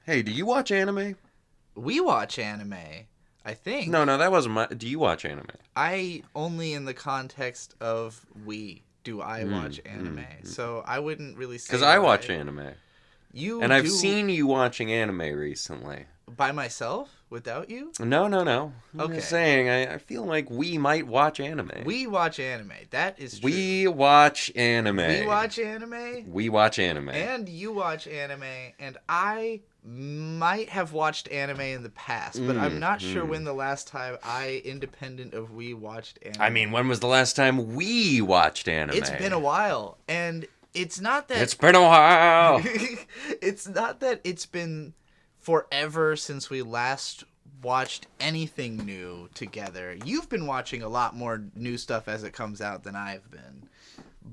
Hey, do you watch anime? We watch anime, I No, think. no, that wasn't my... Do you watch anime? I only in the context of do I watch anime. Because So I wouldn't really say I that watch anime. you And I've do seen you watching anime recently. by myself without you? No, no, no. I'm just Okay. saying, I feel like we might watch anime. We watch anime. That is true. We watch anime. We watch anime We watch anime. and you watch anime and I might have watched anime in the past, but I'm not sure when the last time independent of we watched anime. I mean, when was the last time we watched anime? It's been a while, and it's not that It's been a while. it's not that it's been forever since we last watched anything new together. You've been watching a lot more new stuff as it comes out than I've been.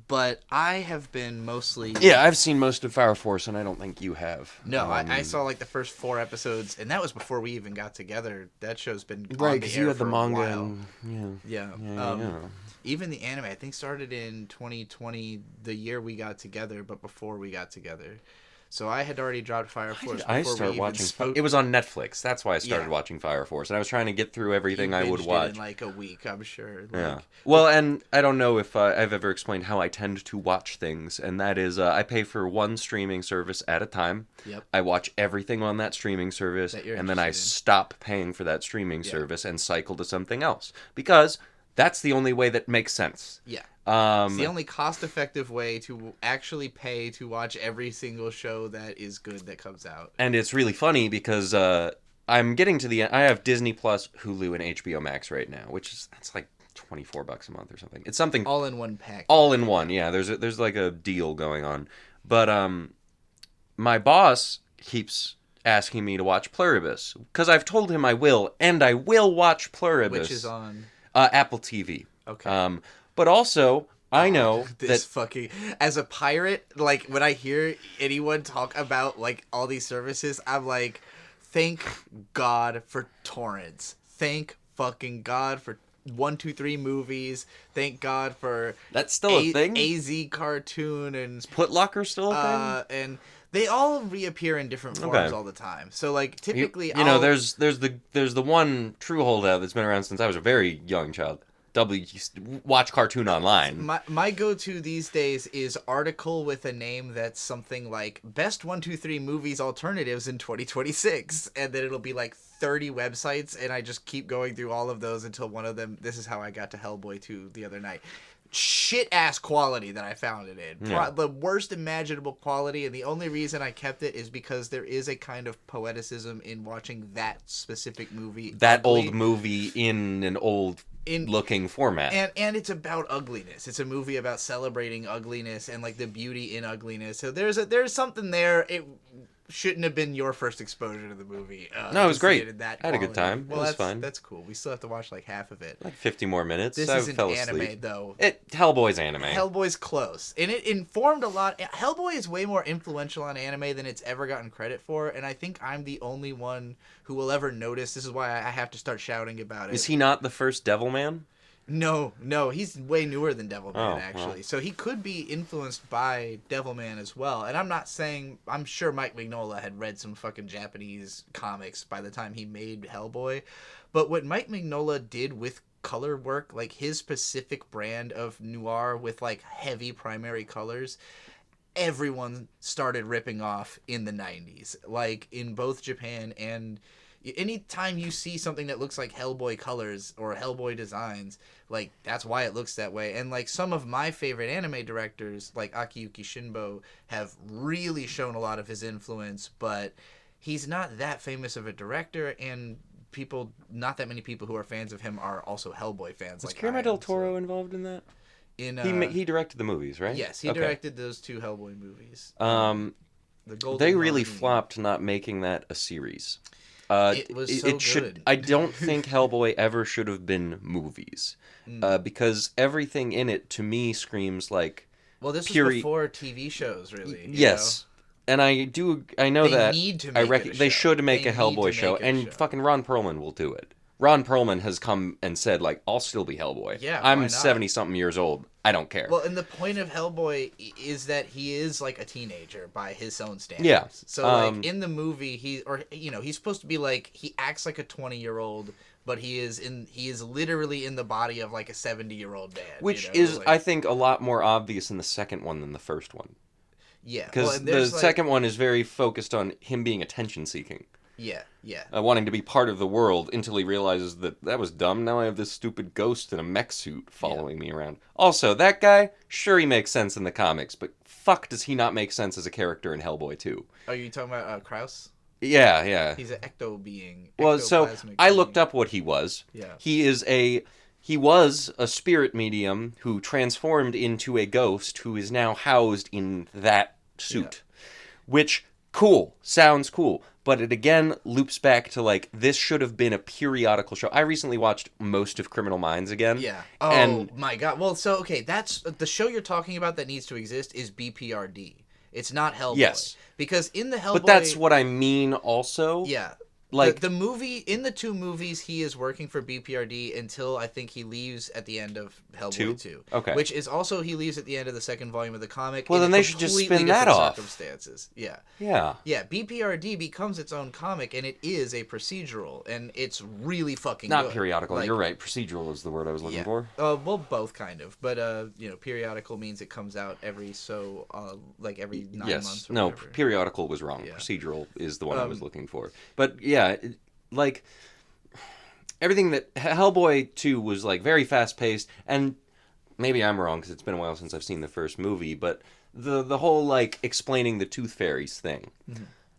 But I have been mostly... Yeah, I've seen most of Fire Force, and I don't think you have. No, I saw like the first 4 episodes, and that was before we even got together. That show's been Right, on the because air you had for the a manga. while. And, Yeah. yeah. Even the anime, I think, started in 2020, the year we got together, but before we got together. So I had already dropped Fire Force. I started watching. It was on Netflix. That's why I started watching Fire Force, and I was trying to get through everything I would watch in like a week, I'm sure. Like, yeah. Well, and I don't know if I've ever explained how I tend to watch things, and that is I pay for one streaming service at a time. Yep. I watch everything on that streaming service, and then I stop paying for that streaming service and cycle to something else because that's the only way that makes sense. Yeah. It's the only cost-effective way to actually pay to watch every single show that is good that comes out. And it's really funny because I'm getting to the end. I have Disney Plus, Hulu, and HBO Max right now, that's like $24 a month or something. It's something all in one pack. All in one, yeah. There's like a deal going on, but my boss keeps asking me to watch Pluribus because I've told him I will, and I will watch Pluribus, which is on Apple TV. Okay. But also, I know this fucking as a pirate, like when I hear anyone talk about like all these services, I'm like, thank God for torrents. Thank fucking God for 1, 2, 3 movies. Thank God for that's still a thing. AZ cartoon and is Putlocker still a thing? And they all reappear in different forms all the time. So like typically, you know, there's the one true holdout that's been around since I was a very young child. Watch cartoon online. My go-to these days is article with a name that's something like best 1, 2, 3 movies alternatives in 2026, and then it'll be like 30 websites, and I just keep going through all of those until one of them. This is how I got to Hellboy 2 the other night. Shit ass quality that I found it in. Yeah. The worst imaginable quality, and the only reason I kept it is because there is a kind of poeticism in watching that specific movie. That old movie in an old looking format. And it's about ugliness. It's a movie about celebrating ugliness and like the beauty in ugliness. So there's something there. It shouldn't have been your first exposure to the movie. No, it was great. I had a good time. Well, it was fun. That's cool. We still have to watch like half of it. Like 50 more minutes. This isn't anime though. Hellboy's anime. Hellboy's close. And it informed a lot. Hellboy is way more influential on anime than it's ever gotten credit for, and I think I'm the only one who will ever notice. This is why I have to start shouting about it. Is he not the first Devilman? No, he's way newer than Devilman, actually. Well. So he could be influenced by Devilman as well. And I'm not saying... I'm sure Mike Mignola had read some fucking Japanese comics by the time he made Hellboy. But what Mike Mignola did with color work, like his specific brand of noir with like heavy primary colors, everyone started ripping off in the 90s. Like in both Japan and... Anytime you see something that looks like Hellboy colors or Hellboy designs, like, that's why it looks that way. And, like, some of my favorite anime directors, like Akiyuki Shinbo, have really shown a lot of his influence, but he's not that famous of a director, and not that many people who are fans of him are also Hellboy fans. Was Guillermo del Toro involved in that? He directed the movies, right? Yes, he directed those 2 Hellboy movies. They really flopped not making that a series. It was so good. I don't think Hellboy ever should have been movies, because everything in it to me screams like. Well, this was before TV shows, really. Yes, and I know they that need to make they should make a Hellboy show, and fucking Ron Perlman will do it. Ron Perlman has come and said, like, I'll still be Hellboy. Yeah, why I'm not? 70-something years old. I don't care. Well, and the point of Hellboy is that he is like a teenager by his own standards. Yeah. So like in the movie, he's supposed to be like, he acts like a 20-year-old, but he is literally in the body of like a 70-year-old man. Which you know? is, I think, a lot more obvious in the second one than the first one. Yeah. Because the second one is very focused on him being attention-seeking. Yeah, yeah. Wanting to be part of the world until he realizes that was dumb. Now I have this stupid ghost in a mech suit following me around. Also, that guy, sure he makes sense in the comics, but fuck does he not make sense as a character in Hellboy 2. Are you talking about Kraus? Yeah, yeah. He's an ecto being. Well, so I looked up what he was. Yeah. He was a spirit medium who transformed into a ghost who is now housed in that suit. Yeah. Which, cool. Sounds cool. But it again loops back to, like, this should have been a periodical show. I recently watched most of Criminal Minds again. Yeah. Oh, my God. Well, so, okay, that's... The show you're talking about that needs to exist is BPRD. It's not Hellboy. Yes. Because in the Hellboy... But that's what I mean also. Yeah. Like the movie, in the two movies, he is working for BPRD until I think he leaves at the end of Hellboy 2. Okay. Which is also, he leaves at the end of the second volume of the comic. Well, then they should just spin that off. Circumstances. Yeah. Yeah. Yeah, BPRD becomes its own comic, and it is a procedural, and it's really fucking Not good. periodical, like, you're right. Procedural is the word I was looking for. Well, both kind of. But, periodical means it comes out every 9 months or whatever. Periodical was wrong. Yeah. Procedural is the one I was looking for. But, yeah, like, everything that Hellboy 2 was, like, very fast-paced, and maybe I'm wrong, because it's been a while since I've seen the first movie, but the whole, like, explaining the tooth fairies thing,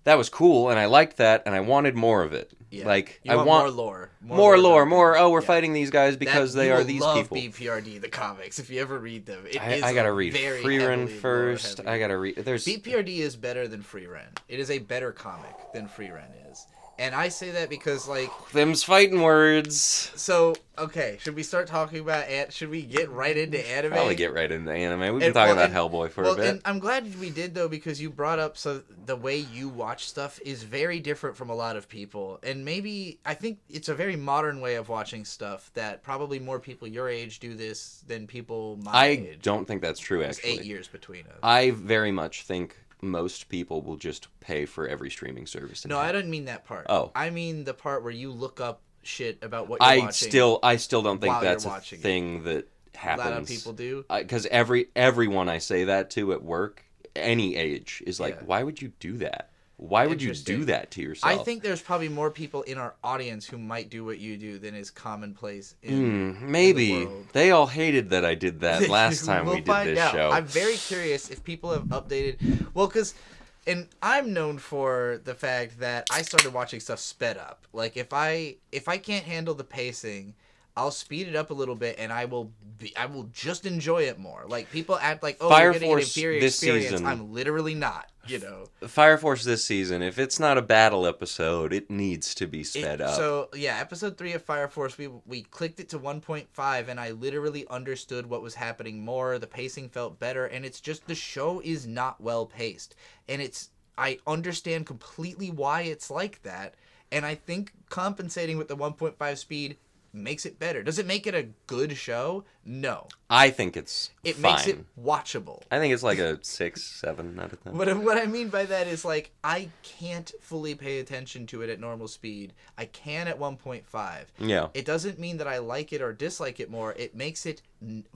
that was cool, and I liked that, and I wanted more of it. Yeah. Like, I want more lore. More lore, we're fighting these guys because they are these people. You love BPRD, the comics, if you ever read them. I gotta read Frieren first. I gotta read... BPRD is better than Frieren. It is a better comic than Frieren is. And I say that because, like... Them's fighting words. So, okay, should we start talking about... Should we get right into anime? Probably get right into anime. We've been talking about Hellboy for a bit. And I'm glad we did, though, because you brought up... So, the way you watch stuff is very different from a lot of people. And maybe... I think it's a very modern way of watching stuff that probably more people your age do this than people my age. I don't think that's true, actually. There's 8 years between us. I very much think... most people will just pay for every streaming service. No, I don't mean that part. Oh. I mean the part where you look up shit about what you're watching. I still don't think that's a thing that happens. A lot of people do. Because everyone I say that to at work, any age, is like, why would you do that? Why would you do that to yourself? I think there's probably more people in our audience who might do what you do than is commonplace in maybe. in the world. They all hated that I did that last time we did this show. I'm very curious if people have updated. Well, because... And I'm known for the fact that I started watching stuff sped up. Like, if I can't handle the pacing... I'll speed it up a little bit, and I will just enjoy it more. Like, people act like, oh, you're getting an inferior experience. Season, I'm literally not, Fire Force this season, if it's not a battle episode, it needs to be sped up. So, yeah, episode 3 of Fire Force, we clicked it to 1.5, and I literally understood what was happening more. The pacing felt better, and it's just, the show is not well paced. And I understand completely why it's like that, and I think compensating with the 1.5 speed makes it better. Does it make it a good show? No. I think it fine. Makes it watchable. I think it's like a 6, 7 out of 10. What I mean by that is, like, I can't fully pay attention to it at normal speed. I can at 1.5. Yeah. It doesn't mean that I like it or dislike it more. It makes it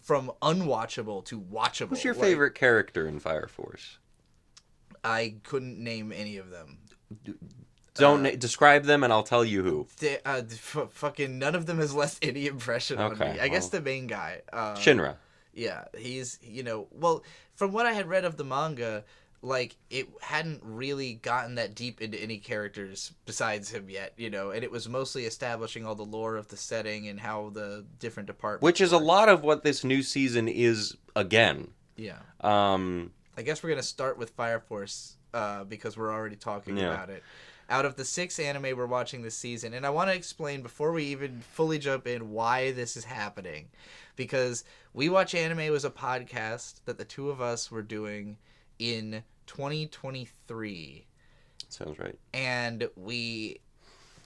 from unwatchable to watchable. Who's your favorite character in Fire Force? I couldn't name any of them. Don't describe them, and I'll tell you who. Fucking none of them has left any impression on me. I guess the main guy. Shinra. Yeah, he's, well, from what I had read of the manga, like, it hadn't really gotten that deep into any characters besides him yet, and it was mostly establishing all the lore of the setting and how the different departments Which is a lot of what this new season is, again. Yeah. I guess we're going to start with Fire Force, because we're already talking about it. Out of the 6 anime we're watching this season, and I want to explain before we even fully jump in why this is happening, because We Watch Anime was a podcast that the two of us were doing in 2023. Sounds right. And we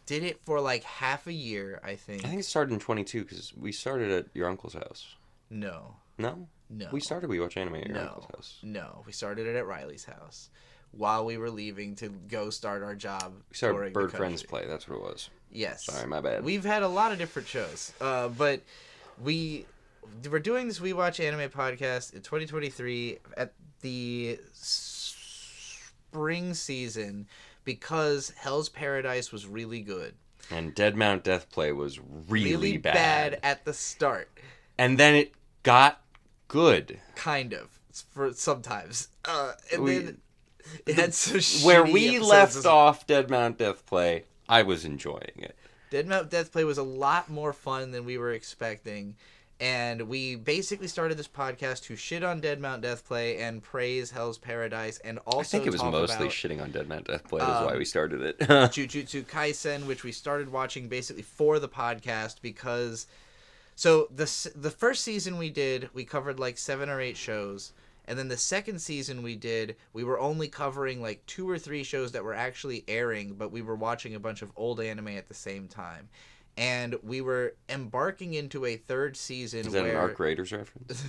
did it for like half a year, I think. I think it started in 22 because we started at your uncle's house. No. No? No. We watch anime at your uncle's house. No. We started it at Riley's house while we were leaving to go start our job. We started Bird Friends Play. That's what it was. Yes. Sorry, my bad. We've had a lot of different shows. But we're doing this We Watch Anime podcast in 2023 at the spring season because Hell's Paradise was really good. And Dead Mount Death Play was really bad at the start. And then it got good. Kind of. For sometimes. Then it had so shitty where we episodes left off Dead Mount Death Play, I was enjoying it. Dead Mount Death Play was a lot more fun than we were expecting. And we basically started this podcast to shit on Dead Mount Death Play and praise Hell's Paradise, and also I think it was mostly shitting on Dead Mount Death Play. That's why we started it. Jujutsu Kaisen, which we started watching basically for the podcast because... So the first season we covered like 7 or 8 shows. And then the second season we were only covering like 2 or 3 shows that were actually airing, but we were watching a bunch of old anime at the same time. And we were embarking into a third season. Is that an Arc Raiders reference?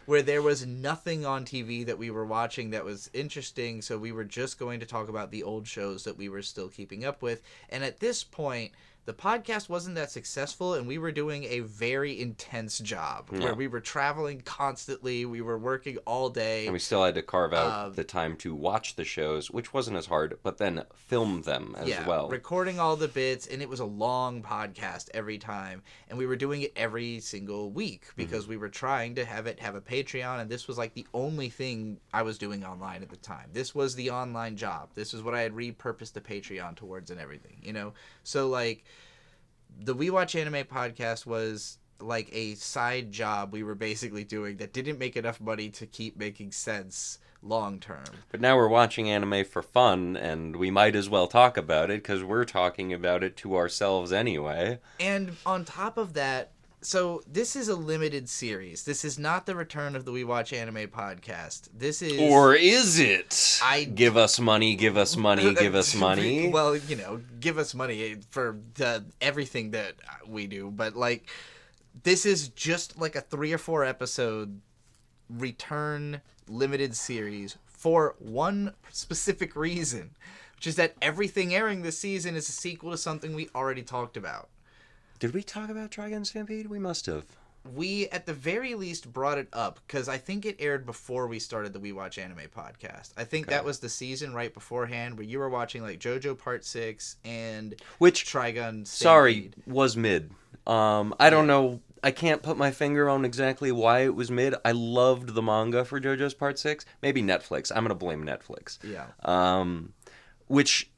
Where there was nothing on TV that we were watching that was interesting, so we were just going to talk about the old shows that we were still keeping up with. And at this point, the podcast wasn't that successful, and we were doing a very intense job where we were traveling constantly, we were working all day. And we still had to carve out the time to watch the shows, which wasn't as hard, but then film them as well. Recording all the bits, and it was a long podcast every time. And we were doing it every single week because we were trying to have a Patreon, and this was like the only thing I was doing online at the time. This was the online job. This is what I had repurposed the Patreon towards and everything, you know? So, like... The We Watch Anime podcast was like a side job we were basically doing that didn't make enough money to keep making sense long term. But now we're watching anime for fun, and we might as well talk about it because we're talking about it to ourselves anyway. And on top of that, so this is a limited series. This is not the return of the We Watch Anime podcast. This is... Or is it? Give us money, give us money, give us money. Well, you know, give us money for everything that we do. But, like, this is just like a 3 or 4 episode return limited series for one specific reason, which is that everything airing this season is a sequel to something we already talked about. Did we talk about Trigun Stampede? We must have. We, at the very least, brought it up, because I think it aired before we started the We Watch Anime podcast. I think that was the season right beforehand, where you were watching, like, Jojo Part 6 and Trigun Stampede. Sorry, was mid. I don't know. I can't put my finger on exactly why it was mid. I loved the manga for JoJo's Part 6. Maybe Netflix. I'm going to blame Netflix. Yeah. Which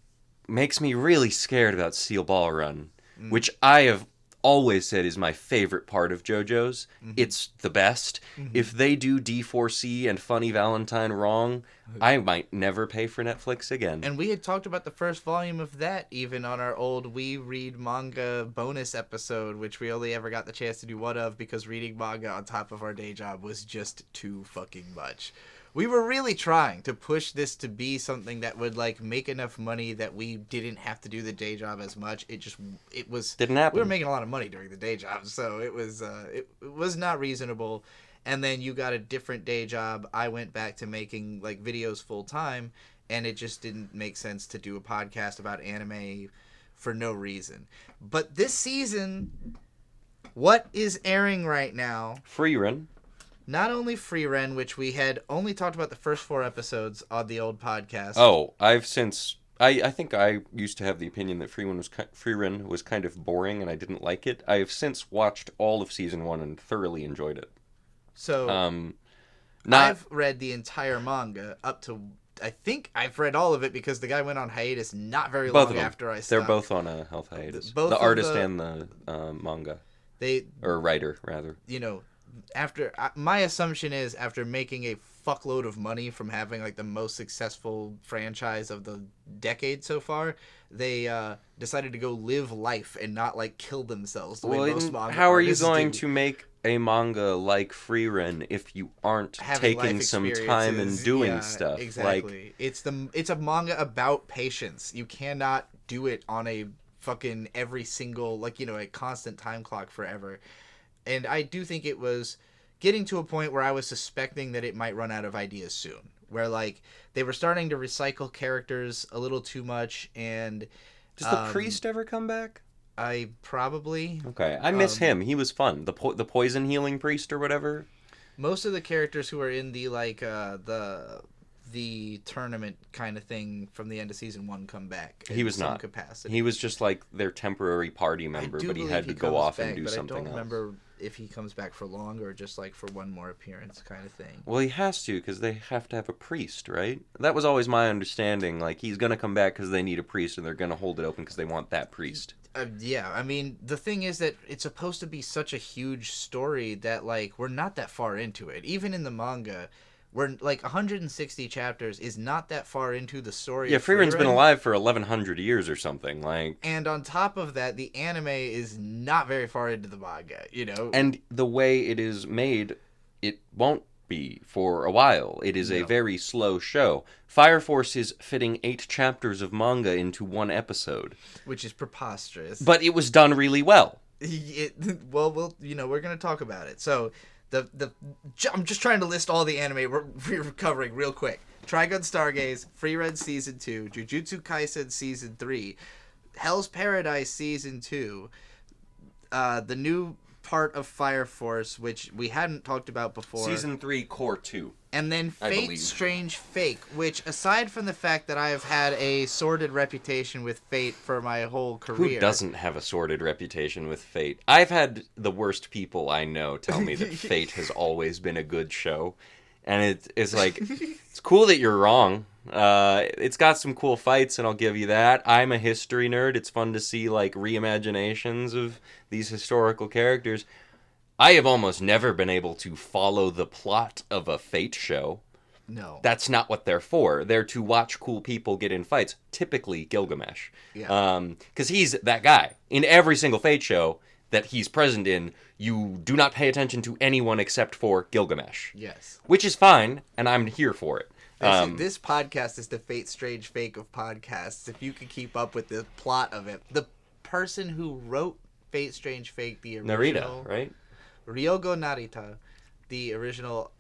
makes me really scared about Steel Ball Run. Which I have always said is my favorite part of JoJo's. It's the best. If they do D4C and Funny Valentine wrong, I might never pay for Netflix again. And we had talked about the first volume of that even on our old We Read Manga bonus episode, which we only ever got the chance to do one of because reading manga on top of our day job was just too fucking much. We were really trying to push this to be something that would, like, make enough money that we didn't have to do the day job as much. It was... Didn't happen. We were making a lot of money during the day job, so it was not reasonable. And then you got a different day job. I went back to making, like, videos full time, and it just didn't make sense to do a podcast about anime for no reason. But this season, what is airing right now? Frieren. Not only Frieren, which we had only talked about the first 4 episodes on the old podcast. Oh, I've since... I think I used to have the opinion that Frieren was kind of boring and I didn't like it. I have since watched all of Season 1 and thoroughly enjoyed it. So, I've read the entire manga up to... I think I've read all of it because the guy went on hiatus not very long after I stopped. They're both on a health hiatus. The artist and the manga. Or writer, rather. You know... my assumption is after making a fuckload of money from having like the most successful franchise of the decade so far, they decided to go live life and not like kill themselves the way most manga how are you artists going do. to make a manga like Frieren if you aren't taking some time and doing stuff? Exactly. Like, it's a manga about patience. You cannot do it on a fucking every single, like, a constant time clock forever. And I do think it was getting to a point where I was suspecting that it might run out of ideas soon. Where, like, they were starting to recycle characters a little too much, and... Does the priest ever come back? I probably... Okay, I miss him. He was fun. The poison healing priest or whatever. Most of the characters who are in the, like, the tournament kind of thing from the end of season 1 come back. He was not. Capacity. He was just like their temporary party member, but he had to go off and do something else. I don't remember if he comes back for long or just like for one more appearance kind of thing. Well, he has to because they have to have a priest, right? That was always my understanding. Like, he's going to come back because they need a priest and they're going to hold it open because they want that priest. Yeah, I mean, the thing is that it's supposed to be such a huge story that, like, we're not that far into it. Even in the manga, we're, like, 160 chapters is not that far into the story. Yeah, Frieren's been alive for 1,100 years or something, like... And on top of that, the anime is not very far into the manga, And the way it is made, it won't be for a while. It is a very slow show. Fire Force is fitting 8 chapters of manga into 1 episode. Which is preposterous. But it was done really well. Well, we're going to talk about it. So, I'm just trying to list all the anime we're covering real quick. Trigun Stargaze, Frieren Season 2, Jujutsu Kaisen Season 3, Hell's Paradise Season 2, the new part of Fire Force, which we hadn't talked about before. Season 3, Core 2. And then Fate Strange Fake, which, aside from the fact that I have had a sordid reputation with Fate for my whole career... Who doesn't have a sordid reputation with Fate? I've had the worst people I know tell me that Fate has always been a good show. And it's like, it's cool that you're wrong. It's got some cool fights, and I'll give you that. I'm a history nerd. It's fun to see, like, reimaginations of these historical characters. I have almost never been able to follow the plot of a Fate show. No. That's not what they're for. They're to watch cool people get in fights. Typically Gilgamesh. Yeah. Because he's that guy. In every single Fate show that he's present in, you do not pay attention to anyone except for Gilgamesh. Yes. Which is fine, and I'm here for it. This podcast is the Fate Strange Fake of podcasts. If you can keep up with the plot of it. The person who wrote Fate Strange Fake, the original... Narita, right? Ryogo Narita, the original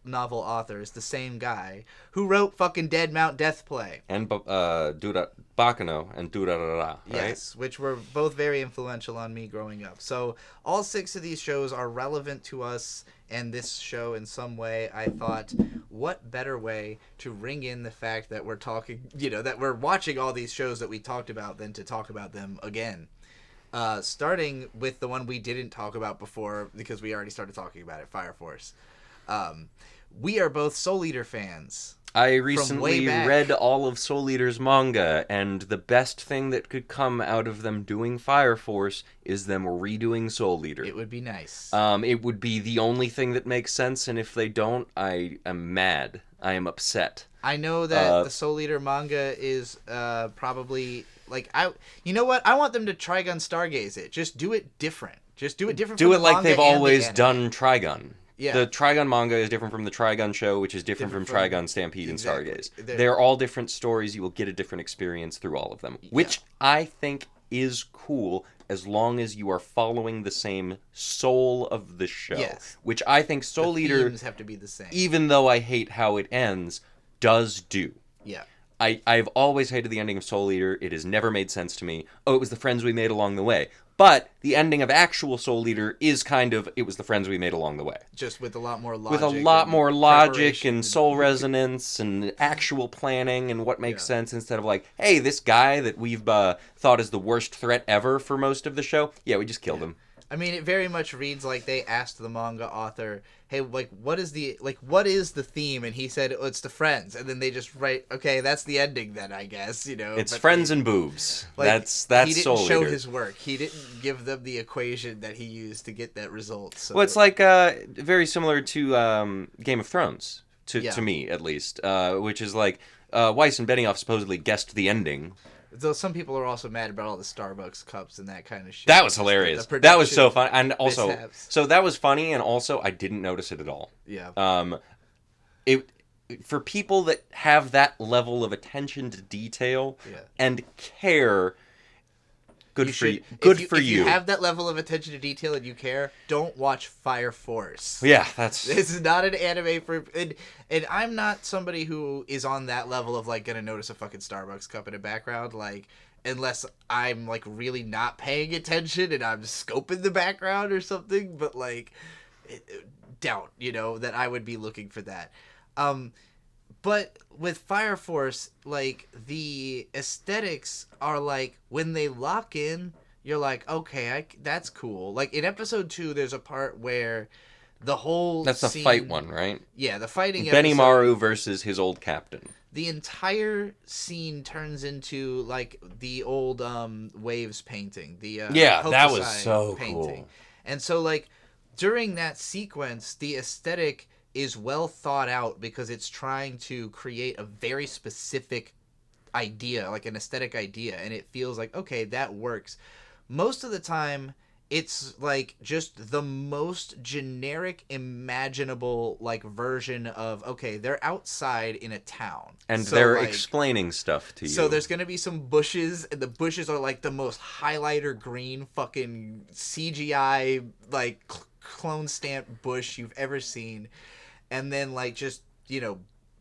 novel author, is the same guy who wrote fucking Dead Mount Death Play. And Bakano and Durarara, right? Yes, which were both very influential on me growing up. So all 6 of these shows are relevant to us and this show in some way. I thought, what better way to ring in the fact that we're talking, that we're watching all these shows that we talked about than to talk about them again. Starting with the one we didn't talk about before because we already started talking about it, Fire Force. We are both Soul Eater fans. I recently read all of Soul Eater's manga, and the best thing that could come out of them doing Fire Force is them redoing Soul Eater. It would be nice. It would be the only thing that makes sense, and if they don't, I am mad. I am upset. I know that the Soul Eater manga is probably... Like, you know what? I want them to Trigun Stargaze it. Just do it different. Just do it different Do from it the like manga they've and always the done Trigun. Yeah. The Trigun manga is different from the Trigun show, which is different from Trigun Stampede and Stargaze. They're all different stories. You will get a different experience through all of them, which I think is cool as long as you are following the same soul of the show. Yes. Which I think Soul Eater, themes have to be the same. even though I hate how it ends, does do. Yeah. I've always hated the ending of Soul Eater. It has never made sense to me. Oh, it was the friends we made along the way. But the ending of actual Soul Eater is kind of, it was the friends we made along the way. Just with a lot more logic. With a lot more logic and soul resonance and actual planning and what makes sense instead of like, hey, this guy that we've thought is the worst threat ever for most of the show, we just killed him. I mean, it very much reads like they asked the manga author, hey, what is the theme? And he said, it's the friends. And then they just write, okay, that's the ending then, I guess, It's friends and boobs. That's Soul Eater. He didn't show his work. He didn't give them the equation that he used to get that result. So. Well, it's like very similar to Game of Thrones, to me at least, which is like Weiss and Benioff supposedly guessed the ending. Though some people are also mad about all the Starbucks cups and that kind of shit. That was hilarious. That was so fun. And also, so that was funny, and also I didn't notice it at all. Yeah. For people that have that level of attention to detail and care, Good for you. If you have that level of attention to detail and you care, don't watch Fire Force. Yeah, that's... This is not an anime for... And I'm not somebody who is on that level of, like, gonna notice a fucking Starbucks cup in the background, like, unless I'm, like, really not paying attention and I'm scoping the background or something, but, like, doubt, that I would be looking for that. But with Fire Force, like, the aesthetics are, like, when they lock in, you're like, okay, that's cool. Like, in episode 2, there's a part where the whole That's the fight one, right? Yeah, the fighting episode. Benimaru versus his old captain. The entire scene turns into, like, the old Waves painting. The that was Hokusai so painting. cool. And so, like, during that sequence, the aesthetic is well thought out because it's trying to create a very specific idea, like an aesthetic idea, and it feels like, okay, that works. Most of the time, it's like just the most generic imaginable, like, version of, okay, they're outside in a town. And so, they're like, explaining stuff to you. So there's going to be some bushes, and the bushes are like the most highlighter green fucking CGI, like, clone stamp bush you've ever seen. And then, like, just,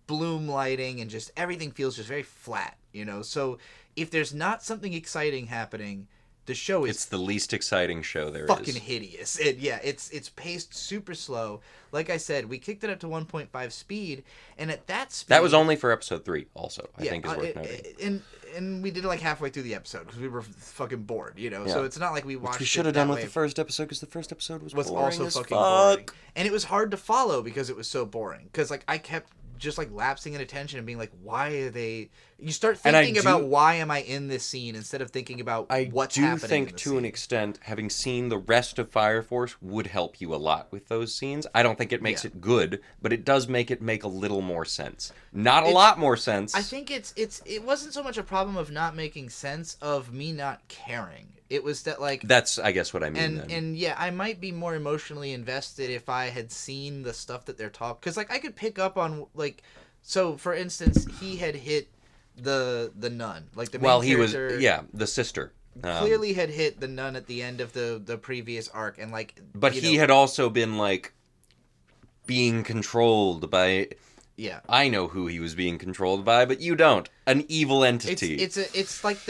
bloom lighting and just everything feels just very flat, So if there's not something exciting happening, the show is... It's the least exciting show there fucking is. Fucking hideous. And yeah, it's paced super slow. Like I said, we kicked it up to 1.5 speed, and at that speed... That was only for episode 3, also, I think is worth noting. And we did it, like, halfway through the episode, because we were fucking bored, Yeah. So it's not like we watched Which we should have done with the first episode, because the first episode was boring also as fucking fuck. Boring. And it was hard to follow because it was so boring. Because, like, I kept just, like, lapsing in attention and being like, why are they... You start thinking about why am I in this scene instead of thinking about what's happening. I do think, to an extent, having seen the rest of Fire Force would help you a lot with those scenes. I don't think it makes it good, but it does make it make a little more sense. Not a lot more sense. I think it wasn't so much a problem of not making sense, of me not caring. It was that, like... That's, I guess, what I mean, And yeah, I might be more emotionally invested if I had seen the stuff that they're talking... Because, like, I could pick up on, like... So, for instance, he had hit the nun. Like, the main character... the sister. Clearly had hit the nun at the end of the previous arc, and, like... But he had also been, like, being controlled by... Yeah. I know who he was being controlled by, but you don't. An evil entity. It's like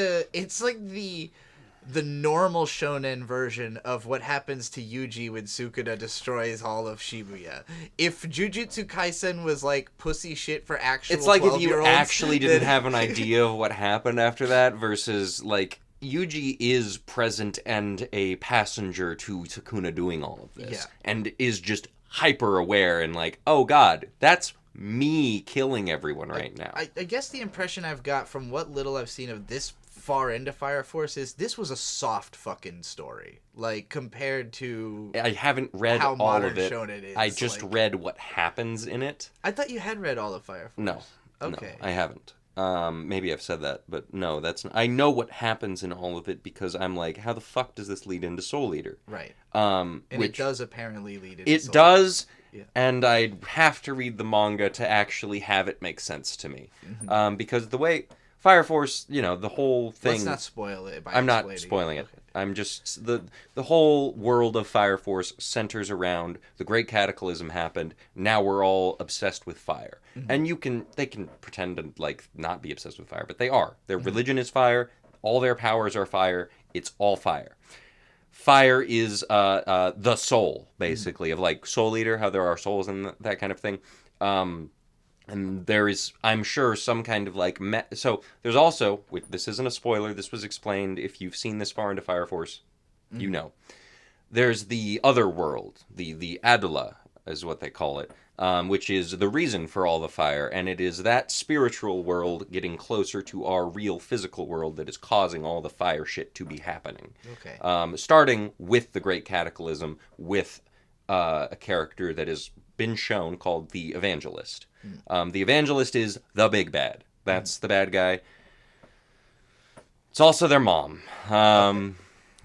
the normal shonen version of what happens to Yuji when Sukuna destroys all of Shibuya. If Jujutsu Kaisen was like pussy shit for actual 12-year-olds... It's like if you actually didn't have an idea of what happened after that versus, like, Yuji is present and a passenger to Sukuna doing all of this. Yeah. And is just hyper aware and like, oh god, that's me killing everyone right now. I guess the impression I've got from what little I've seen of this far into Fire Force is this was a soft fucking story, like, compared to... I haven't read how all modern of it. Shonen is. I just read what happens in it. I thought you had read all of Fire Force. No. Okay. No, I haven't. Maybe I've said that, but no, I know what happens in all of it because I'm like, how the fuck does this lead into Soul Eater? Right. And it does apparently lead into It Soul does, yeah. And I'd have to read the manga to actually have it make sense to me. Mm-hmm. Because the way Fire Force, the whole thing... Let's not spoil it by I'm not spoiling it. Okay. I'm just... The whole world of Fire Force centers around the Great Cataclysm happened, now we're all obsessed with fire. Mm-hmm. And they can pretend to, like, not be obsessed with fire, but they are. Their religion is fire, all their powers are fire, it's all fire. Fire is the soul, basically, of, like, Soul Eater, how there are souls and that kind of thing. And there is, I'm sure, some kind of, like... So, there's also... This isn't a spoiler. This was explained. If you've seen this far into Fire Force, you know. There's the other world. The Adula is what they call it. Which is the reason for all the fire. And it is that spiritual world getting closer to our real physical world that is causing all the fire shit to be happening. Okay. Starting with the Great Cataclysm, with a character that has been shown called the Evangelist. The Evangelist is the big bad. That's the bad guy. It's also their mom. Okay.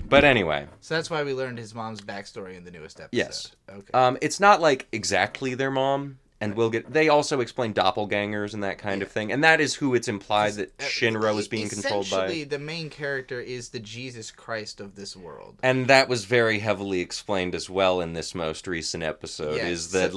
But anyway. So that's why we learned his mom's backstory in the newest episode. Yes. Okay. It's not, like, exactly their mom. And they also explain doppelgangers and that kind of thing. And that is who it's implied that Shinra is being controlled by. Essentially, the main character is the Jesus Christ of this world. And that was very heavily explained as well in this most recent episode, is that,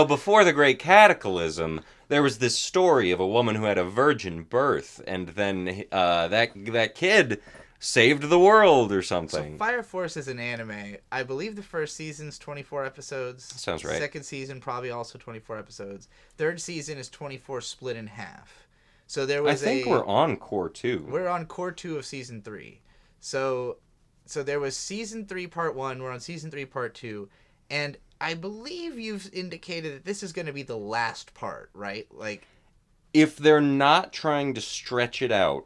before the Great Cataclysm, there was this story of a woman who had a virgin birth, and then that kid saved the world or something. So Fire Force is an anime. I believe the first season's 24 episodes. Sounds right. Second season probably also 24 episodes. Third season is 24 split in half. So there was I think we're on core 2. We're on core 2 of season 3. So there was season 3 part 1, we're on season 3 part 2, and I believe you've indicated that this is going to be the last part, right? Like, if they're not trying to stretch it out,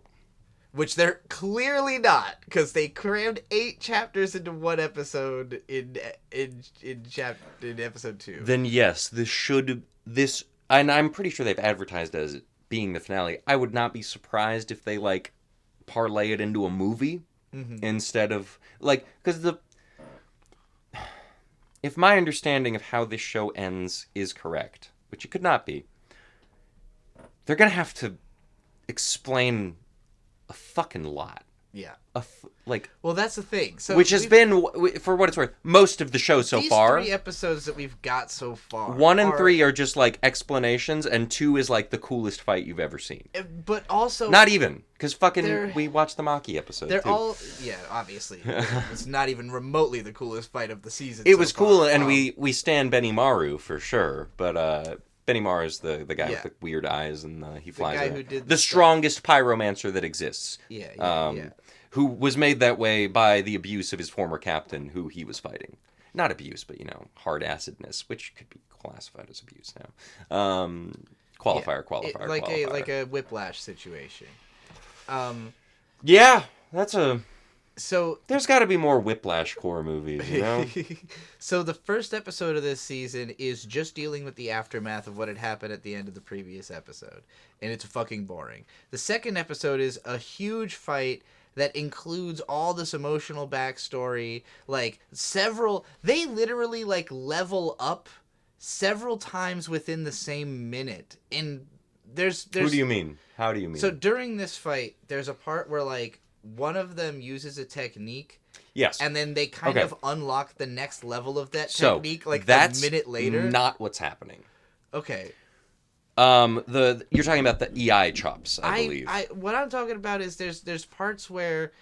which they're clearly not, because they crammed 8 chapters into one episode in episode 2. Then yes, and I'm pretty sure they've advertised it as it being the finale. I would not be surprised if they parlay it into a movie instead of because if my understanding of how this show ends is correct, which it could not be, they're gonna have to explain a fucking lot. Yeah. Well, that's the thing. So which has been, for what it's worth, most of the show so far. These 3 episodes that we've got so far. 1 and 3 are just explanations, and 2 is the coolest fight you've ever seen. But also, not even, because we watched the Maki episode. They're all, obviously, it's not even remotely the coolest fight of the season. It was cool, and we stand Benimaru for sure, but Benimaru is the guy with the weird eyes, and he flies. The guy who did the strongest pyromancer that exists. Yeah. Who was made that way by the abuse of his former captain, who he was fighting. Not abuse, but hard acidness, which could be classified as abuse now. Qualifier. Like a whiplash situation. Yeah, that's a. So there's got to be more Whiplash core movies, So the first episode of this season is just dealing with the aftermath of what had happened at the end of the previous episode, and it's fucking boring. The second episode is a huge fight that includes all this emotional backstory, they literally level up several times within the same minute. And there's Who do you mean? How do you mean? So during this fight, there's a part where one of them uses a technique. Yes. And then they kind of unlock the next level of that technique a minute later. Not what's happening. Okay. You're talking about the EI chops, I believe. What I'm talking about is there's parts where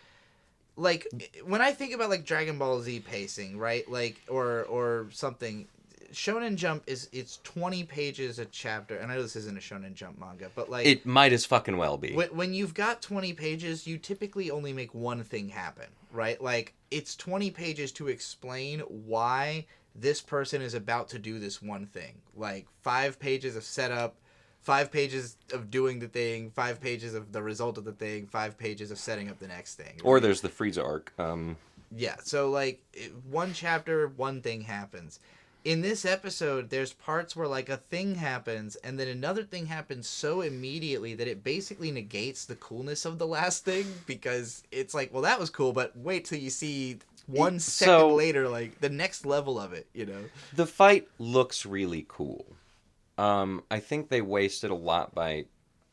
when I think about Dragon Ball Z pacing, right? Or something, Shonen Jump it's 20 pages a chapter, and I know this isn't a Shonen Jump manga, but it might as fucking well be. When you've got 20 pages, you typically only make one thing happen, right? It's 20 pages to explain why this person is about to do this one thing. 5 pages of setup, 5 pages of doing the thing, 5 pages of the result of the thing, 5 pages of setting up the next thing. Right? Or there's the Reze Arc. Yeah, so one chapter, one thing happens. In this episode, there's parts where a thing happens, and then another thing happens so immediately that it basically negates the coolness of the last thing, because it's well, that was cool, but wait till you see 1 second later, the next level of it, The fight looks really cool. I think they wasted a lot by...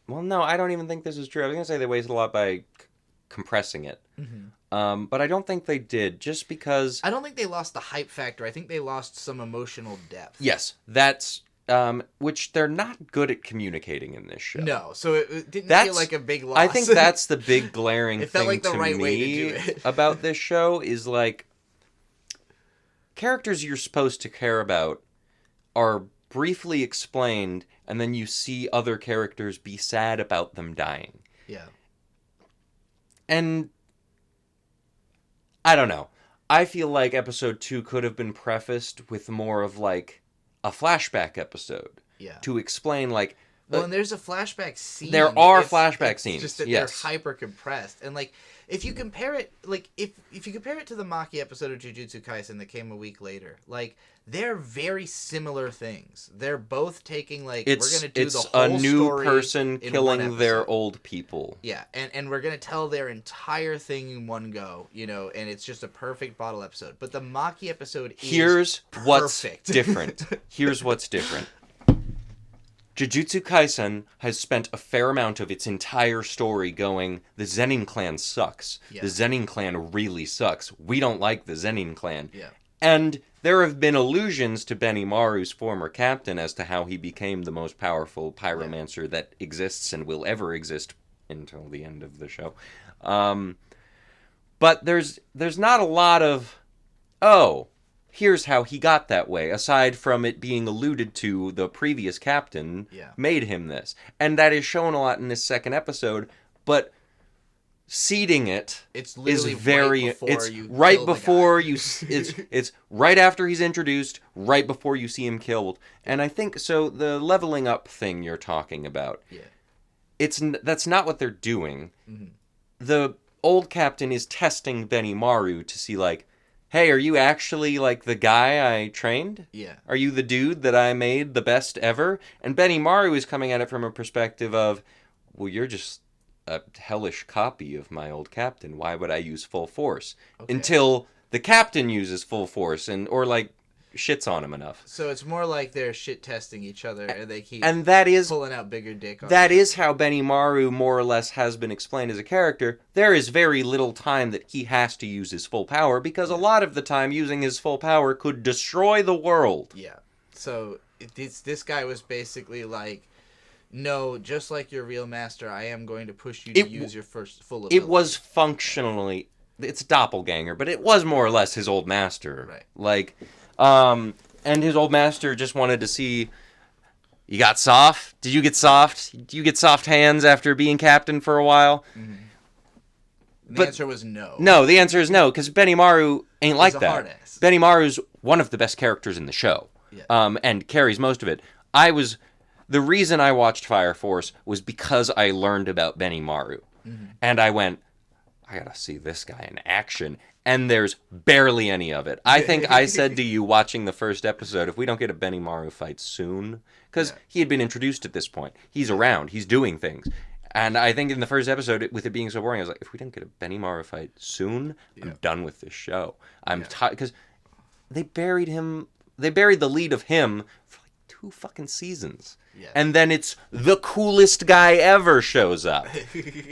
Well, no, I don't even think this is true. I was going to say they wasted a lot by compressing it. Mm-hmm. But I don't think they did, just because... I don't think they lost the hype factor. I think they lost some emotional depth. Yes, that's... which they're not good at communicating in this show. No, so it didn't feel like a big loss. I think that's the big glaring it felt thing like the to right me way to do it. about this show is characters you're supposed to care about are briefly explained, and then you see other characters be sad about them dying. Yeah. And I don't know. I feel like episode 2 could have been prefaced with more of a flashback episode. Yeah. To explain well, and there's a flashback scene. There are flashback scenes. Just that they're hyper compressed, and if you compare it, if you compare it to the Maki episode of Jujutsu Kaisen that came a week later, they're very similar things. They're both taking we're gonna do the whole a new story person killing their old people. Yeah, and we're gonna tell their entire thing in one go, and it's just a perfect bottle episode. But the Maki episode is what's perfect. different. Here's what's different. Jujutsu Kaisen has spent a fair amount of its entire story going, the Zenin clan sucks. Yeah. The Zenin clan really sucks. We don't like the Zenin clan. Yeah. And there have been allusions to Benimaru's former captain as to how he became the most powerful pyromancer that exists and will ever exist until the end of the show. But there's not a lot of, oh, here's how he got that way, aside from it being alluded to the previous captain made him this. And that is shown a lot in this second episode, but seeding it it's is very right before you it's right after he's introduced, right before you see him killed. And I think so the leveling up thing you're talking about. Yeah. That's not what they're doing. Mm-hmm. The old captain is testing Benimaru to see like, hey, are you actually, like, the guy I trained? Yeah. Are you the dude that I made the best ever? And Benimaru is coming at it from a perspective of, well, you're just a hellish copy of my old captain. Why would I use full force? Okay. Until the captain uses full force or, like, shits on him enough. So it's more like they're shit testing each other and they keep pulling out bigger dick. That is how Benimaru more or less has been explained as a character. There is very little time that he has to use his full power because a lot of the time using his full power could destroy the world. Yeah. So this guy was basically like, no, just like your real master, I am going to push you to use your first full ability. It was functionally, it's doppelganger, but it was more or less his old master. Right. Like, and his old master just wanted to see, you got soft? Did you get soft? Do you get soft hands after being captain for a while? Mm-hmm. The answer was no. No, the answer is no, because Benimaru ain't like that. Hard ass. Benimaru's one of the best characters in the show, and carries most of it. The reason I watched Fire Force was because I learned about Benimaru, and I went, I gotta see this guy in action. And there's barely any of it. I think I said to you watching the first episode, if we don't get a Benimaru fight soon, because he had been introduced at this point. He's around. He's doing things. And I think in the first episode, with it being so boring, I was like, if we don't get a Benimaru fight soon, I'm done with this show. I'm tired, because they buried him. They buried the lead of him for like 2 fucking seasons. Yeah. And then it's the coolest guy ever shows up.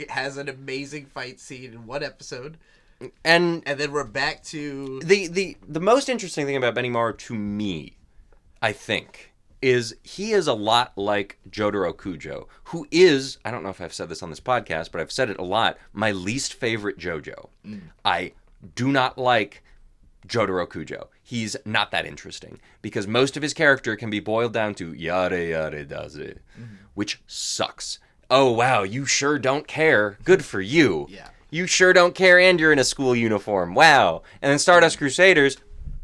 Has an amazing fight scene in 1 episode. And then we're back to the most interesting thing about Benimaru to me, I think, is he is a lot like Jotaro Kujo, who is, I don't know if I've said this on this podcast, but I've said it a lot, my least favorite JoJo. I do not like Jotaro Kujo. He's not that interesting because most of his character can be boiled down to yare yare daze, which sucks. Oh wow, you sure don't care. Good for you. Yeah. You sure don't care and you're in a school uniform. Wow. And then Stardust Crusaders,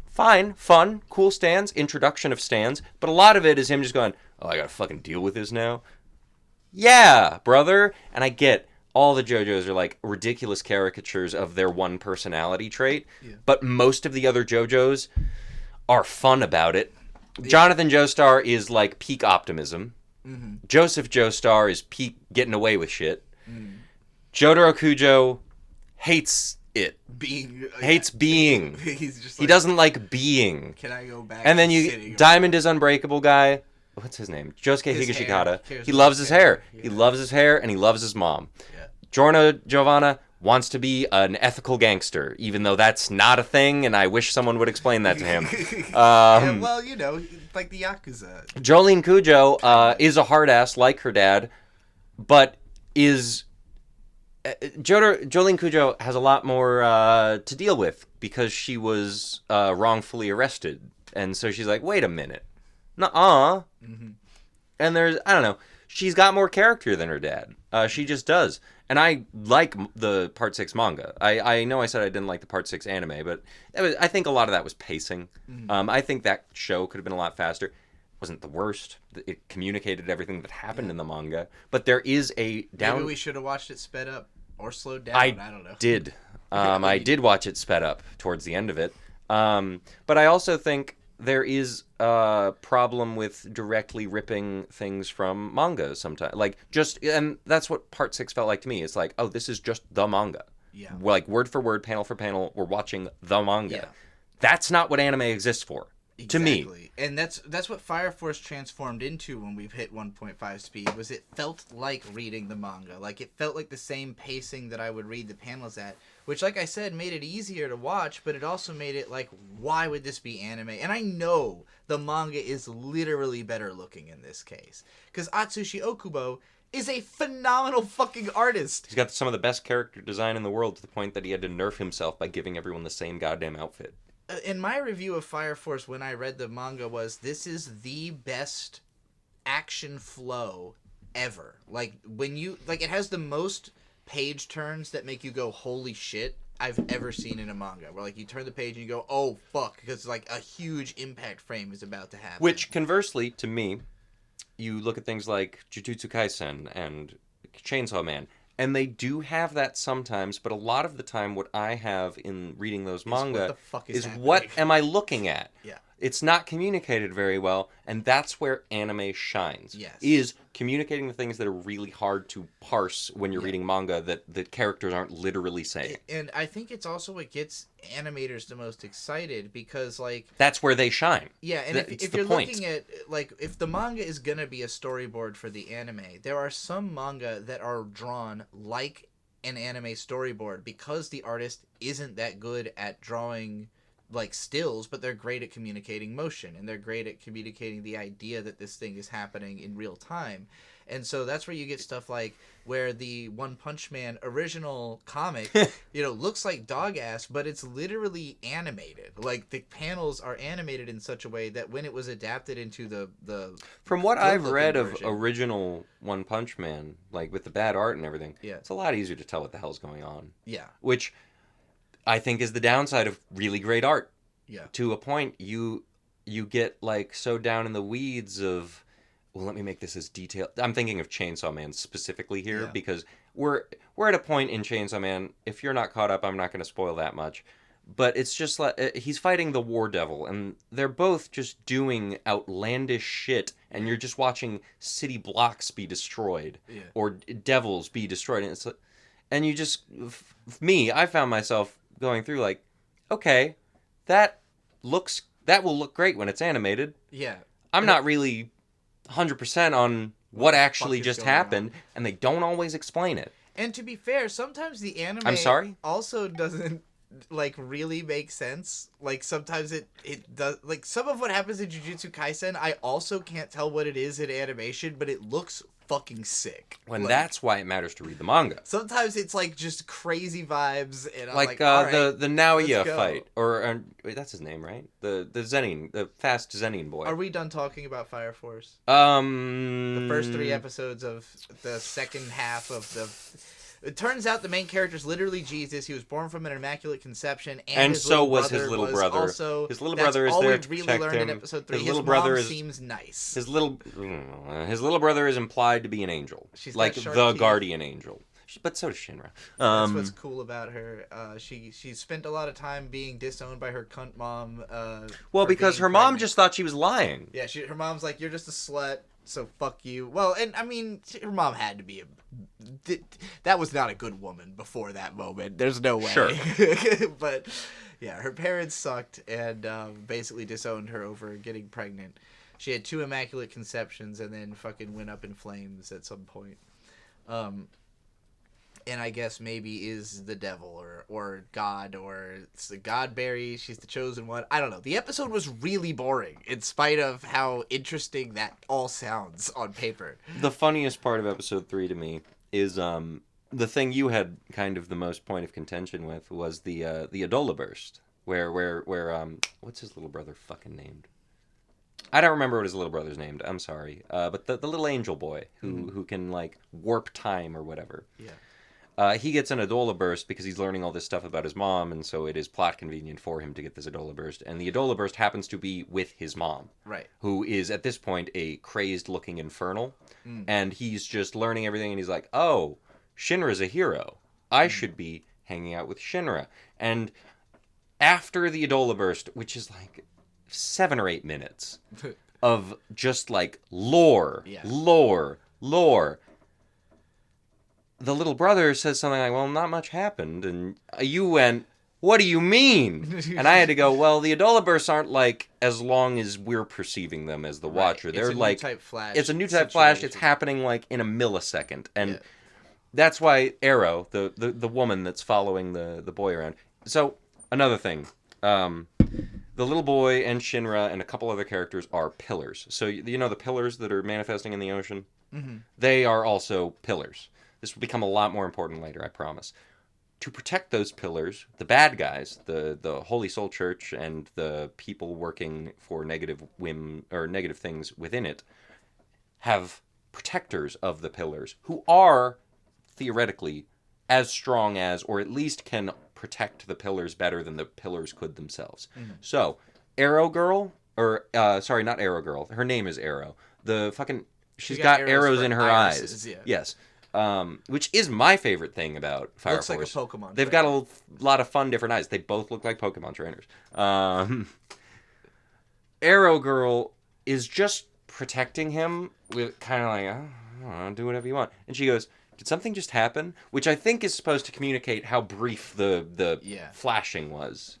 fine, fun, cool stands, introduction of stands, but a lot of it is him just going, oh, I gotta fucking deal with this now? Yeah, brother. And I get all the JoJos are like ridiculous caricatures of their one personality trait, but most of the other JoJos are fun about it. Yeah. Jonathan Joestar is like peak optimism. Joseph Joestar is peak getting away with shit. Jotaro Kujo hates it. Hates being. He's just like, he doesn't like being. Can I go back? And then Diamond is Unbreakable guy. What's his name? Josuke Higashikata. He loves his hair. Yeah. He loves his hair and he loves his mom. Yeah. Giorno Giovanna wants to be an ethical gangster, even though that's not a thing, and I wish someone would explain that to him. Yeah, well, you know, like the Yakuza. Jolene Kujo is a hard ass like her dad, but is... Jolene Kujo has a lot more to deal with because she was wrongfully arrested. And so she's like, wait a minute. Nuh-uh. And there's, I don't know, she's got more character than her dad. She just does. And I like the Part 6 manga. I know I said I didn't like the Part 6 anime, but I think a lot of that was pacing. I think that show could have been a lot faster. Wasn't the worst. It communicated everything that happened in the manga. But there is a down... Maybe we should have watched it sped up or slowed down. I don't know. Did. I did watch it sped up towards the end of it. But I also think there is a problem with directly ripping things from manga sometimes. And that's what Part 6 felt like to me. It's like, oh, this is just the manga. Yeah. Like, word for word, panel for panel, we're watching the manga. Yeah. That's not what anime exists for. Exactly. To me. And that's what Fire Force transformed into when we've hit 1.5 speed, was it felt like reading the manga. Like, it felt like the same pacing that I would read the panels at, which, like I said, made it easier to watch, but it also made it like, why would this be anime? And I know the manga is literally better looking in this case, because Atsushi Okubo is a phenomenal fucking artist. He's got some of the best character design in the world, to the point that he had to nerf himself by giving everyone the same goddamn outfit. In my review of Fire Force when I read the manga was, this is the best action flow ever. Like, when you, like, it has the most page turns that make you go, holy shit, I've ever seen in a manga. Where, like, you turn the page and you go, oh, fuck, because, like, a huge impact frame is about to happen. Which, conversely, to me, you look at things like Jujutsu Kaisen and Chainsawman, and they do have that sometimes, but a lot of the time what I have in reading those manga is what am I looking at? Yeah. It's not communicated very well, and that's where anime shines. Yes. Is communicating the things that are really hard to parse when you're reading manga that the characters aren't literally saying. And I think it's also what gets animators the most excited, because, like... That's where they shine. Yeah, and if you're looking at, like, if the manga is gonna be a storyboard for the anime, there are some manga that are drawn like an anime storyboard, because the artist isn't that good at drawing... like stills, but they're great at communicating motion, and they're great at communicating the idea that this thing is happening in real time. And so that's where you get stuff like where the One Punch Man original comic, looks like dog ass, but it's literally animated. Like, the panels are animated in such a way that when it was adapted into the from what I've read version, of original One Punch Man, like with the bad art and everything, yeah, it's a lot easier to tell what the hell's going on. Yeah. Which I think is the downside of really great art. Yeah. To a point, you get like so down in the weeds of, well, let me make this as detailed. I'm thinking of Chainsaw Man specifically here, because we're at a point in Chainsaw Man. If you're not caught up, I'm not going to spoil that much. But it's just like he's fighting the War Devil, and they're both just doing outlandish shit, and you're just watching city blocks be destroyed, or devils be destroyed, and it's like, and you just, I found myself going through like, okay, that will look great when it's animated. Yeah. I'm not really 100% on what actually just happened, and they don't always explain it. And to be fair, sometimes the anime also doesn't like really make sense. Like, sometimes it does, like some of what happens in Jujutsu Kaisen, I also can't tell what it is in animation, but it looks fucking sick. When that's why it matters to read the manga. Sometimes it's like just crazy vibes, and I'm like all right, the Naoya fight, or wait, that's his name, right? The Zenin, the fast Zenin boy. Are we done talking about Fire Force? The first 3 episodes of the second half of the. It turns out the main character is literally Jesus. He was born from an immaculate conception, and so was his little brother. Also, his little brother is there to really protect learned him. In episode 3. His little brother seems nice. His little brother is implied to be an angel, She's like the guardian angel. But so does Shinra. That's what's cool about her. She spent a lot of time being disowned by her cunt mom. Well, because her mom just thought she was lying. Yeah, her mom's like, you're just a slut, so fuck you. Well, and I mean, her mom had to be that was not a good woman before that moment. There's no way. Sure. But yeah, her parents sucked and basically disowned her over getting pregnant. She had 2 immaculate conceptions and then fucking went up in flames at some point. And I guess maybe is the devil or God, or it's the Godberry. She's the chosen one. I don't know. The episode was really boring in spite of how interesting that all sounds on paper. The funniest part of episode 3 to me is the thing you had kind of the most point of contention with was the Adola burst, where what's his little brother fucking named? I don't remember what his little brother's named. I'm sorry. But the little angel boy who can like warp time or whatever. Yeah. He gets an Adola burst because he's learning all this stuff about his mom, and so it is plot convenient for him to get this Adola burst. And the Adola burst happens to be with his mom, right? Who is at this point a crazed-looking infernal, and he's just learning everything. And he's like, "Oh, Shinra's a hero. I should be hanging out with Shinra." And after the Adola burst, which is like 7 or 8 minutes of just like lore. The little brother says something like, "Well, not much happened," and you went, what do you mean? And I had to go, well, the Adola bursts aren't like as long as we're perceiving them as the Watcher. They're like, new type flash. It's a new type flash. It's happening like in a millisecond. And that's why Arrow, the woman that's following the boy around. So, another thing. The little boy and Shinra and a couple other characters are pillars. So, you know the pillars that are manifesting in the ocean? Mm-hmm. They are also pillars. This will become a lot more important later, I promise. To protect those pillars, the bad guys, the Holy Soul Church and the people working for negative things within it, have protectors of the pillars who are theoretically as strong as, or at least can protect the pillars better than the pillars could themselves. Mm-hmm. So, Arrow Girl, sorry, not Arrow Girl. Her name is Arrow. She's got arrows in her eyes. Yeah. Yes. Which is my favorite thing about Fire Looks Force. Like a Pokemon. They've got a lot of fun different eyes. They both look like Pokemon trainers. Arrow Girl is just protecting him with kind of like, I don't know, do whatever you want. And she goes, did something just happen? Which I think is supposed to communicate how brief the flashing was.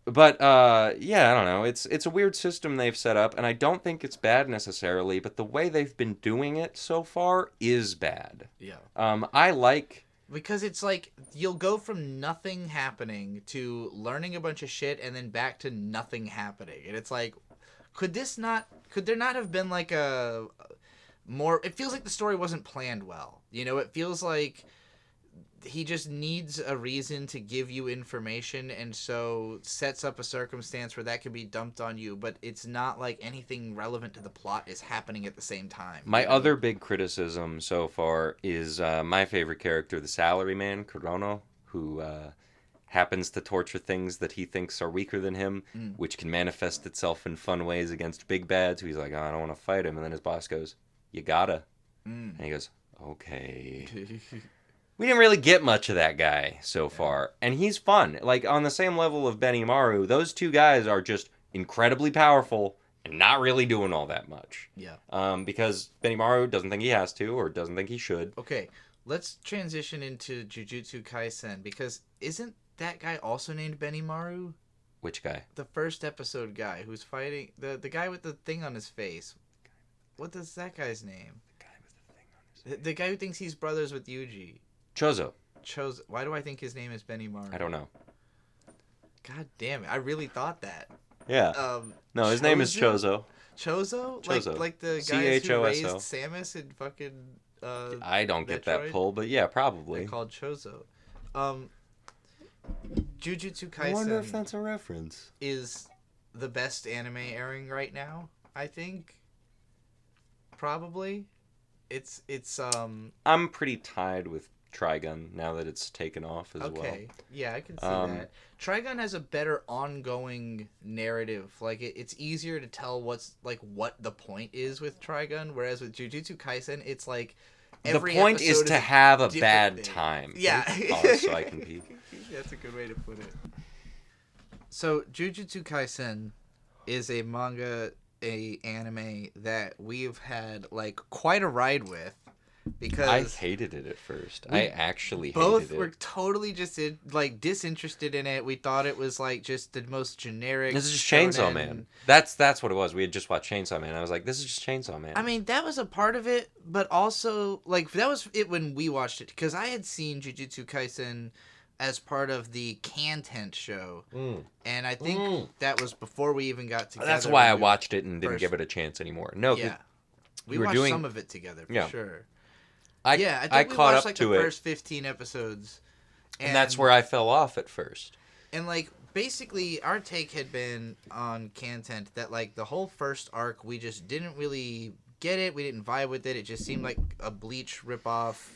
But, I don't know. It's a weird system they've set up, and I don't think it's bad necessarily, but the way they've been doing it so far is bad. Yeah. I like... Because it's like, you'll go from nothing happening to learning a bunch of shit, and then back to nothing happening. And it's like, could there not have been like a more... It feels like the story wasn't planned well. You know, it feels like... He just needs a reason to give you information, and so sets up a circumstance where that could be dumped on you, but it's not like anything relevant to the plot is happening at the same time. My other big criticism so far is my favorite character, the salaryman, Kurono, who happens to torture things that he thinks are weaker than him, which can manifest itself in fun ways against big bads. So he's like, I don't want to fight him. And then his boss goes, you gotta. And he goes, okay. We didn't really get much of that guy so far. And he's fun. Like, on the same level of Benimaru, those two guys are just incredibly powerful and not really doing all that much. Yeah. Because Benimaru doesn't think he has to, or doesn't think he should. Okay, let's transition into Jujutsu Kaisen, because isn't that guy also named Benimaru? Which guy? The first episode guy who's fighting... The guy with the thing on his face. What is that guy's name? The guy with the thing on his face. The guy who thinks he's brothers with Yuji. Chozo. Why do I think his name is Benimaru? I don't know. God damn it! I really thought that. Yeah. No, his name is Chozo. Chozo? Chozo. Like the guys who raised Choso. Samus in fucking. I don't get that pull, but yeah, probably. They're called Chozo. Jujutsu Kaisen. I wonder if that's a reference. Is the best anime airing right now? I think. Probably. It's I'm pretty tied with Trigun now that it's taken off as well. Okay, yeah, I can see that. Trigun has a better ongoing narrative. Like, it's easier to tell what the point is with Trigun, whereas with Jujutsu Kaisen, it's like every the point is to have a bad thing. time. Yeah. So I can peek. That's a good way to put it. So, Jujutsu Kaisen is a anime that we've had like quite a ride with, because I hated it at first. I actually hated it. Both were totally just disinterested in it. We thought it was like just the most generic. This is just Chainsaw Man. That's what it was. We had just watched Chainsaw Man. I was like, this is just Chainsaw Man. I mean, that was a part of it, but also like that was it when we watched it, because I had seen Jujutsu Kaisen as part of the Content show. And I think that was before we even got together. That's why I watched it and didn't give it a chance anymore. No, yeah. We watched some of it together, for sure. I think we caught up to the first 15 episodes. And that's where I fell off at first. And, like, basically, our take had been on Content that, like, the whole first arc, we just didn't really get it. We didn't vibe with it. It just seemed like a Bleach ripoff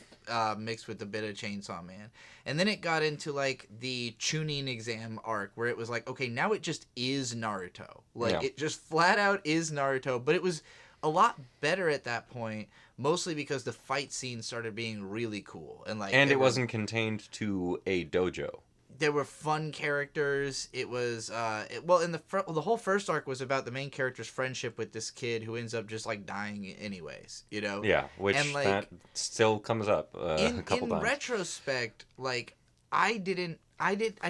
mixed with a bit of Chainsaw Man. And then it got into, like, the Chunin exam arc, where it was like, okay, now it just is Naruto. Like, it just flat out is Naruto. But it was a lot better at that point, mostly because the fight scene started being really cool. And it wasn't contained to a dojo. There were fun characters. It was the whole first arc was about the main character's friendship with this kid who ends up just like dying anyways, you know. Yeah, which that still comes up a couple times. In retrospect, like I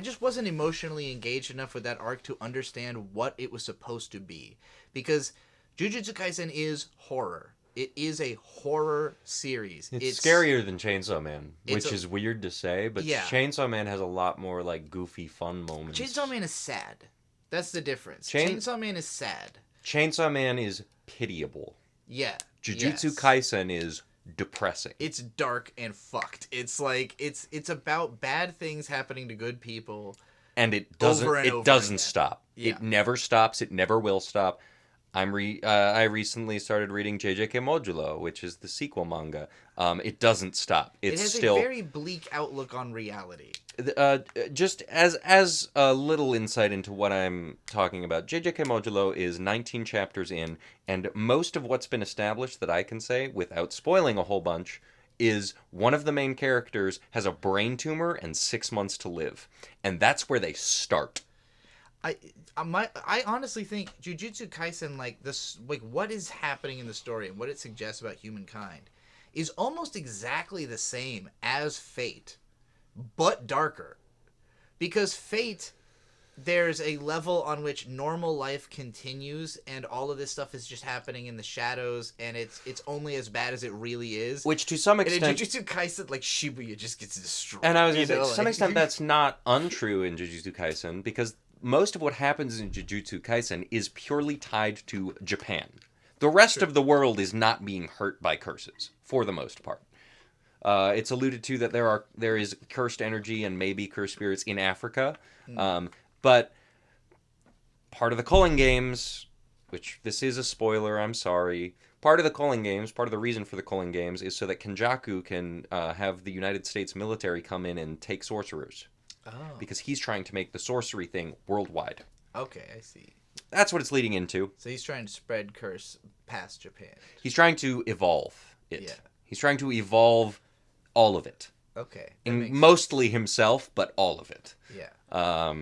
just wasn't emotionally engaged enough with that arc to understand what it was supposed to be, because Jujutsu Kaisen is horror. It is a horror series. It's scarier than Chainsawman, which is weird to say, but yeah. Chainsaw Man has a lot more like goofy, fun moments. Chainsaw Man is sad. That's the difference. Chainsaw Man is sad. Chainsaw Man is pitiable. Yeah. Jujutsu Kaisen is depressing. It's dark and fucked. It's like it's about bad things happening to good people, and it doesn't stop. Yeah. It never stops. It never will stop. I recently started reading JJK Modulo, which is the sequel manga. It doesn't stop. It has a very bleak outlook on reality. Just as a little insight into what I'm talking about, JJK Modulo is 19 chapters in, and most of what's been established that I can say, without spoiling a whole bunch, is one of the main characters has a brain tumor and 6 months to live. And that's where they start. I honestly think Jujutsu Kaisen, what is happening in the story and what it suggests about humankind is almost exactly the same as Fate, but darker. Because Fate, there's a level on which normal life continues and all of this stuff is just happening in the shadows, and it's only as bad as it really is. Which to some extent... And in Jujutsu Kaisen, Shibuya just gets destroyed. And I was going to say, to some extent that's not untrue in Jujutsu Kaisen, because most of what happens in Jujutsu Kaisen is purely tied to Japan. The rest of the world is not being hurt by curses, for the most part. It's alluded to that there is cursed energy and maybe cursed spirits in Africa. But part of the Culling Games, which this is a spoiler, I'm sorry. Part of the reason for the Culling Games is so that Kenjaku can have the United States military come in and take sorcerers. Oh. Because he's trying to make the sorcery thing worldwide. Okay, I see. That's what it's leading into. So he's trying to spread curse past Japan. He's trying to evolve it. Yeah. He's trying to evolve all of it. Okay. And mostly himself, but all of it. Yeah.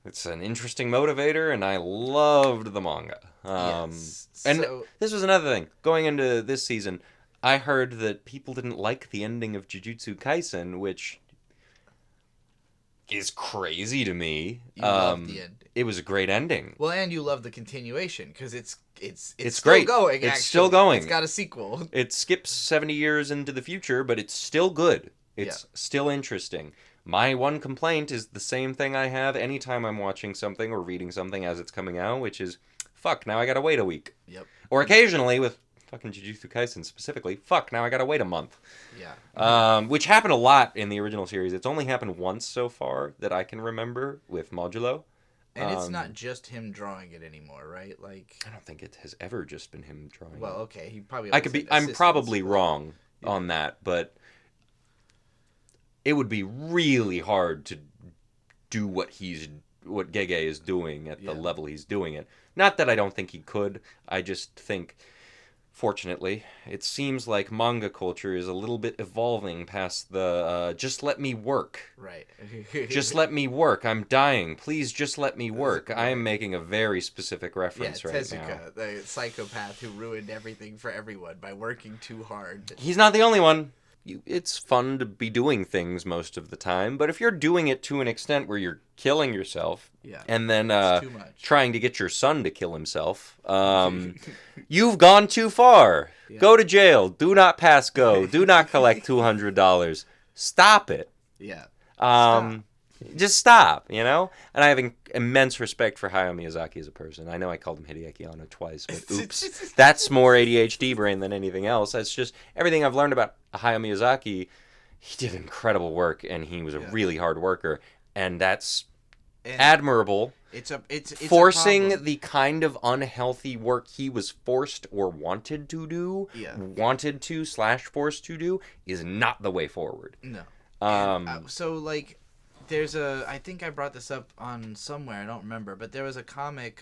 It's an interesting motivator, and I loved the manga. Yes. And this was another thing. Going into this season, I heard that people didn't like the ending of Jujutsu Kaisen, which is crazy to me. You loved the ending. It was a great ending. Well, and you love the continuation because it's still great. Going. It's still going. It's got a sequel. It skips 70 years into the future, but it's still good. It's still interesting. My one complaint is the same thing I have anytime I'm watching something or reading something as it's coming out, which is, fuck, now I gotta wait a week. Yep. Or occasionally with fucking Jujutsu Kaisen specifically, fuck, now I gotta wait a month. Yeah. Which happened a lot in the original series. It's only happened once so far that I can remember with Modulo. And it's not just him drawing it anymore, right? I don't think it has ever just been him drawing it. Well, okay, he probably. I'm probably wrong on that, but it would be really hard to do what Gege is doing at the level he's doing it. Not that I don't think he could. I just think, fortunately, it seems like manga culture is a little bit evolving past the just let me work. Right. Just let me work. I'm dying. Please just let me work. I am making a very specific reference right now. Tezuka, the psychopath who ruined everything for everyone by working too hard. He's not the only one. It's fun to be doing things most of the time, but if you're doing it to an extent where you're killing yourself and then trying to get your son to kill himself, you've gone too far. Yeah. Go to jail. Do not pass go. Do not collect $200. Stop it. Yeah. Just stop, And I have immense respect for Hayao Miyazaki as a person. I know I called him Hideaki Anno twice, but oops. That's more ADHD brain than anything else. That's just everything I've learned about Hayao Miyazaki. He did incredible work, and he was a really hard worker, and that's admirable. It's forcing the kind of unhealthy work he was forced or wanted to do, forced to do, is not the way forward. No. I think I brought this up on somewhere, I don't remember, but there was a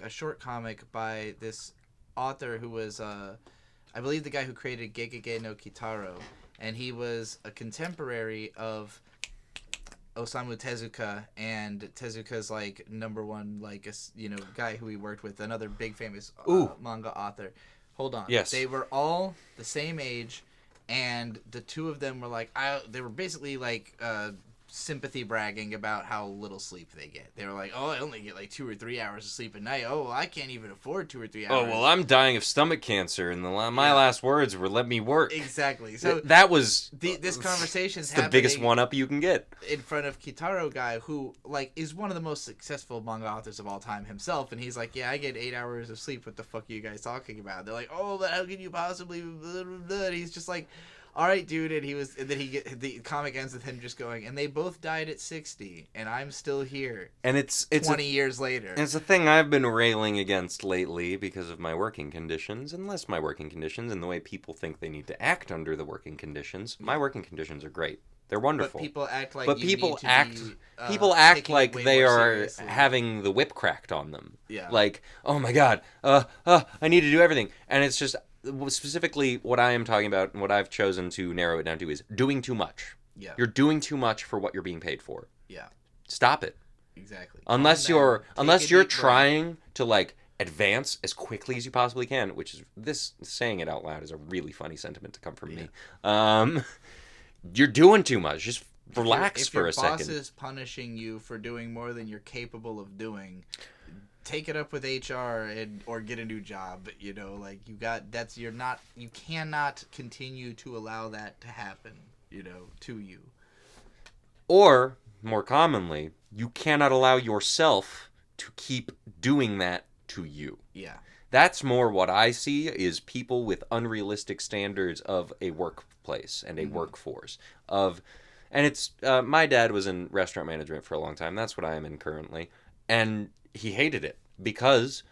short comic by this author who was, I believe the guy who created Gegege no Kitaro, and he was a contemporary of Osamu Tezuka, and Tezuka's number one guy who he worked with, another big famous manga author. Hold on. Yes. They were all the same age, and the two of them were they were basically sympathy bragging about how little sleep they get. They were like, "Oh, I only get like 2 or 3 hours of sleep at night. Oh, well, I can't even afford 2 or 3 hours." Oh, well, I'm dying of stomach cancer, and my last words were, "Let me work." Exactly. So that was this conversation's the biggest one-up you can get in front of Kitaro guy, who like is one of the most successful manga authors of all time himself, and he's like, "Yeah, I get 8 hours of sleep. What the fuck are you guys talking about?" They're like, "Oh, but how can you possibly?" And he's just like, "All right, dude." And the comic ends with him just going, "And they both died at 60, and I'm still here." And it's 20 years later. It's a thing I've been railing against lately because of my working conditions, and less my working conditions and the way people think they need to act under the working conditions. My working conditions are great. They're wonderful. But people act like people act like they are seriously. Having the whip cracked on them. Yeah. Like, oh my god, I need to do everything. And it's just specifically what I am talking about and what I've chosen to narrow it down to is doing too much. Yeah. You're doing too much for what you're being paid for. Yeah. Stop it. Exactly. Unless you're trying to like advance as quickly as you possibly can, which is this saying it out loud is a really funny sentiment to come from me. You're doing too much. Just relax for a second. If your boss is punishing you for doing more than you're capable of doing, take it up with HR or get a new job. You know, like you cannot continue to allow that to happen, you know, to you. Or, more commonly, you cannot allow yourself to keep doing that to you. Yeah. That's more what I see is people with unrealistic standards of a workplace and a workforce. And it's my dad was in restaurant management for a long time. That's what I am in currently. And he hated it because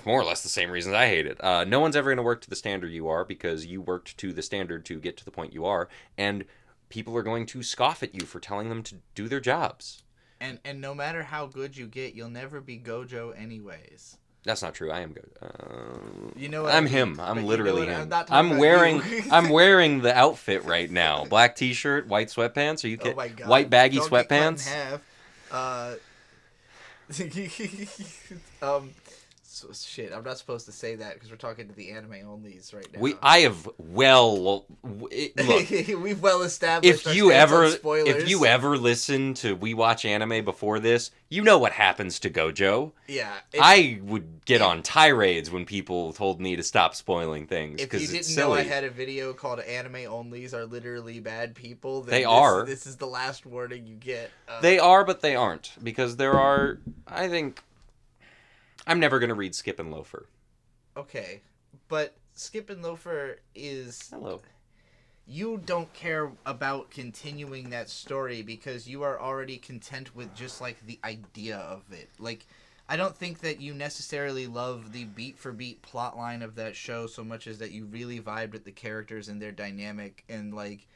more or less the same reasons I hate it. No one's ever going to work to the standard you are because you worked to the standard to get to the point you are. And people are going to scoff at you for telling them to do their jobs. And no matter how good you get, you'll never be Gojo anyways. That's not true. I am good. You know what I'm him. I'm literally him. I'm wearing I'm wearing the outfit right now. Black t-shirt, white sweatpants. Are you kidding? Oh my God. White baggy Don't sweatpants. Get cut in half. So, shit, I'm not supposed to say that because we're talking to the anime onlys right now. Look, we've well established. If you ever listen to We Watch Anime before this, you know what happens to Gojo. Yeah, I would get on tirades when people told me to stop spoiling things. If you didn't know, I had a video called "Anime Onlys Are Literally Bad People." They are. This is the last warning you get. They are, but they aren't because there are. I think. I'm never going to read Skip and Loafer. Okay, but Skip and Loafer is... Hello. You don't care about continuing that story because you are already content with just, like, the idea of it. Like, I don't think that you necessarily love the beat-for-beat plotline of that show so much as that you really vibed with the characters and their dynamic and, like,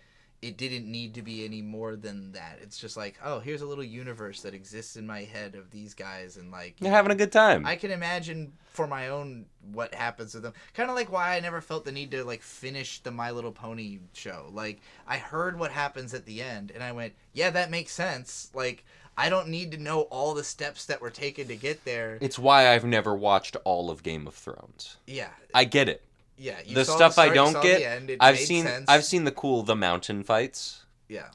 it didn't need to be any more than that. It's just like, oh, here's a little universe that exists in my head of these guys, and like you're having a good time. I can imagine for my own what happens with them. Kind of like why I never felt the need to like finish the My Little Pony show. Like I heard what happens at the end, and I went, yeah, that makes sense. Like I don't need to know all the steps that were taken to get there. It's why I've never watched all of Game of Thrones. Yeah, I get it. Yeah, the stuff I don't get, I've seen the mountain fights. Yeah.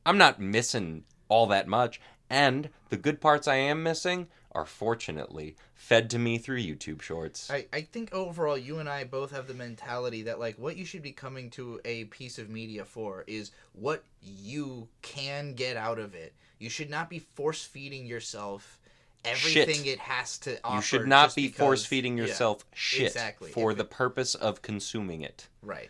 I'm not missing all that much, and the good parts I am missing are fortunately fed to me through YouTube shorts. I think overall you and I both have the mentality that like what you should be coming to a piece of media for is what you can get out of it. You should not be force-feeding yourself everything it has to offer. You should not be force-feeding yourself exactly. for the purpose of consuming it. Right.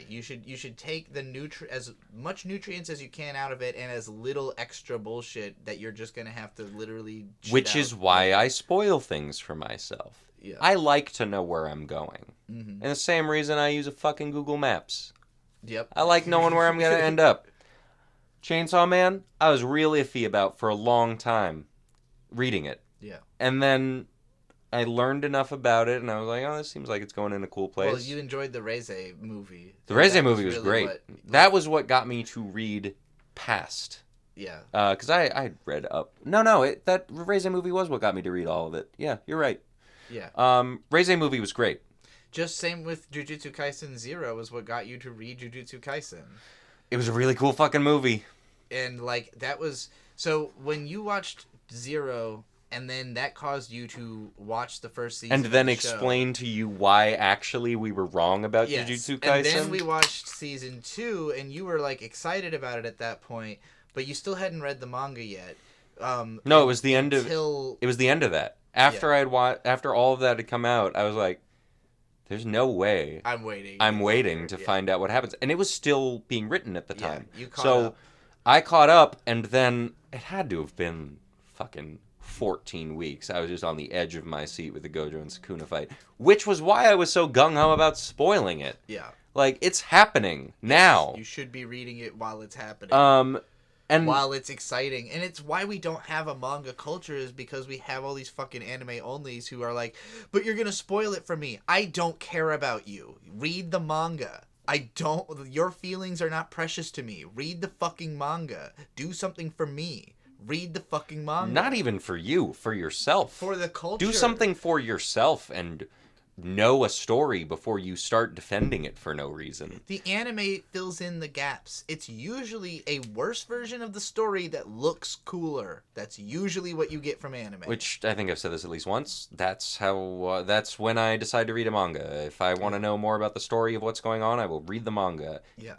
You should take the as much nutrients as you can out of it and as little extra bullshit that you're just going to have to literally Which is why I spoil things for myself. Yeah. I like to know where I'm going. Mm-hmm. And the same reason I use a fucking Google Maps. Yep. I like knowing where I'm going to end up. Chainsaw I was real iffy about for a long time. Reading it. Yeah. And then I learned enough about it, and I was like, oh, this seems like it's going in a cool place. Well, you enjoyed the Reze movie. The Reze movie was really great. That was what got me to read past. Yeah. Because I read up. That Reze movie was what got me to read all of it. Yeah, you're right. Yeah. Reze movie was great. Just same with Jujutsu Kaisen 0 is what got you to read Jujutsu Kaisen. It was a really cool fucking movie. And like that was so when you watched Zero, and then that caused you to watch the first season, and then of the explain show. to you why actually we were wrong about Yes, Jujutsu Kaisen. and then we watched season 2, and you were like excited about it at that point, but you still hadn't read the manga yet. No, it was the end of that. After after all of that had come out, I was like, "There's no way I'm waiting. I'm waiting to find out what happens." And it was still being written at the time. You caught up. I caught up, and then it had to have been fucking 14 weeks. I was just on the edge of my seat with the Gojo and Sukuna fight, which was why I was so gung-ho about spoiling it. Yeah. Like, it's happening now. You should be reading it while it's happening. And while it's exciting. And it's why we don't have a manga culture, is because we have all these fucking anime onlys who are like, but you're gonna spoil it for me. I don't care about you. Read the manga. Your feelings are not precious to me. Read the fucking manga. Do something for me. Read the fucking manga. Not even for you, for yourself. For the culture. Do something for yourself and know a story before you start defending it for no reason. The anime fills in the gaps. It's usually a worse version of the story that looks cooler. That's usually what you get from anime. Which, I think I've said this at least once, that's when I decide to read a manga. If I want to know more about the story of what's going on, I will read the manga. Yeah.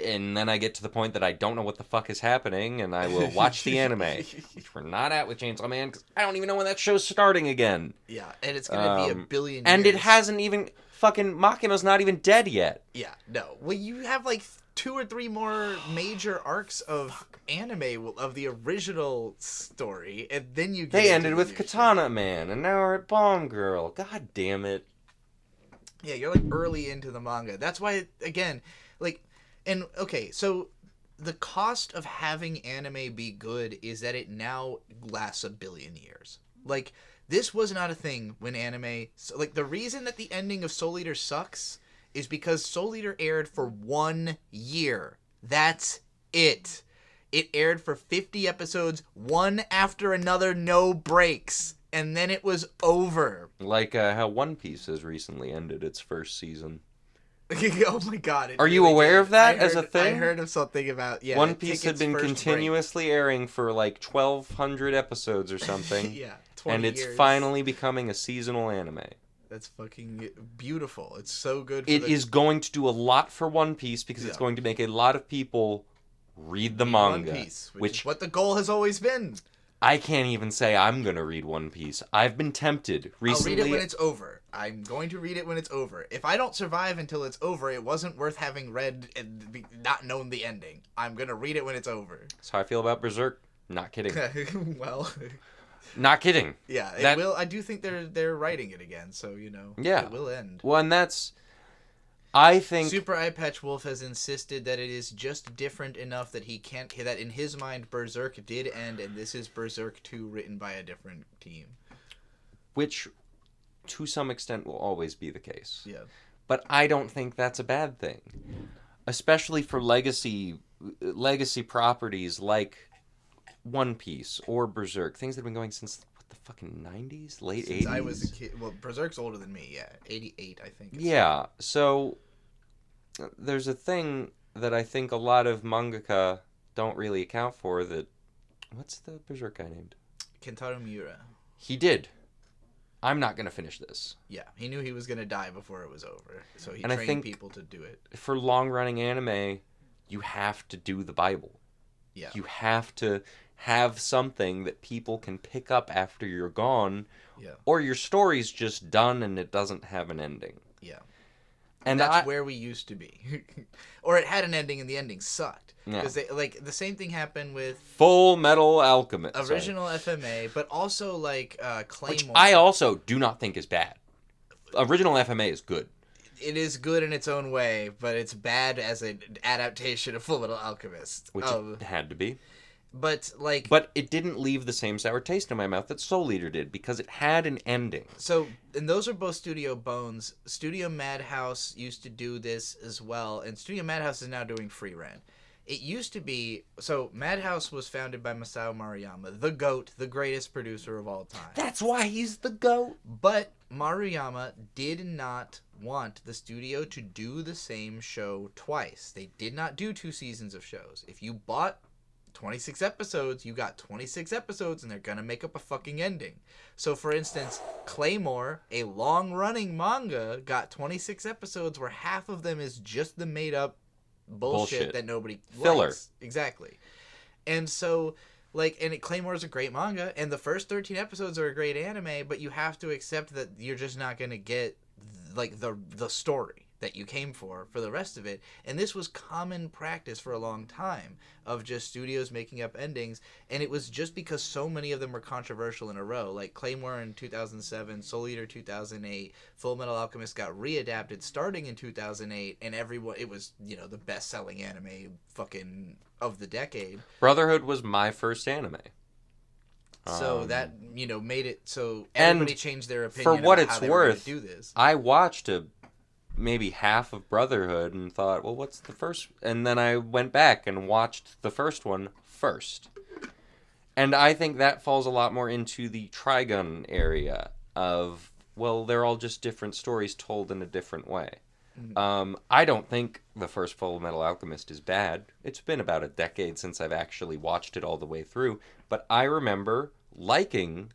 And then I get to the point that I don't know what the fuck is happening, and I will watch the anime, which we're not at with Chainsawman, because I don't even know when that show's starting again. Yeah, and it's gonna be a billion years. And it hasn't even... Fucking Makima's not even dead yet. Yeah, no. Well, you have like 2 or 3 more major arcs of anime of the original story, and then you get They ended with Katana Man, and now we're at Bomb Girl. God damn it. Yeah, you're like early into the manga. That's why, again, like... And, okay, so the cost of having anime be good is that it now lasts a billion years. Like, this was not a thing when anime... Like, the reason that the ending of Soul Eater sucks is because Soul Eater aired for 1 year. That's it. It aired for 50 episodes, one after another, no breaks. And then it was over. Like how One Piece has recently ended its first season. Oh my god. Are you aware of that as a thing? I heard of something about, One Piece had been continuously airing for like 1,200 episodes or something. Yeah, 20 and it's years. finally becoming a seasonal anime. That's fucking beautiful. It's so good. It is going to do a lot for One Piece because it's going to make a lot of people read the manga. One Piece, which is what the goal has always been. I can't even say I'm going to read One Piece. I've been tempted recently. I'll read it when it's over. I'm going to read it when it's over. If I don't survive until it's over, it wasn't worth having read and not known the ending. I'm going to read it when it's over. That's how I feel about Berserk. Not kidding. Well... Not kidding. Yeah, it will. I do think they're writing it again, so, you know, it will end. Well, and that's... I think... Super Eye Patch Wolf has insisted that it is just different enough that he can't... That in his mind, Berserk did end, and this is Berserk 2 written by a different team. Which, to some extent, will always be the case. Yeah. But I don't think that's a bad thing. Especially for legacy properties like One Piece or Berserk. Things that have been going since... the fucking 90s? Late 80s? Since I was a kid. Well, Berserk's older than me, yeah. 88, I think. Yeah, so there's a thing that I think a lot of mangaka don't really account for that... What's the Berserk guy named? Kentaro Miura. He did. I'm not going to finish this. Yeah, he knew he was going to die before it was over. So he trained people to do it. For long-running anime, you have to do the Bible. Yeah. You have to... have something that people can pick up after you're gone, or your story's just done and it doesn't have an ending. Yeah. And that's where we used to be. Or it had an ending and the ending sucked. Because the same thing happened with Full Metal Alchemist. Original FMA, but also like Claymore. Which I also do not think is bad. Original FMA is good. It is good in its own way, but it's bad as an adaptation of Full Metal Alchemist. Which it had to be. But it didn't leave the same sour taste in my mouth that Soul Eater did, because it had an ending. So, and those are both Studio Bones. Studio Madhouse used to do this as well, and Studio Madhouse is now doing Frieren. It used to be... So, Madhouse was founded by Masao Maruyama, the GOAT, the greatest producer of all time. That's why he's the GOAT! But Maruyama did not want the studio to do the same show twice. They did not do 2 seasons of shows. If you bought 26 episodes, you got 26 episodes, and they're gonna make up a fucking ending. So, for instance, Claymore, a long-running manga, got 26 episodes where half of them is just the made-up bullshit that nobody filler likes. Exactly. And so, like, Claymore is a great manga, and the first 13 episodes are a great anime, but you have to accept that you're just not gonna get, like, the story that you came for the rest of it. And this was common practice for a long time of just studios making up endings, and it was just because so many of them were controversial in a row. Like Claymore in 2007, Soul Eater 2008, Full Metal Alchemist got readapted starting in 2008, and everyone, it was, you know, the best-selling anime fucking of the decade. Brotherhood was my first anime. So that, you know, made it so everybody changed their opinion for what about it's how they were gonna worth, do this. I watched maybe half of Brotherhood and thought, well, what's the first? And then I went back and watched the first one first. And I think that falls a lot more into the Trigun area of, well, they're all just different stories told in a different way. I don't think the first Full Metal Alchemist is bad. It's been about a decade since I've actually watched it all the way through. But I remember liking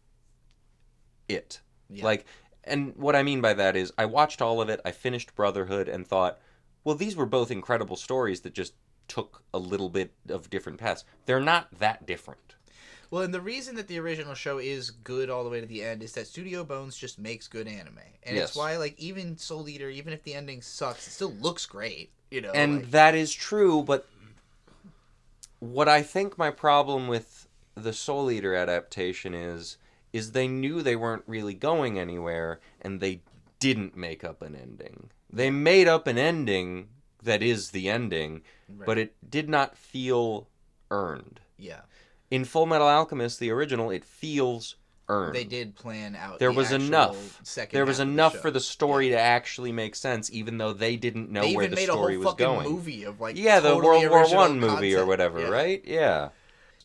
it. Yeah. Like, and what I mean by that is I watched all of it, I finished Brotherhood, and thought, well, these were both incredible stories that just took a little bit of different paths. They're not that different. Well, and the reason that the original show is good all the way to the end is that Studio Bones just makes good anime. And Yes. it's why, like, even Soul Eater, even if the ending sucks, it still looks great, you know? And like, that is true, but what I think my problem with the Soul Eater adaptation is they knew they weren't really going anywhere, and they didn't make up an ending. They made up an ending that is the ending, right. but it did not feel earned. Yeah. In Full Metal Alchemist, the original, it feels earned. They did plan out There the was actual enough. second There was half of enough the show. for the story to actually make sense, even though they didn't know they where even the made story a whole was fucking going. movie of, like, Yeah, the totally World War original One movie or content. whatever, Yeah. right? Yeah.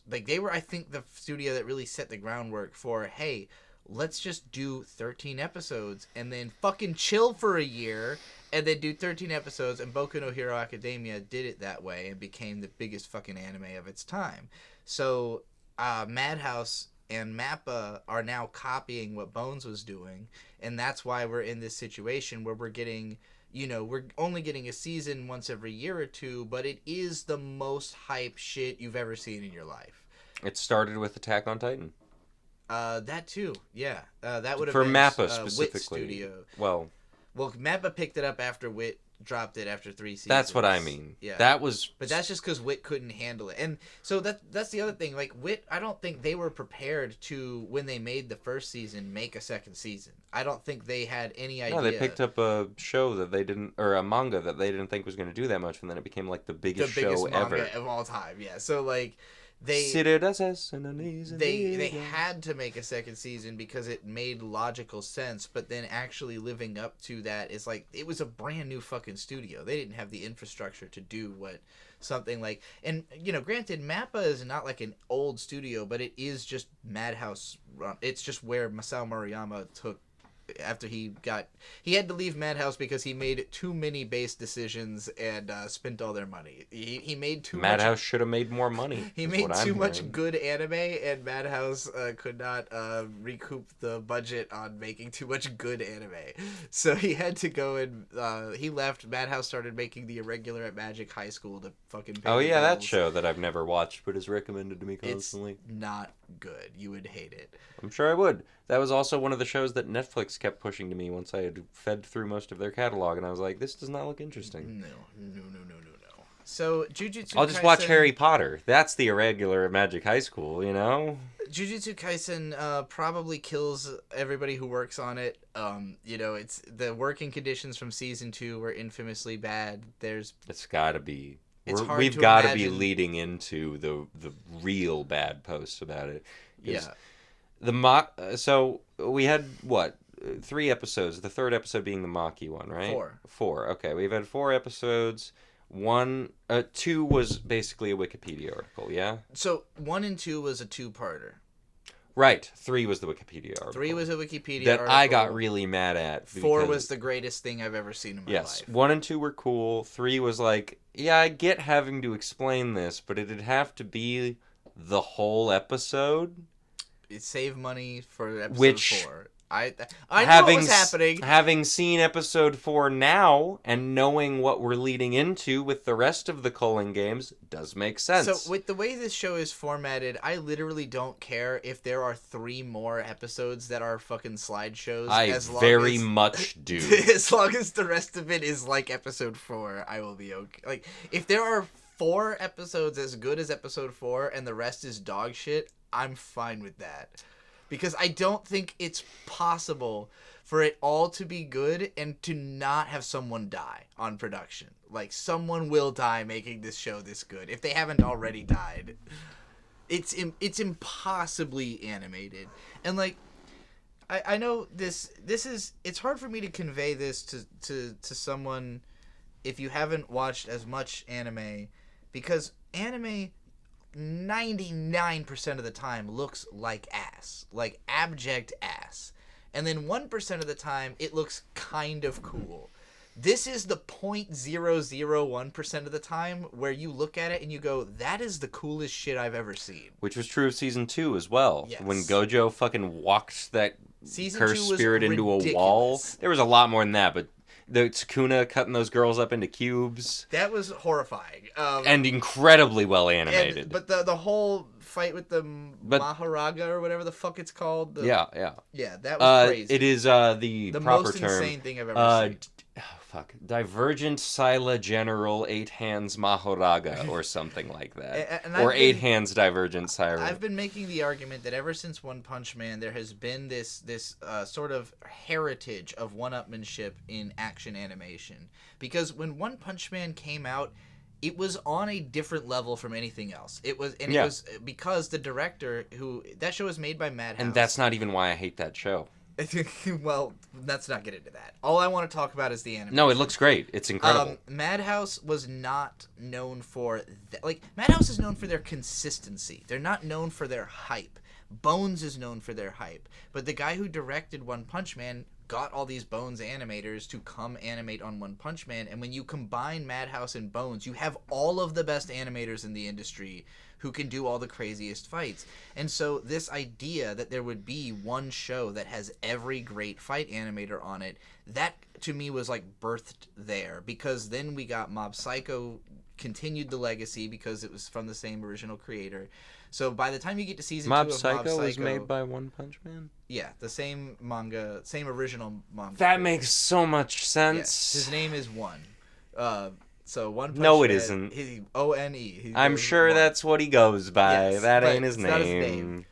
Like, they were, I think, the studio that really set the groundwork for, hey, let's just do 13 episodes and then fucking chill for a year and then do 13 episodes. And Boku no Hero Academia did it that way and became the biggest fucking anime of its time. So Madhouse and Mappa are now copying what Bones was doing, and that's why we're in this situation where we're getting, you know, we're only getting a season once every year or two, but it is the most hype shit you've ever seen in your life. It started with Attack on Titan. That too, yeah. That would have For been Mappa specifically. Wit Studio. Well, Mappa picked it up after Wit dropped it after 3 seasons. that's what I mean. Yeah. That was... But that's just because Wit couldn't handle it. And so that's the other thing. Like, Wit, I don't think they were prepared to, when they made the first season, make a second season. I don't think they had any idea. No, they picked up a show that they didn't... Or a manga that they didn't think was going to do that much, and then it became, like, the biggest show manga ever. of all time, yeah. So, like... They had to make a second season because it made logical sense, but then actually living up to that is like, it was a brand new fucking studio. They didn't have the infrastructure to do what something like, and you know, granted, Mappa is not like an old studio, but it is just Madhouse. It's just where Masao Maruyama took after he had to leave Madhouse because he made too many base decisions and spent all their money. He made too much. Madhouse should have made more money. He made too much good anime, and Madhouse could not recoup the budget on making too much good anime. So he had to go and he left. Madhouse started making The Irregular at Magic High School to fucking pay Oh the yeah, that bills. show that I've never watched but is recommended to me constantly. It's not good. You would hate it. I'm sure I would. That was also one of the shows that Netflix kept pushing to me once I had fed through most of their catalog, and I was like, this does not look interesting. No. So, Jujutsu I'll just Kaisen, watch Harry Potter. That's The Irregular at Magic High School, you know? Jujutsu Kaisen probably kills everybody who works on it. You know, it's the working conditions from season 2 were infamously bad. It's gotta be. We've got to be leading into the real bad posts about it. Yeah. So we had, 3 episodes, the third episode being the Maki one, right? 4. Okay, we've had 4 episodes. 2 was basically a Wikipedia article, yeah? So 1 and 2 was a 2-parter. Right. 3 was the Wikipedia article. 3 was a Wikipedia that article. I got really mad at. 4 was the greatest thing I've ever seen in my life. 1 and 2 were cool. 3 was like, yeah, I get having to explain this, but it'd have to be the whole episode. It saved money for episode 4. I know what was happening. Having seen episode 4 now and knowing what we're leading into with the rest of the Culling games does make sense. So with the way this show is formatted, I literally don't care if there are 3 more episodes that are fucking slideshows. I very much do. As long as the rest of it is like episode 4, I will be okay. Like, if there are 4 episodes as good as episode 4 and the rest is dog shit, I'm fine with that. Because I don't think it's possible for it all to be good and to not have someone die on production. Like, someone will die making this show this good. If they haven't already died. It's impossibly animated. And, like, I know this is... It's hard for me to convey this to someone if you haven't watched as much anime. Because anime... 99% of the time looks like ass. Like abject ass. And then 1% of the time it looks kind of cool. This is the 0.001% of the time where you look at it and you go, that is the coolest shit I've ever seen. Which was true of season 2 as well. Yes. When Gojo fucking walked that season cursed 2 was spirit into ridiculous. a wall. There was a lot more than that, but the Tsukuna cutting those girls up into cubes. That was horrifying. And incredibly well animated. But the whole fight with the Maharaga or whatever the fuck it's called. Yeah, that was crazy. It is the proper most term. insane thing I've ever seen. Divergent Sila General 8 Hands Mahoraga or something like that. Or 8 Hands Divergent Siren. I've been making the argument that ever since One Punch Man, there has been this sort of heritage of one-upmanship in action animation. Because when One Punch Man came out, it was on a different level from anything else. It was because the director that show was made by Madhouse. And that's not even why I hate that show. Well, let's not get into that. All I want to talk about is the animation. No, it looks great. It's incredible. Madhouse was not known for... Madhouse is known for their consistency. They're not known for their hype. Bones is known for their hype. But the guy who directed One Punch Man got all these Bones animators to come animate on One Punch Man. And when you combine Madhouse and Bones, you have all of the best animators in the industry who can do all the craziest fights. And so this idea that there would be one show that has every great fight animator on it, that to me was like birthed there. Because then we got Mob Psycho continued the legacy because it was from the same original creator. So by the time you get to season 2 of Mob Psycho... was made by One Punch Man? Yeah, the same manga, same original manga. That makes so much sense. Yes, his name is One. So One Punch No, it Man, isn't. O-N-E. I'm sure that's what he goes by. Yes, that but ain't his it's not his name. name.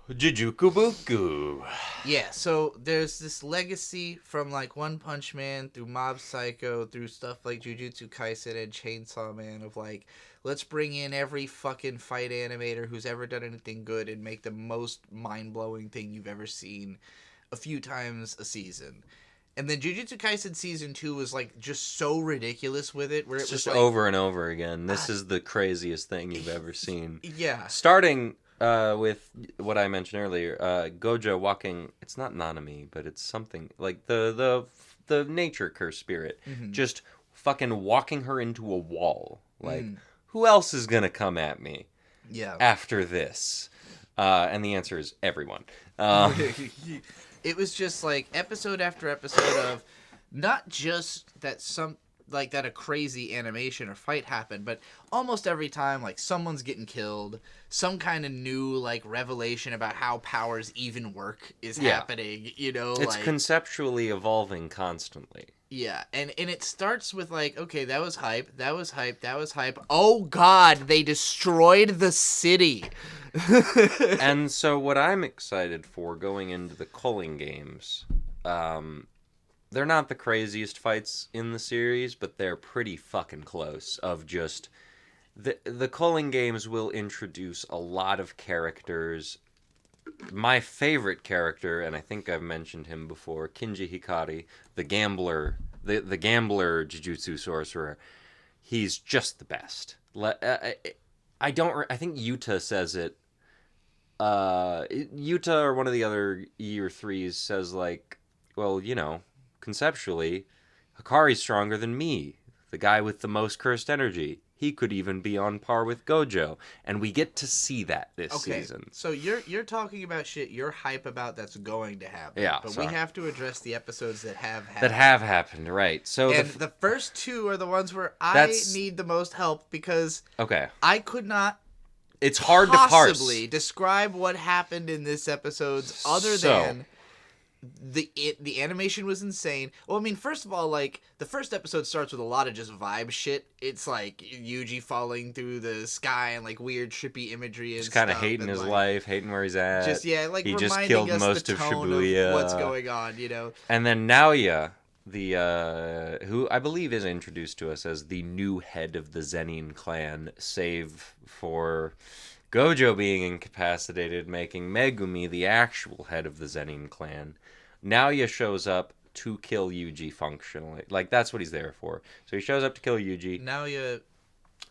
Jujukubuku. Yeah, so there's this legacy from like One Punch Man through Mob Psycho through stuff like Jujutsu Kaisen and Chainsawman of like, let's bring in every fucking fight animator who's ever done anything good and make the most mind-blowing thing you've ever seen a few times a season. And then Jujutsu Kaisen Season 2 was, like, just so ridiculous with it. Where It's it was just like, over and over again. This is the craziest thing you've ever seen. Yeah. Starting with what I mentioned earlier, Gojo walking... It's not Nanami, but it's something... Like, the nature curse spirit. Mm-hmm. Just fucking walking her into a wall. Like, who else is gonna come at me after this? And the answer is everyone. It was just like episode after episode of not just that that a crazy animation or fight happened, but almost every time like someone's getting killed, some kind of new like revelation about how powers even work is happening, you know? It's like, conceptually evolving constantly. Yeah, and it starts with like, okay, that was hype. Oh god, they destroyed the city. And so what I'm excited for going into the Culling games, they're not the craziest fights in the series, but they're pretty fucking close. Of just the Culling games will introduce a lot of characters. My favorite character, and I think I've mentioned him before, Kinji Hikari, the gambler, the gambler Jujutsu sorcerer. He's just the best. I think Yuta says it Yuta or one of the other year threes says like, well, conceptually, Hikari's stronger than me, the guy with the most cursed energy. He could even be on par with Gojo, and we get to see that this season. So you're talking about shit you're hype about that's going to happen. Yeah, but sorry. we have to address the episodes that have happened. That have happened, right? So the first two are the ones where I need the most help because I could not. It's hard to parse. Possibly describe what happened in this episode other than the animation was insane. Well, I mean, first of all, like the first episode starts with a lot of just vibe shit. It's like Yuji falling through the sky and like weird trippy imagery and just kind of hating his life, hating where he's at. Just like he reminding just killed us most the of tone Shibuya. Of what's going on, And then Naoya, the who I believe is introduced to us as the new head of the Zenin clan, save for Gojo being incapacitated, making Megumi the actual head of the Zenin clan. Naoya shows up to kill Yuji functionally. Like, that's what he's there for. So he shows up to kill Yuji. Naoya...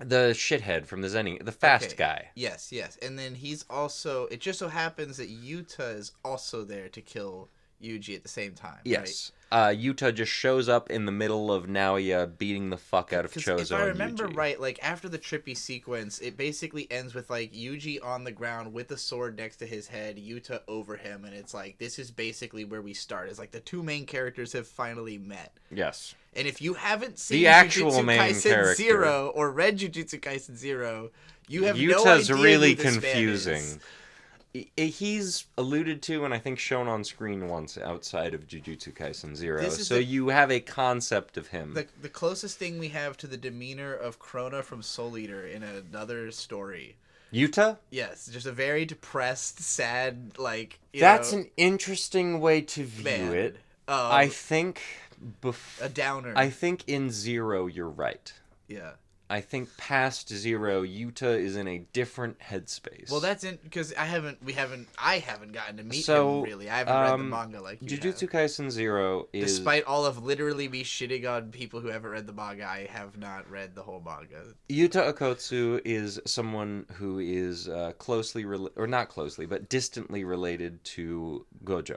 The shithead from the Zenin. The fast guy. Yes. And then he's also... It just so happens that Yuta is also there to kill Yuji at the same time, yes. Right? Yuta just shows up in the middle of Naoya beating the fuck out of Chozo. If I remember right, like after the trippy sequence, it basically ends with like Yuji on the ground with a sword next to his head, Yuta over him, and it's like this is basically where we start. It's like the two main characters have finally met. Yes. And if you haven't seen the actual Jujutsu main Kaisen character. Zero or read Jujutsu Kaisen Zero, you have Yuta's no idea really who this confusing. man is. He's alluded to and I think shown on screen once outside of Jujutsu Kaisen Zero. So you have a concept of him. The closest thing we have to the demeanor of Krona from Soul Eater in another story. Yuta? Yes, just a very depressed, sad, like... That's an interesting way to view it. I think... a downer. I think in Zero you're right. Yeah. I think past Zero, Yuta is in a different headspace. Well, that's because I haven't gotten to meet him really. I haven't read the manga like you Jujutsu Kaisen Zero is... Despite all of literally me shitting on people who haven't read the manga, I have not read the whole manga. Yuta Okotsu is someone who is closely, or not closely, but distantly related to Gojo.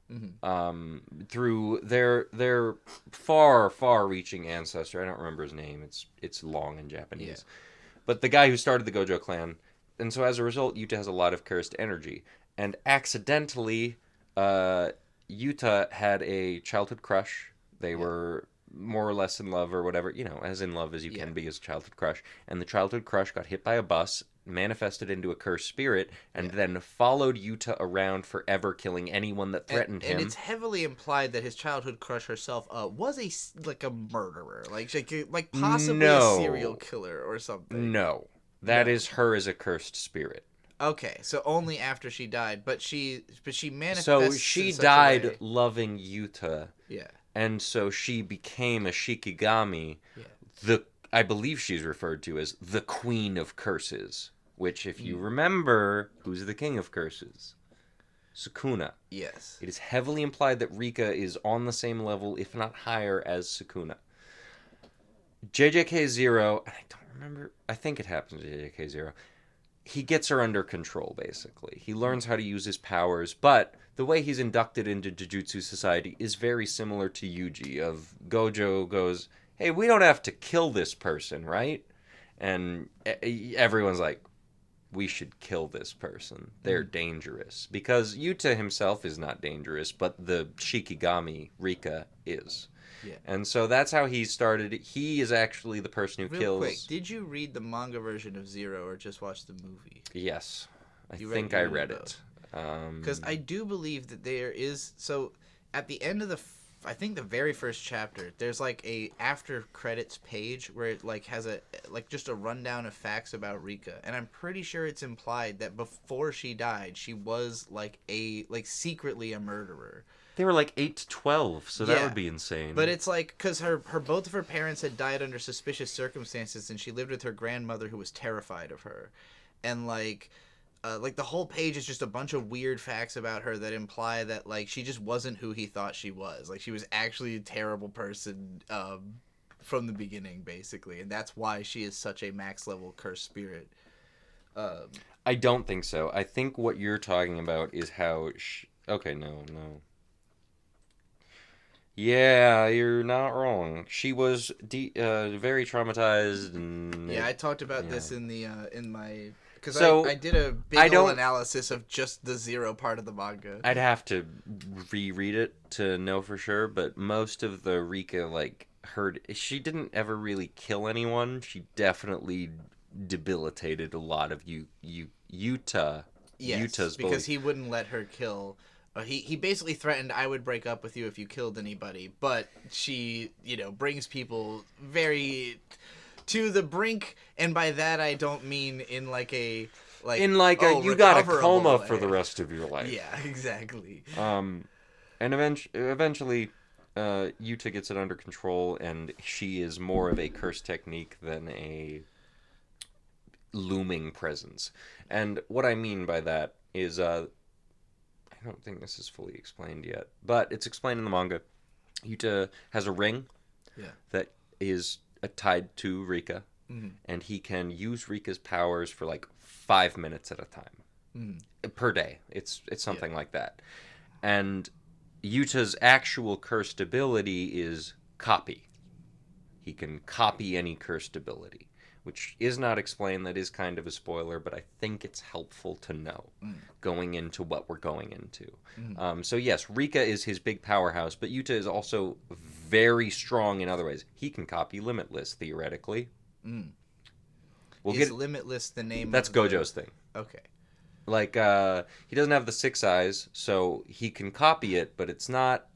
Mm-hmm. Through their far-reaching ancestor. I don't remember his name. It's long in Japanese. But the guy who started the Gojo clan. And so as a result, Yuta has a lot of cursed energy. And accidentally, Yuta had a childhood crush. They were more or less in love or whatever, as in love as you can be as a childhood crush. And the childhood crush got hit by a bus, manifested into a cursed spirit, and then followed Yuta around forever, killing anyone that threatened him. And it's heavily implied that his childhood crush herself was a murderer, like possibly a serial killer or something. No, that is her as a cursed spirit. Okay, so only after she died, but she manifested. So she died loving Yuta. Yeah. And so she became a Shikigami. Yeah. I believe she's referred to as the Queen of Curses. Which, if you remember, who's the King of Curses? Sukuna. Yes. It is heavily implied that Rika is on the same level, if not higher, as Sukuna. JJK Zero, I don't remember, I think it happens to JJK Zero. He gets her under control, basically. He learns how to use his powers, but the way he's inducted into Jujutsu Society is very similar to Yuji, of Gojo goes, hey, we don't have to kill this person, right? And everyone's like, we should kill this person. They're dangerous. Because Yuta himself is not dangerous, but the Shikigami, Rika, is. Yeah. And so that's how he started. He is actually the person who kills... Real quick, did you read the manga version of Zero or just watch the movie? Yes. I think I read it. Because I do believe that there is... So, at the end of I think the very first chapter, there's like a after credits page where it like has just a rundown of facts about Rika, and I'm pretty sure it's implied that before she died, she was secretly a murderer. They were like 8 to 12, so that would be insane. But it's like because both of her parents had died under suspicious circumstances, and she lived with her grandmother who was terrified of her, and the whole page is just a bunch of weird facts about her that imply that she just wasn't who he thought she was. She was actually a terrible person from the beginning, basically, and that's why she is such a max level cursed spirit. I don't think so. I think what you're talking about is how... Okay, no. Yeah, you're not wrong. She was very traumatized and... Yeah, I talked about this in the in my... Because So, I did a big ol' analysis of just the Zero part of the manga. I'd have to reread it to know for sure, but most of the Rika, like, she didn't ever really kill anyone. She definitely debilitated a lot of Yuta. Yes, Yuta's because he wouldn't let her kill... he basically threatened, I would break up with you if you killed anybody, but she, brings people very... to the brink, and by that I don't mean in like a you got a coma for the rest of your life. Yeah, exactly. And eventually, Yuta gets it under control, and she is more of a curse technique than a looming presence. And what I mean by that is, I don't think this is fully explained yet, but it's explained in the manga. Yuta has a ring that is tied to Rika, and he can use Rika's powers for like 5 minutes at a time per day. It's something like that. And Yuta's actual cursed ability is copy. He can copy any cursed ability, which is not explained. That is kind of a spoiler, but I think it's helpful to know going into what we're going into. So yes, Rika is his big powerhouse, but Yuta is also very strong in other ways. He can copy Limitless, theoretically. Is Limitless the name That's Gojo's thing. Okay. Like, he doesn't have the 6 eyes, so he can copy it, but it's not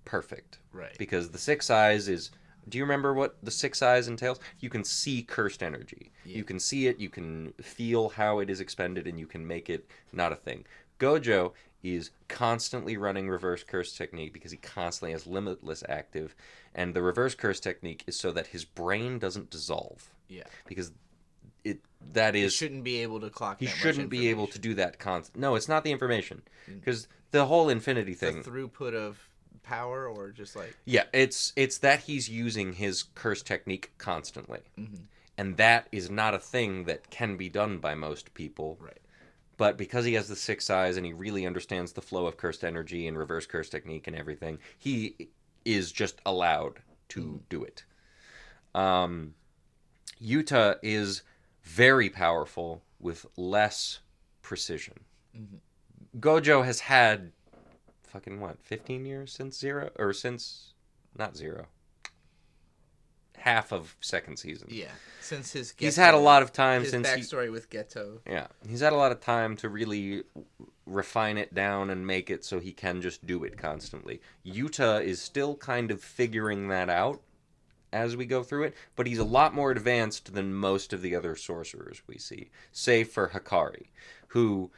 perfect. Right. Because the 6 eyes is... Do you remember what the 6 eyes entails? You can see cursed energy. Yeah. You can see it, you can feel how it is expended, and you can make it not a thing. Gojo is constantly running reverse curse technique because he constantly has Limitless active, and the reverse curse technique is so that his brain doesn't dissolve. Yeah. Because he shouldn't be able to clock. He shouldn't be able to do that No, it's not the information, because the whole infinity thing. The throughput of power, or just like... Yeah, it's that he's using his curse technique constantly, and that is not a thing that can be done by most people. Right. But because he has the 6 eyes and he really understands the flow of cursed energy and reverse curse technique and everything, he is just allowed to do it. Yuta is very powerful with less precision. Gojo has had 15 years since Zero? Or since... Not Zero. Half of second season. Yeah. Since his... He's had a lot of time since backstory with Geto. Yeah. He's had a lot of time to really refine it down and make it so he can just do it constantly. Yuta is still kind of figuring that out as we go through it, but he's a lot more advanced than most of the other sorcerers we see. Save for Hikari, who...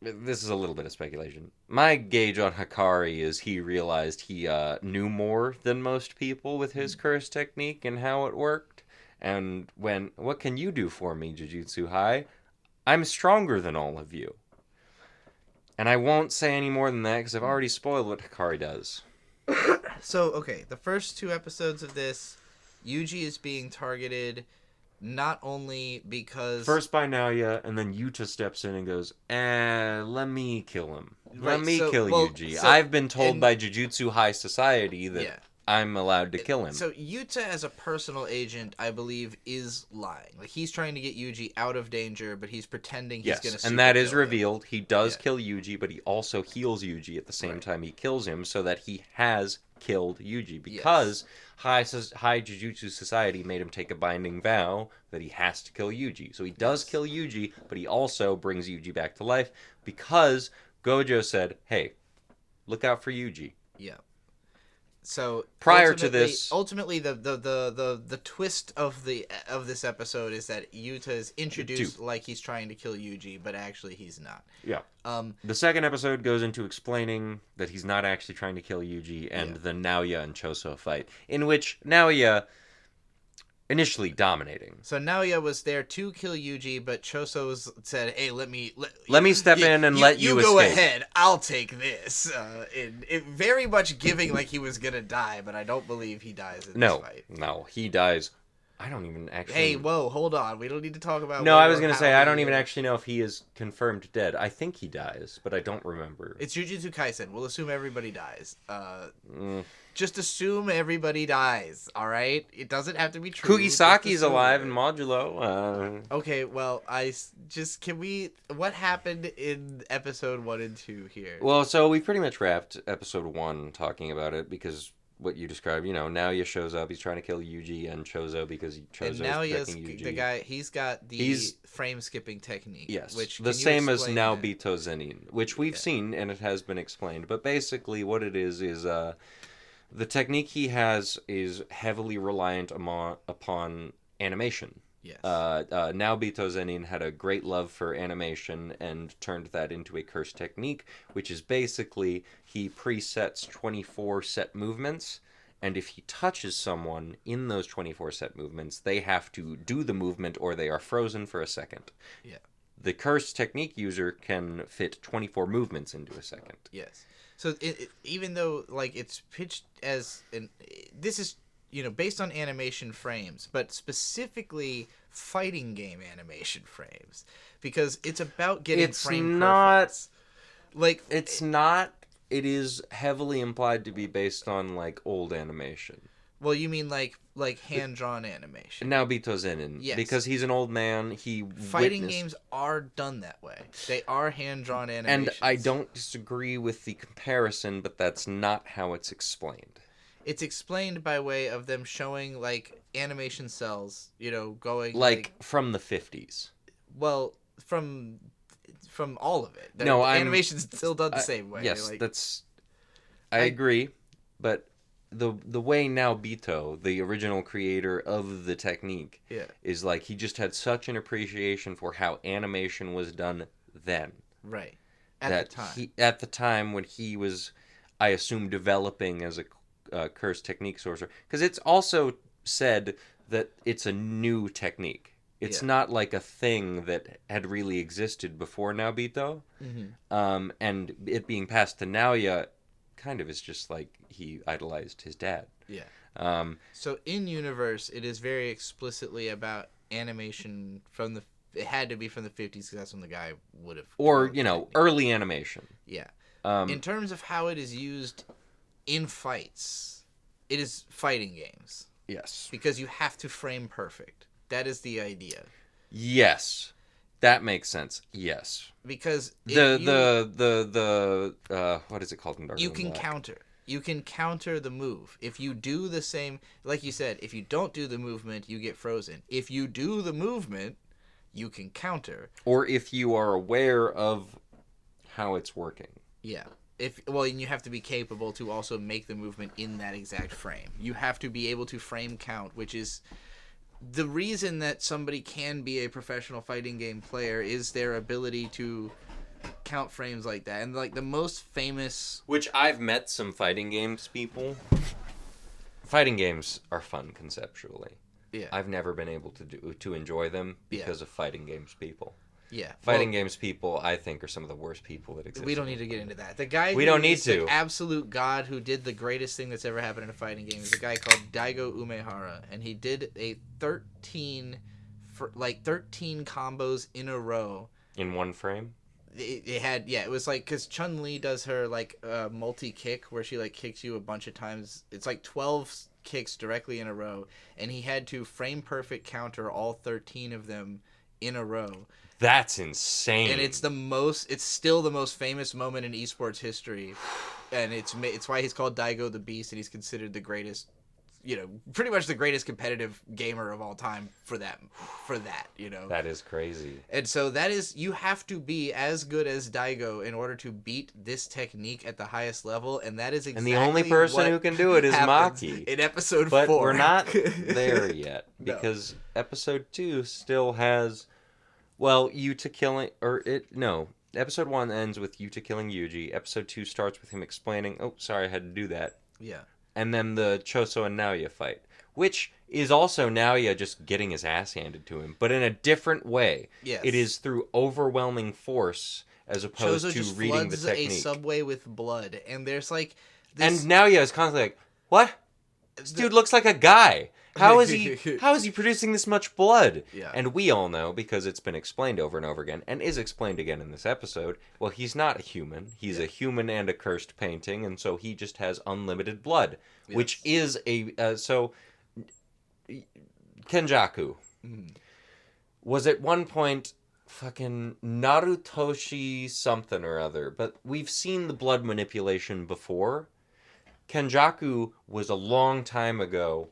This is a little bit of speculation. My gauge on Hikari is he realized he knew more than most people with his curse technique and how it worked. And what can you do for me, Jujutsu High? I'm stronger than all of you. And I won't say any more than that because I've already spoiled what Hikari does. So, okay, the first 2 episodes of this, Yuji is being targeted... Not only because... First by Naoya, and then Yuta steps in and goes, let me kill him. Let me kill Yuji. I've been told by Jujutsu High Society that I'm allowed to kill him. So Yuta, as a personal agent, I believe, is lying. Like, he's trying to get Yuji out of danger, but he's pretending he's going to... and that is revealed. He does kill Yuji, but he also heals Yuji at the same time he kills him, so that he has killed Yuji. Because High Jujutsu Society made him take a binding vow that he has to kill Yuji. So he does kill Yuji, but he also brings Yuji back to life because Gojo said, hey, look out for Yuji. Yeah. So prior to this, ultimately the twist of this episode is that Yuta is introduced like he's trying to kill Yuji, but actually he's not. Yeah. The second episode goes into explaining that he's not actually trying to kill Yuji, and the Naoya and Choso fight, in which Naoya initially dominating. So Naoya was there to kill Yuji, but Choso said, "Hey, let me step in and let you go escape. ahead. I'll take this." It very much giving like he was gonna die, but I don't believe he dies in this fight. No, he dies I don't even actually... Hey, whoa, hold on. We don't need to talk about... No, I was going to say, I don't even actually know if he is confirmed dead. I think he dies, but I don't remember. It's Jujutsu Kaisen. We'll assume everybody dies. Just assume everybody dies, all right? It doesn't have to be true. Kugisaki's alive in Modulo. Okay, well, can we... What happened in episode 1 and 2 here? Well, so we pretty much wrapped episode 1 talking about it, because... what you described, Naoya shows up. He's trying to kill Yuji and Chozo because Chozo's protecting Yuji. The guy, he's got the frame skipping technique. Yes, which the same as Naobito Zenin, which we've seen and it has been explained. But basically, what it is the technique he has is heavily reliant upon animation. Yes. Naobito Zenin had a great love for animation and turned that into a curse technique, which is basically he presets 24 set movements, and if he touches someone in those 24 set movements, they have to do the movement or they are frozen for a second. Yeah. The curse technique user can fit 24 movements into a second. Yes. So even though it's pitched as this is based on animation frames, but specifically fighting game animation frames, because it's about getting frame perfect. It's not. It is heavily implied to be based on old animation. Well, you mean like hand-drawn animation? Naobito Zenin. Yes. Because he's an old man. Fighting games are done that way. They are hand-drawn animations. And I don't disagree with the comparison, but that's not how it's explained. It's explained by way of them showing animation cells, going from the 50s. Well, from all of it. Animation's still done the same way. Yes, I agree, but the way Naobito, the original creator of the technique, is he just had such an appreciation for how animation was done then. Right. At the time when he was, I assume, developing as a curse technique sorcerer, because it's also said that it's a new technique. It's not like a thing that had really existed before Naobito. Mm-hmm. And it being passed to Naoya kind of is just he idolized his dad. Yeah. So in universe, it is very explicitly about animation it had to be from the 50s because that's when the guy would have... Or, early animation. Yeah. In terms of how it is used in fights, it is fighting games. Yes. Because you have to frame perfect. That is the idea. Yes. That makes sense. Yes. Because the what is it called in Dark? You can counter. You can counter the move. If you do the same, like you said, if you don't do the movement, you get frozen. If you do the movement, you can counter. Or if you are aware of how it's working. Yeah. And you have to be capable to also make the movement in that exact frame. You have to be able to frame count, which is the reason that somebody can be a professional fighting game player is their ability to count frames like that. And the most famous... Which I've met some fighting games people. Fighting games are fun conceptually. Yeah. I've never been able to enjoy them because of fighting games people. Yeah. Fighting games people, I think, are some of the worst people that exist. We don't need to get into that. The guy the absolute god who did the greatest thing that's ever happened in a fighting game is a guy called Daigo Umehara, and he did a 13 combos in a row. In one frame? It was because Chun-Li does her multi-kick where she kicks you a bunch of times. It's 12 kicks directly in a row, and he had to frame perfect counter all 13 of them in a row. That's insane. And it's still the most famous moment in esports history. And it's why he's called Daigo the Beast, and he's considered the greatest, pretty much the greatest competitive gamer of all time for that. That is crazy. And so you have to be as good as Daigo in order to beat this technique at the highest level, and that is exactly And the only person who can do it is Maki. In episode 4. But we're not there yet, because episode 2 still has... Well, Yuta killing... Episode 1 ends with Yuta killing Yuji. Episode 2 starts with him explaining, oh, sorry, I had to do that. Yeah. And then the Choso and Naoya fight, which is also Naoya just getting his ass handed to him, but in a different way. Yes. It is through overwhelming force as opposed Choso to just reading the floods technique. a subway with blood, and there's And Naoya is constantly like, what? This dude looks like a guy. How is he producing this much blood? Yeah. And we all know, because it's been explained over and over again, and is explained again in this episode, well, he's not a human. He's a human and a cursed painting, and so he just has unlimited blood, which is so Kenjaku was at one point fucking Narutoshi something or other, but we've seen the blood manipulation before. Kenjaku was a long time ago.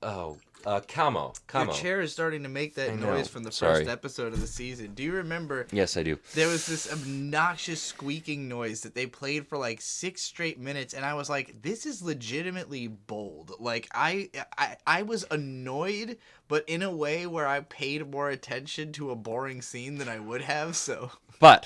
Kamo. Your chair is starting to make that noise from the first episode of the season. Do you remember? Yes, I do. There was this obnoxious squeaking noise that they played for like 6 straight minutes, and I was like, this is legitimately bold. Like, I was annoyed, but in a way where I paid more attention to a boring scene than I would have, so... But,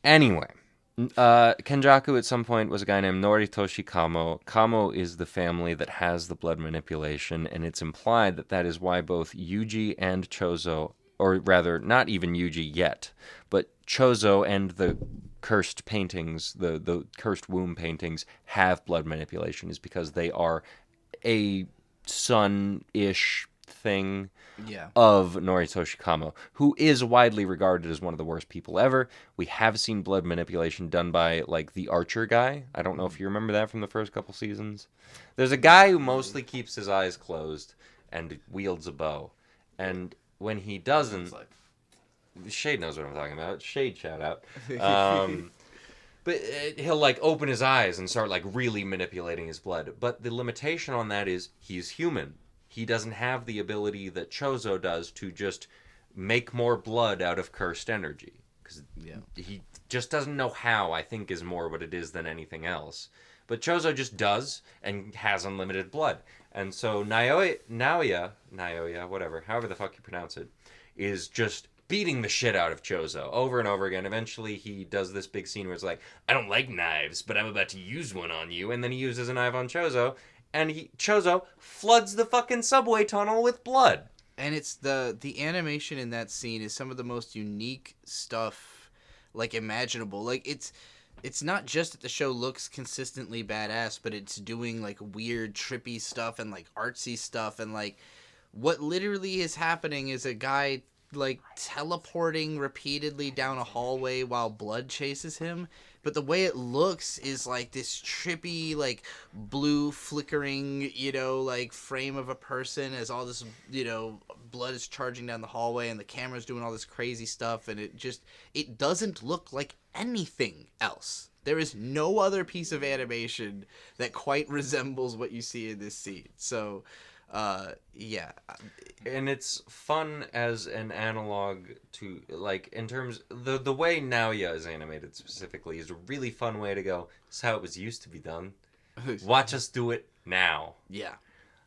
anyway... Kenjaku at some point was a guy named Noritoshi Kamo. Kamo is the family that has the blood manipulation, and it's implied that that is why both Yuji and Chozo, or rather, not even Yuji yet, but Chozo and the cursed paintings, the cursed womb paintings, have blood manipulation, is because they are a son-ish thing of Noritoshi Kamo, who is widely regarded as one of the worst people ever. We have seen blood manipulation done by, like, the archer guy. I don't know if you remember that from the first couple seasons. There's a guy who mostly keeps his eyes closed and wields a bow. And when he doesn't... Shade knows what I'm talking about. Shade shout out. But he'll, like, open his eyes and start, like, really manipulating his blood. But the limitation on that is he's human. He doesn't have the ability that Chozo does to just make more blood out of cursed energy. Because he just doesn't know how, I think, is more what it is than anything else. But Chozo just does and has unlimited blood. And so Naoya, whatever, however the fuck you pronounce it, is just beating the shit out of Chozo over and over again. Eventually he does this big scene where it's like, I don't like knives, but I'm about to use one on you. And then he uses a knife on Chozo. And Chozo floods the fucking subway tunnel with blood. And it's the animation in that scene is some of the most unique stuff, like, imaginable. Like, it's not just that the show looks consistently badass, but it's doing, like, weird, trippy stuff and, like, artsy stuff. And, like, what literally is happening is a guy, like, teleporting repeatedly down a hallway while blood chases him. But the way it looks is like this trippy, like, blue flickering, like, frame of a person as all this, blood is charging down the hallway and the camera's doing all this crazy stuff. And it doesn't look like anything else. There is no other piece of animation that quite resembles what you see in this scene. So... yeah. And it's fun as an analog to, like, in terms... The way Naoya is animated specifically is a really fun way to go, this is how it was used to be done. Watch us do it now. Yeah.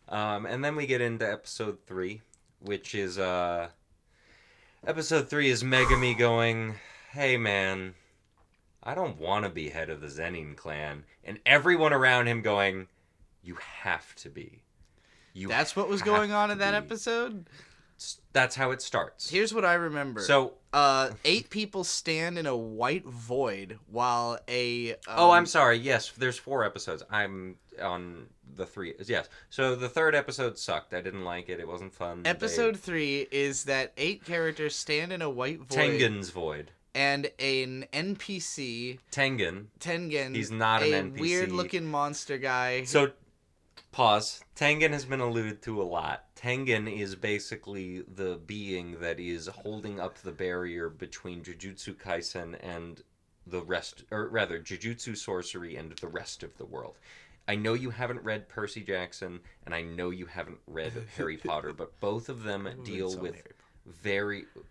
And then we get into episode 3, which is, Episode 3 is Megami going, hey, man, I don't want to be head of the Zenin clan. And everyone around him going, you have to be. That's what was going on in that episode? That's how it starts. Here's what I remember. So, 8 people stand in a white void while a... oh, I'm sorry. Yes, there's 4 episodes. I'm on the 3. Yes. So the 3rd episode sucked. I didn't like it. It wasn't fun. Episode 3 is that 8 characters stand in a white void. Tengen's void. And an NPC... Tengen. He's not an NPC. A weird-looking monster guy. So... Pause. Tengen has been alluded to a lot. Tengen is basically the being that is holding up the barrier between Jujutsu Kaisen and the rest, or rather, Jujutsu sorcery and the rest of the world. I know you haven't read Percy Jackson, and I know you haven't read Harry Potter, but both of them deal with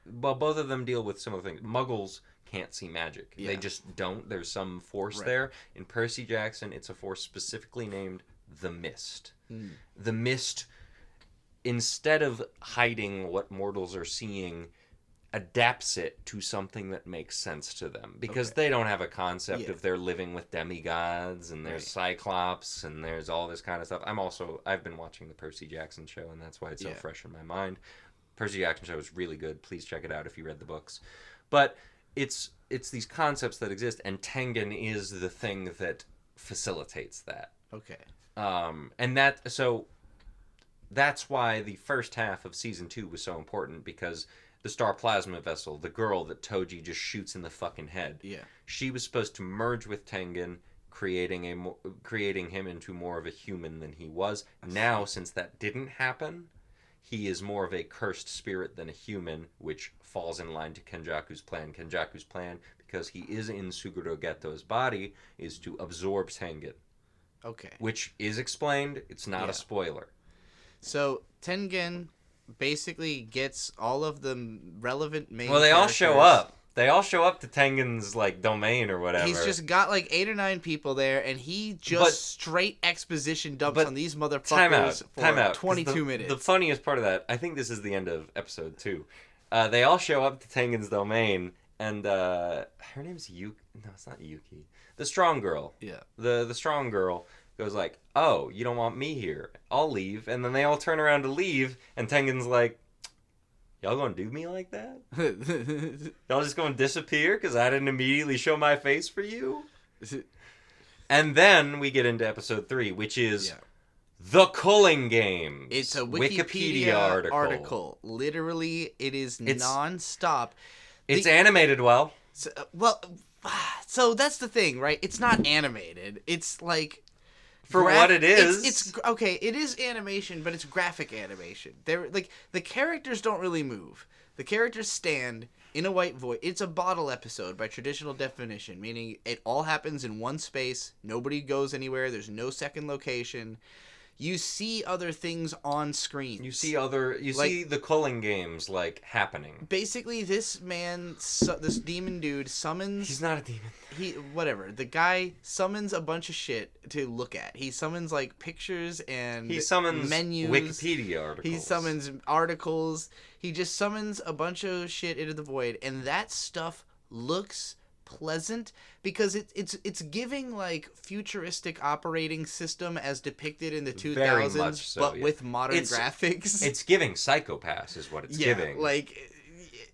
both of them deal with similar things. Muggles can't see magic. Yeah. They just don't. There's some force there. In Percy Jackson, it's a force specifically named the Mist. The Mist, instead of hiding what mortals are seeing, adapts it to something that makes sense to them. Because they don't have a concept of they're living with demigods, and there's Cyclops, and there's all this kind of stuff. I've been watching the Percy Jackson show, and that's why it's so fresh in my mind. Percy Jackson show is really good. Please check it out if you read the books. But it's these concepts that exist, and Tengen is the thing that facilitates that. Okay. And that, so that's why the first half of season 2 was so important, because the Star Plasma Vessel, the girl that Toji just shoots in the fucking head, she was supposed to merge with Tengen, creating him into more of a human than he was. Now, since that didn't happen, he is more of a cursed spirit than a human, which falls in line to Kenjaku's plan. Kenjaku's plan, because he is in Suguro Geto's body, is to absorb Tengen. Okay. Which is explained. It's not a spoiler. So, Tengen basically gets all of the relevant main Well, they all characters. show up. They all show up to Tengen's, like, domain or whatever. He's just got, like, 8 or 9 people there, and he just straight exposition dumps on these motherfuckers for 22 minutes. The funniest part of that, I think this is the end of episode 2. They all show up to Tengen's domain, and her name's Yuki. No, it's not Yuki. The strong girl. Yeah. The strong girl goes like, oh, you don't want me here. I'll leave. And then they all turn around to leave, and Tengen's like, y'all gonna do me like that? Y'all just gonna disappear because I didn't immediately show my face for you? And then we get into episode 3, which is The Culling Games. It's a Wikipedia article. Literally, it is non-stop. It's animated well. So that's the thing, right? It's not animated. It's like... For what it is. It's okay, it is animation, but it's graphic animation. They're like, the characters don't really move. The characters stand in a white void. It's a bottle episode by traditional definition, meaning it all happens in one space. Nobody goes anywhere. There's no second location. You see other things on screen. You see the Culling Games, like, happening. Basically, this demon dude summons... He's not a demon. Whatever. The guy summons a bunch of shit to look at. He summons, like, pictures and he summons menus. Wikipedia articles. He summons articles. He just summons a bunch of shit into the void. And that stuff looks pleasant because it's giving, like, futuristic operating system as depicted in the 2000s, very much so, but with modern graphics. It's giving Psycho-Pass is what it's giving. Like,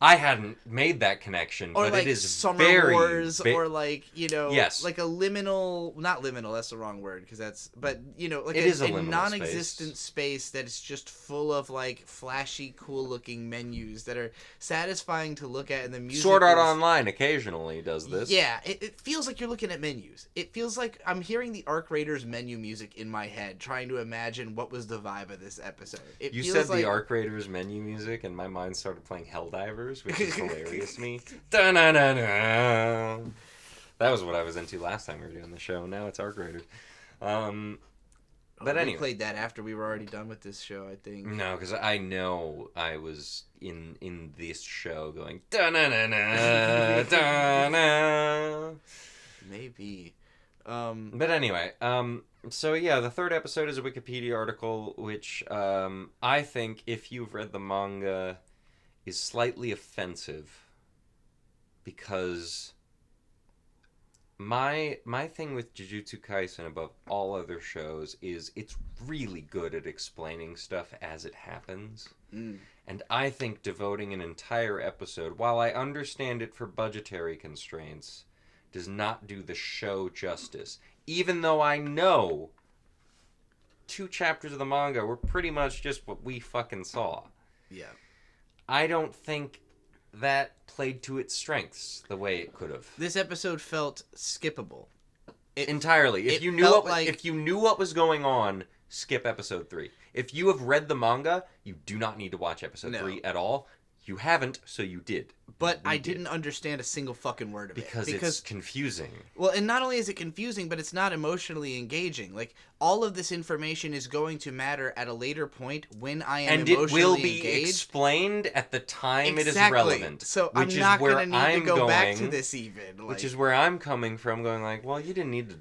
I hadn't made that connection, or but like it is Summer very Wars, or like, yes, like a liminal, not liminal, that's the wrong word, because that's, but like it is a non-existent space that is just full of like flashy, cool-looking menus that are satisfying to look at, and the music. Sword Art Online occasionally does this. Yeah, it feels like you're looking at menus. It feels like I'm hearing the Arc Raiders menu music in my head, trying to imagine what was the vibe of this episode. You said the Arc Raiders menu music, and my mind started playing Helldivers, which is hilarious to me. Da-na-na-na. That was what I was into last time we were doing the show. Now it's Arc Raiders. But anyway, we played that after we were already done with this show, I think. No, because I know I was in this show going da-na-na-na, da-na. Maybe. But anyway, so yeah, the third episode is a Wikipedia article, which I think, if you've read the manga, is slightly offensive, because my thing with Jujutsu Kaisen above all other shows is it's really good at explaining stuff as it happens. And I think devoting an entire episode, while I understand it for budgetary constraints, does not do the show justice. Even though I know 2 chapters of the manga were pretty much just what we fucking saw. Yeah. I don't think that played to its strengths the way it could have. This episode felt skippable. Entirely. If you knew what was going on, skip episode 3. If you have read the manga, you do not need to watch episode 3 at all. You haven't, so you did. But I didn't understand a single fucking word of it. Because it's confusing. Well, and not only is it confusing, but it's not emotionally engaging. Like, all of this information is going to matter at a later point when I am emotionally engaged. And it will be explained at the time it is relevant. So I'm not going to need to go back to this even. Like, which is where I'm coming from, going like, well, you didn't need to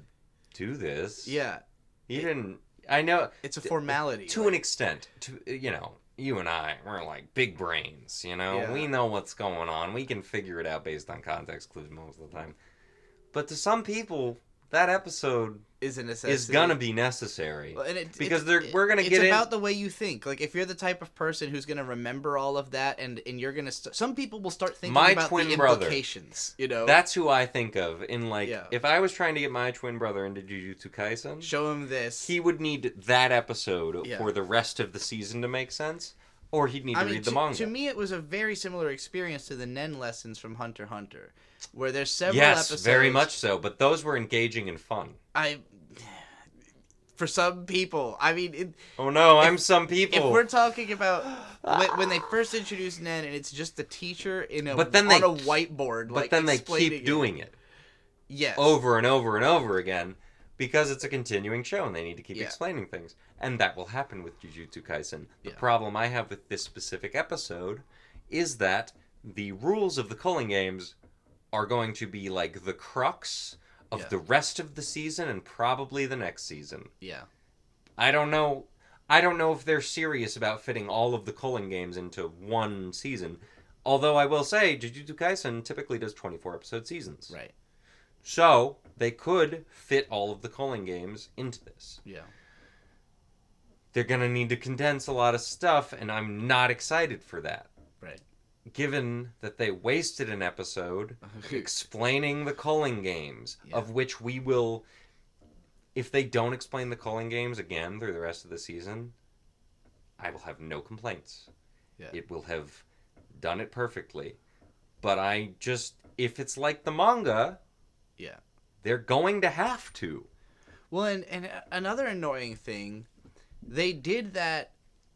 do this. Yeah. You didn't... I know... It's a formality. To an extent. You and I, we're like big brains, Yeah. We know what's going on. We can figure it out based on context clues most of the time. But to some people, that episode is a necessity. is gonna be necessary. Well, and we're gonna get it's about the way you think. Like, if you're the type of person who's gonna remember all of that, and you're gonna some people will start thinking about the implications. You know, that's who I think of in if I was trying to get my twin brother into Jujutsu Kaisen, show him this. He would need that episode for the rest of the season to make sense, or he'd need to read the manga. To me, it was a very similar experience to the Nen lessons from Hunter x Hunter, where there's several episodes. Yes, very much so, but those were engaging and fun. For some people, I'm some people. If we're talking about when they first introduced Nen, and it's just the teacher on a whiteboard, but then they keep doing it. Yes. Over and over and over again, because it's a continuing show, and they need to keep explaining things, and that will happen with Jujutsu Kaisen. The problem I have with this specific episode is that the rules of the culling games are going to be like the crux of the rest of the season and probably the next season. Yeah. I don't know if they're serious about fitting all of the culling games into one season. Although I will say, Jujutsu Kaisen typically does 24-episode seasons. Right. So, they could fit all of the culling games into this. Yeah. They're going to need to condense a lot of stuff, and I'm not excited for that. Right. Given that they wasted an episode explaining the culling games, of which we will, if they don't explain the culling games again through the rest of the season, I will have no complaints. Yeah. It will have done it perfectly. But if it's like the manga, they're going to have to. Well, and another annoying thing, they did that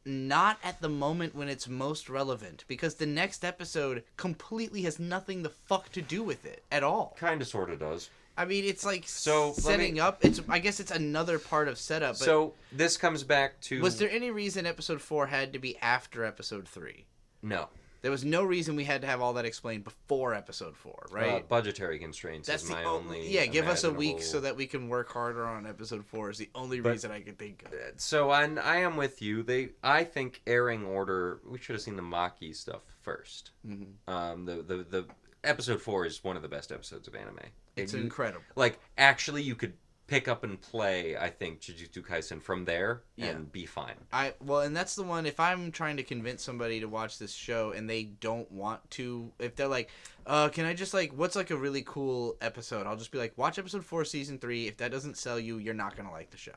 not at the moment when it's most relevant, because the next episode completely has nothing the fuck to do with it at all. Kind of, sort of does. I mean, it's like setting up. I guess it's another part of setup. But so this comes back to... Was there any reason episode 4 had to be after episode 3? No. There was no reason we had to have all that explained before episode 4, right? Budgetary constraints is my only... Yeah, give us a week so that we can work harder on episode 4 is the only reason I can think of. So I am with you. I think airing order, we should have seen the Maki stuff first. Mm-hmm. The episode 4 is one of the best episodes of anime. It's incredible. Like, actually, you could pick up and play, I think, Jujutsu Kaisen from there and be fine. And that's the one, if I'm trying to convince somebody to watch this show and they don't want to, if they're like, can I just what's a really cool episode? I'll just be like, watch episode 4 season 3. If that doesn't sell you, you're not going to like the show.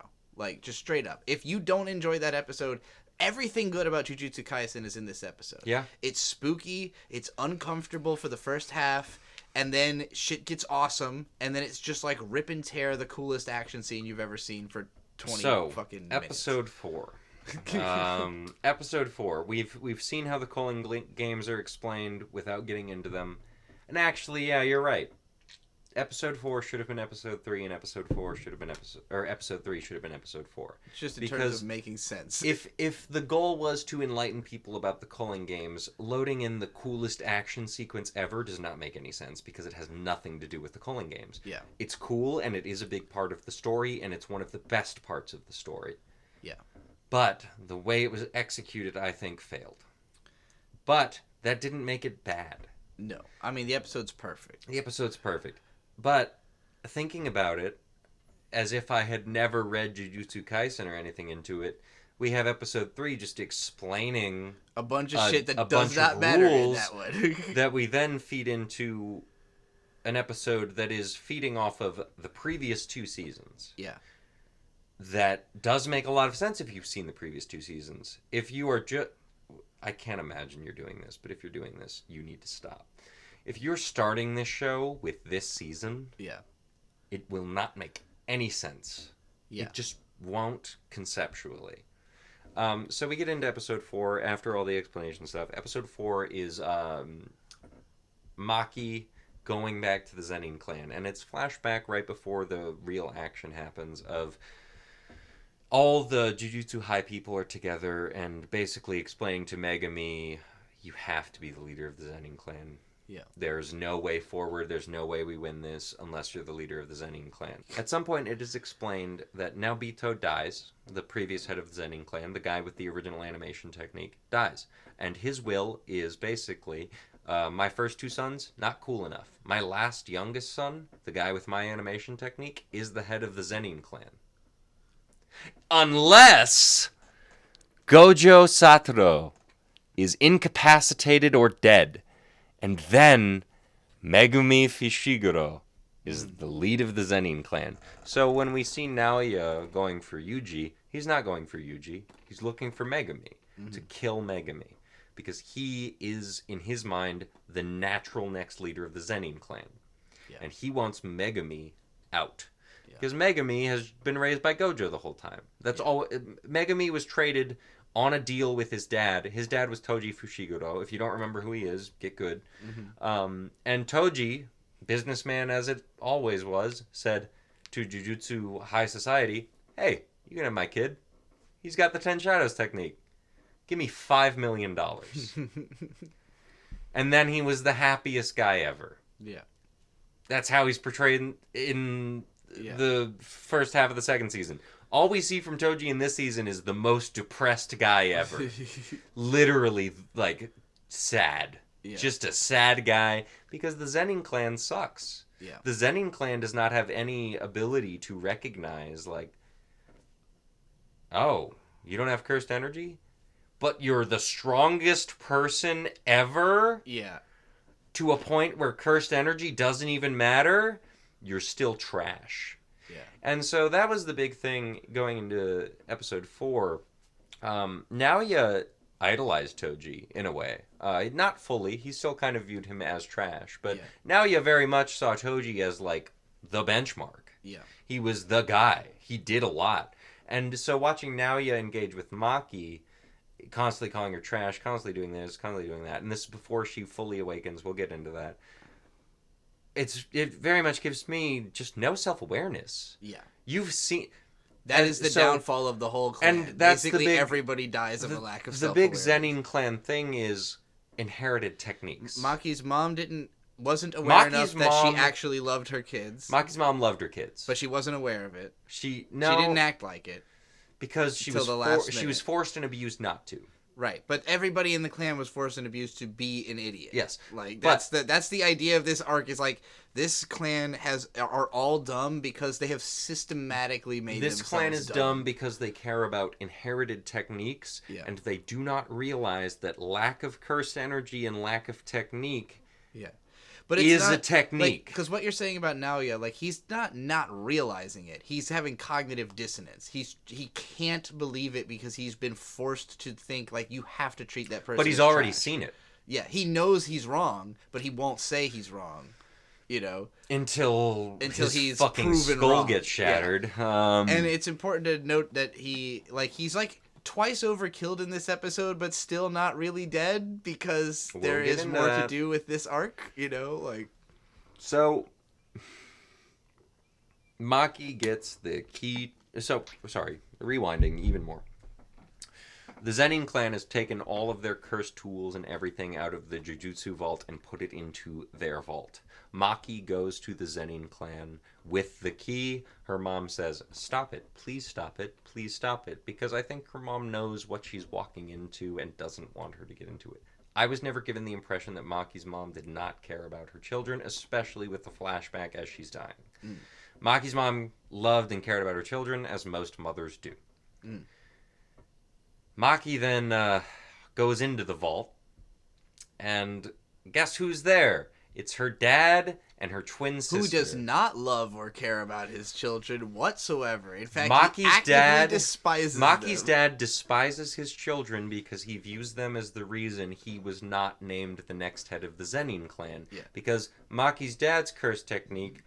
Just straight up. If you don't enjoy that episode, everything good about Jujutsu Kaisen is in this episode. Yeah. It's spooky, it's uncomfortable for the first half, and then shit gets awesome, and then it's just rip and tear the coolest action scene you've ever seen for 20 fucking minutes. Episode 4. Episode 4. We've seen how the culling games are explained without getting into them. And actually, yeah, you're right. Episode 4 should have been episode 3, and episode 3 should have been episode 4. It's just in terms of making sense. If the goal was to enlighten people about the culling games, loading in the coolest action sequence ever does not make any sense because it has nothing to do with the culling games. Yeah. It's cool, and it is a big part of the story, and it's one of the best parts of the story. Yeah. But the way it was executed, I think, failed. But that didn't make it bad. No. I mean, the episode's perfect. The episode's perfect. But thinking about it, as if I had never read Jujutsu Kaisen or anything into it, we have episode 3 just explaining a bunch of shit that does not matter in that one. that we then feed into an episode that is feeding off of the previous 2 seasons. Yeah. That does make a lot of sense if you've seen the previous 2 seasons. If you are I can't imagine you're doing this, but if you're doing this, you need to stop. If you're starting this show with this season, it will not make any sense. Yeah. It just won't conceptually. So we get into episode 4 after all the explanation stuff. Episode 4 is Maki going back to the Zenin clan, and it's flashback right before the real action happens of all the Jujutsu High people are together and basically explaining to Megami, you have to be the leader of the Zenin clan. Yeah. There's no way forward, there's no way we win this unless you're the leader of the Zenin clan. At some point it is explained that Naobito dies, the previous head of the Zenin clan, the guy with the original animation technique, dies. And his will is basically My first two sons, not cool enough. My last youngest son, the guy with my animation technique, is the head of the Zenin clan. Unless Gojo Satoru is incapacitated or dead, and then Megumi Fushiguro is the lead of the Zenin clan. So when we see Naoya going for Yuji, he's not going for Yuji. He's looking for Megumi, to kill Megumi. Because he is, in his mind, the natural next leader of the Zenin clan. Yeah. And he wants Megumi out. Because Megumi has been raised by Gojo the whole time. That's all. Megumi was traded on a deal with his dad. His dad was Toji Fushiguro. If you don't remember who he is, get good. And Toji, businessman as it always was, said to Jujutsu High Society, hey, you can have my kid. He's got the Ten Shadows technique. Give me $5 million. And then he was the happiest guy ever. Yeah. That's how he's portrayed in the first half of the second season. All we see from Toji in this season is the most depressed guy ever. Literally, like, sad. Yeah. Just a sad guy. Because the Zenin clan sucks. Yeah. The Zenin clan does not have any ability to recognize, like, oh, you don't have cursed energy? But you're the strongest person ever? Yeah. To a point where cursed energy doesn't even matter? You're still trash. Yeah. And so that was the big thing going into episode 4. Naoya idolized Toji in a way. Not fully. He still kind of viewed him as trash. But Naoya very much saw Toji as, like, the benchmark. Yeah. He was the guy. He did a lot. And so watching Naoya engage with Maki, constantly calling her trash, constantly doing this, constantly doing that, and this is before she fully awakens. We'll get into that. It very much gives me just no self-awareness. Yeah. You've seen... That is the downfall of the whole clan. And that's basically everybody dies of a lack of self-awareness. The big Zenin clan thing is inherited techniques. Maki's mom wasn't aware enough that she actually loved her kids. Maki's mom loved her kids. But she wasn't aware of it. She No. She didn't act like it. Because she was forced and abused not to. Right, but everybody in the clan was forced and abused to be an idiot. Yes, like that's the idea of this arc. Is like this clan are all dumb because they have systematically made this clan is dumb because they care about inherited techniques, and they do not realize that lack of cursed energy and lack of technique. Yeah. But it's a technique. Because what you're saying about Naoya, like, he's not realizing it. He's having cognitive dissonance. He can't believe it because he's been forced to think, like, you have to treat that person But he's already seen it. Yeah, he knows he's wrong, but he won't say he's wrong. You know? Until his fucking skull wrong. Gets shattered. Yeah. And it's important to note that he's twice over killed in this episode, but still not really dead because there is more to do with this arc, you know, like. So Maki gets the key. So sorry, rewinding even more. The Zenin clan has taken all of their cursed tools and everything out of the Jujutsu vault and put it into their vault. Maki goes to the Zenin clan with the key. Her mom says, stop it, please stop it, please stop it. Because I think her mom knows what she's walking into and doesn't want her to get into it. I was never given the impression that Maki's mom did not care about her children, especially with the flashback as she's dying. Mm. Maki's mom loved and cared about her children, as most mothers do. Mm. Maki then goes into the vault, and guess who's there? It's her dad and her twin sister. Who does not love or care about his children whatsoever. In fact, he actively despises them. Maki's dad despises his children because he views them as the reason he was not named the next head of the Zenin clan. Yeah. Because Maki's dad's curse technique,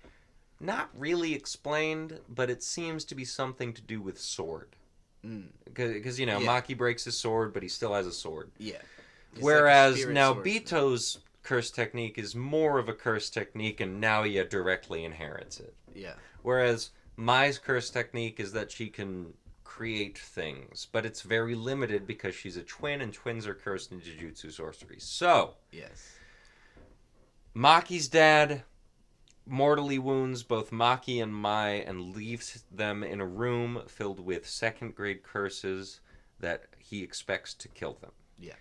not really explained, but it seems to be something to do with sword. Because, you know, Maki breaks his sword, but he still has a sword. Yeah. Whereas like now Bito's curse technique is more of a curse technique, and Naoya directly inherits it. Yeah. Whereas Mai's curse technique is that she can create things, but it's very limited because she's a twin, and twins are cursed in Jujutsu sorcery. So, yes, Maki's dad mortally wounds both Maki and Mai and leaves them in a room filled with second-grade curses that he expects to kill them. Yeah.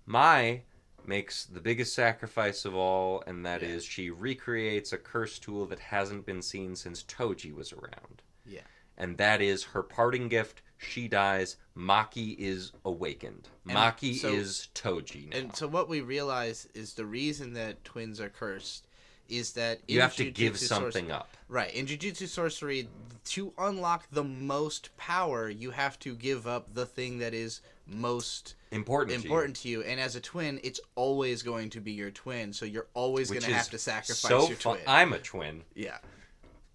Mai makes the biggest sacrifice of all, and that is she recreates a curse tool that hasn't been seen since Toji was around. Yeah. And that is her parting gift. She dies. Maki is awakened. Maki is Toji now. And so what we realize is the reason that twins are cursed is that you have to give something up. Right. In Jujutsu Sorcery, to unlock the most power, you have to give up the thing that is most important to you. And as a twin, it's always going to be your twin, so you're always going to have to sacrifice your twin. I'm a twin. Yeah.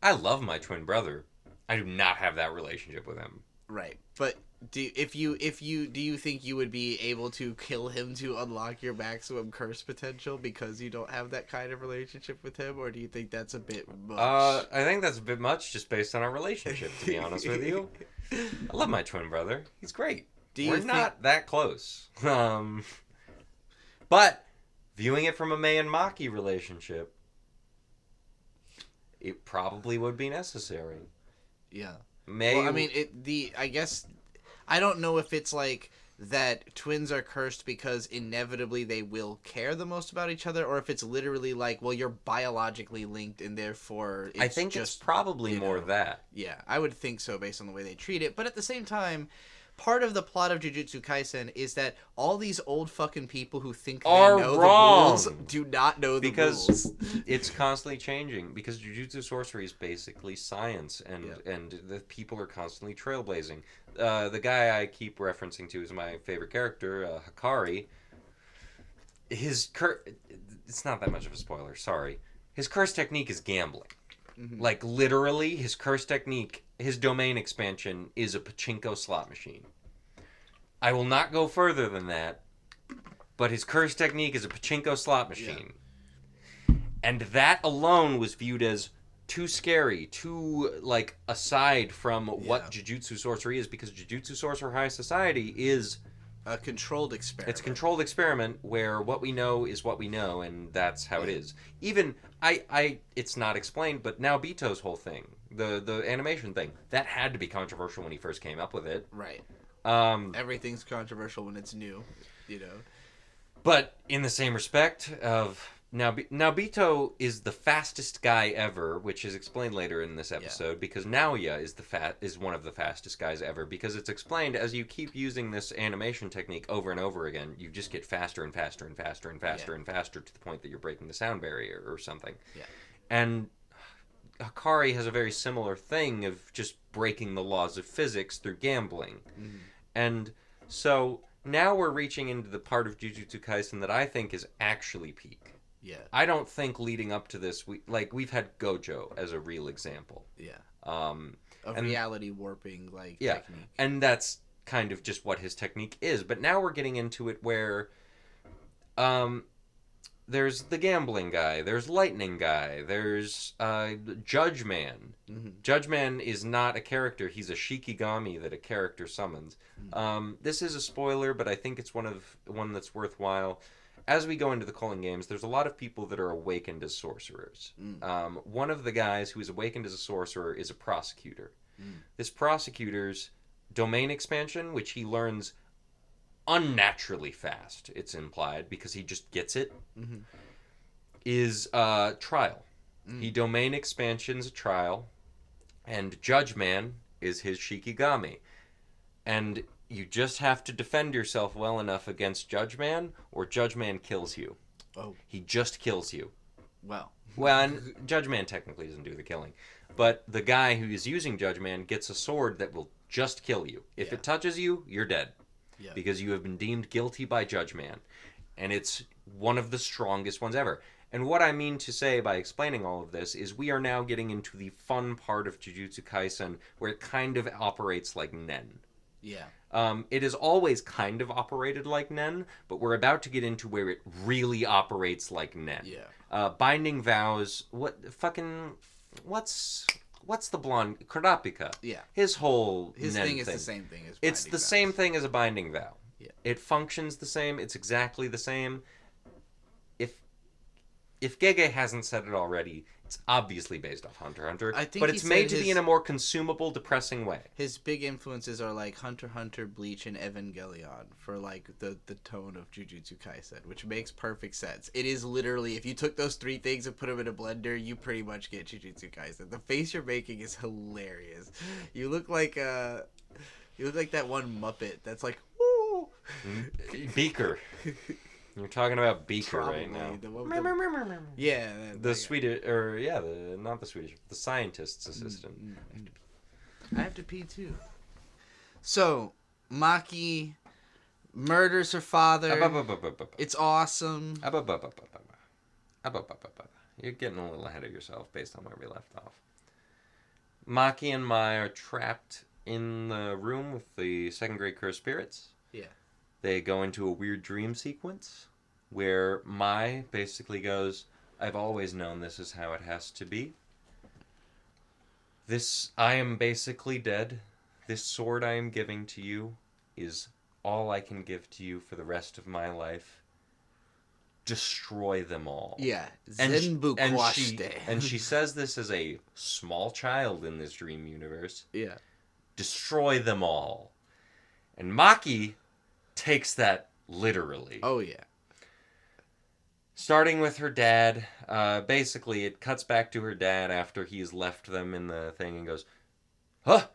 I love my twin brother. I do not have that relationship with him. Right. But do you think you would be able to kill him to unlock your maximum curse potential because you don't have that kind of relationship with him, or do you think that's a bit much? I think that's a bit much just based on our relationship, to be honest with you. I love my twin brother. He's great. We're not that close. But viewing it from a Mei and Maki relationship, it probably would be necessary. Yeah. Well, I mean, I guess I don't know if it's like that twins are cursed because inevitably they will care the most about each other, or if it's literally like, well, you're biologically linked and therefore I think it's probably more that. Yeah, I would think so based on the way they treat it. But at the same time, part of the plot of Jujutsu Kaisen is that all these old fucking people who think they know wrong. the rules do not know the because rules. It's constantly changing, because Jujutsu Sorcery is basically science, and the people are constantly trailblazing. The guy I keep referencing to is my favorite character, Hikari. It's not that much of a spoiler, sorry. His curse technique is gambling. Mm-hmm. Like, literally, his curse technique, his domain expansion is a pachinko slot machine. I will not go further than that, but his curse technique is a pachinko slot machine. Yeah. And that alone was viewed as too scary, too, like, aside from what Jujutsu Sorcery is, because Jujutsu Sorcerer High Society is a controlled experiment. It's a controlled experiment where what we know is what we know, and that's how it is. Even, it's not explained, but now Bito's whole thing, the animation thing, that had to be controversial when he first came up with it. Right. Everything's controversial when it's new, you know. But in the same respect of... Now Bito is the fastest guy ever, which is explained later in this episode, because Naoya is one of the fastest guys ever, because it's explained as you keep using this animation technique over and over again, you just get faster and faster and faster and faster and faster to the point that you're breaking the sound barrier or something. Yeah. And Hikari has a very similar thing of just breaking the laws of physics through gambling. Mm-hmm. And so now we're reaching into the part of Jujutsu Kaisen that I think is actually peak. Yeah. I don't think leading up to this, we've had Gojo as a real example. Yeah. Of reality warping, technique. And that's kind of just what his technique is. But now we're getting into it where there's the gambling guy, there's Lightning guy, there's Judge Man. Mm-hmm. Judge Man is not a character, he's a Shikigami that a character summons. Mm-hmm. This is a spoiler, but I think it's one that's worthwhile. As we go into the calling games, there's a lot of people that are awakened as sorcerers. Mm. One of the guys who is awakened as a sorcerer is a prosecutor. Mm. This prosecutor's domain expansion, which he learns unnaturally fast, it's implied, because he just gets it, is trial. Mm. He domain expansions a trial, and Judge Man is his Shikigami. And you just have to defend yourself well enough against Judge Man, or Judge Man kills you. Oh. He just kills you. Well, and Judge Man technically doesn't do the killing. But the guy who is using Judge Man gets a sword that will just kill you. If it touches you, you're dead. Yeah. Because you have been deemed guilty by Judge Man. And it's one of the strongest ones ever. And what I mean to say by explaining all of this is we are now getting into the fun part of Jujutsu Kaisen where it kind of operates like Nen. Yeah. It has always kind of operated like Nen, but we're about to get into where it really operates like Nen. Yeah. Binding Vows, what's the blonde? Kurapika. Yeah. His Nen thing is the same thing as It's the same thing as a Binding Vow. Yeah. It functions the same. It's exactly the same. If Gege hasn't said it already, it's obviously based off Hunter x Hunter, I think but he it's said made to his- be in a more consumable, depressing way. His big influences are like Hunter x Hunter, Bleach, and Evangelion for like the tone of Jujutsu Kaisen, which makes perfect sense. It is literally, if you took those three things and put them in a blender, you pretty much get Jujutsu Kaisen. The face you're making is hilarious. You look like that one Muppet that's like, woo! Beaker. You're talking about Beaker Probably, right now. the one with the- yeah, The Swedish, or yeah, not the Swedish, the scientist's assistant. I have to pee too. So, Maki murders her father. It's awesome. You're getting a little ahead of yourself based on where we left off. Maki and Mai are trapped in the room with the second grade cursed spirits. Yeah. They go into a weird dream sequence where Mai basically goes, I've always known this is how it has to be. I am basically dead. This sword I am giving to you is all I can give to you for the rest of my life. Destroy them all. Yeah. Zenbu Kwashite. And she says this as a small child in this dream universe. Yeah. Destroy them all. And Maki takes that literally. Oh, yeah. Starting with her dad, basically it cuts back to her dad after he's left them in the thing and goes, huh?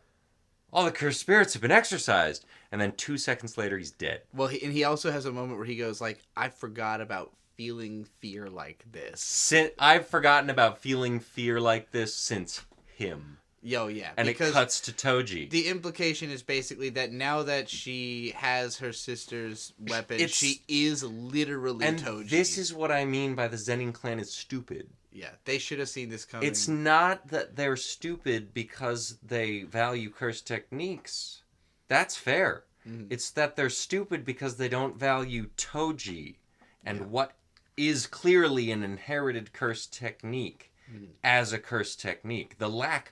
All the cursed spirits have been exorcised. And then 2 seconds later, he's dead. Well, he also has a moment where he goes like, I forgot about feeling fear like this. I've forgotten about feeling fear like this since him. Yo, yeah. And it cuts to Toji. The implication is basically that now that she has her sister's weapon, she is literally and Toji. And this is what I mean by the Zenin clan is stupid. Yeah, they should have seen this coming. It's not that they're stupid because they value cursed techniques. That's fair. Mm. It's that they're stupid because they don't value Toji and what is clearly an inherited cursed technique. As a cursed technique, the lack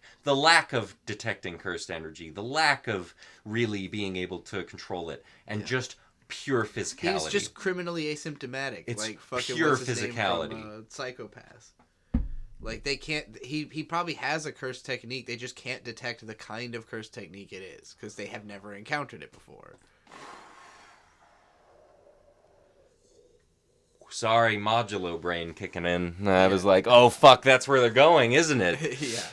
of detecting cursed energy, the lack of really being able to control it, and just pure physicality. He's just criminally asymptomatic. It's like fucking pure what's his physicality. Name from, Psychopaths. Like they can't. He probably has a cursed technique. They just can't detect the kind of cursed technique it is because they have never encountered it before. Sorry, modulo brain kicking in. I was like, oh, fuck, that's where they're going, isn't it? Yeah.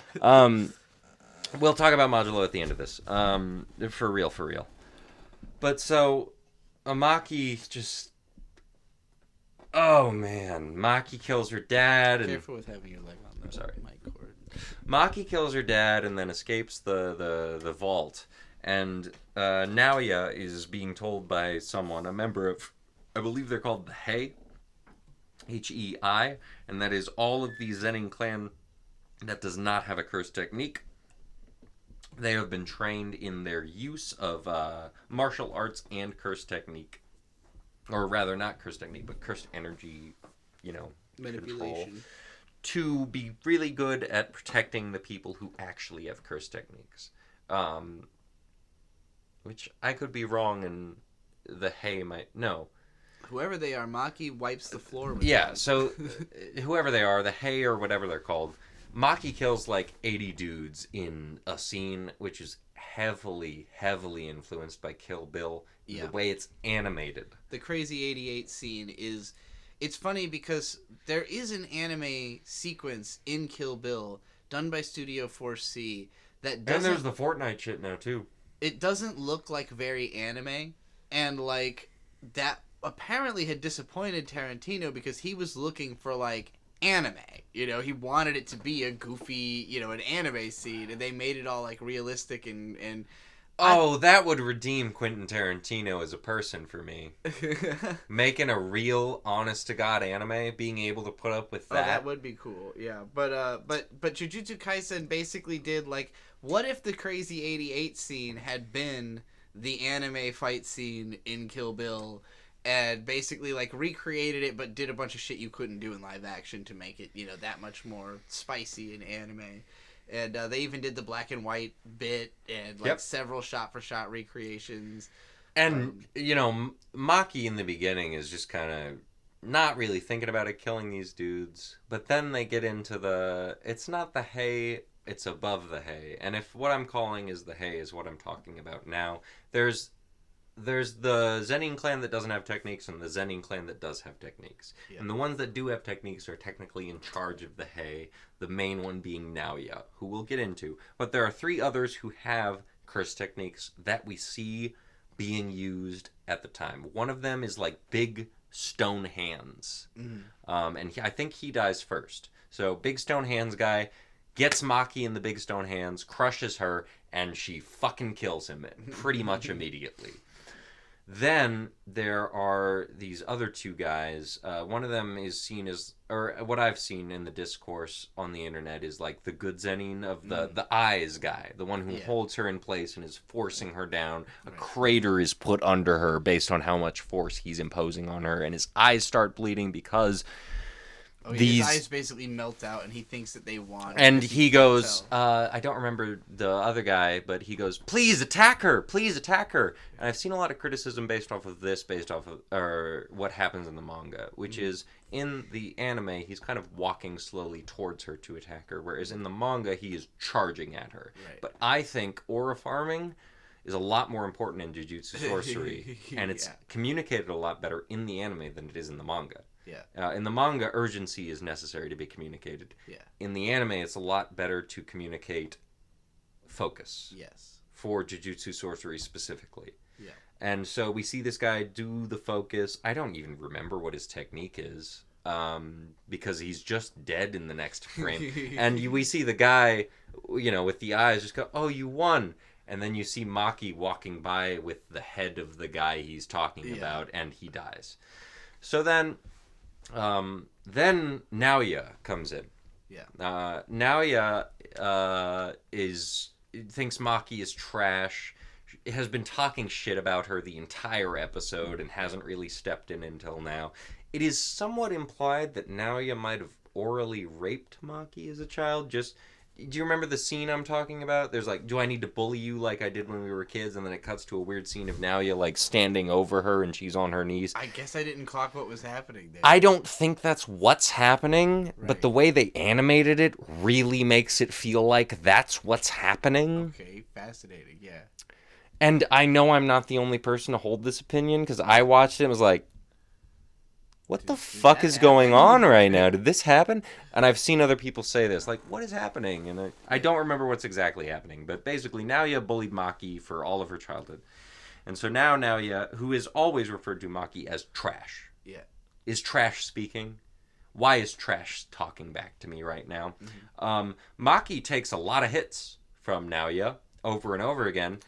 We'll talk about modulo at the end of this. For real. But so, Maki just... Oh, man. Maki kills her dad. Careful with having your leg on the mic cord. Maki kills her dad and then escapes the vault. And Naoya is being told by someone, a member of... I believe they're called the Hei. Hei, and that is all of the Zenin clan that does not have a cursed technique. They have been trained in their use of martial arts and cursed technique. Or rather, not cursed technique, but cursed energy, manipulation. Control, to be really good at protecting the people who actually have cursed techniques. Which I could be wrong, and the Hei might... No. Whoever they are, Maki wipes the floor with them. them. So whoever they are, the Hei or whatever they're called, Maki kills like 80 dudes in a scene which is heavily influenced by Kill Bill. The way it's animated. The Crazy 88 scene is... It's funny because there is an anime sequence in Kill Bill done by Studio 4C that doesn't... And there's the Fortnite shit now, too. It doesn't look like very anime, and like that... apparently had disappointed Tarantino because he was looking for like anime. He wanted it to be a goofy, an anime scene, and they made it all like realistic and that would redeem Quentin Tarantino as a person for me. Making a real honest to God anime, being able to put up with that. That would be cool. Yeah. But Jujutsu Kaisen basically did like, what if the Crazy 88 scene had been the anime fight scene in Kill Bill? And basically, like, recreated it, but did a bunch of shit you couldn't do in live action to make it, that much more spicy in anime. And they even did the black and white bit and, like, several shot-for-shot recreations. And, Maki in the beginning is just kind of not really thinking about it, killing these dudes. But then they get into it's not the hay, it's above the hay. And if what I'm calling is the hay is what I'm talking about now, there's the Zenin clan that doesn't have techniques and the Zenin clan that does have techniques. Yeah. And the ones that do have techniques are technically in charge of the hay, the main one being Naoya, who we'll get into. But there are 3 others who have curse techniques that we see being used at the time. One of them is like big stone hands. And I think he dies first. So big stone hands guy gets Maki in the big stone hands, crushes her, and she fucking kills him pretty much immediately. Then there are these other 2 guys. One of them is seen as, or what I've seen in the discourse on the internet is like the good Zenin of the eyes guy, the one who holds her in place and is forcing her down. A crater is put under her based on how much force he's imposing on her, and his eyes start bleeding because his eyes basically melt out, and he thinks that they want. And he goes, I don't remember the other guy, but he goes, please attack her, please attack her. And I've seen a lot of criticism based off of or what happens in the manga, which is in the anime, he's kind of walking slowly towards her to attack her, whereas in the manga, he is charging at her. Right. But I think aura farming is a lot more important in Jujutsu sorcery, and it's communicated a lot better in the anime than it is in the manga. Yeah. In the manga, urgency is necessary to be communicated. Yeah. In the anime, it's a lot better to communicate focus. Yes. For Jujutsu sorcery specifically. Yeah. And so we see this guy do the focus. I don't even remember what his technique is, because he's just dead in the next frame. And we see the guy, with the eyes just go, "Oh, you won." And then you see Maki walking by with the head of the guy he's talking about, and he dies. So then Naoya comes in. Yeah. Naoya thinks Maki is trash. Has been talking shit about her the entire episode and hasn't really stepped in until now. It is somewhat implied that Naoya might have orally raped Maki as a child. Do you remember the scene I'm talking about? There's like, do I need to bully you like I did when we were kids? And then it cuts to a weird scene of Naoya like standing over her and she's on her knees. I guess I didn't clock what was happening there. I don't think that's what's happening, but the way they animated it really makes it feel like that's what's happening. Okay, fascinating, yeah. And I know I'm not the only person to hold this opinion, because I watched it and was like, what the fuck is going on right now? Did this happen? And I've seen other people say this, like, what is happening? And I don't remember what's exactly happening, but basically Naoya bullied Maki for all of her childhood. And so now Naoya, who is always referred to Maki as trash, is trash speaking. Why is trash talking back to me right now? Mm-hmm. Maki takes a lot of hits from Naoya over and over again.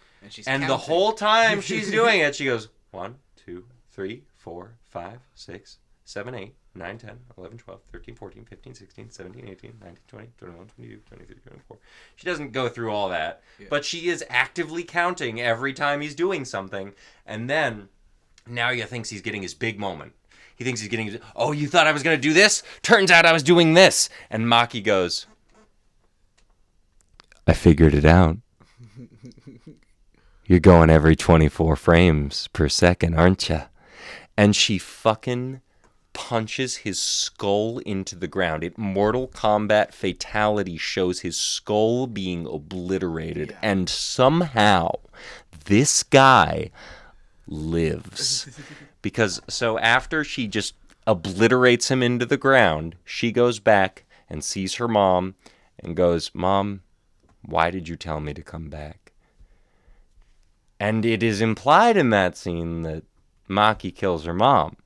And the whole time she's doing it, she goes, 1, 2, 3, 4, 5, 6, 7, 8, 9, 10, 11, 12, 13, 14, 15, 16, 17, 18, 19, 20, 21, 22, 23, 24. She doesn't go through all that, but she is actively counting every time he's doing something. And then Naoya thinks he's getting his big moment. He thinks he's getting his, oh, you thought I was going to do this? Turns out I was doing this. And Maki goes, I figured it out. You're going every 24 frames per second, aren't you? And she fucking punches his skull into the ground. Mortal Kombat fatality shows his skull being obliterated. And somehow this guy lives. Because so after she just obliterates him into the ground, she goes back and sees her mom and goes, Mom, why did you tell me to come back? And it is implied in that scene that Maki kills her mom.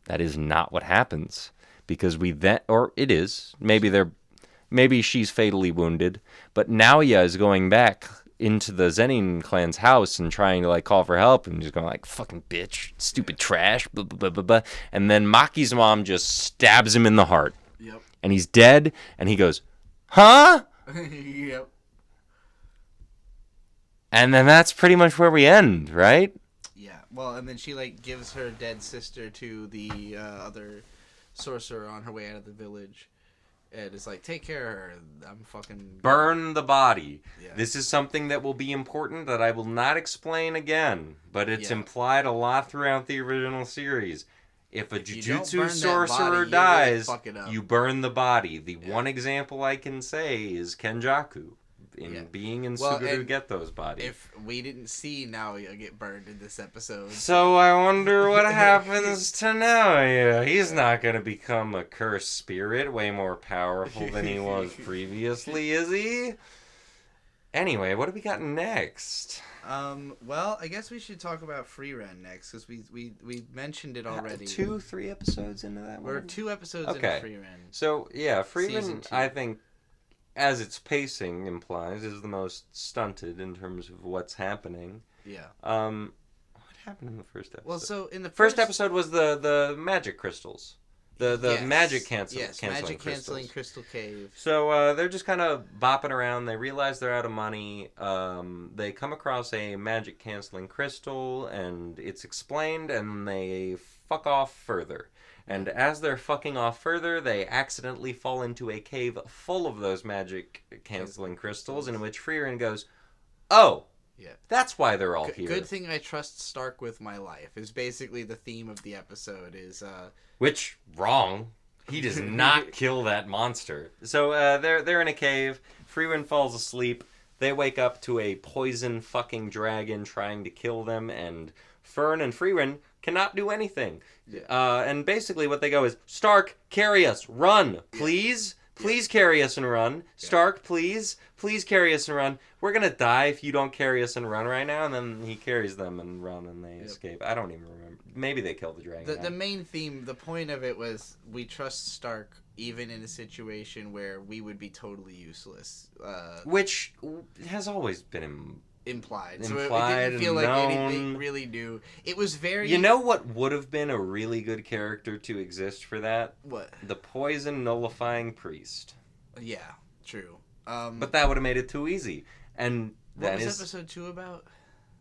That is not what happens, because it is. Maybe she's fatally wounded, but Naoya is going back into the Zenin clan's house and trying to like call for help, and just going like, fucking bitch, stupid trash, blah, blah, blah, blah, blah. And then Maki's mom just stabs him in the heart. Yep. And he's dead, and he goes, huh? Yep. And then that's pretty much where we end, right? Yeah. Well, and then she like gives her dead sister to the other sorcerer on her way out of the village, and it's like, take care of her. I'm fucking burn the body. Yeah. This is something that will be important that I will not explain again, but it's implied a lot throughout the original series. if a you don't Jujutsu burn that sorcerer body, dies, fuck it up. you burn the body. The one example I can say is Kenjaku. Being in Suguru get those bodies. If we didn't see Naoya get burned in this episode. So I wonder what happens to Naoya. He's not going to become a cursed spirit, way more powerful than he was previously, is he? Anyway, what do we got next? Well, I guess we should talk about Frieren next, because we mentioned it already. 2-3 episodes into that one? We're 2 episodes into Frieren. So, yeah, Frieren, I think, as its pacing implies, is the most stunted in terms of what's happening. Yeah. What happened in the first episode? Well, so in the first episode was the magic crystals. The magic canceling magic crystals. canceling crystal cave. So they're just kind of bopping around. They realize they're out of money. They come across a magic canceling crystal, and it's explained, and they fuck off further. And as they're fucking off further, they accidentally fall into a cave full of those magic canceling crystals, in which Frieren goes, "Oh, yeah, that's why they're all here." Good thing I trust Stark with my life is basically the theme of the episode. Which wrong? He does not kill that monster. So they're in a cave. Frieren falls asleep. They wake up to a poison fucking dragon trying to kill them, and Fern and Frieren cannot do anything. Yeah. And basically what they go is, Stark, carry us, run, please. Please carry us and run. Stark, please carry us and run. We're going to die if you don't carry us and run right now. And then he carries them and run, and they escape. I don't even remember. Maybe they killed the dragon. The main theme, the point of it was, we trust Stark even in a situation where we would be totally useless. Which has always been implied. So it didn't feel like anything really new. It was very... You know what would have been a really good character to exist for that? What? The poison nullifying priest. Yeah, true. But that would have made it too easy. And what was episode 2 about?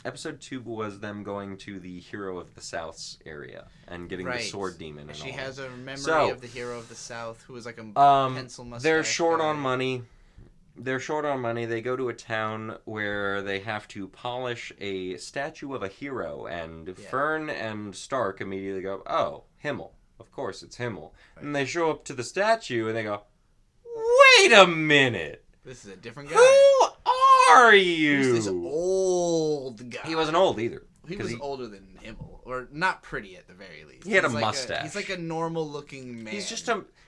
Episode 2 was them going to the Hero of the South's area and getting the sword demon and she all has a memory of the Hero of the South who was like a pencil mustache. They're short on money. They go to a town where they have to polish a statue of a hero, and Fern and Stark immediately go, "Oh, Himmel. Of course it's Himmel." Right. And they show up to the statue and they go, "Wait a minute. This is a different guy. Who are you?" Who's this old guy? He wasn't old either. He was older than Himmel, or not pretty at the very least. He had a mustache. He's like a normal-looking man.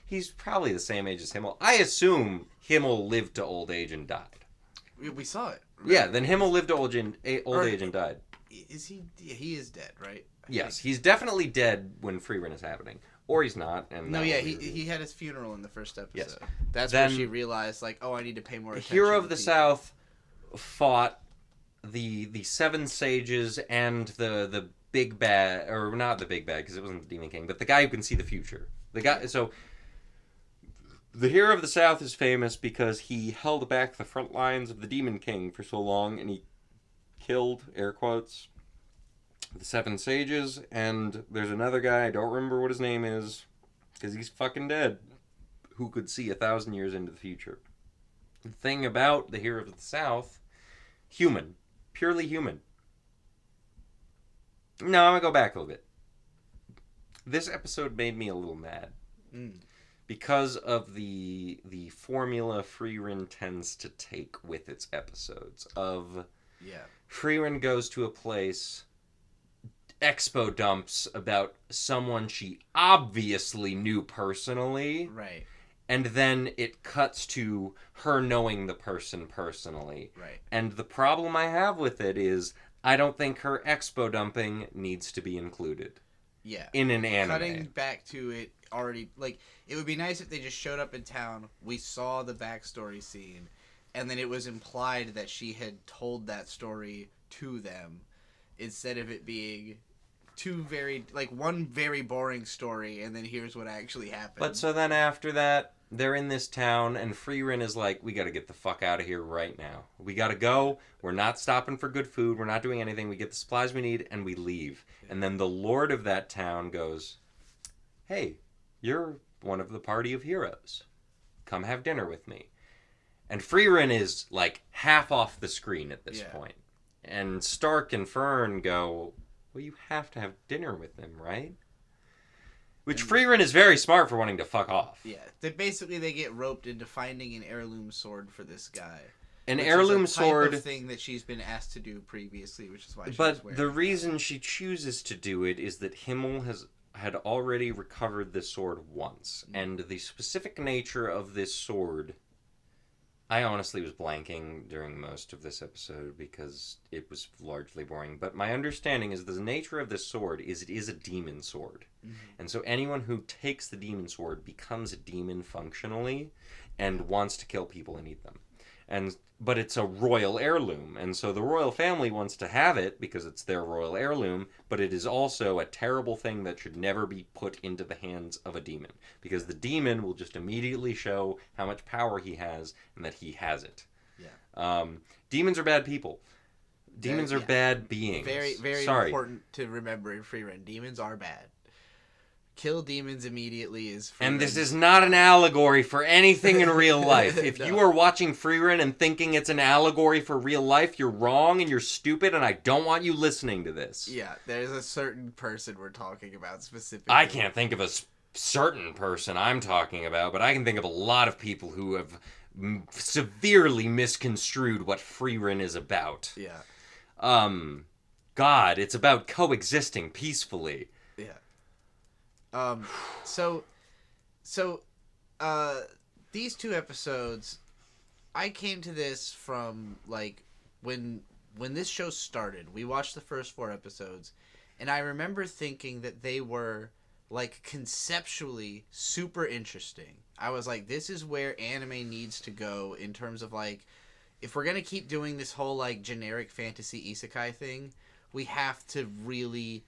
He's probably the same age as Himmel. I assume Himmel lived to old age and died. We saw it. Right? Yeah, then Himmel lived to old age and died. Is he? Yeah, he is dead, right? Yes, he's definitely dead when Frieren is happening, or he's not. And no, yeah, he had his funeral in the first episode. Yes. That's when she realized, like, oh, I need to pay more attention. Hero of the South fought the Seven Sages and the big bad, or not the big bad because it wasn't the Demon King, but the guy who can see the future. The guy. So the Hero of the South is famous because he held back the front lines of the Demon King for so long, and he killed, air quotes, the Seven Sages. And there's another guy, I don't remember what his name is because he's fucking dead, who could see 1,000 years into the future. The thing about the Hero of the South, human. Purely human. No, I'm going to go back a little bit. This episode made me a little mad. Because of the formula Frieren tends to take with its episodes. Frieren goes to a place, expo dumps about someone she obviously knew personally. Right. And then it cuts to her knowing the person personally. Right. And the problem I have with it is I don't think her expo dumping needs to be included. Yeah. In an anime. Cutting back to it already, like, it would be nice if they just showed up in town, we saw the backstory scene, and then it was implied that she had told that story to them, instead of it being one very boring story, and then here's what actually happened. But so then after that, they're in this town, and Frieren is like, we gotta get the fuck out of here right now. We gotta go. We're not stopping for good food. We're not doing anything. We get the supplies we need, and we leave. Yeah. And then the lord of that town goes, "Hey, you're one of the party of heroes. Come have dinner with me." And Frieren is, like, half off the screen at this point. And Stark and Fern go, "Well, you have to have dinner with him, right?" Which Frieren is very smart for wanting to fuck off. Yeah. They get roped into finding an heirloom sword for this guy. An heirloom sword. Type of thing that she's been asked to do previously, which is why she's But wearing the reason she chooses to do it is that Himmel had already recovered this sword once. And the specific nature of this sword... I honestly was blanking during most of this episode because it was largely boring. But my understanding is the nature of this sword is it is a demon sword. Mm-hmm. And so anyone who takes the demon sword becomes a demon functionally and wants to kill people and eat them. But it's a royal heirloom, and so the royal family wants to have it because it's their royal heirloom, but it is also a terrible thing that should never be put into the hands of a demon, because the demon will just immediately show how much power he has and that he has it. Yeah. Demons are bad people. Demons are bad beings. Very, very important to remember in Frieren. Demons are bad. Kill demons immediately is Frieren. And this is not an allegory for anything in real life. If you are watching Frieren and thinking it's an allegory for real life, you're wrong and you're stupid, and I don't want you listening to this. Yeah, there's a certain person we're talking about specifically. I can't think of a certain person I'm talking about, but I can think of a lot of people who have severely misconstrued what Frieren is about. Yeah. God, it's about coexisting peacefully. Yeah. These two episodes, I came to this from, like, when this show started, we watched the first 4 episodes, and I remember thinking that they were, like, conceptually super interesting. I was like, this is where anime needs to go in terms of, like, if we're gonna keep doing this whole, like, generic fantasy isekai thing, we have to really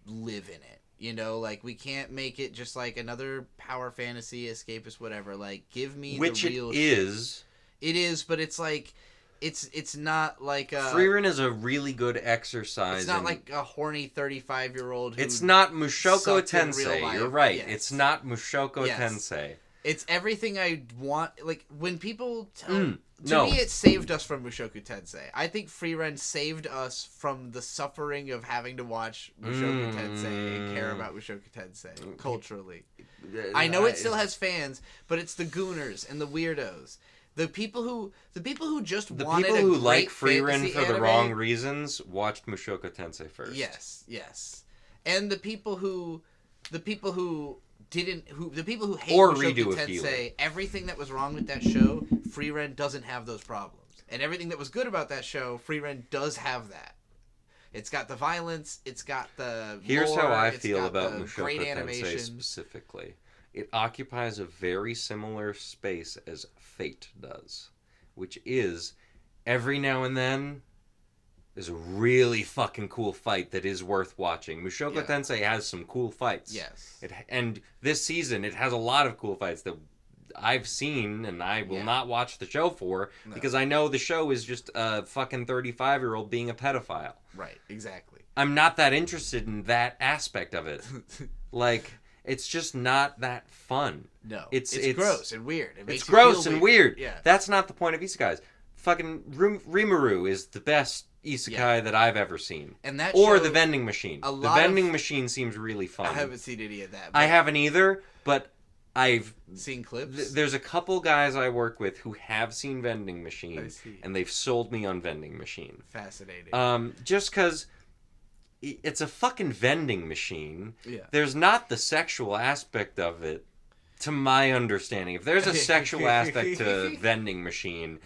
live in it. You know, like, we can't make it just, like, another power fantasy, escapist, whatever. Like, give me the real shit. It is, but it's, like, it's not, like, Frieren is a really good exercise. It's not, like, a horny 35-year-old who... It's not Mushoku Tensei. You're right. Yes. It's not Mushoku Tensei. It's everything I want. Like, when people tell... To me, it saved us from Mushoku Tensei. I think Frieren saved us from the suffering of having to watch Mushoku Tensei and care about Mushoku Tensei culturally. I know it still has fans, but it's the gooners and the weirdos. The people who just wanted people a who great like Frieren for anime, the wrong reasons watched Mushoku Tensei first. Yes. And the people who hate or Mushoku Tensei, everything that was wrong with that show, Frieren doesn't have those problems. And everything that was good about that show, Frieren does have that. It's got the violence, it's got the Here's lore, how I feel about great Mushoku animation. Tensei specifically. It occupies a very similar space as Fate does, which is every now and then there's a really fucking cool fight that is worth watching. Mushoku Tensei has some cool fights. Yes. And this season, it has a lot of cool fights that I've seen and I will not watch the show for because I know the show is just a fucking 35-year-old being a pedophile. Right, exactly. I'm not that interested in that aspect of it. Like, it's just not that fun. No. It's gross and weird. It's gross and weird. Yeah. That's not the point of isekais. Fucking Rimuru is the best isekai that I've ever seen. And that or the vending machine. The vending machine seems really fun. I haven't seen any of that. I haven't either, but I've seen clips. There's a couple guys I work with who have seen vending machine, and they've sold me on vending machine. Fascinating. Just because it's a fucking vending machine. Yeah. There's not the sexual aspect of it, to my understanding. If there's a sexual aspect to vending machine,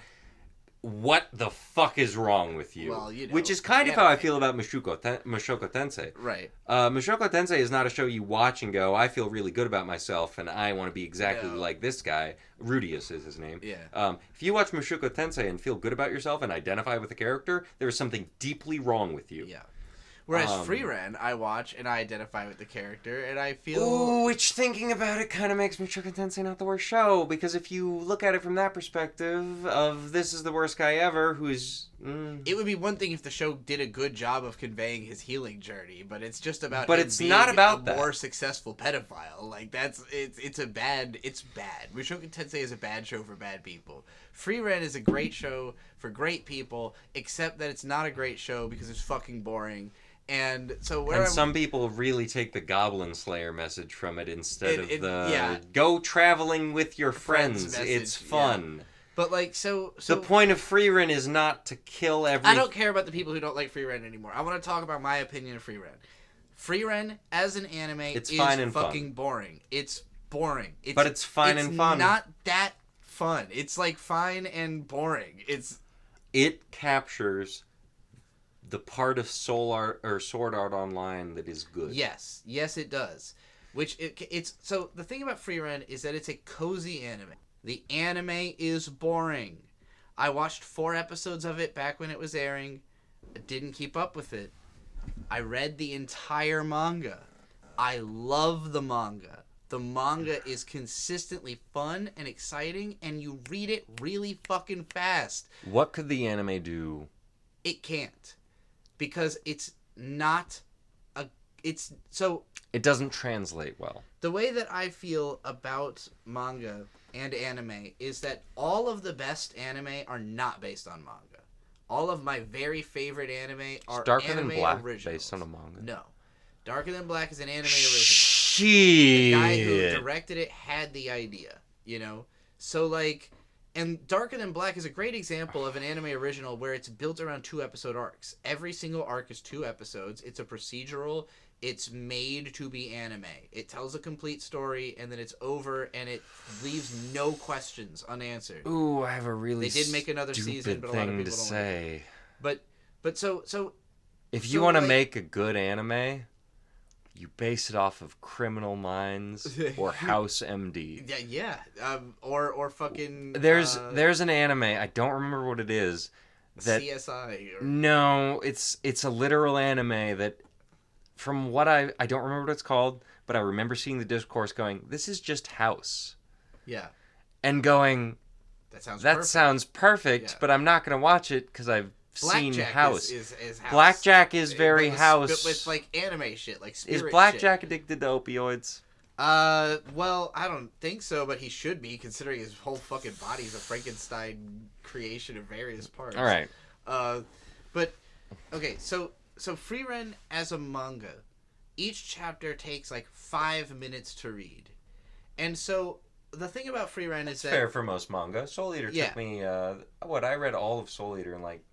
what the fuck is wrong with you? Well, you know, which is kind of how I feel about Mushoku Tensei. Right. Mushoku Tensei is not a show you watch and go, I feel really good about myself and I want to be exactly like this guy. Rudius is his name. Yeah. If you watch Mushoku Tensei and feel good about yourself and identify with the character, there is something deeply wrong with you. Yeah. Whereas Frieren, I watch and I identify with the character, and I feel... Ooh, which thinking about it kind of makes Mushoku Tensei not the worst show, because if you look at it from that perspective of this is the worst guy ever, who's... It would be one thing if the show did a good job of conveying his healing journey, but it's just about but him it's being not about a more successful pedophile. Like, it's bad. Mushoku Tensei is a bad show for bad people. Frieren is a great show for great people, except that it's not a great show because it's fucking boring. And so some people really take the Goblin Slayer message from it instead of go traveling with your friends. Message, it's fun. Yeah. But like so the point of Frieren is not to kill I don't care about the people who don't like Frieren anymore. I want to talk about my opinion of Frieren. Frieren as an anime is fine and fucking fun. Boring. It's boring. But it's fine and fun. It's not that fun. It's like fine and boring. It captures the part of Sword Art Online that is good. Yes, it does. It's so the thing about Frieren is that it's a cozy anime. The anime is boring. I watched 4 episodes of it back when it was airing. I didn't keep up with it. I read the entire manga. I love the manga. The manga is consistently fun and exciting, and you read it really fucking fast. What could the anime do? It can't. Because it's not it doesn't translate well. The way that I feel about manga and anime is that all of the best anime are not based on manga. All of my very favorite anime are Darker anime Than Black originals. Based on a manga? No. Darker Than Black is an anime original. Shit. The guy who directed it had the idea, So like, and Darker Than Black is a great example of an anime original where it's built around 2-episode arcs. Every single arc is 2 episodes. It's a procedural. It's made to be anime. It tells a complete story, and then it's over, and it leaves no questions unanswered. Ooh, I have a really They did make another season, but a lot of people don't say. Like it. But so if you want to make a good anime, you base it off of Criminal Minds or House MD. Yeah. Or fucking. There's an anime. I don't remember what it is. That CSI. No, it's a literal anime that. From what I don't remember what it's called, but I remember seeing the discourse going, this is just House. Yeah. And going, that sounds perfect, but I'm not going to watch it because I've seen House. Is House. Blackjack is very House. With like anime shit, like spirit Is Blackjack addicted to opioids? Well, I don't think so, but he should be, considering his whole fucking body is a Frankenstein creation of various parts. All right. But, okay, So Frieren as a manga, each chapter takes like 5 minutes to read. And so the thing about Frieren is that... fair for most manga. Soul Eater took me... I read all of Soul Eater in like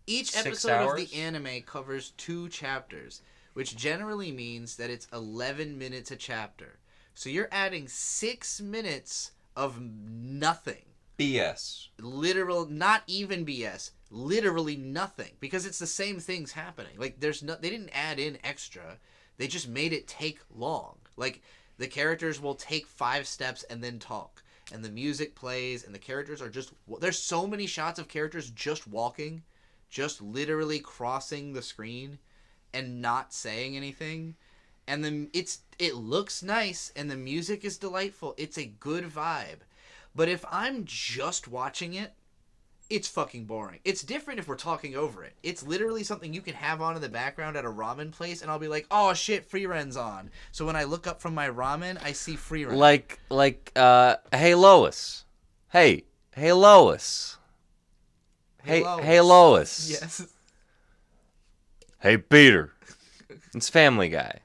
each 6 episode hours? of the anime covers 2 chapters, which generally means that it's 11 minutes a chapter. So you're adding 6 minutes of nothing. BS. Not even BS. Literally nothing, because it's the same things happening. Like they didn't add in extra, they just made it take long. Like the characters will take 5 steps and then talk, and the music plays, and the characters are just there's so many shots of characters just walking, just literally crossing the screen and not saying anything, and then it looks nice and the music is delightful. It's a good vibe. But if I'm just watching it, it's fucking boring. It's different if we're talking over it. It's literally something you can have on in the background at a ramen place, and I'll be like, oh shit, Frieren's on. So when I look up from my ramen, I see Frieren. Hey Lois. Hey Lois. Hey Lois. Yes. Hey Peter. It's Family Guy.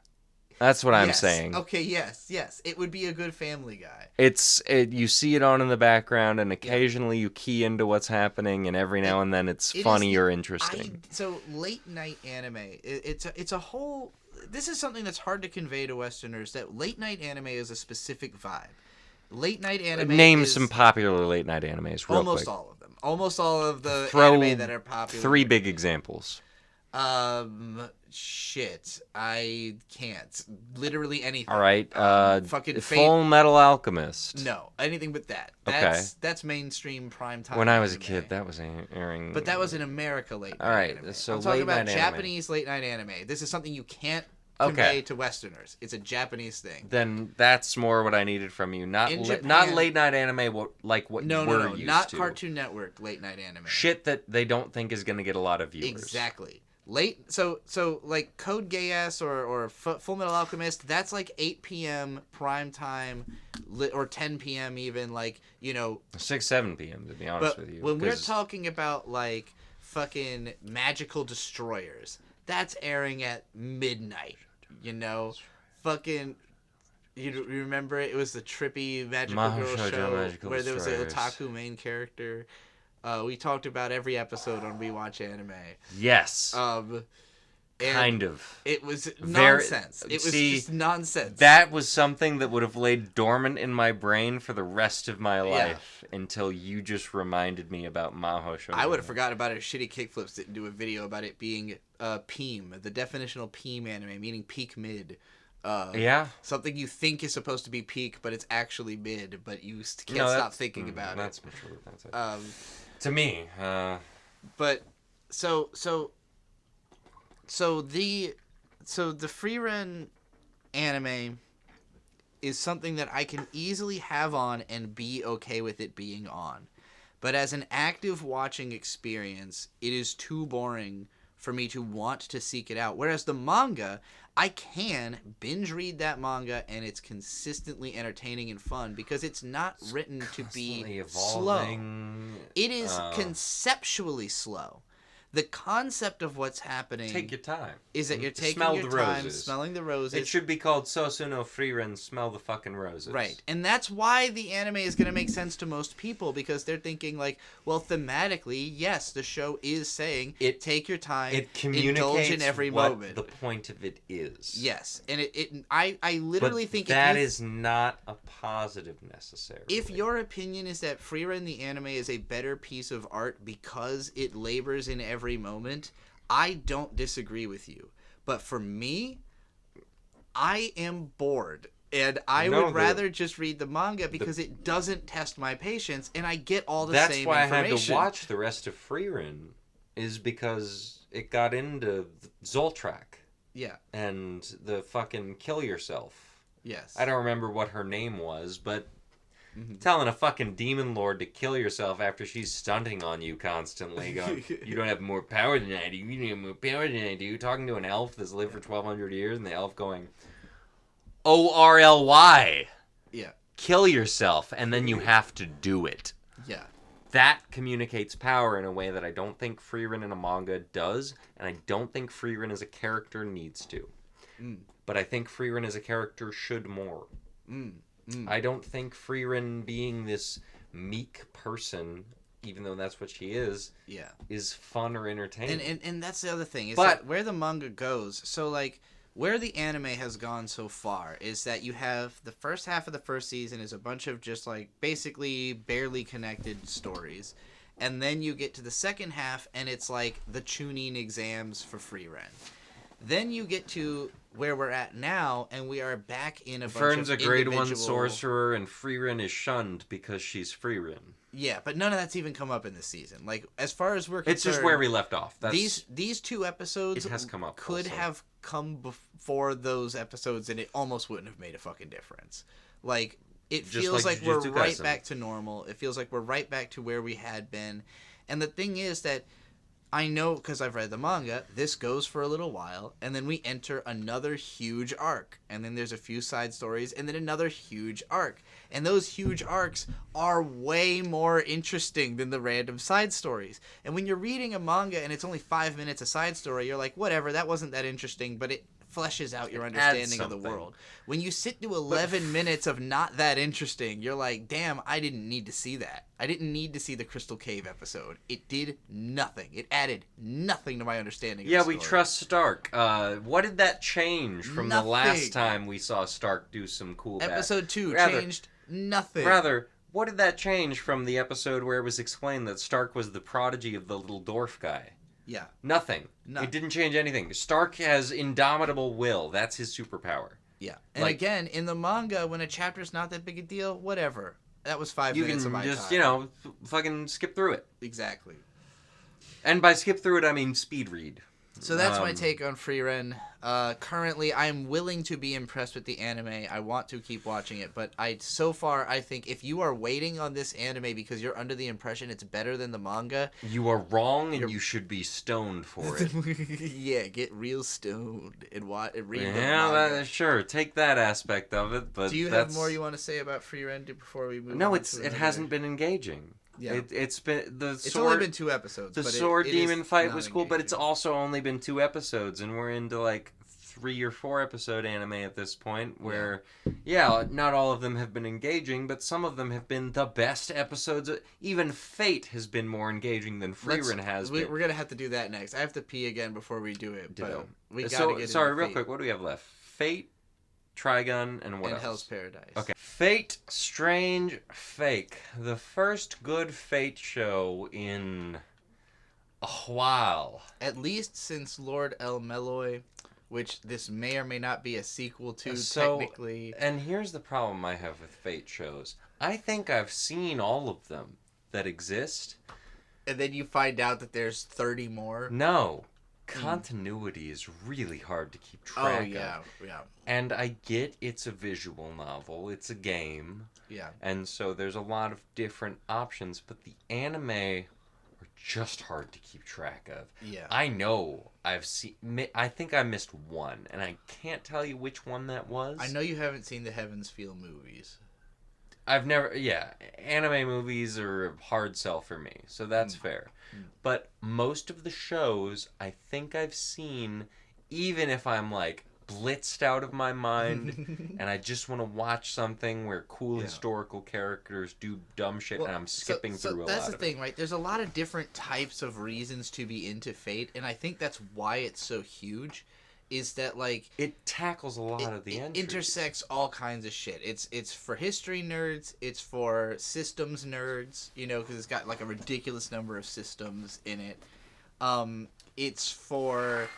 That's what I'm saying. Okay, yes. It would be a good Family Guy. You see it on in the background, and occasionally you key into what's happening, and every now and then it's funny or interesting. So late night anime, it's a whole. This is something that's hard to convey to Westerners. That late night anime is a specific vibe. Late night anime. Name some popular late night animes. Real almost quick. all of them. Almost all of the anime that are popular. 3 big examples. Shit, I can't. Literally anything. All right, fucking Full Metal Alchemist. No, anything but that. That's mainstream primetime. When I was a kid, that was airing. But that was in America late night. All right, anime. so I'm talking about night Japanese late night anime. This is something you can't convey to Westerners. It's a Japanese thing. Then that's more what I needed from you. Not late night anime. What we're used to. Not Cartoon Network late night anime. Shit that they don't think is going to get a lot of viewers. Exactly. So like Code Geass or Full Metal Alchemist, that's like 8 p.m. prime time, or 10 p.m. even, 6-7 p.m. to be honest with you. When we're talking about like fucking magical destroyers, that's airing at midnight. You know, fucking. You remember it? It was the trippy magical girl show where there was an otaku main character. We talked about every episode on We Watch Anime. Yes. Kind of. It was nonsense. It was just nonsense. That was something that would have laid dormant in my brain for the rest of my life until you just reminded me about Mahou Shoujo. I would have forgot about it if Shitty Kickflips didn't do a video about it being PEAM, the definitional PEAM anime, meaning peak mid. Something you think is supposed to be peak, but it's actually mid, but you can't stop thinking about it. That's mature. That's it. To me. But, So the Frieren anime is something that I can easily have on and be okay with it being on. But as an active watching experience, it is too boring for me to want to seek it out. Whereas the manga, I can binge read that manga and it's consistently entertaining and fun because it's not written to be slow. It is conceptually slow. The concept of what's happening... Take your time. ...is that you're taking your time, smelling the roses. It should be called Sousou no Frieren, smell the fucking roses. Right. And that's why the anime is going to make sense to most people, because they're thinking, like, well, thematically, yes, the show is saying, take your time, it communicates indulge in every moment. The point of it is. Yes. And I literally think... that is not a positive necessarily. If your opinion is that Frieren the anime is a better piece of art because it labors in every moment, I don't disagree with you. But for me, I am bored. And I would rather just read the manga because it doesn't test my patience and I get all the same information. That's why I had to watch the rest of Frieren, is because it got into Zoltrak. Yeah. And the fucking kill yourself. Yes. I don't remember what her name was, but telling a fucking demon lord to kill yourself after she's stunting on you constantly, going, you don't have more power than I do, you don't have more power than I do, talking to an elf that's lived for 1,200 years, and the elf going, ORLY. Yeah. Kill yourself, and then you have to do it. Yeah. That communicates power in a way that I don't think Frieren in a manga does, and I don't think Frieren as a character needs to. But I think Frieren as a character should more. I don't think Frieren being this meek person, even though that's what she is, is fun or entertaining. And that's the other thing, is that where the manga goes, so like, where the anime has gone so far is that you have the first half of the first season is a bunch of just like basically barely connected stories. And then you get to the second half and it's like the tuning exams for Frieren. Then you get to where we're at now, and we are back in a bunch Fern's of a grade 1 sorcerer, and Frieren is shunned because she's Frieren. Yeah, but none of that's even come up in this season. Like, as far as we're concerned... It's just where we left off. These two episodes it has come up could also. Have come before those episodes, and it almost wouldn't have made a fucking difference. Like, it just feels like we're right back to normal. It feels like we're right back to where we had been. And the thing is that I know, because I've read the manga, this goes for a little while, and then we enter another huge arc. And then there's a few side stories, and then another huge arc. And those huge arcs are way more interesting than the random side stories. And when you're reading a manga and it's only 5 minutes a side story, you're like, whatever, that wasn't that interesting, but it fleshes out your understanding of the world. When you sit through 11 minutes of not that interesting, you're like, damn, I didn't need to see that. I didn't need to see the Crystal Cave episode. It did nothing. It added nothing to my understanding of the story. We trust Stark. What did that change from the last time we saw Stark do some cool Episode 2 changed nothing. Rather, what did that change from the episode where it was explained that Stark was the prodigy of the little dwarf guy? Yeah. Nothing. It didn't change anything. Stark has indomitable will. That's his superpower. Yeah. And again, in the manga, when a chapter's not that big a deal, whatever. That was 5 minutes of my time. You can just, fucking skip through it. Exactly. And by skip through it, I mean speed read. So that's my take on Frieren. Currently, I'm willing to be impressed with the anime. I want to keep watching it, but so far, I think if you are waiting on this anime because you're under the impression it's better than the manga... You are wrong, and you should be stoned for it. Yeah, get real stoned and read the manga. Sure, take that aspect of it, but do you have more you want to say about Frieren before we move on? No, it hasn't been engaging. Yeah. It's been the It's sword. only been 2 episodes. The but sword it demon is fight not was cool, but it's engaging. also only been 2 episodes, and we're into like 3 or 4 episode anime at this point. Where, yeah, not all of them have been engaging, but some of them have been the best episodes. Even Fate has been more engaging than Frieren has been. We're gonna have to do that next. I have to pee again before we do it. But we gotta So get sorry, into real Fate quick. What do we have left? Fate, Trigun, and what and else? Hell's Paradise. Okay. Fate, Strange, Fake. The first good Fate show in a while. At least since Lord El Meloy, which this may or may not be a sequel to, technically. And here's the problem I have with Fate shows. I think I've seen all of them that exist. And then you find out that there's 30 more. No. Continuity is really hard to keep track of. Yeah. And I get it's a visual novel, it's a game. Yeah. And so there's a lot of different options, but the anime are just hard to keep track of. Yeah. I know I think I missed one, and I can't tell you which one that was. I know you haven't seen the Heaven's Feel movies. I've never, anime movies are a hard sell for me, so that's fair. But most of the shows I think I've seen, even if I'm like blitzed out of my mind and I just want to watch something where cool historical characters do dumb shit and I'm skipping through a lot of it. That's the thing, right? There's a lot of different types of reasons to be into Fate, and I think that's why it's so huge. Is that like it tackles a lot of the entries. Intersects all kinds of shit. It's for history nerds. It's for systems nerds. You know, because it's got like a ridiculous number of systems in it. It's for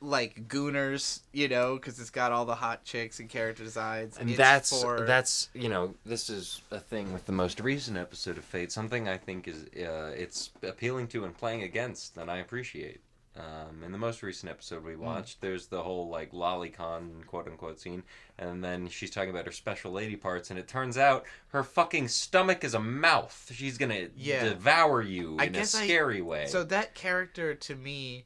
like gooners. You know, because it's got all the hot chicks and character designs. And it's that's you know, this is a thing with the most recent episode of Fate. Something I think is it's appealing to and playing against, and I appreciate. In the most recent episode we watched, there's the whole like lolicon quote unquote scene, and then she's talking about her special lady parts, and it turns out her fucking stomach is a mouth. She's gonna devour you in a scary way. So that character to me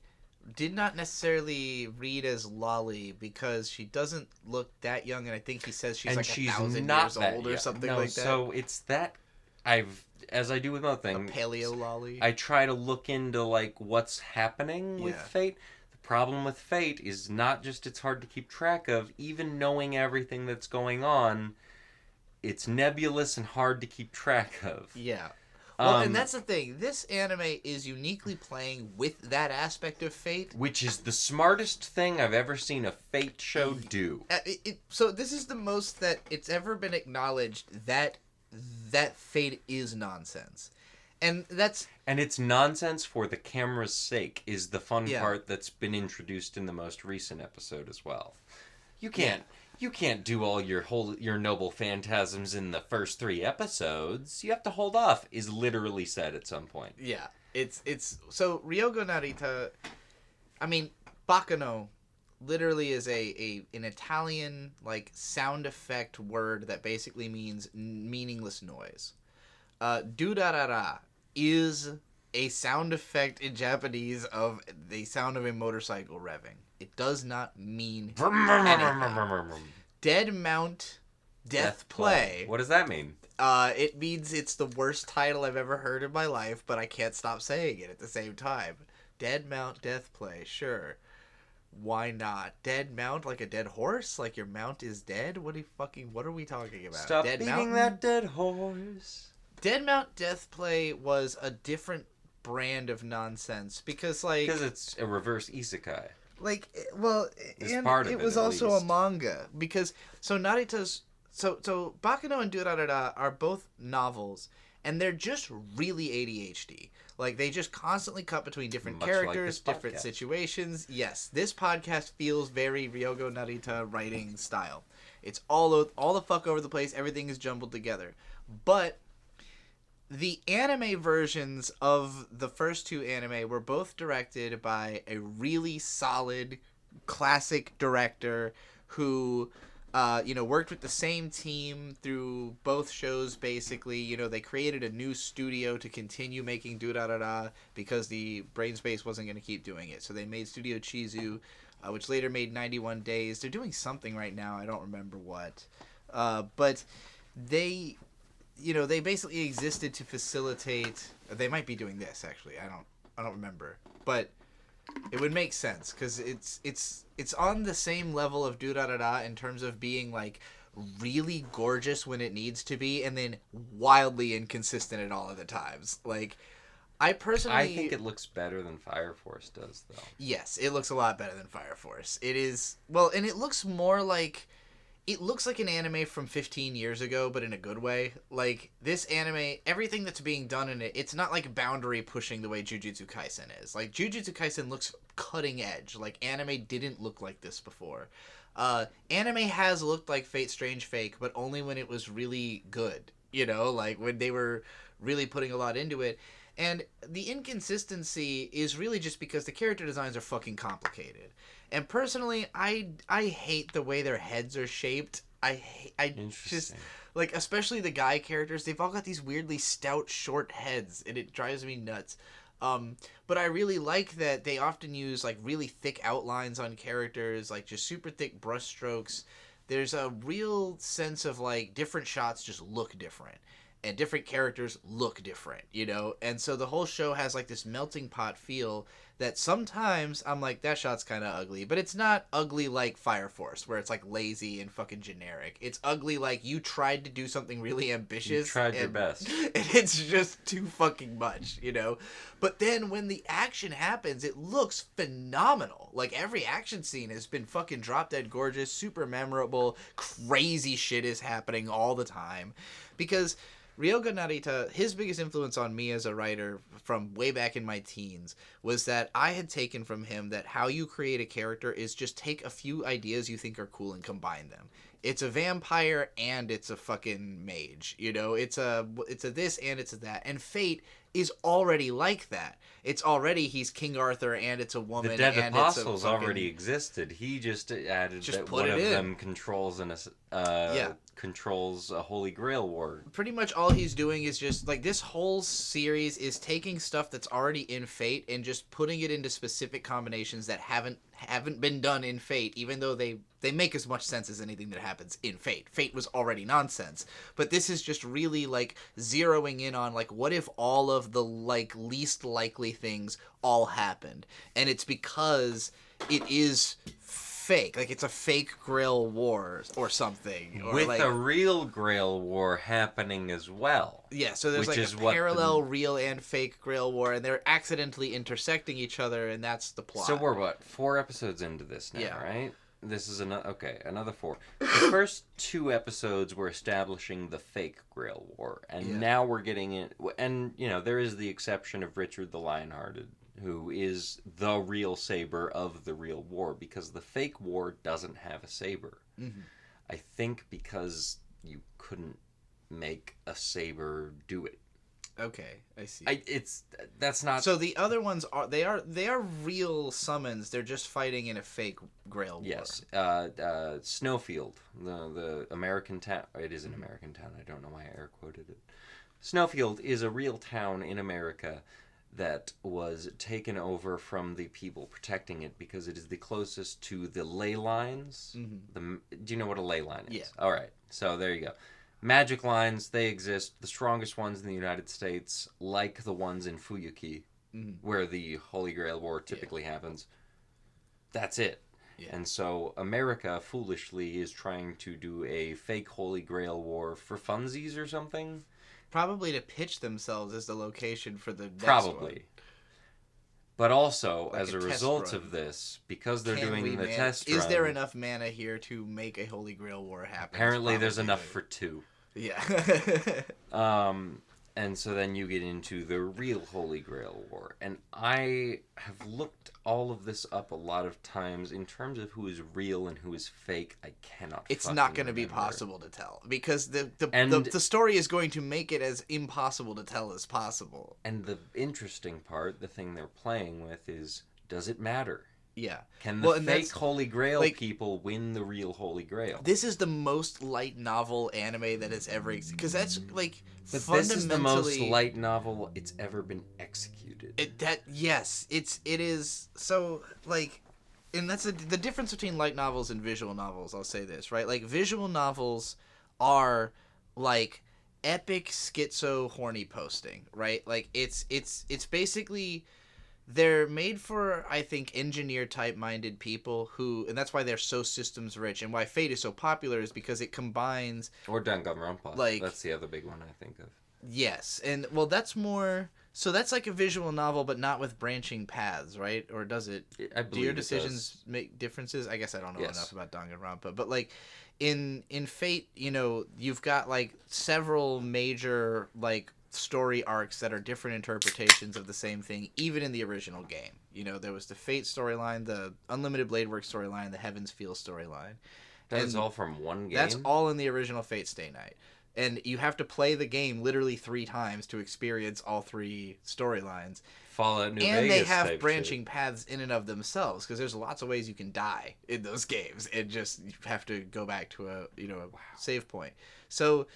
did not necessarily read as lolly because she doesn't look that young, and I think he says she's like 1,000 years old or something like that. So it's that as I do with other things, a paleo lolly. I try to look into like what's happening with Fate. The problem with Fate is not just it's hard to keep track of, even knowing everything that's going on, it's nebulous and hard to keep track of. Yeah. Well, and that's the thing. This anime is uniquely playing with that aspect of Fate. Which is the smartest thing I've ever seen a Fate show do. So this is the most that it's ever been acknowledged that Fate is nonsense. And it's nonsense for the camera's sake is the fun part that's been introduced in the most recent episode as well. You can't do all your noble phantasms in the first 3 episodes. You have to hold off, is literally said at some point. Yeah. It's so Ryogo Narita, I mean, Bakano literally is an Italian like sound effect word that basically means meaningless noise. Durarara is a sound effect in Japanese of the sound of a motorcycle revving. It does not mean anything. Dead Mount Death Play. What does that mean? It means it's the worst title I've ever heard in my life, but I can't stop saying it at the same time. Dead Mount Death Play, sure. Why not? Dead mount, like a dead horse? Like your mount is dead? What are we talking about? Stop dead beating that dead horse. Dead Mount Death Play was a different brand of nonsense because it's a reverse isekai. Like, well, and part of it was also a manga because Narita's so Bakano and Durarara are both novels and they're just really ADHD. Like, they just constantly cut between different characters, different situations. Yes, this podcast feels very Ryogo Narita writing style. It's all the fuck over the place. Everything is jumbled together. But the anime versions of the first 2 anime were both directed by a really solid, classic director who... worked with the same team through both shows, basically. They created a new studio to continue making Durarara because the brain space wasn't going to keep doing it. So they made Studio Chizu, which later made 91 Days. They're doing something right now. I don't remember what. But they basically existed to facilitate. They might be doing this actually. I don't remember, but it would make sense because it's on the same level of Durarara in terms of being like really gorgeous when it needs to be, and then wildly inconsistent at all other times. Like, I think it looks better than Fire Force does, though. Yes, it looks a lot better than Fire Force. It is well, and it looks more like. It looks like an anime from 15 years ago, but in a good way. Like, this anime, everything that's being done in it, it's not like boundary pushing the way Jujutsu Kaisen is. Like, Jujutsu Kaisen looks cutting edge. Like, anime didn't look like this before. Anime has looked like Fate Strange Fake, but only when it was really good. Like, when they were really putting a lot into it. And the inconsistency is really just because the character designs are fucking complicated. And personally, I hate the way their heads are shaped. I just, like, especially the guy characters, they've all got these weirdly stout, short heads, and it drives me nuts. But I really like that they often use, like, really thick outlines on characters, like, just super thick brush strokes. There's a real sense of, like, different shots just look different. And different characters look different, And so the whole show has, like, this melting pot feel that sometimes I'm like, that shot's kind of ugly. But it's not ugly like Fire Force, where it's, like, lazy and fucking generic. It's ugly like you tried to do something really ambitious. You tried your best. And it's just too fucking much, But then when the action happens, it looks phenomenal. Like, every action scene has been fucking drop-dead gorgeous, super memorable, crazy shit is happening all the time. Because Ryoga Narita, his biggest influence on me as a writer from way back in my teens was that I had taken from him that how you create a character is just take a few ideas you think are cool and combine them. It's a vampire and it's a fucking mage, It's a this and it's a that. And Fate is already like that. It's already he's King Arthur and it's a woman. The Dead and Apostles it's a fucking, already existed. He just added just that one of in. them controls controls a Holy Grail war. Pretty much all he's doing is just, like, this whole series is taking stuff that's already in Fate and just putting it into specific combinations that haven't been done in Fate, even though they make as much sense as anything that happens in Fate. Fate was already nonsense. But this is just really, like, zeroing in on, like, what if all of the, like, least likely things all happened? And it's because it is fake. Like, it's a fake Grail war or something. Or with like, a real Grail war happening as well. Yeah, so there's like a parallel real and fake Grail war, and they're accidentally intersecting each other, and that's the plot. So we're, 4 episodes into this now, right? This is another 4. The first 2 episodes were establishing the fake Grail war, and now we're getting it. And, there is the exception of Richard the Lionhearted, who is the real saber of the real war, because the fake war doesn't have a saber. Mm-hmm. I think because you couldn't make a saber do it. Okay, I see. That's not. So the other ones are real summons. They're just fighting in a fake Grail war. Yes. Snowfield, the American town. It is an American town. I don't know why I air quoted it. Snowfield is a real town in America that was taken over from the people protecting it because it is the closest to the ley lines. Mm-hmm. Do you know what a ley line is? Yeah. All right. So there you go. Magic lines, they exist. The strongest ones in the United States, like the ones in Fuyuki, where the Holy Grail War typically happens. That's it. Yeah. And so America, foolishly, is trying to do a fake Holy Grail War for funsies or something. Probably to pitch themselves as the location for the next Probably. one. But also, like as a result of this, because they're doing the test run... Is there enough mana here to make a Holy Grail War happen? Apparently there's enough for 2. Yeah. And so then you get into the real Holy Grail War. And I have looked all of this up a lot of times. In terms of who is real and who is fake, I cannot It's not going to be possible to tell. Because the story is going to make it as impossible to tell as possible. And the interesting part, the thing they're playing with is, does it matter? Yeah. Can the fake Holy Grail people win the real Holy Grail? This is the most light novel anime that has ever existed. Because that's, like, but fundamentally... This is the most light novel it's ever been executed. It is... So, like... And that's the difference between light novels and visual novels, I'll say this, right? Like, visual novels are, like... epic schizo horny posting, right? Like it's basically, they're made for, I think, engineer type minded people who, and that's why they're so systems rich, and why Fate is so popular is because it combines, Or Danganronpa. like, That's the other big one I think of. yes, and well, that's more. So that's like a visual novel, but not with branching paths, right? Or does it? I believe Do your it decisions does. make differences? I guess I don't know Yes. enough about Danganronpa, but like in Fate, you know, you've got like several major like story arcs that are different interpretations of the same thing, even in the original game. You know, there was the Fate storyline, the Unlimited Blade Works storyline, the Heaven's Feel storyline. That And is all from one game? that's all in the original Fate Stay Night. And you have to play the game literally 3 times to experience all 3 storylines. Fallout New And Vegas they have type branching shit. paths in and of themselves, because there's lots of ways you can die in those games, and just you have to go back to a save point. So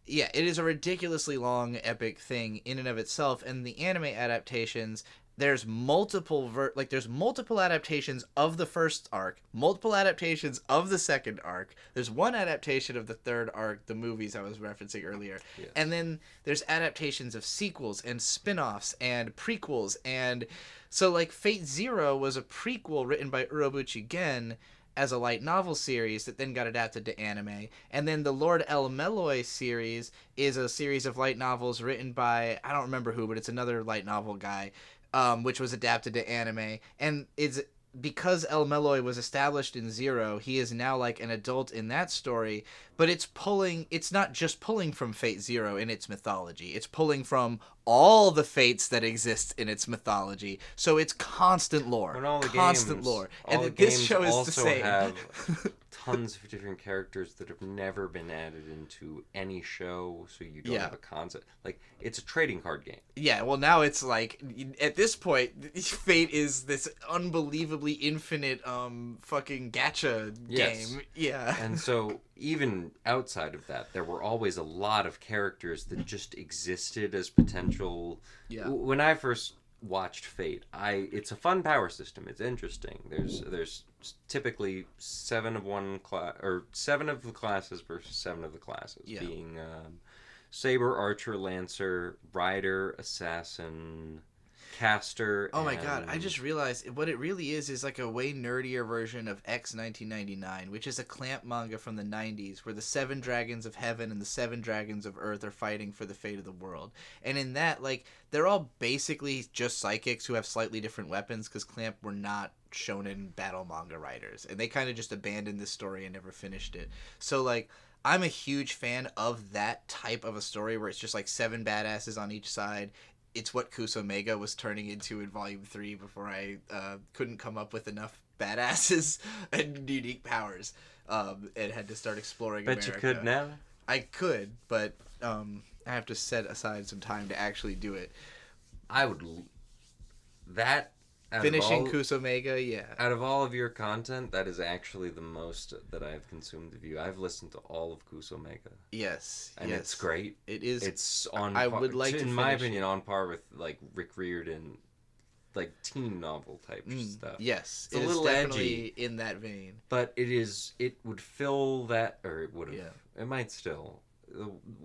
yeah, it is a ridiculously long epic thing in and of itself. And the anime adaptations, there's multiple there's multiple adaptations of the first arc, multiple adaptations of the second arc. There's one adaptation of the third arc, the movies I was referencing earlier. Yes. And then there's adaptations of sequels and spin-offs and prequels. And so like Fate Zero was a prequel written by Urobuchi Gen as a light novel series that then got adapted to anime. And then the Lord El Meloy series is a series of light novels written by, I don't remember who, but it's another light novel guy, which was adapted to anime. And it's because El Meloy was established in Zero, he is now like an adult in that story, but it's not just pulling from Fate Zero in its mythology. It's pulling from all the fates that exist in its mythology. So it's constant lore. When all the constant games, lore. all And the this games show is also the same. have tons of different characters that have never been added into any show, so you don't have a concept. Like, it's a trading card game. Yeah, well, now it's like, at this point, Fate is this unbelievably infinite fucking gacha game. Yeah. And so, even outside of that, there were always a lot of characters that just existed as potential. Yeah. When I first watched Fate, it's a fun power system. It's interesting. There's typically 7 of one class, or 7 of the classes versus 7 of the classes, being Saber, Archer, Lancer, Rider, Assassin, Caster. Oh my god, I just realized what it really is like a way nerdier version of X 1999, which is a Clamp manga from the 90s where the 7 dragons of heaven and the 7 dragons of earth are fighting for the fate of the world. And in that, like, they're all basically just psychics who have slightly different weapons, because Clamp were not shonen battle manga writers, and they kind of just abandoned this story and never finished it. So like, I'm a huge fan of that type of a story where it's just like 7 badasses on each side. It's what Kusomega was turning into in Volume 3 before I couldn't come up with enough badasses and unique powers, and had to start exploring Bet America. you could now? I could, but I have to set aside some time to actually do it. I would... That... Finishing Kusomega, yeah. Out of all of your content, that is actually the most that I've consumed of you. I've listened to all of Kusomega. Yes, and it's great. It is. It's on. I would like to, in my opinion, on par with like Rick Riordan, like teen novel type stuff. Yes, it's a little definitely edgy in that vein. But it is. It would fill that, or it would have. Yeah. It might still.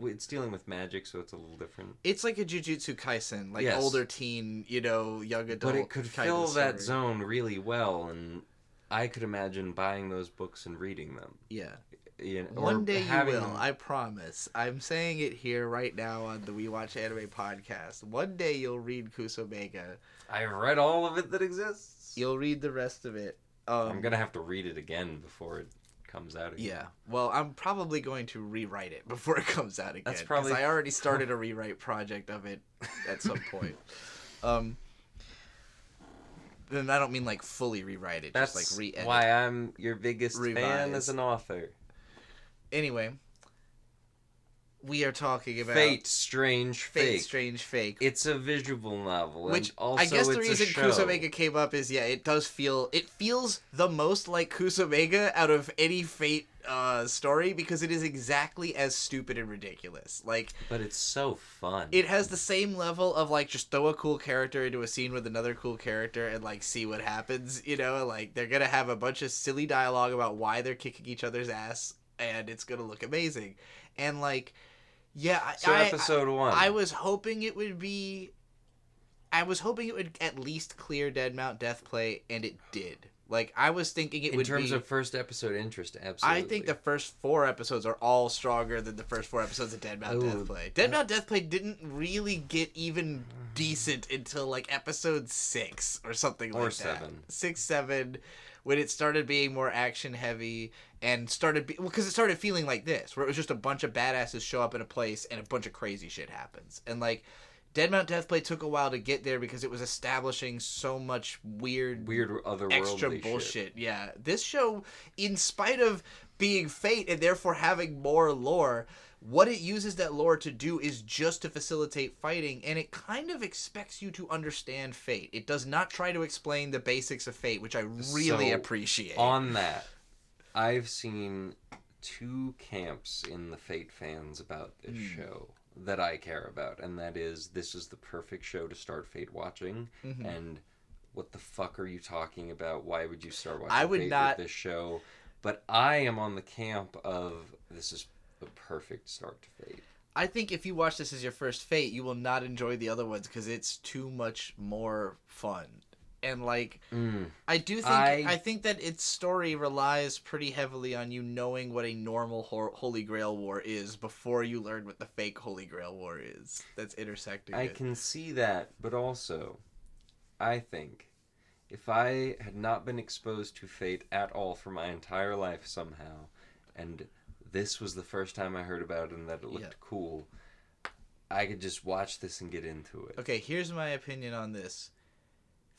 It's dealing with magic, so it's a little different. It's like a Jujutsu Kaisen, like older teen, young adult. But it could fill that zone really well, and I could imagine buying those books and reading them. Yeah. One day you will, I promise. I'm saying it here right now on the We Watch Anime podcast. One day you'll read Kusomega. I've read all of it that exists. You'll read the rest of it. I'm going to have to read it again before it comes out again. Yeah. Well, I'm probably going to rewrite it before it comes out again. That's probably... Because I already started a rewrite project of it at some point. Then I don't mean like fully rewrite it, That's just like re-edit. Why I'm your biggest fan as an author. Anyway, we are talking about Fate, Strange Fake. Strange Fake. It's a visual novel, which and also I guess the it's reason a show. Kusomega came up is it feels the most like Kusomega out of any Fate story, because it is exactly as stupid and ridiculous. But it's so fun. It has the same level of like, just throw a cool character into a scene with another cool character and like see what happens. Like they're gonna have a bunch of silly dialogue about why they're kicking each other's ass, and it's gonna look amazing. And like, Yeah, So episode 1. I was hoping it would be. I was hoping it would at least clear Deadmount Deathplay, and it did. Like, I was thinking it would be... In terms of first episode interest, absolutely. I think the first 4 episodes are all stronger than the first 4 episodes of Deadmount Deathplay. Deadmount Deathplay didn't really get even decent until, like, episode 6 or something like that. Or 7. 6, 7, when it started being more action-heavy and started... because it started feeling like this, where it was just a bunch of badasses show up in a place and a bunch of crazy shit happens. And, like... Deadmount Deathplay took a while to get there because it was establishing so much weird otherworldly extra bullshit. Yeah, this show, in spite of being Fate and therefore having more lore, what it uses that lore to do is just to facilitate fighting, and it kind of expects you to understand Fate. It does not try to explain the basics of Fate, which I really appreciate. On that, I've seen 2 camps in the Fate fans about this show that I care about, and that is, this is the perfect show to start Fate watching, and what the fuck are you talking about? Why would you start watching Fate with this show? But I am on the camp of, this is the perfect start to Fate. I think if you watch this as your first Fate, you will not enjoy the other ones because it's too much more fun. And, like, I think that its story relies pretty heavily on you knowing what a normal Holy Grail War is before you learn what the fake Holy Grail War is that's intersecting I can see that, but also, I think, if I had not been exposed to Fate at all for my entire life somehow, and this was the first time I heard about it and that it looked cool, I could just watch this and get into it. Okay, here's my opinion on this.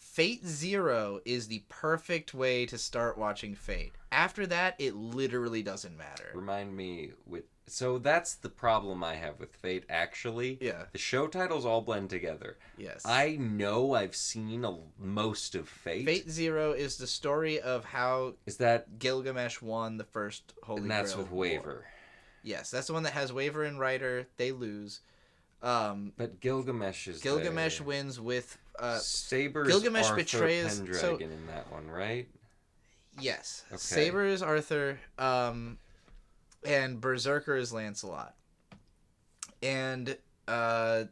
Fate Zero is the perfect way to start watching Fate. After that, it literally doesn't matter. Remind me so that's the problem I have with Fate, actually. Yeah. The show titles all blend together. Yes. I know I've seen most of Fate. Fate Zero is the story of how Gilgamesh won the first Holy Grail. And that's with Waver. Yes, that's the one that has Waver and Ryder. They lose. But Gilgamesh wins with Saber's Gilgamesh Arthur betrays Pendragon in that one, right? Yes. Okay. Saber is Arthur, and Berserker is Lancelot. And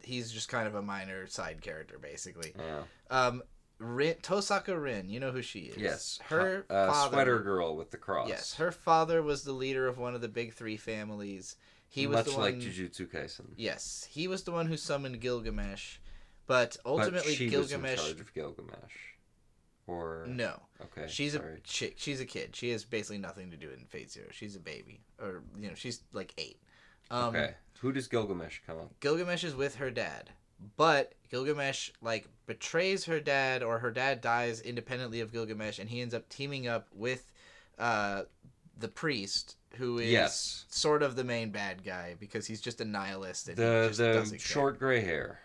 he's just kind of a minor side character, basically. Yeah. Tosaka Rin, you know who she is. Yes. Her father, sweater girl with the cross. Yes. Her father was the leader of one of the big 3 families. He was much like Jujutsu Kaisen. Yes, he was the one who summoned Gilgamesh, but ultimately she Gilgamesh was in charge of Gilgamesh, or no. Okay, she's a chick. She's a kid. She has basically nothing to do in Fate Zero. She's a baby, or she's like 8. Okay, who does Gilgamesh come up? Gilgamesh is with her dad, but Gilgamesh betrays her dad, or her dad dies independently of Gilgamesh, and he ends up teaming up with the priest, who is sort of the main bad guy because he's just a nihilist. And the short gray hair.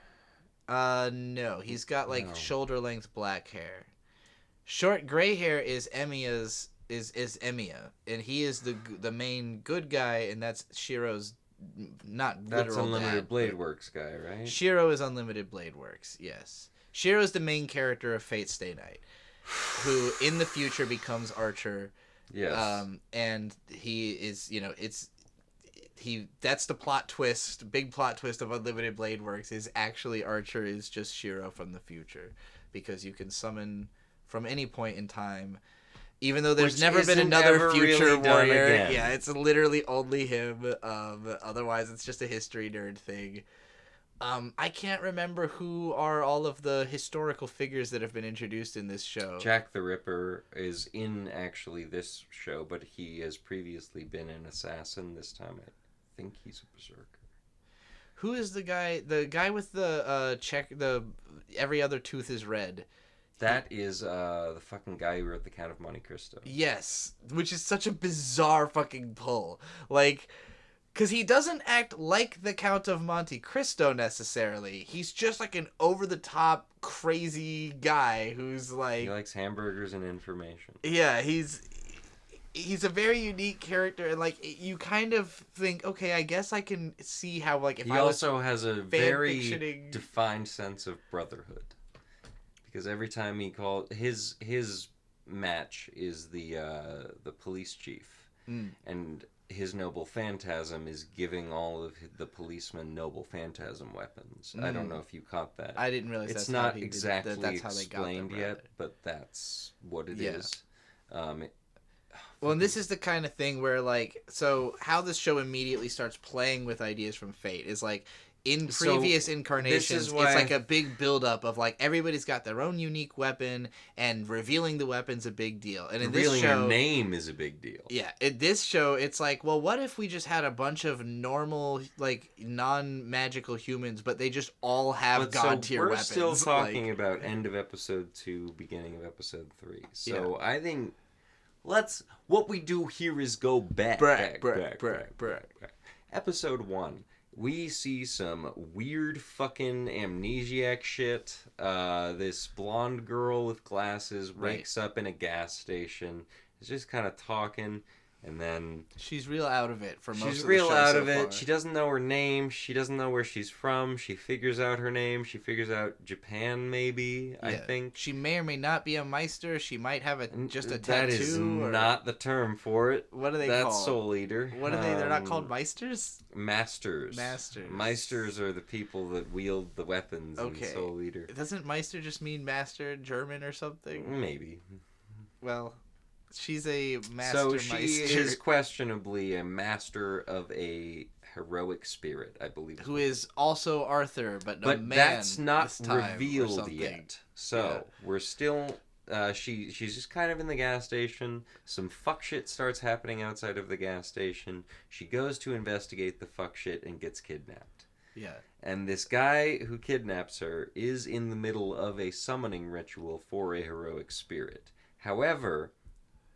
No, he's got shoulder length black hair. Short gray hair is Emiya's is Emiya, and he is the main good guy, and that's Shiro's not literal That's Unlimited dad, Blade Works guy, right? Shiro is Unlimited Blade Works. Yes, Shiro is the main character of Fate Stay Night, who in the future becomes Archer. Yes. And he is, that's the plot twist, big plot twist of Unlimited Blade Works is actually Archer is just Shiro from the future, because you can summon from any point in time, even though there's never been another future really warrior. Yeah, it's literally only him. Otherwise it's just a history nerd thing. I can't remember who are all of the historical figures that have been introduced in this show. Jack the Ripper is in actually this show, but he has previously been an assassin. This time I think he's a berserker. Who is the guy? The guy with the every other tooth is red. That is the fucking guy who wrote The Count of Monte Cristo. Yes, which is such a bizarre fucking pull. Because he doesn't act like the Count of Monte Cristo necessarily. He's just an over-the-top, crazy guy who's He likes hamburgers and information. Yeah, he's a very unique character, and you kind of think, okay, I guess I can see how if he I was also has a very defined sense of brotherhood. Because every time he calls his match is the police chief. And his noble phantasm is giving all of the policemen noble phantasm weapons. I don't know if you caught that. I didn't realize it's that's not how he exactly did, that's how they got explained them, yet, but that's what it is. Well, and this is the kind of thing where, like, so how this show immediately starts playing with ideas from Fate is, like, in previous incarnations, it's like a big buildup of, like, everybody's got their own unique weapon, and revealing the weapon's a big deal. And in this show, your name is a big deal. Yeah, in this show, it's like, well, what if we just had a bunch of normal, like, non-magical humans, but they just all have god-tier weapons? We're still talking about end of episode 2, beginning of episode 3. So I think... what we do here is go back. Episode 1, we see some weird fucking amnesiac shit. This blonde girl with glasses wakes up in a gas station, is just kind of talking, and then... She's real out of it for most of the show. She's real out of it. She doesn't know her name. She doesn't know where she's from. She figures out her name. She figures out Japan, maybe, I think. She may or may not be a Meister. She might have just a tattoo. That is not the term for it. What are they called? That's Soul Eater. What are they? They're not called Meisters? Masters. Meisters are the people that wield the weapons in Soul Eater. Doesn't Meister just mean master in German or something? Maybe. Well... She's a master. So she is questionably a master of a heroic spirit, I believe. Who is also Arthur, but man. But that's not revealed yet. So we're still. She's just kind of in the gas station. Some fuck shit starts happening outside of the gas station. She goes to investigate the fuck shit and gets kidnapped. Yeah. And this guy who kidnaps her is in the middle of a summoning ritual for a heroic spirit. However,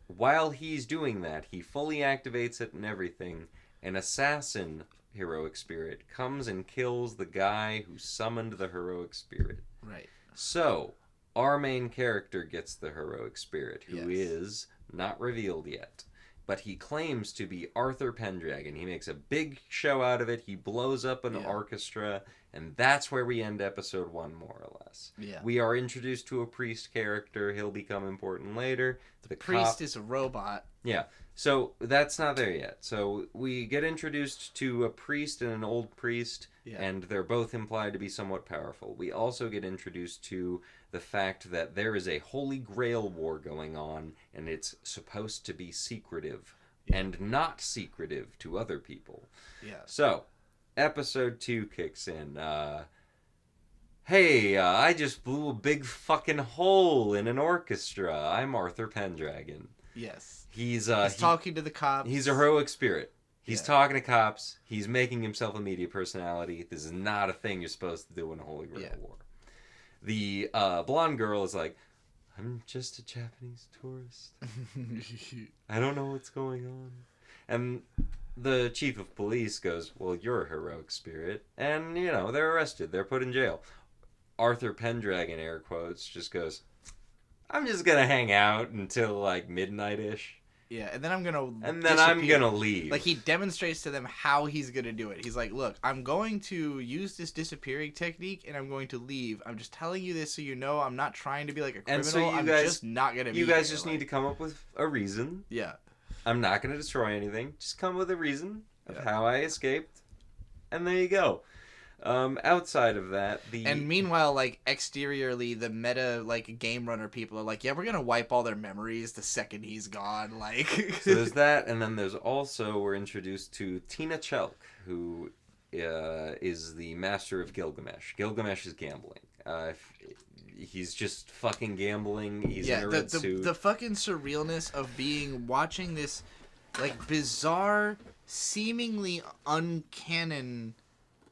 while he's doing that, he fully activates it and everything. An assassin heroic spirit comes and kills the guy who summoned the heroic spirit. Right. So, our main character gets the heroic spirit, who is not revealed yet. But he claims to be Arthur Pendragon. He makes a big show out of it. He blows up an orchestra. And that's where we end episode 1, more or less. Yeah. We are introduced to a priest character. He'll become important later. The priest is a robot. Yeah. So that's not there yet. So we get introduced to a priest and an old priest. Yeah. And they're both implied to be somewhat powerful. We also get introduced to the fact that there is a Holy Grail war going on. And it's supposed to be secretive. Yeah. And not secretive to other people. Yeah. So... Episode 2 kicks in. Hey, I just blew a big fucking hole in an orchestra. I'm Arthur Pendragon. Yes. He's talking to the cops. He's a heroic spirit. He's talking to cops. He's making himself a media personality. This is not a thing you're supposed to do in a Holy Grail War. The blonde girl is like, I'm just a Japanese tourist. I don't know what's going on. And... the chief of police goes, well, you're a heroic spirit. And, they're arrested. They're put in jail. Arthur Pendragon, air quotes, just goes, I'm just going to hang out until, like, midnight-ish. Yeah, and then I'm going to And then I'm going to leave. Like, he demonstrates to them how he's going to do it. He's like, look, I'm going to use this disappearing technique, and I'm going to leave. I'm just telling you this so you know I'm not trying to be, like, a criminal. And so I'm just not going to be You guys just need to come up with a reason. Yeah. I'm not going to destroy anything. Just come with a reason of how I escaped. And there you go. Outside of that, And meanwhile, like, exteriorly, the meta, like, game runner people are like, yeah, we're going to wipe all their memories the second he's gone. Like... So there's that, and then there's also, we're introduced to Tina Chelk, who is the master of Gilgamesh. Gilgamesh is gambling. He's just fucking gambling. He's in a red suit. The fucking surrealness of watching this, like, bizarre, seemingly uncanon,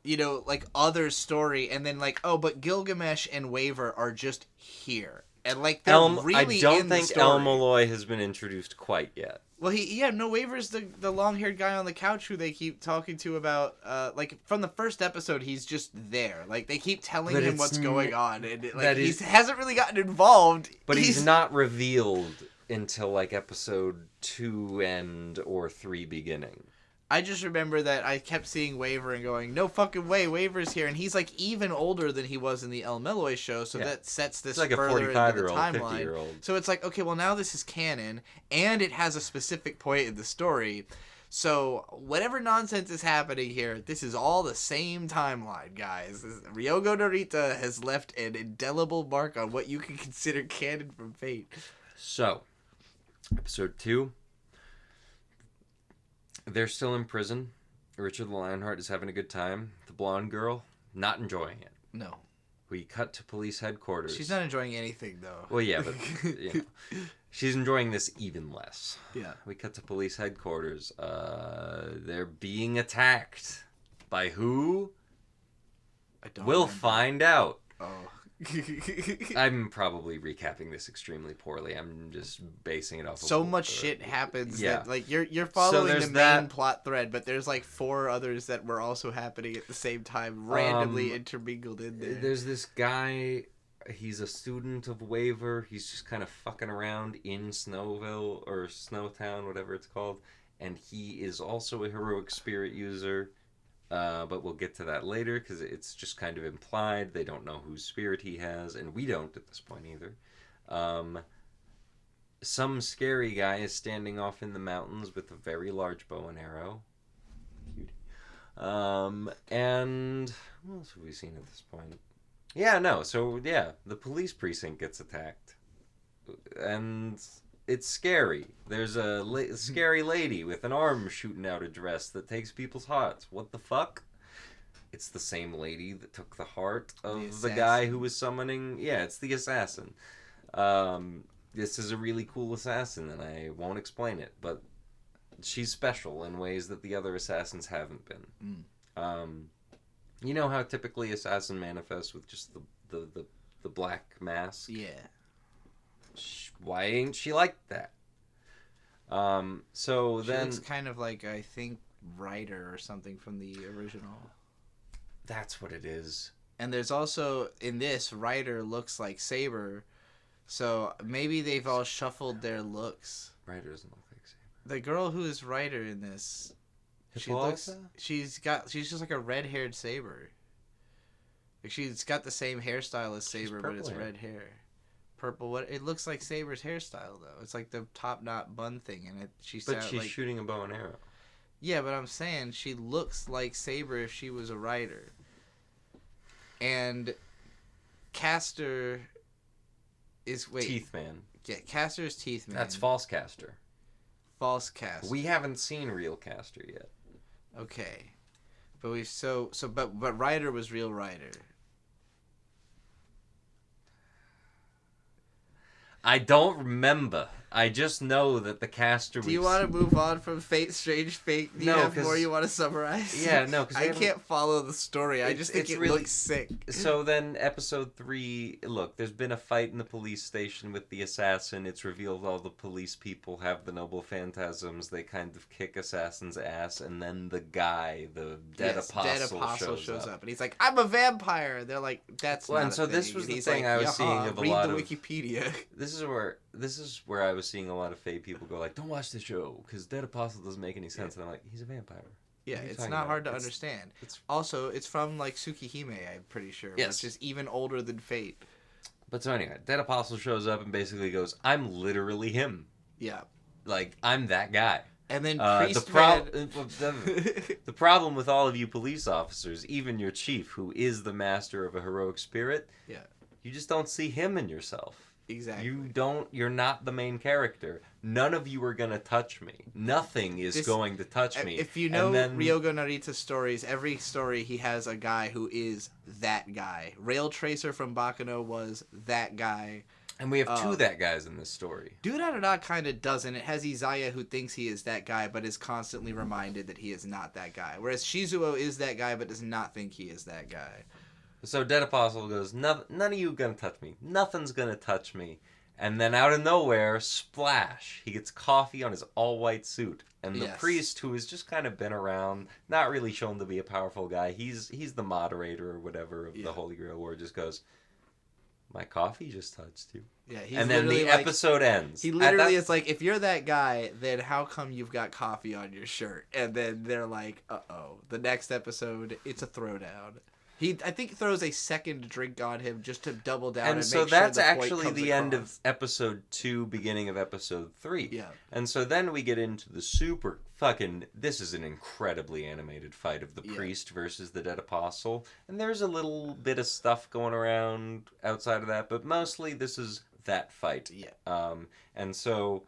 like, other story, and then, like, oh, but Gilgamesh and Waver are just here. And, like, they're really I don't in think the story. El Malloy has been introduced quite yet. Well, Waver's the long-haired guy on the couch who they keep talking to about, like, from the first episode, he's just there. Like, they keep telling him what's going on, and, like, he hasn't really gotten involved. But he's not revealed until, like, episode 2 or 3 beginning. I just remember that I kept seeing Waver and going, no fucking way, Waver's here. And he's, like, even older than he was in the El Meloy show, so that sets this like further a into the 45-year-old, timeline. 50-year-old. So it's like, okay, well, now this is canon, and it has a specific point in the story. So, whatever nonsense is happening here, this is all the same timeline, guys. Ryogo Narita has left an indelible mark on what you can consider canon from Fate. So, episode 2. They're still in prison. Richard the Lionheart is having a good time. The blonde girl, not enjoying it. No. We cut to police headquarters. She's not enjoying anything, though. Well, yeah, but she's enjoying this even less. Yeah. We cut to police headquarters. They're being attacked. By who? We'll find out. Oh. I'm probably recapping this extremely poorly. I'm just basing it off of so much shit happens that like you're So following the that main plot thread, but there's like 4 others that were also happening at the same time, randomly intermingled in there. There's this guy, he's a student of Waver. He's just kind of fucking around in Snowville or Snowtown, whatever it's called, and he is also a heroic spirit user. But we'll get to that later because it's just kind of implied. They don't know whose spirit he has, and we don't at this point either. Some scary guy is standing off in the mountains with a very large bow and arrow. Cute. And what else have we seen at this point? The police precinct gets attacked. And it's scary. There's a scary lady with an arm shooting out a dress that takes people's hearts. What the fuck? It's the same lady that took the heart of the guy who was summoning... Yeah, it's the assassin. This is a really cool assassin, and I won't explain it, but she's special in ways that the other assassins haven't been. You know how typically assassin manifests with just the black mask? Yeah. Why ain't she like that? She looks kind of like, I think, Ryder or something from the original. That's what it is. And there's also, in this, Ryder looks like Saber, so maybe they've all shuffled their looks. Ryder doesn't look like Saber. The girl who is Ryder in this, she's just like a red-haired Saber. Like, she's got the same hairstyle as Saber, but it's red hair. Purple. What it looks like Saber's hairstyle though. It's like the top knot bun thing, and she's shooting a bow and arrow. Yeah, but I'm saying she looks like Saber if she was a writer. And Caster is Teeth Man. Yeah, Caster is Teeth Man. That's False Caster. False Caster. We haven't seen real Caster yet. Okay, but but Ryder was real Ryder. I don't remember. I just know that the caster... Do you want to move on from Fate, Strange Fate? Do you have more you want to summarize? Yeah, no, because I can't follow the story. I just think it really looks sick. So then, episode 3, look, there's been a fight in the police station with the assassin. It's revealed all the police people have the noble phantasms. They kind of kick assassin's ass, and then the guy, the dead apostle shows up. And he's like, I'm a vampire! And they're like, that's not a thing. This was and the thing I was seeing of a lot of... Read the Wikipedia. This is where I was seeing a lot of Fate people go like, don't watch this show because Dead Apostle doesn't make any sense. And I'm like, he's a vampire. Yeah, it's not hard to understand. Also, it's from like Tsukihime, I'm pretty sure, which is even older than Fate. But so anyway, Dead Apostle shows up and basically goes, I'm literally him. Yeah. Like, I'm that guy. And then the problem with all of you police officers, even your chief, who is the master of a heroic spirit, you just don't see him in yourself. Exactly. You're not the main character. None of you are going to touch me. Nothing is going to touch me. If you know Ryogo Narita's stories, every story he has a guy who is that guy. Rail Tracer from Baccano was that guy. And we have 2 that guys in this story. Do That or Not kind of doesn't. It has Izaya who thinks he is that guy, but is constantly reminded that he is not that guy. Whereas Shizuo is that guy, but does not think he is that guy. So Dead Apostle goes, none of you gonna touch me. Nothing's gonna touch me. And then out of nowhere, splash, he gets coffee on his all-white suit. And the priest, who has just kind of been around, not really shown to be a powerful guy, he's the moderator or whatever of the Holy Grail War, just goes, my coffee just touched you. Yeah, and then the episode ends. He literally is like, if you're that guy, then how come you've got coffee on your shirt? And then they're like, uh-oh. The next episode, it's a throwdown. I think throws a second drink on him just to double down and and so make sure that's the point actually comes the end of across. episode 2, beginning of episode 3. Yeah. And so then we get into the super fucking... This is an incredibly animated fight of the priest versus the dead apostle. And there's a little bit of stuff going around outside of that, but mostly this is that fight. Yeah. And so...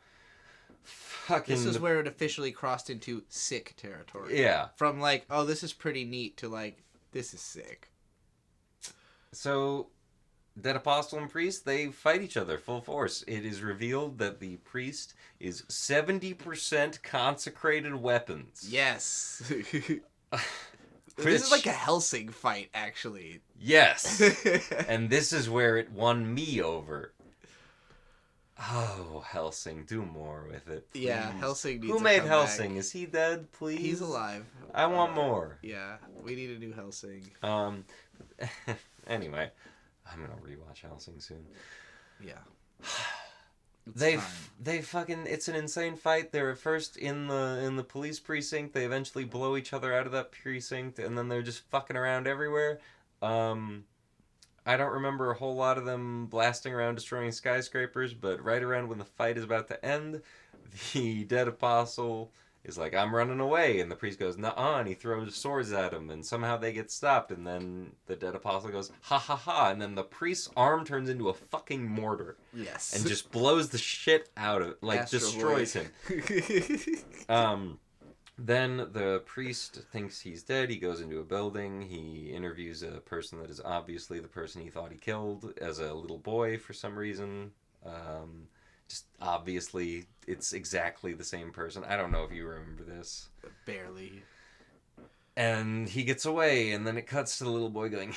Fucking... This is where it officially crossed into sick territory. Yeah. From like, oh, this is pretty neat to like, this is sick. So, dead apostle and priest, they fight each other full force. It is revealed that the priest is 70% consecrated weapons. Yes. This is like a Hellsing fight, actually. Yes. And this is where it won me over. Oh, Hellsing, do more with it, please. Yeah, Hellsing needs Who to made come Hellsing? back. Is he dead, please? He's alive. I want more. Yeah, we need a new Hellsing. Anyway, I'm gonna rewatch Hellsing soon. Yeah. They fucking... It's an insane fight. They're first in the police precinct. They eventually blow each other out of that precinct, and then they're just fucking around everywhere. I don't remember a whole lot of them blasting around destroying skyscrapers, but right around when the fight is about to end, the dead apostle is like, I'm running away, and the priest goes, nuh-uh, and he throws swords at him, and somehow they get stopped, and then the dead apostle goes, ha ha ha, and then the priest's arm turns into a fucking mortar. Yes. And just blows the shit out of, like, Astro destroys Boy. him. Then the priest thinks he's dead. He goes into a building. He interviews a person that is obviously the person he thought he killed as a little boy for some reason. Just obviously, it's exactly the same person. I don't know if you remember this. Barely. And he gets away, and then it cuts to the little boy going,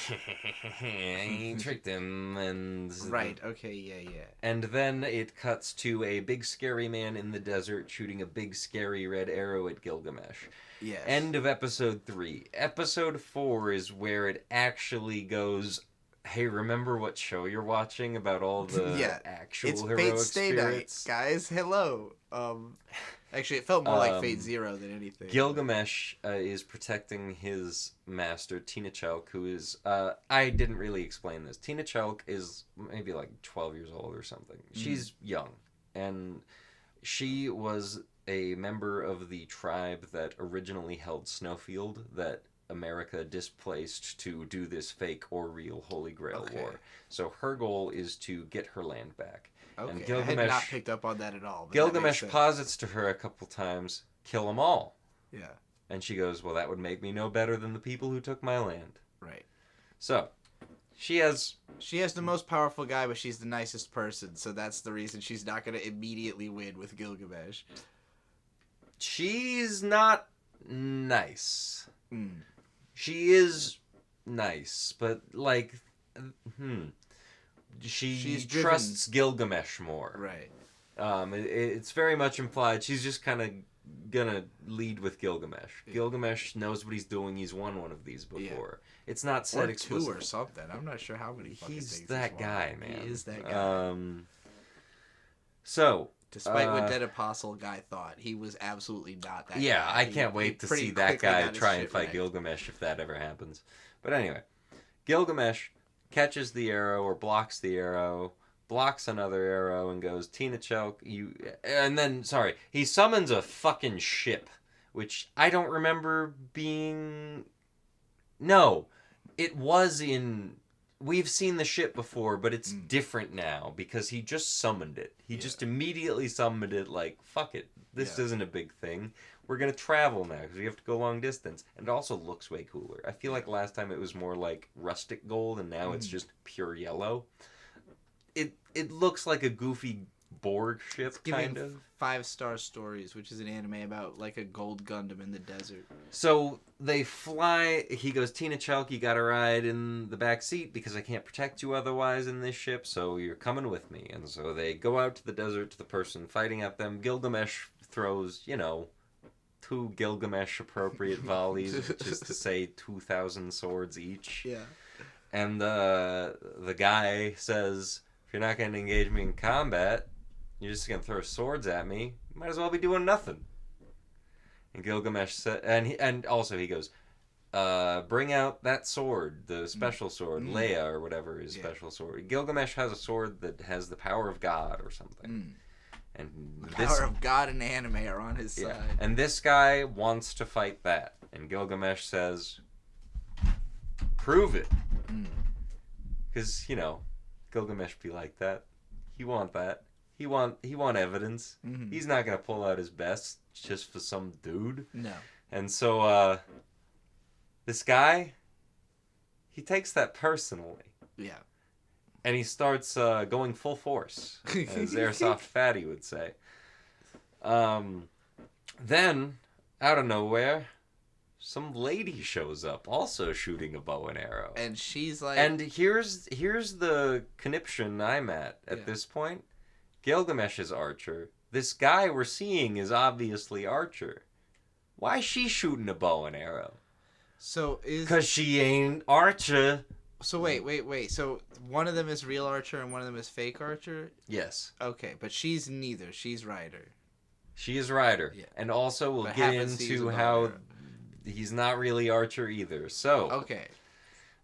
he tricked him, and... Right, okay, yeah. And then it cuts to a big scary man in the desert shooting a big scary red arrow at Gilgamesh. Yes. End of episode 3. Episode 4 is where it actually goes, hey, remember what show you're watching about all the actual it's heroic Fate Stay spirits? Night, guys. Hello. Actually, it felt more like Fate Zero than anything. Gilgamesh is protecting his master, Tina Chalk, who is... I didn't really explain this. Tina Chalk is maybe like 12 years old or something. She's young. And she was a member of the tribe that originally held Snowfield that America displaced to do this fake or real Holy Grail War. So her goal is to get her land back. Okay, And Gilgamesh, I had not picked up on that at all. But Gilgamesh posits to her a couple times, kill them all. Yeah. And she goes, well, that would make me no better than the people who took my land. Right. So, she has the most powerful guy, but she's the nicest person, so that's the reason she's not going to immediately win with Gilgamesh. She's not nice. She is nice, but, like, She trusts Gilgamesh more. Right. It's very much implied she's just kind of gonna lead with Gilgamesh. Yeah. Gilgamesh knows what he's doing. He's won one of these before. Yeah. It's not said explicitly. 2 or something. I'm not sure how many fucking he's things that guy, man. He is that guy. So... Despite what Dead Apostle guy thought, he was absolutely not that guy. Yeah, I can't wait to see that guy try and fight Gilgamesh if that ever happens. But anyway, Gilgamesh catches the arrow or blocks the arrow, blocks another arrow, and goes, Tina Chalk, you... And then, sorry, he summons a fucking ship, which I don't remember being... No, it was in... We've seen the ship before, but it's different now, because he just summoned it. He just immediately summoned it like, fuck it, this isn't a big thing. We're going to travel now, because we have to go long distance. And it also looks way cooler. I feel like last time it was more like rustic gold, and now it's just pure yellow. It looks like a goofy Borg ship, kind of. 5-Star Stories, which is an anime about like a gold Gundam in the desert. So they fly. He goes, Tina Chalk, you got to ride in the back seat because I can't protect you otherwise in this ship. So you're coming with me. And so they go out to the desert to the person fighting at them. Gilgamesh throws, 2 Gilgamesh appropriate volleys, which is to say 2,000 swords each. Yeah. And the guy says, if you're not going to engage me in combat, you're just going to throw swords at me, you might as well be doing nothing. And Gilgamesh said, and also he goes, bring out that sword, the special sword, Leia or whatever his Yeah. special sword. Gilgamesh has a sword that has the power of God or something. And The this power of God and anime are on his yeah, side. and this guy wants to fight that, and Gilgamesh says, "Prove it," because Gilgamesh be like that. He want that. He want evidence. He's not gonna pull out his best just for some dude. No. And so this guy, he takes that personally. Yeah. And he starts going full force, as Airsoft Fatty would say. Then, out of nowhere, some lady shows up, also shooting a bow and arrow. And she's like... And here's the conniption I'm at this point. Gilgamesh is Archer. This guy we're seeing is obviously Archer. Why is she shooting a bow and arrow? So is... Because she ain't Archer. So wait. So one of them is real Archer and one of them is fake Archer? Yes. Okay, but she's neither. She's Ryder. She is Ryder. Yeah. And also we'll get into how he's not really Archer either. So... Okay.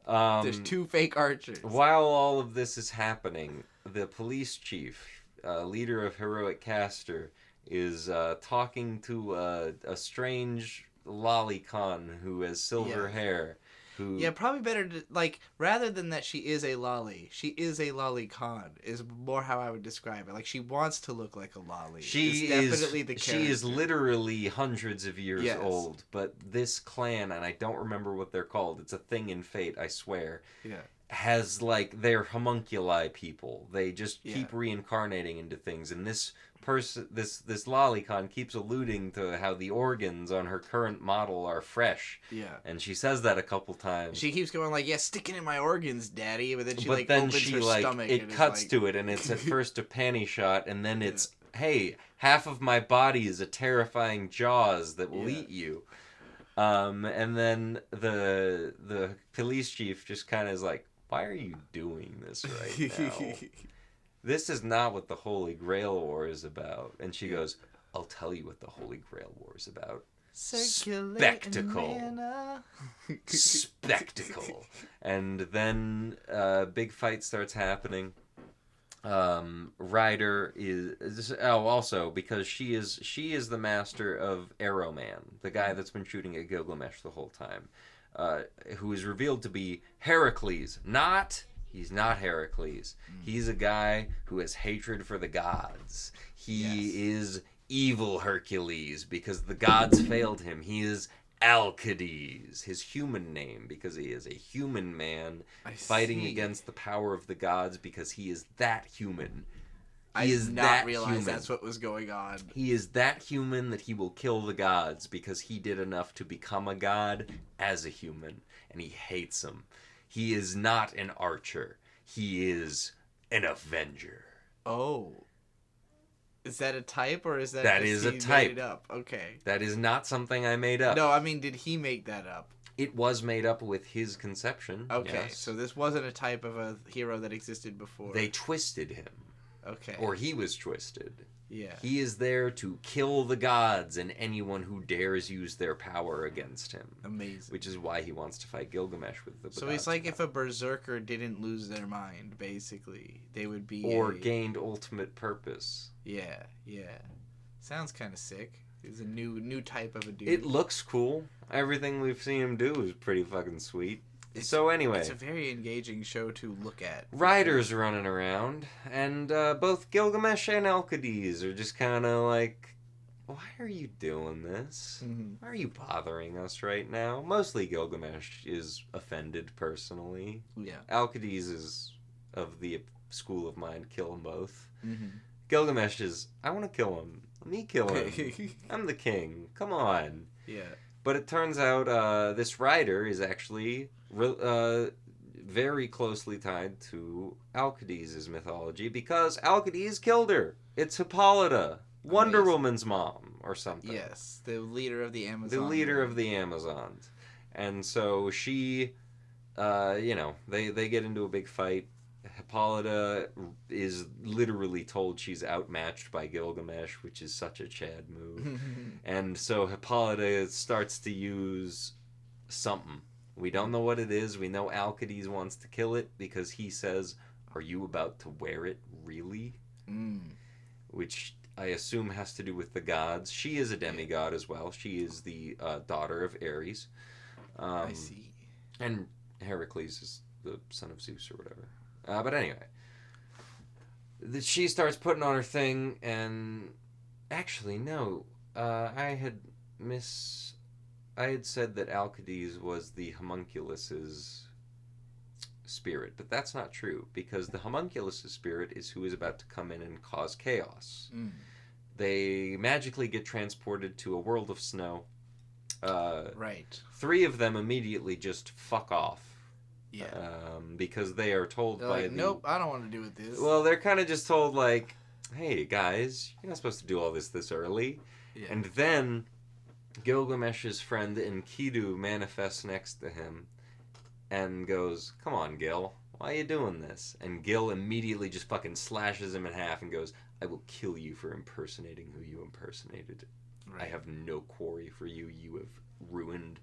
There's two fake Archers. While all of this is happening, the police chief, leader of Heroic Caster, is talking to a strange lolicon who has silver hair. Who... Yeah, probably better to, like, rather than that she is a lolly, she is a lolicon, is more how I would describe it. Like, she wants to look like a lolly. She is definitely the character. She is literally hundreds of years old, but this clan, and I don't remember what they're called, it's a thing in Fate, I swear, has, like, they're homunculi people. They just keep reincarnating into things, and this person, this lolicon keeps alluding to how the organs on her current model are fresh. Yeah. And she says that a couple times. She keeps going like, "Yeah, sticking in my organs, daddy," but then she opens her stomach. It cuts to it, and it's at first a panty shot, and then it's, hey, half of my body is a terrifying jaws that will eat you. And then the police chief just kind of is like, why are you doing this right now? This is not what the Holy Grail War is about. And she goes, I'll tell you what the Holy Grail War is about. Spectacle. Spectacle. And then a big fight starts happening. Ryder is also because she is the master of Arrow Man, the guy that's been shooting at Gilgamesh the whole time, who is revealed to be Heracles. He's not Heracles. He's a guy who has hatred for the gods. He is evil Hercules because the gods failed him. He is Alcides, his human name, because he is a human man fighting against the power of the gods because he is that human. I did not realize that's what was going on. He is that human that he will kill the gods because he did enough to become a god as a human, and he hates them. He is not an archer. He is an avenger. Oh. Is that a type, or is that That is a type. Made it up? Okay. That is not something I made up. No, I mean, did he make that up? It was made up with his conception. Okay, yes. So this wasn't a type of a hero that existed before. They twisted him. Okay. Or he was twisted. Yeah. He is there to kill the gods and anyone who dares use their power against him. Amazing. Which is why he wants to fight Gilgamesh with the So he's like if a berserker didn't lose their mind, basically. They would be gained ultimate purpose. Yeah. Sounds kind of sick. He's a new type of a dude. It looks cool. Everything we've seen him do is pretty fucking sweet. So anyway, it's a very engaging show to look at. Riders running around, and both Gilgamesh and Alcides are just kind of like, why are you doing this? Mm-hmm. Why are you bothering us right now? Mostly Gilgamesh is offended personally. Yeah. Alcides is of the school of mind, kill them both. Mm-hmm. Gilgamesh is, I want to kill him. Let me kill him. I'm the king. Come on. Yeah. But it turns out this rider is actually very closely tied to Alcides' mythology because Alcides killed her. It's Hippolyta, Wonder Woman's mom or something. Yes, the leader of the Amazons. The leader of the Amazons. And so she, they get into a big fight. Hippolyta is literally told she's outmatched by Gilgamesh, which is such a Chad move. And so Hippolyta starts to use something. We don't know what it is. We know Alcides wants to kill it because he says, "Are you about to wear it, really?" Which I assume has to do with the gods. She is a demigod as well. She is the daughter of Ares. I see. And Heracles is the son of Zeus or whatever. But anyway, she starts putting on her thing, and actually, no, I had said that Alcides was the homunculus's spirit, but that's not true because the homunculus's spirit is who is about to come in and cause chaos. They magically get transported to a world of snow. Right. 3 of them immediately just fuck off. Yeah. Because they are told They're by like, nope, I don't want to do with this. Well, they're kind of just told like, hey guys, you're not supposed to do all this early. Yeah. And then Gilgamesh's friend Enkidu manifests next to him and goes, come on, Gil, why are you doing this? And Gil immediately just fucking slashes him in half and goes, I will kill you for impersonating who you impersonated. Right. I have no quarry for you. You have ruined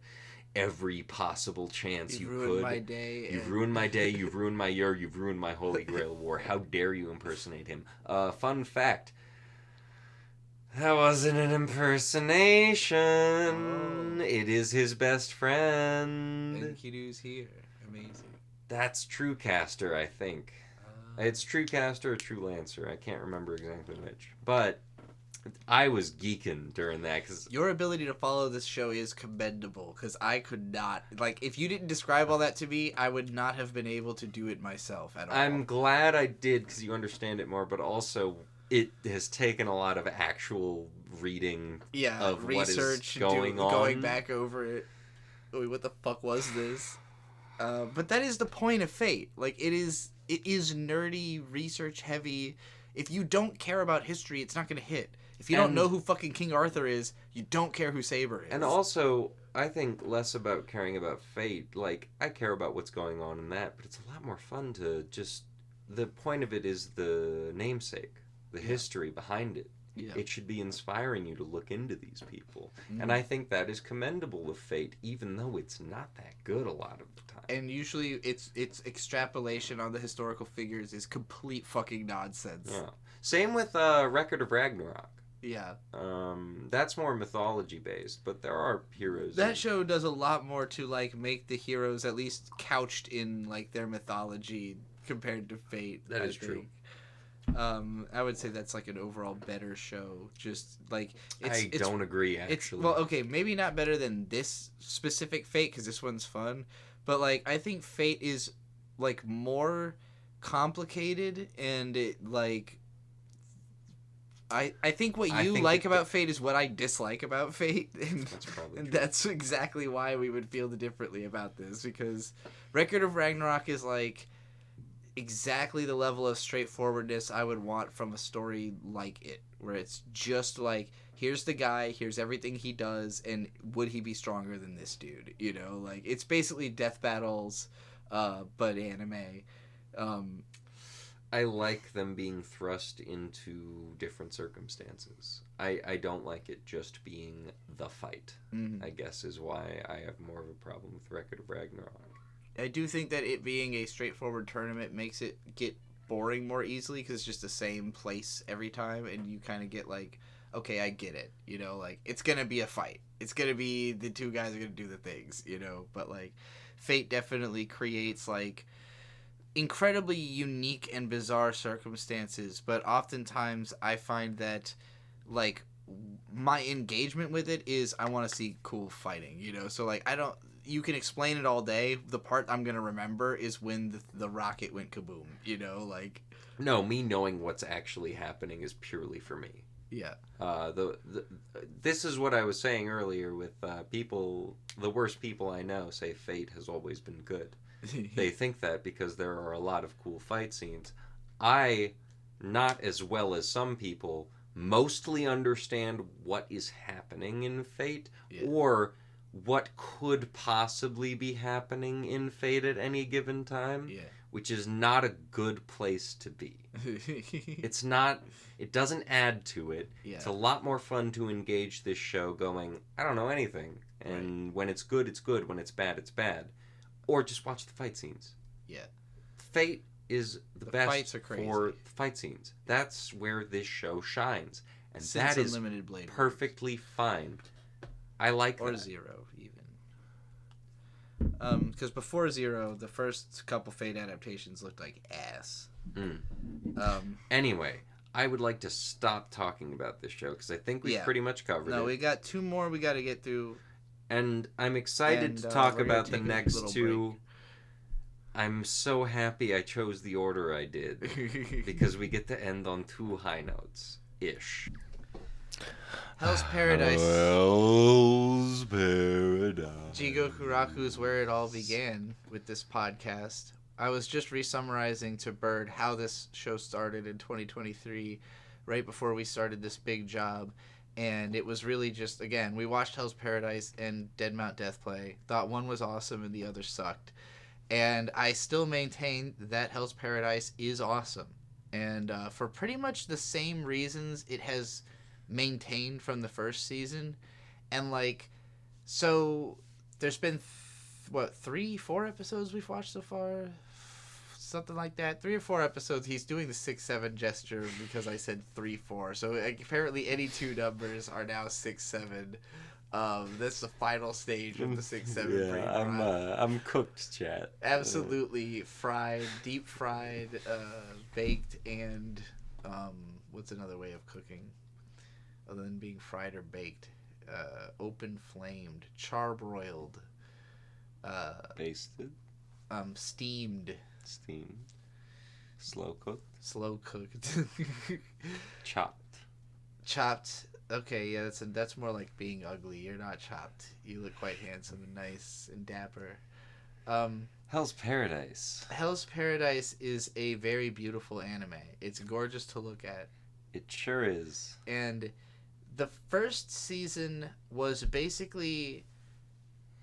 every possible chance you could. You've ruined my day. You've ruined my day. You've ruined my year. You've ruined my Holy Grail War. How dare you impersonate him? Fun fact. That wasn't an impersonation. Oh. It is his best friend. Enkidu's here. Amazing. That's Truecaster, I think. It's Truecaster or True Lancer. I can't remember exactly which. But I was geeking during that. Cause your ability to follow this show is commendable, because I could not. Like, if you didn't describe all that to me, I would not have been able to do it myself at all. I'm glad I did, because you understand it more, but also it has taken a lot of actual reading of research, what is going on. Going back over it. Wait, what the fuck was this? But that is the point of Fate. Like, it is nerdy, research heavy. If you don't care about history, it's not going to hit. If you don't know who fucking King Arthur is, you don't care who Saber is. And also, I think less about caring about Fate. Like, I care about what's going on in that, but it's a lot more fun to just... The point of it is the namesake, the history behind it. Yeah. It should be inspiring you to look into these people. And I think that is commendable of Fate, even though it's not that good a lot of the time. And usually its extrapolation on the historical figures is complete fucking nonsense. Yeah. Same with Record of Ragnarok. Yeah. That's more mythology based, but there are heroes. That show does a lot more to like make the heroes at least couched in like their mythology compared to Fate. That is true. I would say that's like an overall better show. Just like I don't agree. Actually, well, okay, maybe not better than this specific Fate because this one's fun, but like I think Fate is like more complicated and it like. I think what you like about Fate is what I dislike about Fate, and that's exactly why we would feel differently about this, because Record of Ragnarok is like exactly the level of straightforwardness I would want from a story like it, where it's just like, here's the guy, here's everything he does, and would he be stronger than this dude? You know, like it's basically death battles, but anime. I like them being thrust into different circumstances. I don't like it just being the fight, I guess is why I have more of a problem with Record of Ragnarok. I do think that it being a straightforward tournament makes it get boring more easily because it's just the same place every time, and you kind of get like, okay, I get it. You know, like, it's going to be a fight. It's going to be the two guys are going to do the things, you know? But, like, Fate definitely creates, like, incredibly unique and bizarre circumstances, but oftentimes I find that like my engagement with it is I want to see cool fighting, you know. So like you can explain it all day, the part I'm gonna remember is when the rocket went kaboom, you know. Like, no, me knowing what's actually happening is purely for me. Yeah. This is what I was saying earlier with people. The worst people I know say Fate has always been good. They think that because there are a lot of cool fight scenes. I, not as well as some people, mostly understand what is happening in Fate, or what could possibly be happening in Fate at any given time, which is not a good place to be. It's not, it doesn't add to it. It's a lot more fun to engage this show going, I don't know anything. And when it's good, it's good. When it's bad, it's bad. Or just watch the fight scenes. Yeah. Fate is the best fights are crazy. for fight scenes. That's where this show shines. And Since that is Unlimited Blade perfectly fine. I like or that. Zero, even. Because before Zero, the first couple Fate adaptations looked like ass. Anyway, I would like to stop talking about this show because I think we've pretty much covered it. No, we got 2 more we got to get through. And I'm excited to talk about the next 2. Break. I'm so happy I chose the order I did because we get to end on 2 high notes ish. Hell's Paradise. Hell's Paradise. Jigokuraku is where it all began with this podcast. I was just re-summarizing to Bird how this show started in 2023, right before we started this big job. And it was really just, again, we watched Hell's Paradise and Dead Mount Deathplay. Thought one was awesome and the other sucked. And I still maintain that Hell's Paradise is awesome. And for pretty much the same reasons it has maintained from the first season. And, like, so there's been, 3-4 episodes we've watched so far? Something like that. 3 or 4 episodes. He's doing the 6-7 gesture because I said 3-4. So apparently any 2 numbers are now 6-7. That's the final stage of the 6-7. Yeah, I'm cooked, chat. Absolutely fried, deep fried, baked, and what's another way of cooking other than being fried or baked? Open flamed, charbroiled, basted, steamed. Slow cooked. Chopped. Okay, yeah, that's more like being ugly. You're not chopped. You look quite handsome and nice and dapper. Hell's Paradise. Hell's Paradise is a very beautiful anime. It's gorgeous to look at. It sure is. And the first season was basically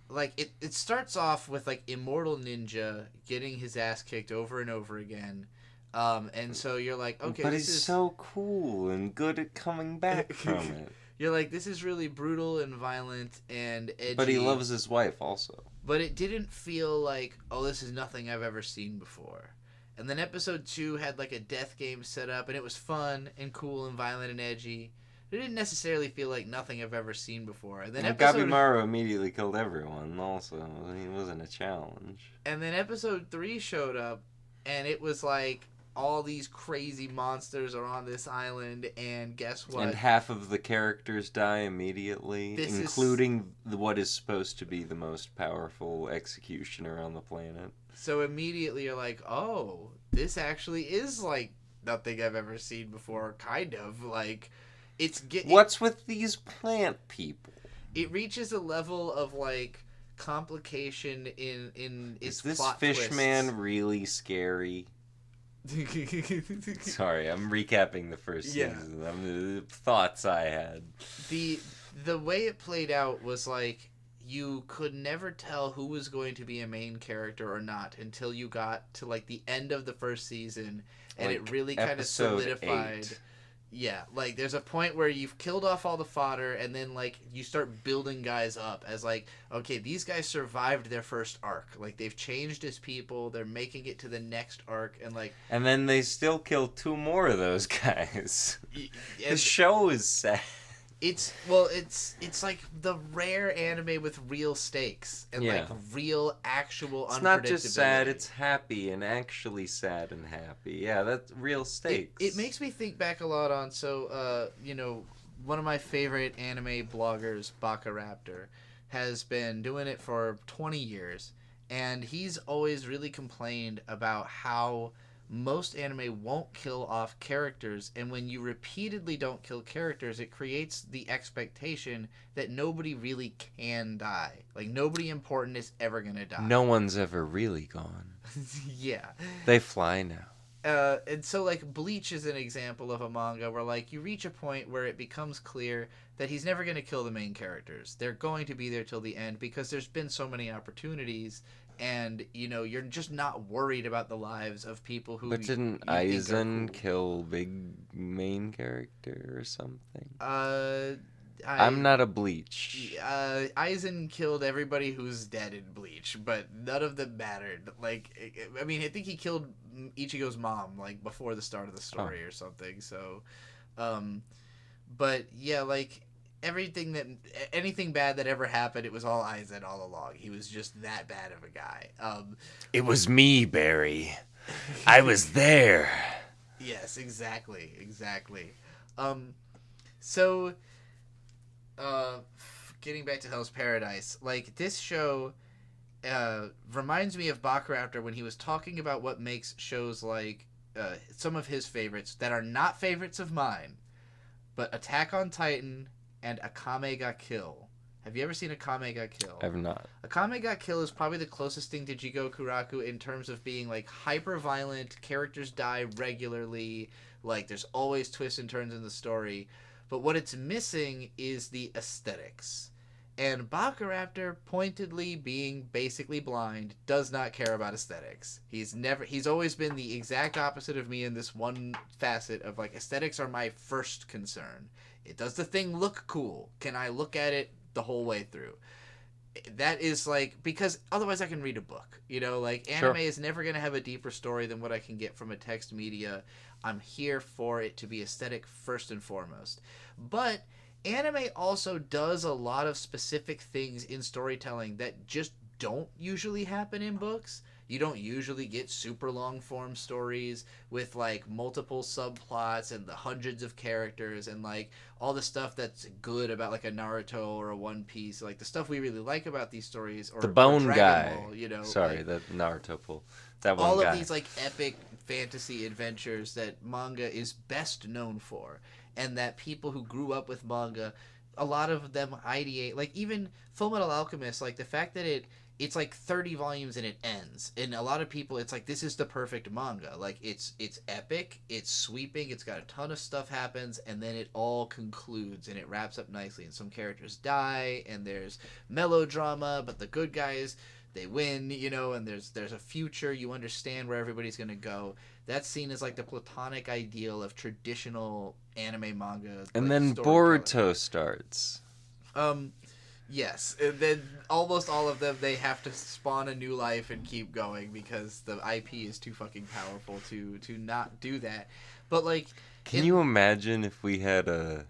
like it starts off with like Immortal Ninja getting his ass kicked over and over again. And so you're like, okay, but he's so cool and good at coming back from it. You're like, this is really brutal and violent and edgy. But he loves his wife also. But it didn't feel like, oh, this is nothing I've ever seen before. And then episode 2 had like a death game set up, and it was fun and cool and violent and edgy. It didn't necessarily feel like nothing I've ever seen before. And then Benimaru immediately killed everyone also. It wasn't a challenge. And then episode 3 showed up, and it was like, all these crazy monsters are on this island, and guess what? And half of the characters die immediately, including what is supposed to be the most powerful executioner on the planet. So immediately you're like, oh, this actually is like nothing I've ever seen before, kind of. Like, what's with these plant people? It reaches a level of, like, complication in its plot twists. Is this Fishman really scary? Sorry, I'm recapping the first season. The thoughts I had. The way it played out was like you could never tell who was going to be a main character or not until you got to like the end of the first season, and like it really kind of solidified. 8. Yeah, like there's a point where you've killed off all the fodder, and then like you start building guys up as like, okay, these guys survived their first arc. Like they've changed as people, they're making it to the next arc, and like. And then they still kill 2 more of those guys. The show is sad. It's like the rare anime with real stakes and like real actual unpredictability. It's not just sad, it's happy and actually sad and happy. Yeah, that's real stakes. It makes me think back a lot on one of my favorite anime bloggers, Bakaraptor, has been doing it for 20 years, and he's always really complained about how most anime won't kill off characters, and when you repeatedly don't kill characters, it creates the expectation that nobody really can die. Like, nobody important is ever gonna die. No one's ever really gone. Yeah. They fly now. And so, like, Bleach is an example of a manga where, like, you reach a point where it becomes clear that he's never going to kill the main characters. They're going to be there till the end because there's been so many opportunities, and, you know, you're just not worried about the lives of people who... But didn't Aizen kill big main character or something? I'm not a Bleach. Aizen killed everybody who's dead in Bleach, but none of them mattered. Like, I mean, I think he killed Ichigo's mom, like, before the start of the story or something, so, but, yeah, like, anything bad that ever happened, it was all Aizen all along. He was just that bad of a guy. It was me, Barry. I was there. Yes, exactly. So, getting back to Hell's Paradise, like, this show reminds me of Bakuraptor when he was talking about what makes shows like some of his favorites that are not favorites of mine, but Attack on Titan and Akame ga Kill. Have you ever seen Akame ga Kill? I've not. Akame ga Kill is probably the closest thing to Jigokuraku in terms of being, like, hyper-violent, characters die regularly, like, there's always twists and turns in the story, but what it's missing is the aesthetics. And Bakuraptor, pointedly being basically blind, does not care about aesthetics. He's always been the exact opposite of me in this one facet of, like, aesthetics are my first concern. Does the thing look cool? Can I look at it the whole way through? That is, like, because otherwise I can read a book, you know, like, anime is never going to have a deeper story than what I can get from a text media. I'm here for it to be aesthetic first and foremost. But anime also does a lot of specific things in storytelling that just don't usually happen in books. You don't usually get super long form stories with, like, multiple subplots and the hundreds of characters and, like, all the stuff that's good about, like, a Naruto or a One Piece. Like, the stuff we really like about these stories, or the Bone or Guy, Ball, you know. Sorry, like, the Naruto pull. That one all guy. of these, like, epic fantasy adventures that manga is best known for, and that people who grew up with manga, a lot of them ideate. Like, even Fullmetal Alchemist, like, the fact that it's like 30 volumes and it ends. And a lot of people, it's like, this is the perfect manga. Like, it's epic, it's sweeping, it's got a ton of stuff happens, and then it all concludes and it wraps up nicely. And some characters die, and there's melodrama, but the good guys, they win, you know, and there's a future. You understand where everybody's going to go. That's seen as, like, the platonic ideal of traditional anime manga. And like, then Boruto starts. Yes, and then almost all of them, they have to spawn a new life and keep going because the IP is too fucking powerful to not do that. But, like, can you imagine if we had a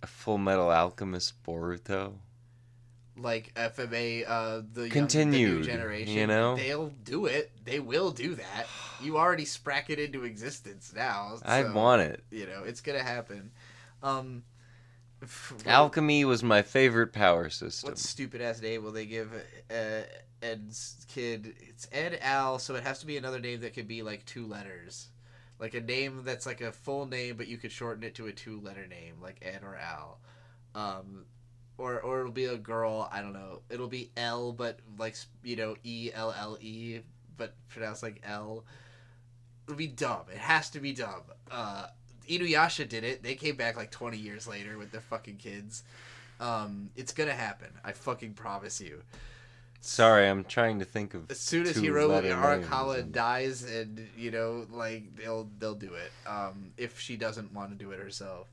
Full Metal Alchemist Boruto? Like FMA, the new generation, you know? They'll do it. They will do that. You already sprack it into existence now. So, I'd want it. You know, it's gonna happen. Alchemy was my favorite power system. What stupid ass name will they give Ed's kid? It's Ed Al, so it has to be another name that could be, like, 2 letters. Like a name that's like a full name, but you could shorten it to a 2-letter name, like Ed or Al. Or it'll be a girl, I don't know. It'll be L, but, like, you know, ELLE, but pronounced like L. It'll be dumb. It has to be dumb. Inuyasha did it. They came back, like, 20 years later with their fucking kids. It's gonna happen. I fucking promise you. Sorry, I'm trying to think of. As soon as Hiromu Arakawa dies, and, you know, like, they'll do it. If she doesn't want to do it herself.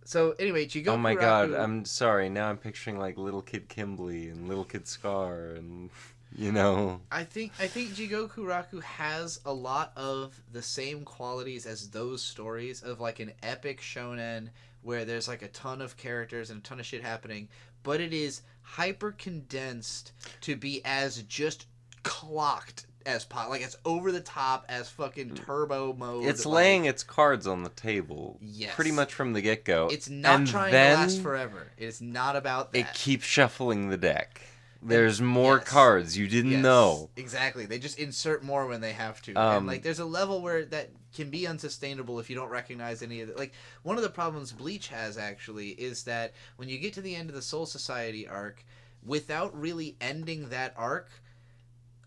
So anyway, Jigokuraku. Oh my god, I'm sorry. Now I'm picturing, like, Little Kid Kimberly and Little Kid Scar and, you know. I think Jigokuraku has a lot of the same qualities as those stories of, like, an epic shonen where there's, like, a ton of characters and a ton of shit happening, but it is hyper condensed to be as just clocked as like, it's over the top as fucking turbo mode. It's laying its cards on the table. Yes. Pretty much from the get-go. It's not trying to last forever. It is not about that. It keeps shuffling the deck. There's more cards you didn't know. Exactly. They just insert more when they have to. And, like, there's a level where that can be unsustainable if you don't recognize any of it. Like, one of the problems Bleach has, actually, is that when you get to the end of the Soul Society arc, without really ending that arc,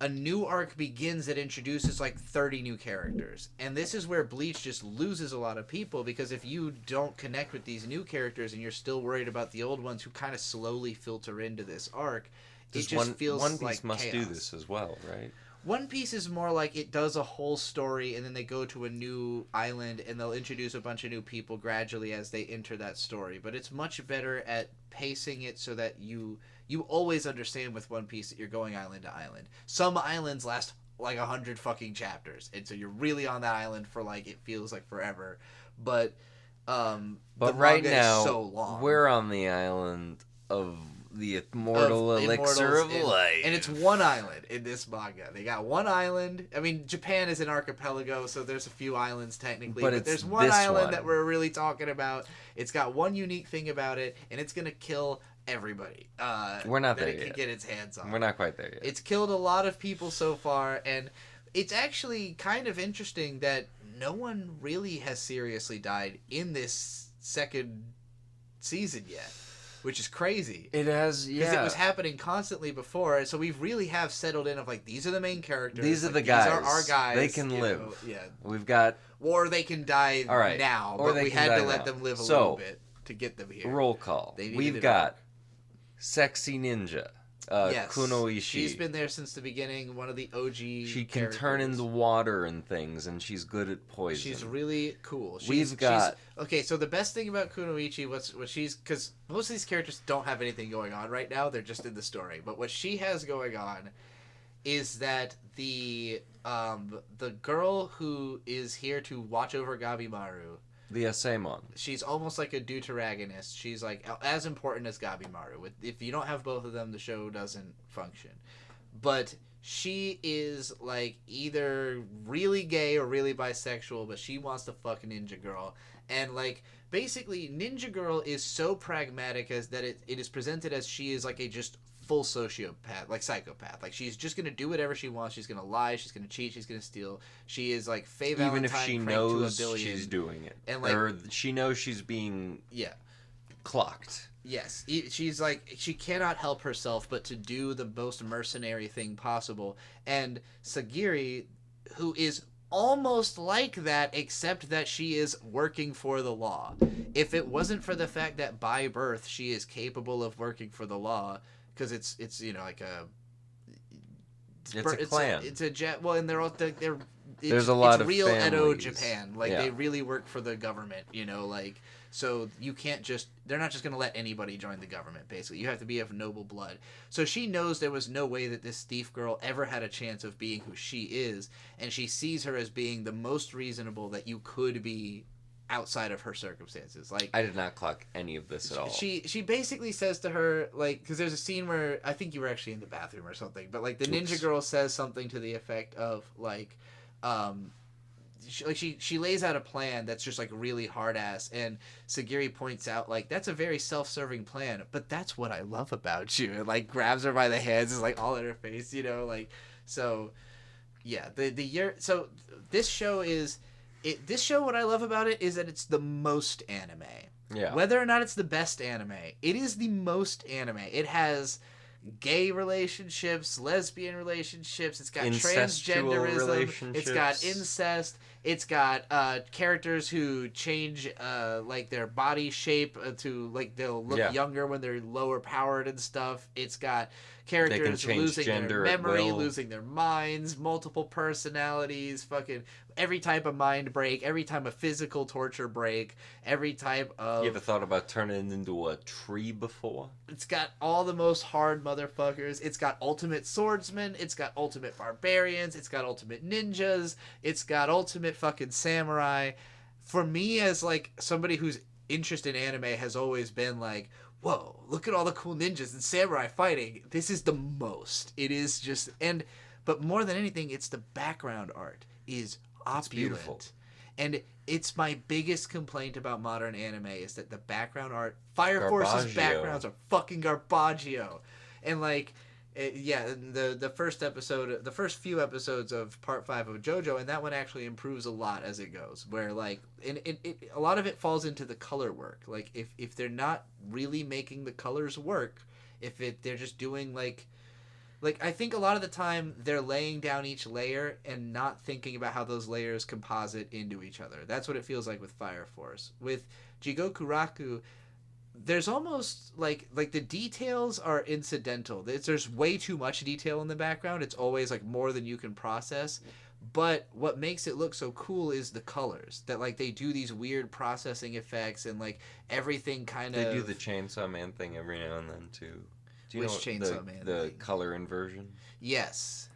a new arc begins that introduces, like, 30 new characters. And this is where Bleach just loses a lot of people, because if you don't connect with these new characters and you're still worried about the old ones who kind of slowly filter into this arc, it just feels One Piece like must chaos. do this as well, right? One Piece is more like it does a whole story and then they go to a new island and they'll introduce a bunch of new people gradually as they enter that story. But it's much better at pacing it so that you always understand with One Piece that you're going island to island. Some islands last like 100 fucking chapters, and so you're really on that island for like it feels like forever. But the right manga now is so long. we're on the island of the immortal elixir of life, and it's one island in this manga. They got one island. I mean, Japan is an archipelago, so there's a few islands technically, but there's one island that we're really talking about. It's got one unique thing about it, and it's gonna kill everybody. We're not that there it yet. can get its hands on. We're not quite there yet. It's killed a lot of people so far, and it's actually kind of interesting that no one really has seriously died in this second season yet, which is crazy. It has, yeah. Because it was happening constantly before, so we really have settled in of like, these are the main characters. These are like, the guys. These are our guys. They can live. Know, yeah. We've got... Or they can die now, but we had to let them live a little bit to get them here. Roll call. We've got Sexy Ninja. Yes. Kunoichi. She's been there since the beginning, one of the OG She can turn into water and things, and she's good at poison. She's really cool. We've got... Okay, so the best thing about Kunoichi, what she's... Because most of these characters don't have anything going on right now, they're just in the story. But what she has going on is that the girl who is here to watch over Gabimaru... The Asaemon. She's almost like a deuteragonist. She's like as important as Gabimaru. If you don't have both of them, the show doesn't function. But she is like either really gay or really bisexual, but she wants to fuck a ninja girl. And like basically, Ninja Girl is so pragmatic as that it is presented as she is like a just full sociopath, like psychopath. Like she's just gonna do whatever she wants. She's gonna lie. She's gonna cheat. She's gonna steal. She is like Faye Valentine. Even if she knows she's doing it, and like, or she knows she's being clocked. Yes, she's like she cannot help herself but to do the most mercenary thing possible. And Sagiri, who is almost like that, except that she is working for the law. If it wasn't for the fact that by birth she is capable of working for the law. Because it's you know like a clan. It's a jet. Well, and they're all there's a lot of real families. Edo Japan. Like they really work for the government. You know, like so you can't just. They're not just gonna let anybody join the government. Basically, you have to be of noble blood. So she knows there was no way that this thief girl ever had a chance of being who she is, and she sees her as being the most reasonable that you could be. Outside of her circumstances, like I did not clock any of this at all. She basically says to her, like, because there's a scene where I think you were actually in the bathroom or something, but like the ninja girl says something to the effect of like, she lays out a plan that's just like really hard ass, and Sagiri points out like that's a very self-serving plan, but that's what I love about you, and like grabs her by the hands, is like all in her face, you know, like so, yeah. So this show is. This show, what I love about it is that it's the most anime. Yeah. Whether or not it's the best anime, it is the most anime. It has gay relationships, lesbian relationships. It's got transgenderism. It's got incest. It's got characters who change like their body shape to like they'll look younger when they're lower powered and stuff. It's got characters losing their memory, losing their minds, multiple personalities, fucking every type of mind break, every time a physical torture break, every type of... You ever thought about turning into a tree before? It's got all the most hard motherfuckers. It's got ultimate swordsmen. It's got ultimate barbarians. It's got ultimate ninjas. It's got ultimate fucking samurai. For me, as like somebody who's interest in anime has always been like, whoa, look at all the cool ninjas and samurai fighting. This is the most. It is just... But more than anything, it's the background art is opulent. Beautiful. And it's my biggest complaint about modern anime is that the background art, Fire Force's backgrounds are fucking garbaggio. And like, the first few episodes of part 5 of Jojo, and that one actually improves a lot as it goes. Where like, a lot of it falls into the color work. Like if they're not really making the colors work, they're just doing like I think a lot of the time they're laying down each layer and not thinking about how those layers composite into each other. That's what it feels like with Fire Force. With Jigokuraku, there's almost like the details are incidental. There's way too much detail in the background. It's always like more than you can process. But what makes it look so cool is the colors. That like they do these weird processing effects and like everything kind of. They do the Chainsawman thing every now and then too. Do you Which know Chainsawman the thing? color inversion? Yes.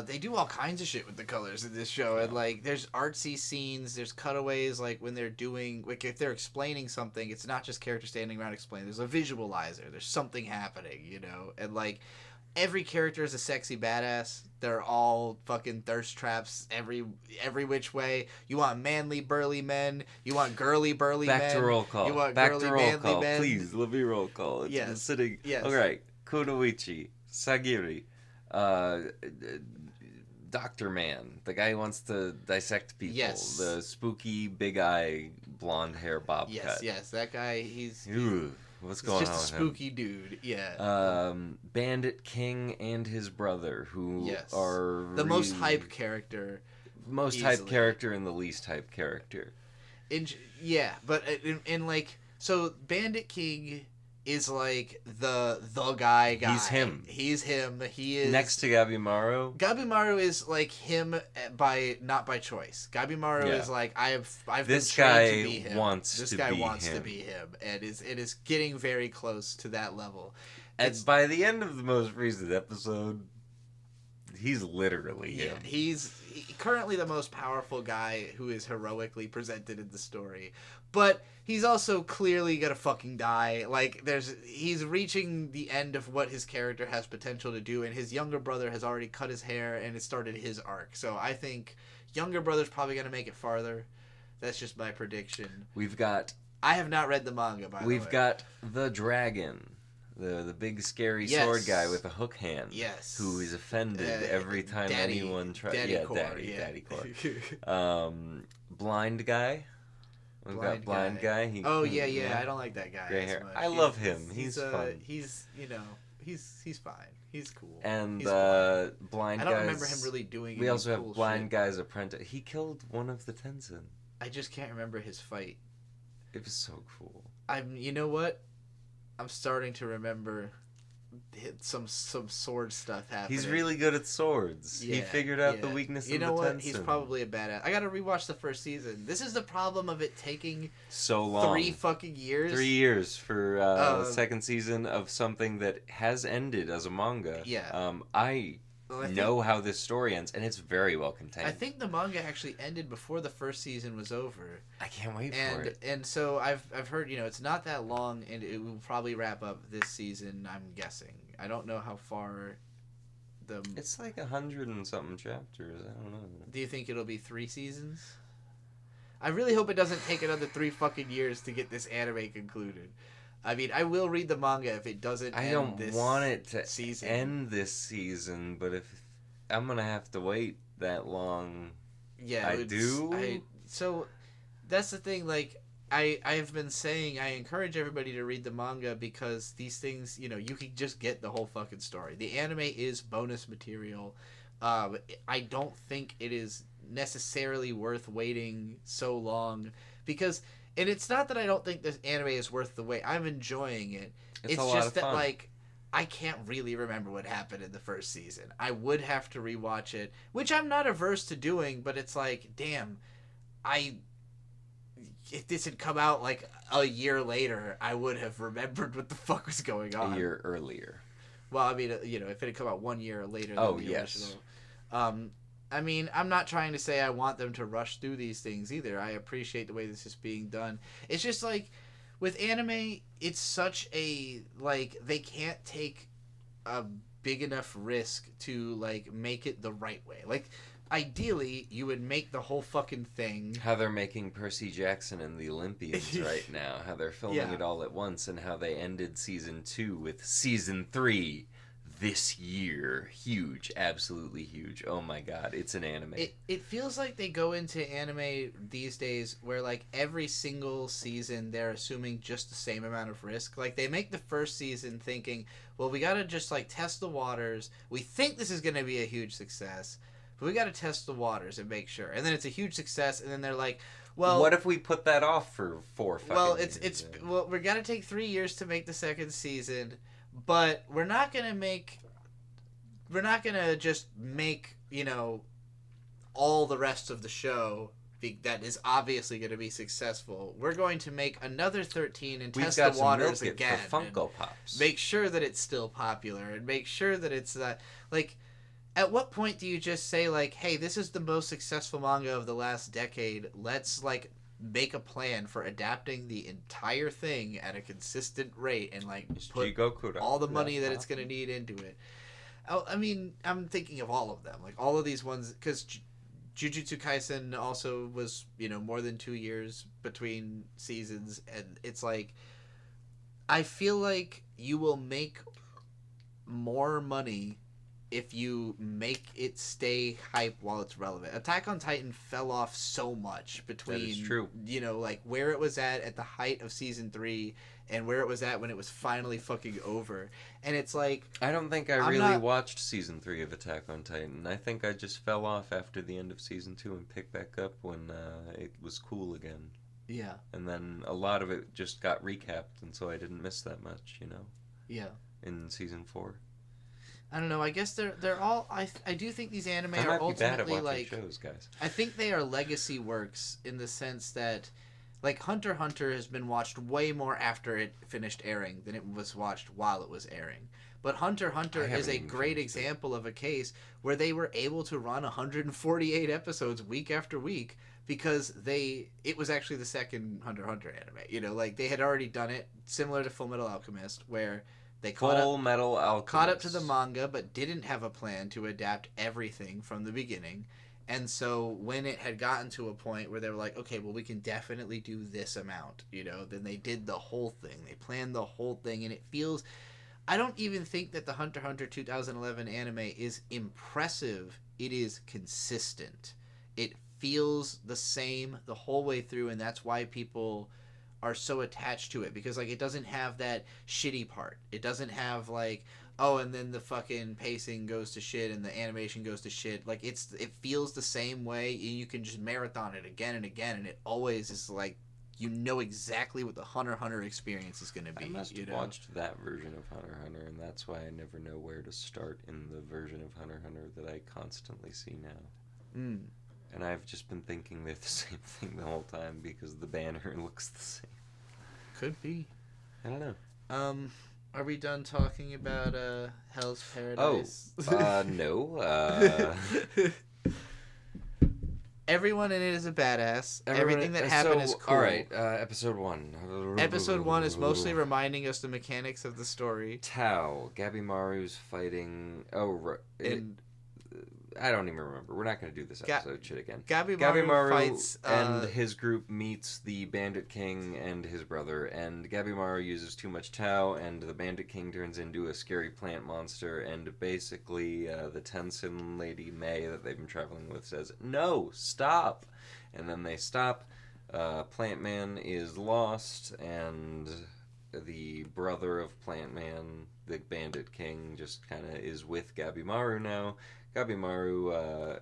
They do all kinds of shit with the colors in this show, and like there's artsy scenes, there's cutaways, like when they're doing, like if they're explaining something, it's not just characters standing around explaining. There's a visualizer, there's something happening, you know, and like every character is a sexy badass. They're all fucking thirst traps every which way. You want manly burly men. You want girly burly men. Back to roll call. You want Back girly to roll manly call. men. Please, let me roll call. It's Yes. been sitting. Yes. All right. Kunoichi, Sagiri, Doctor Man, the guy who wants to dissect people. Yes. The spooky, big eye, blonde hair bob cut. Yes, that guy. He's Ooh, what's going on with him? just a spooky dude. Yeah. Bandit King and his brother, who Yes. are The most hype character. most easily. hype character and the least hype character. But in like, so Bandit King is like the guy. He's him. He's him. He is Next to Gabimaru. Gabimaru is like him not by choice. Gabimaru Yeah. is like I've This been trained guy to be him. wants This to guy be wants him. to be him, and it is getting very close to that level. And by the end of the most recent episode, he's literally Yeah, him. he's currently the most powerful guy who is heroically presented in the story. But he's also clearly gonna fucking die. Like, he's reaching the end of what his character has potential to do, and his younger brother has already cut his hair and it started his arc. So I think younger brother's probably gonna make it farther. That's just my prediction. I have not read the manga, by the way. We've got the dragon. The big scary sword guy with a hook hand. Yes. Who is offended every time anyone tries. Daddy Core. Blind guy. We've got blind guy. I don't like that guy. Gray as hair. much. I love him. He's fun. He's he's fine. He's cool. And he's blind guy. I don't remember him really doing. We also cool have blind shit. guy's apprentice. He killed one of the Tenzin. I just can't remember his fight. It was so cool. You know what? I'm starting to remember some sword stuff happening. He's really good at swords. He figured out the weakness of the Tenzin. You know what? He's probably a badass. I gotta rewatch the first season. This is the problem of it taking so long. 3 fucking years. 3 years for the second season of something that has ended as a manga. Yeah. I know how this story ends, and it's very well contained. I think the manga actually ended before the first season was over. I can't wait for it. And so I've heard, it's not that long, and it will probably wrap up this season, I'm guessing. I don't know how far It's like 100 and something chapters. I don't know. Do you think it'll be 3 seasons? I really hope it doesn't take another 3 fucking years to get this anime concluded. I mean, I will read the manga if it doesn't I end don't this want it to season. end this season, but if I'm going to have to wait that long, yeah, I do. So that's the thing, like, I've been saying I encourage everybody to read the manga because these things, you can just get the whole fucking story. The anime is bonus material. I don't think it is necessarily worth waiting so long because... And it's not that I don't think this anime is worth the wait. I'm enjoying it. It's just that, like, I can't really remember what happened in the first season. I would have to rewatch it, which I'm not averse to doing, but it's like, damn, if this had come out, like, a year later, I would have remembered what the fuck was going on. A year earlier. Well, I mean, if it had come out 1 year later than the original. I mean, I'm not trying to say I want them to rush through these things either. I appreciate the way this is being done. It's just like, with anime, it's such a, like, they can't take a big enough risk to, like, make it the right way. Like, ideally, you would make the whole fucking thing... How they're making Percy Jackson and the Olympians right now. How they're filming it all at once, and how they ended Season 2 with Season 3 this year. Huge. Absolutely huge. Oh my god. It's an anime. It feels like they go into anime these days where, like, every single season they're assuming just the same amount of risk. Like, they make the first season thinking, well, we gotta just, like, test the waters. We think this is gonna be a huge success, but we gotta test the waters and make sure. And then it's a huge success, and then they're like, Well, what if we put that off for 4 fucking years? Well, we're gonna take 3 years to make the second season, but we're not gonna just make, all the rest of the show that is obviously going to be successful. We're going to make another 13 and test the waters again. For Funko Pops. Make sure that it's still popular and make sure that it's like. At what point do you just say, like, hey, this is the most successful manga of the last decade. Let's, like, make a plan for adapting the entire thing at a consistent rate and, like, put all the money that it's going to need into it. I mean, I'm thinking of all of them. Like, all of these ones, because Jujutsu Kaisen also was, more than 2 years between seasons. And it's like, I feel like you will make more money if you make it stay hype while it's relevant. Attack on Titan fell off so much between, that is true. Like where it was at the height of season 3 and where it was at when it was finally fucking over. And it's like, I don't think I really watched season 3 of Attack on Titan. I think I just fell off after the end of season 2 and picked back up when it was cool again. Yeah. And then a lot of it just got recapped, and so I didn't miss that much, Yeah. in season 4. I don't know. I guess they're all. I do think these anime I are ultimately bad at watching like shows, guys. I think they are legacy works in the sense that, like, Hunter x Hunter has been watched way more after it finished airing than it was watched while it was airing. But Hunter x Hunter is a great example of a case where they were able to run 148 episodes week after week because it was actually the second Hunter x Hunter anime. Like they had already done it similar to Full Metal Alchemist where they caught up to the manga, but didn't have a plan to adapt everything from the beginning. And so when it had gotten to a point where they were like, okay, well, we can definitely do this amount, then they did the whole thing. They planned the whole thing, and it feels... I don't even think that the Hunter x Hunter 2011 anime is impressive. It is consistent. It feels the same the whole way through, and that's why people are so attached to it, because like it doesn't have that shitty part. It doesn't have like, oh, and then the fucking pacing goes to shit and the animation goes to shit. Like it feels the same way, and you can just marathon it again and again, and it always is like exactly what the Hunter x Hunter experience is going to be. I must have watched that version of Hunter x Hunter, and that's why I never know where to start in the version of Hunter x Hunter that I constantly see now. And I've just been thinking they're the same thing the whole time because the banner looks the same. Could be. I don't know. Are we done talking about Hell's Paradise? No. Everyone in it is a badass. Everything that happened is cool. Alright, episode 1. Episode 1 is mostly reminding us the mechanics of the story. Tao. Gabimaru's fighting... I don't even remember. We're not going to do this episode shit again. Gabimaru fights... and his group meets the Bandit King and his brother, and Gabimaru uses too much Tao, and the Bandit King turns into a scary plant monster, and basically the Tenzin lady May that they've been traveling with says, "No, stop!" And then they stop. Plant Man is lost, and the brother of Plant Man, the Bandit King, just kind of is with Gabimaru now. Gabimaru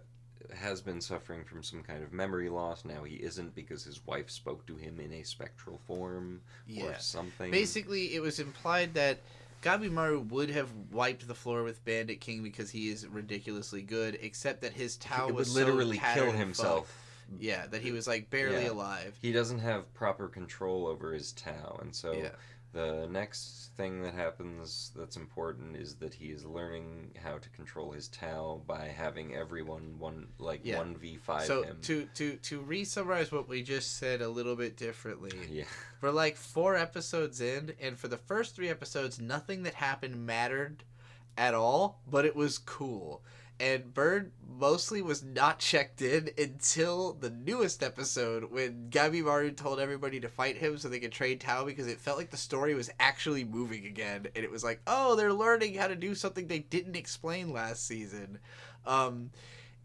has been suffering from some kind of memory loss. Now he isn't because his wife spoke to him in a spectral form or something. Basically, it was implied that Gabimaru would have wiped the floor with Bandit King because he is ridiculously good, except that his Tao was literally so kill himself. Yeah, that he was like barely alive. He doesn't have proper control over his Tao, and so the next thing that happens that's important is that he is learning how to control his Tao by having everyone 1v5 him. So to re-summarize what we just said a little bit differently. Yeah. For like 4 episodes in, and for the first 3 episodes, nothing that happened mattered at all, but it was cool. And Bird mostly was not checked in until the newest episode when Gabimaru told everybody to fight him so they could trade Tao, because it felt like the story was actually moving again. And it was like, oh, they're learning how to do something they didn't explain last season. And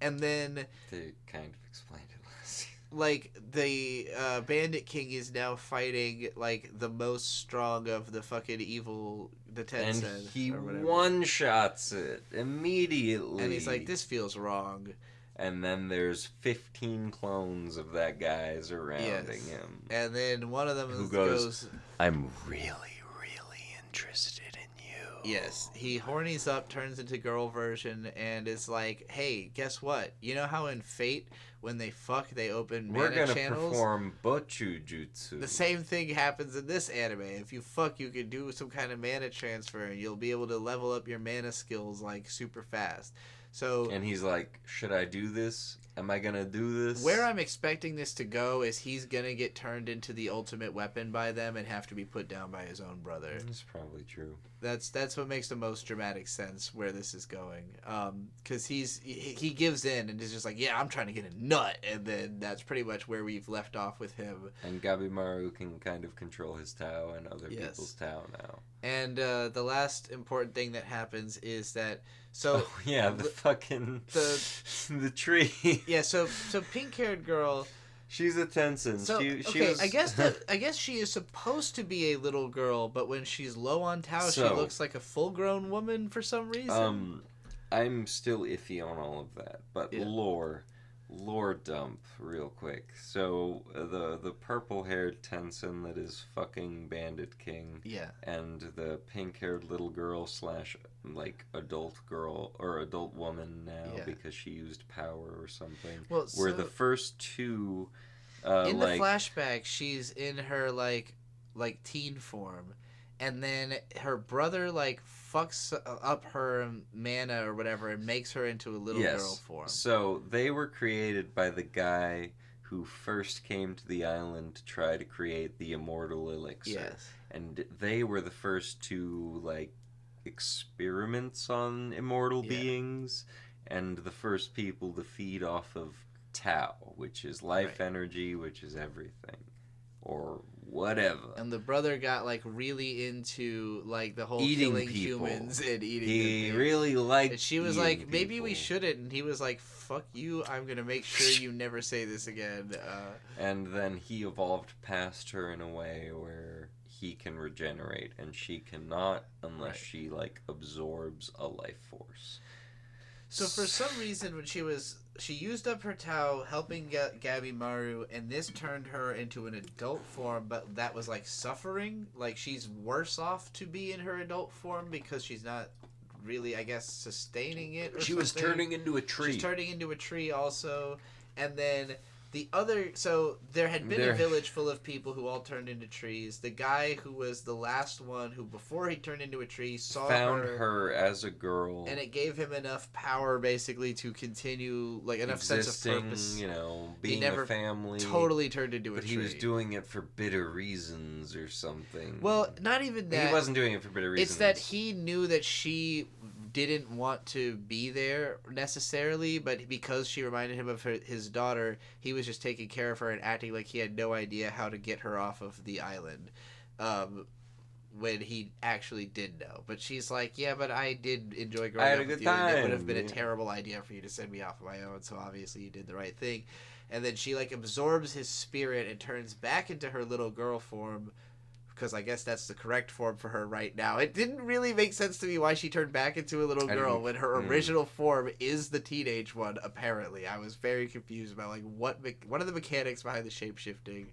then... They kind of explained it last season. Like, the Bandit King is now fighting, like, the most strong of the fucking evil, the Tencent. And he one-shots it immediately. And he's like, this feels wrong. And then there's 15 clones of that guy surrounding him. And then one of them who goes, I'm really, really interested in you. Yes, he hornies up, turns into girl version, and is like, hey, guess what? You know how in Fate, when they fuck, they open mana channels? We're gonna perform Butchu Jutsu. The same thing happens in this anime. If you fuck, you can do some kind of mana transfer, and you'll be able to level up your mana skills, like, super fast. So, and he's like, should I do this? Am I gonna do this? Where I'm expecting this to go is he's gonna get turned into the ultimate weapon by them and have to be put down by his own brother. That's probably true. That's what makes the most dramatic sense where this is going. Because he gives in and is just like, yeah, I'm trying to get a nut, and then that's pretty much where we've left off with him. And Gabimaru can kind of control his Tao and other people's Tao now. And the last important thing that happens is that the tree. Yeah, so pink-haired girl. She's a Tensen. So, I guess she is supposed to be a little girl, but when she's low on Tao, she looks like a full-grown woman for some reason. I'm still iffy on all of that, but lore dump real quick. So the purple-haired Tensen that is fucking Bandit King, and the pink-haired little girl / like adult girl or adult woman now because she used power or something. Were the first two. In the flashback, she's in her like teen form, and then her brother like fucks up her mana or whatever and makes her into a little girl form. So they were created by the guy who first came to the island to try to create the immortal elixir. Yes. And they were the first to like experiments on immortal beings, and the first people to feed off of Tao, which is life energy, which is everything. Or whatever. And the brother got like really into like the whole eating killing people. Humans and eating He really liked. And she was like, maybe we shouldn't. And he was like, fuck you. I'm gonna make sure you never say this again. And then he evolved past her in a way where he can regenerate, and she cannot unless she like absorbs a life force. So for some reason, when she used up her Tao helping Gabimaru, and this turned her into an adult form, but that was like suffering. Like she's worse off to be in her adult form because she's not really, I guess, sustaining it. Or she was turning into a tree. She's turning into a tree also, and then. There had been a village full of people who all turned into trees. The guy who was the last one, who before he turned into a tree, found her as a girl, and it gave him enough power, basically, to continue, like enough sense of purpose. You know, being a family. Totally turned into a tree. But he was doing it for bitter reasons or something. Well, not even that. He wasn't doing it for bitter reasons. It's that he knew that she didn't want to be there necessarily, but because she reminded him of his daughter, he was just taking care of her and acting like he had no idea how to get her off of the island, when he actually did know. But she's like, yeah, but I did enjoy growing up with you, and it would have been a terrible idea for you to send me off on my own, so obviously you did the right thing. And then she like absorbs his spirit and turns back into her little girl form, because I guess that's the correct form for her right now. It didn't really make sense to me why she turned back into a little girl when her original form is the teenage one, apparently. I was very confused about, like, what are the mechanics behind the shape-shifting?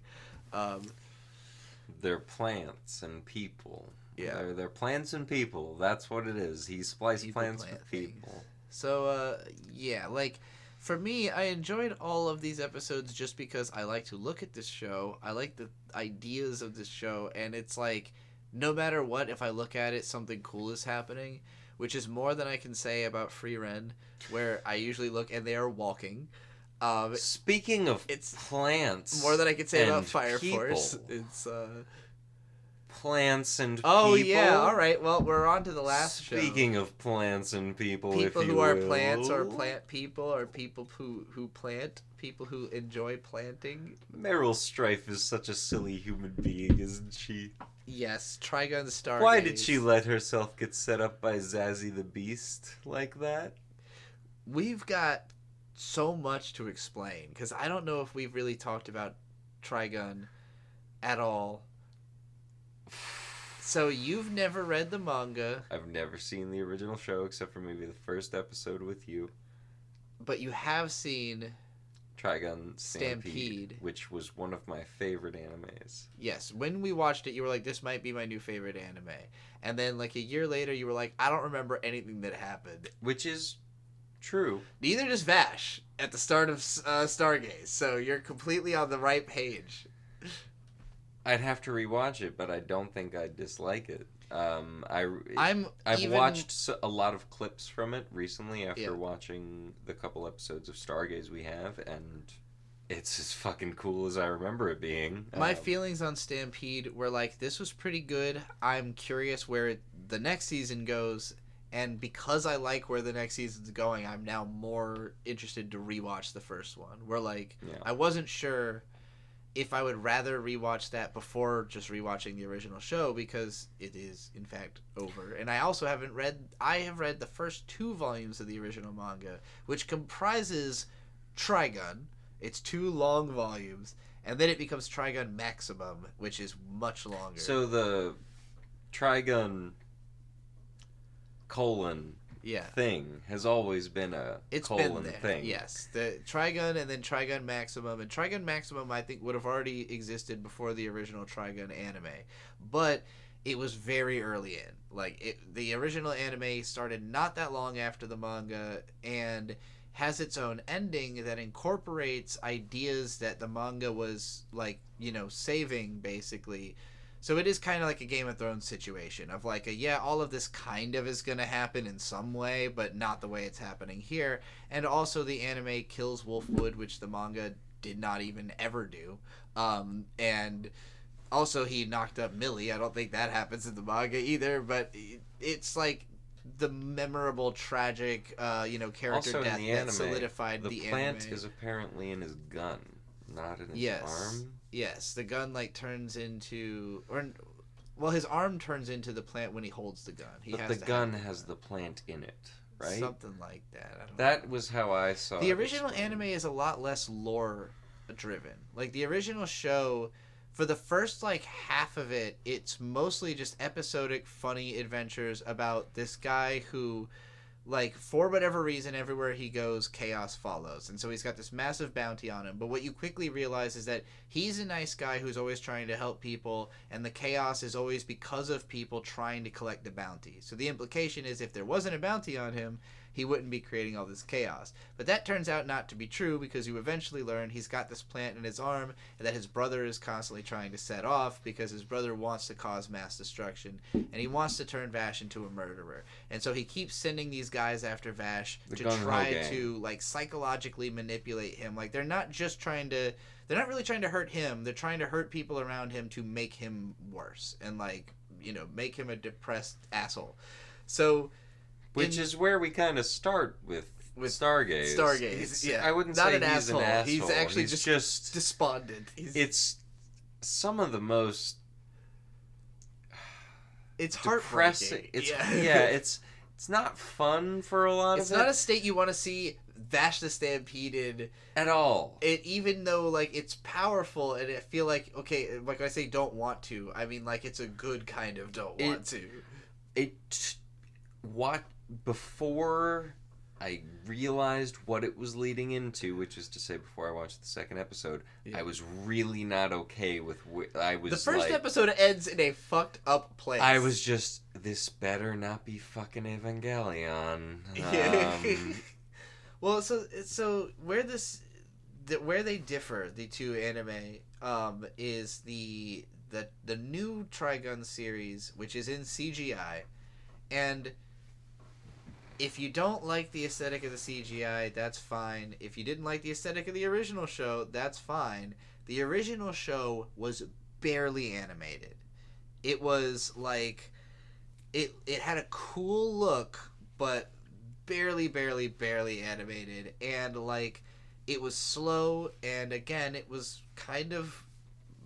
They're plants and people. Yeah. They're plants and people. That's what it is. He spliced plants with people. Things. So, yeah, like... For me, I enjoyed all of these episodes just because I like to look at this show. I like the ideas of this show, and it's like, no matter what, if I look at it, something cool is happening, which is more than I can say about Frieren, where I usually look and they are walking. Speaking of plants, more than I can say about Fire Force. It's plants and people. Oh yeah, all right. Well, we're on to the last show. Speaking of plants and people, people if you who are will. plants or plant people, or people who plant, people who enjoy planting. Meryl Streep is such a silly human being, isn't she? Yes, Trigun Stargaze. Why did she let herself get set up by Zazie the Beast like that? We've got so much to explain, because I don't know if we've really talked about Trigun at all. So you've never read the manga. I've never seen the original show except for maybe the first episode with you. but you have seen Trigun Stampede, which was one of my favorite animes. Yes, when we watched it, you were like, "This might be my new favorite anime," and then like a year later, you were like, "I don't remember anything that happened." Which is true. Neither does Vash at the start of Stargaze, so you're completely on the right page. I'd have to rewatch it, but I don't think I'd dislike it. I've watched a lot of clips from it recently after watching the couple episodes of Stargaze we have, and it's as fucking cool as I remember it being. My feelings on Stampede were like, this was pretty good. I'm curious where the next season goes, and because I like where the next season's going, I'm now more interested to rewatch the first one. Where like, I wasn't sure if I would rather rewatch that before just rewatching the original show, because it is in fact over. And I also have read the first 2 volumes of the original manga, which comprises Trigun. It's 2 long volumes, and then it becomes Trigun Maximum, which is much longer. So the Trigun thing has always been a thing. Yes, the Trigun and then Trigun Maximum, and Trigun Maximum I think would have already existed before the original Trigun anime, but it was very early in. Like the original anime started not that long after the manga and has its own ending that incorporates ideas that the manga was like, saving basically. So it is kind of like a Game of Thrones situation of like all of this kind of is going to happen in some way, but not the way it's happening here. And also the anime kills Wolfwood, which the manga did not even ever do. And also he knocked up Millie. I don't think that happens in the manga either, but it's like the memorable, tragic, character also death in the that anime, solidified the plant anime. is apparently in his gun, not in his arm. Yes, the gun turns into, his arm turns into the plant when he holds the gun. But the gun has the plant in it, right? Something like that. I don't know. That was how I saw it. The original anime is a lot less lore driven. Like the original show, for the first half of it, it's mostly just episodic, funny adventures about this guy who, for whatever reason, everywhere he goes, chaos follows. And so he's got this massive bounty on him. But what you quickly realize is that he's a nice guy who's always trying to help people, and the chaos is always because of people trying to collect the bounty. So the implication is if there wasn't a bounty on him, he wouldn't be creating all this chaos. But that turns out not to be true, because you eventually learn he's got this plant in his arm and that his brother is constantly trying to set off because his brother wants to cause mass destruction and he wants to turn Vash into a murderer. And so he keeps sending these guys after Vash to try to psychologically manipulate him. They're not really trying to hurt him. They're trying to hurt people around him to make him worse and make him a depressed asshole. So which is where we kind of start with Stargaze. I wouldn't not say an he's asshole. an asshole. He's actually just despondent. It's some of the most. It's depressing. heartbreaking. It's not fun for a lot of it. It's not a state you want to see Vash the Stampeded at all. Even though it's powerful and I feel like I say don't want to. I mean it's a good kind of don't want to. Before I realized what it was leading into, which is to say before I watched the second episode, I was really not okay with the first episode ends in a fucked up place. I was just, this better not be fucking Evangelion. Well, so where they differ, the two anime, is the new Trigun series, which is in CGI, and if you don't like the aesthetic of the CGI, that's fine. If you didn't like the aesthetic of the original show, that's fine. The original show was barely animated. It was it had a cool look, but barely animated. And it was slow, and again, it was kind of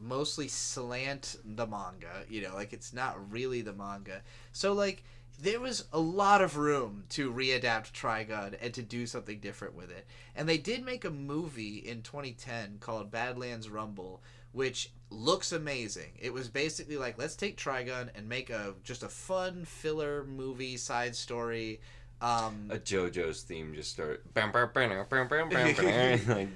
mostly slant the manga. It's not really the manga. So there was a lot of room to readapt Trigun and to do something different with it. And they did make a movie in 2010 called Badlands Rumble, which looks amazing. It was basically let's take Trigun and make just a fun filler movie side story A JoJo's theme just started. Like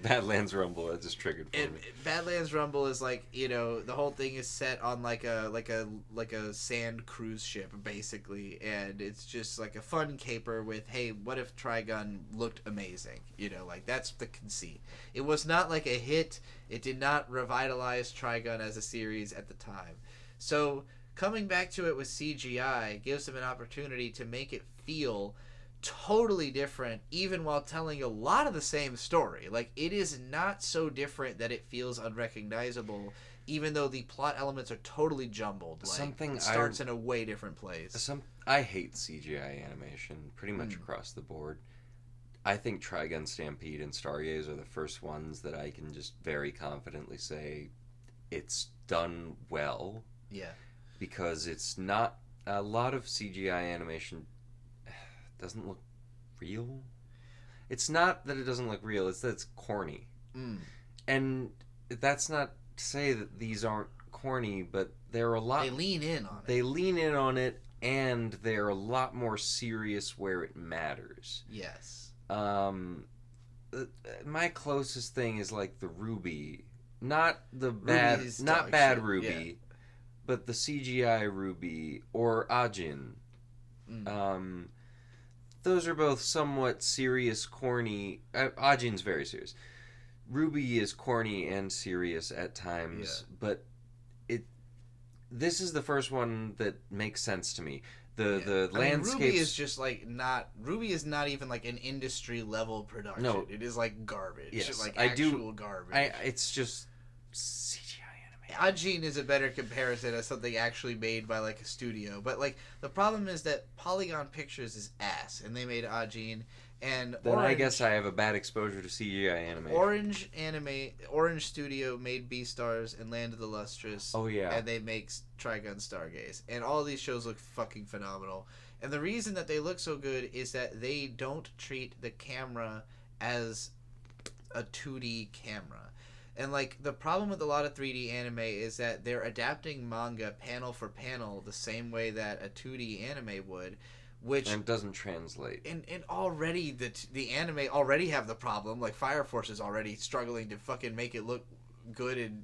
Badlands Rumble, that just triggered for me. Badlands Rumble is like, the whole thing is set on like a sand cruise ship basically, and it's just like a fun caper with, hey, what if Trigun looked amazing? Like that's the conceit. It was not like a hit. It did not revitalize Trigun as a series at the time. So coming back to it with CGI gives them an opportunity to make it feel totally different, even while telling a lot of the same story. Like, it is not so different that it feels unrecognizable, even though the plot elements are totally jumbled. Like, it starts in a way different place. I hate CGI animation pretty much across the board. I think Trigun Stampede and Stargaze are the first ones that I can just very confidently say it's done well. Yeah. Because it's not... A lot of CGI animation doesn't look real. It's not that it doesn't look real, it's that it's corny. And that's not to say that these aren't corny, but they're a lot... They lean in on it. They lean in on it, and they're a lot more serious where it matters. Yes. My closest thing is like the Ruby. Not the bad... Not bad shit. Ruby, but the CGI Ruby, or Ajin. Those are both somewhat serious, corny. Ajin's very serious. Ruby is corny and serious at times, but this is the first one that makes sense to me. The landscapes. Ruby is just like not. Ruby is not even like an industry level production. No, it is like garbage. Yes, like actual garbage. It's just CGI. Ajin is a better comparison as something actually made by like a studio, but like the problem is that Polygon Pictures is ass, and they made Ajin, and then I guess I have a bad exposure to CGI animation. Orange Studio made Beastars and Land of the Lustrous. Oh yeah, and they make Trigun Stargaze, and all these shows look fucking phenomenal. And the reason that they look so good is that they don't treat the camera as a 2D camera. And, like, the problem with a lot of 3D anime is that they're adapting manga panel for panel the same way that a 2D anime would, which... And it doesn't translate. And already, the anime already have the problem. Like, Fire Force is already struggling to fucking make it look good and,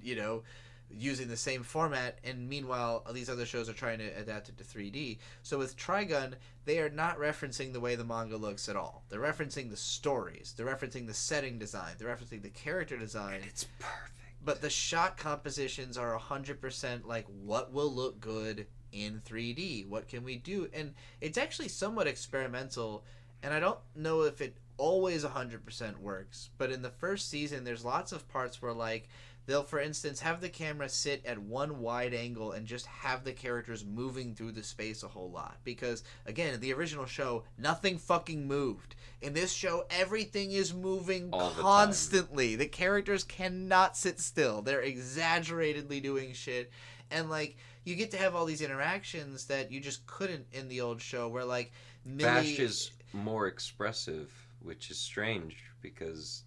using the same format, and meanwhile these other shows are trying to adapt it to 3D. So with Trigun, they are not referencing the way the manga looks at all. They're referencing the stories, they're referencing the setting design, they're referencing the character design. And it's perfect. But the shot compositions are 100% like what will look good in 3D. What can we do? And it's actually somewhat experimental, and I don't know if it always 100% works, but in the first season there's lots of parts where like they'll, for instance, have the camera sit at one wide angle and just have the characters moving through the space a whole lot. Because, again, in the original show, nothing fucking moved. In this show, everything is moving constantly. The characters cannot sit still. They're exaggeratedly doing shit. And, like, you get to have all these interactions that you just couldn't in the old show, where, like, Vash is more expressive, which is strange, because...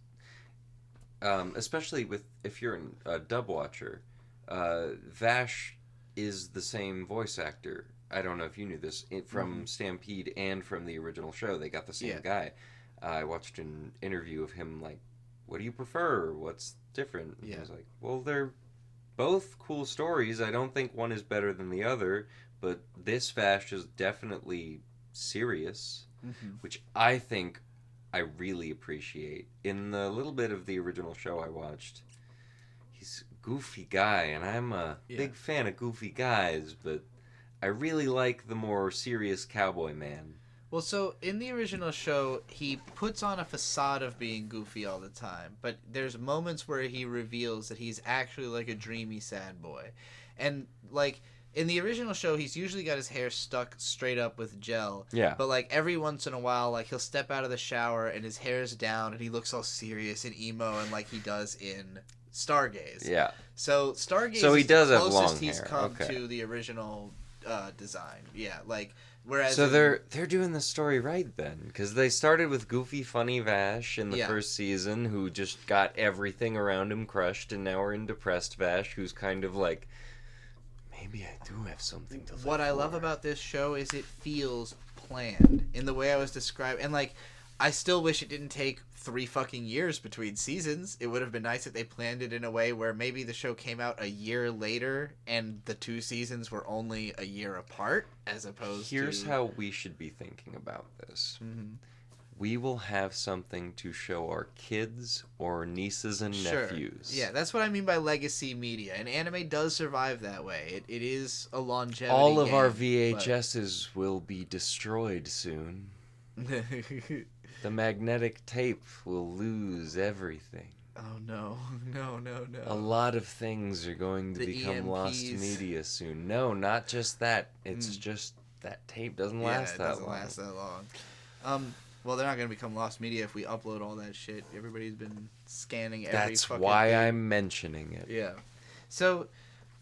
especially if you're a dub watcher, Vash is the same voice actor. I don't know if you knew this from Stampede and from the original show. They got the same guy. I watched an interview of him like, "What do you prefer? What's different?" And I was like, "Well, they're both cool stories. I don't think one is better than the other, but this Vash is definitely serious, which I think." I really appreciate. In the little bit of the original show I watched, he's a goofy guy, and I'm a big fan of goofy guys, but I really like the more serious cowboy man. Well, so in the original show, he puts on a facade of being goofy all the time, but there's moments where he reveals that he's actually like a dreamy sad boy. And like... In the original show, he's usually got his hair stuck straight up with gel. Yeah. But, like, every once in a while, like, he'll step out of the shower and his hair's down and he looks all serious and emo and like he does in Stargaze. Yeah. So, Stargaze he does is the have closest long he's hair. come to the original design. Yeah, like, whereas... So they're doing the story right then, because they started with goofy, funny Vash in the first season, who just got everything around him crushed, and now we're in depressed Vash, who's kind of like... Maybe I do have something to live What I for. love about this show is it feels planned in the way I was described. And, like, I still wish it didn't take 3 fucking years between seasons. It would have been nice if they planned it in a way where maybe the show came out a year later and the 2 seasons were only a year apart, as opposed Here's to... how we should be thinking about this. Mm-hmm. We will have something to show our kids or nieces and nephews. Yeah, that's what I mean by legacy media. And anime does survive that way. It is a longevity All of our game, VHSs will be destroyed soon. but... The magnetic tape will lose everything. Oh, no. No. A lot of things are going to The become lost EMPs. media soon. No, not just that. It's just that tape doesn't last that long. Yeah, it doesn't last that long. Well, they're not going to become lost media if we upload all that shit. Everybody's been scanning every That's fucking why thing. I'm mentioning it. Yeah. So,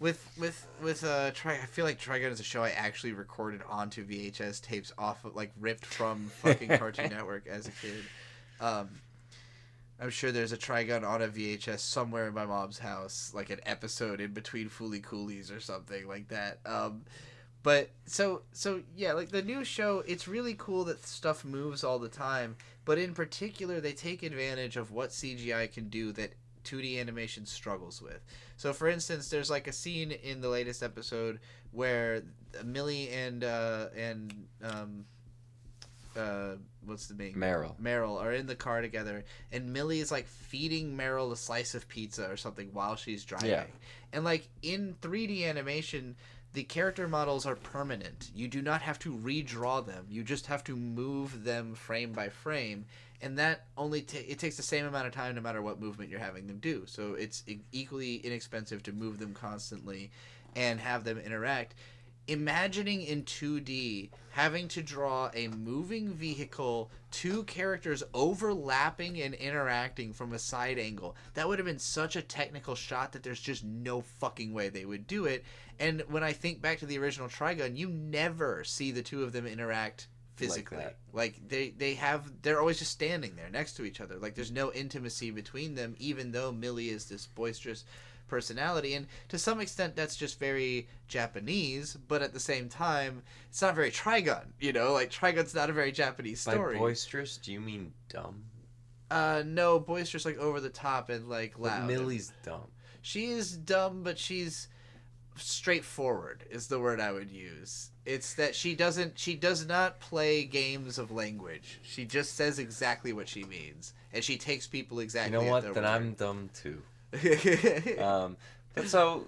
I feel like Trigun is a show I actually recorded onto VHS tapes off of, like, ripped from fucking Cartoon Network as a kid. I'm sure there's a Trigun on a VHS somewhere in my mom's house, like an episode in between Fooly Coolies or something like that. But so yeah, like the new show, it's really cool that stuff moves all the time, but in particular they take advantage of what CGI can do that 2D animation struggles with. So for instance, there's like a scene in the latest episode where Millie and what's the name? Meryl are in the car together, and Millie is like feeding Meryl a slice of pizza or something while she's driving. Yeah. And like in 3D animation, the character models are permanent. You do not have to redraw them. You just have to move them frame by frame, and that only it takes the same amount of time no matter what movement you're having them do. So it's equally inexpensive to move them constantly and have them interact. Imagining in 2D having to draw a moving vehicle, 2 characters overlapping and interacting from a side angle, that would have been such a technical shot that there's just no fucking way they would do it. And when I think back to the original Trigun, you never see the 2 of them interact physically. Like they're always just standing there next to each other. Like there's no intimacy between them, even though Millie is this boisterous personality, and to some extent that's just very Japanese, but at the same time it's not very Trigun, you know, like Trigun's not a very Japanese story. By boisterous, do you mean dumb? No, boisterous, like over the top and like loud. But Millie's dumb. She is dumb, but she's straightforward is the word I would use. It's that she does not play games of language. She just says exactly what she means, and she takes people exactly You know what? at Then their I'm word. dumb too. But so,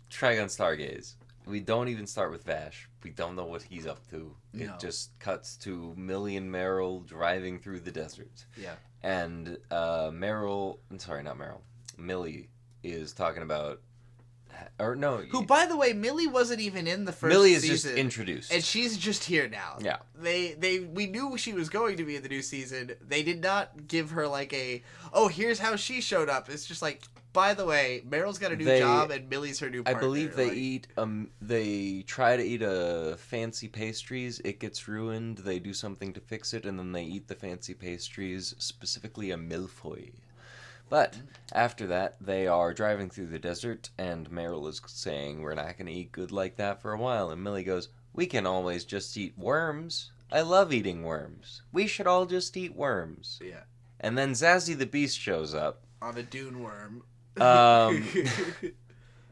Trigun Stargaze. We don't even start with Vash. We don't know what he's up to. No. It just cuts to Millie and Meryl driving through the desert. Yeah. And Millie is talking about... Or no... Who, by the way, Millie wasn't even in the first Millie is season. just introduced. And she's just here now. Yeah. We knew she was going to be in the new season. They did not give her like here's how she showed up. It's just like, by the way, Meryl's got a new job and Millie's her new partner. I believe they try to eat a fancy pastries, it gets ruined, they do something to fix it, and then they eat the fancy pastries, specifically a millefeuille. But after that, they are driving through the desert, and Meryl is saying, we're not going to eat good like that for a while. And Millie goes, we can always just eat worms. I love eating worms. We should all just eat worms. Yeah. And then Zazzy the Beast shows up. On a dune worm.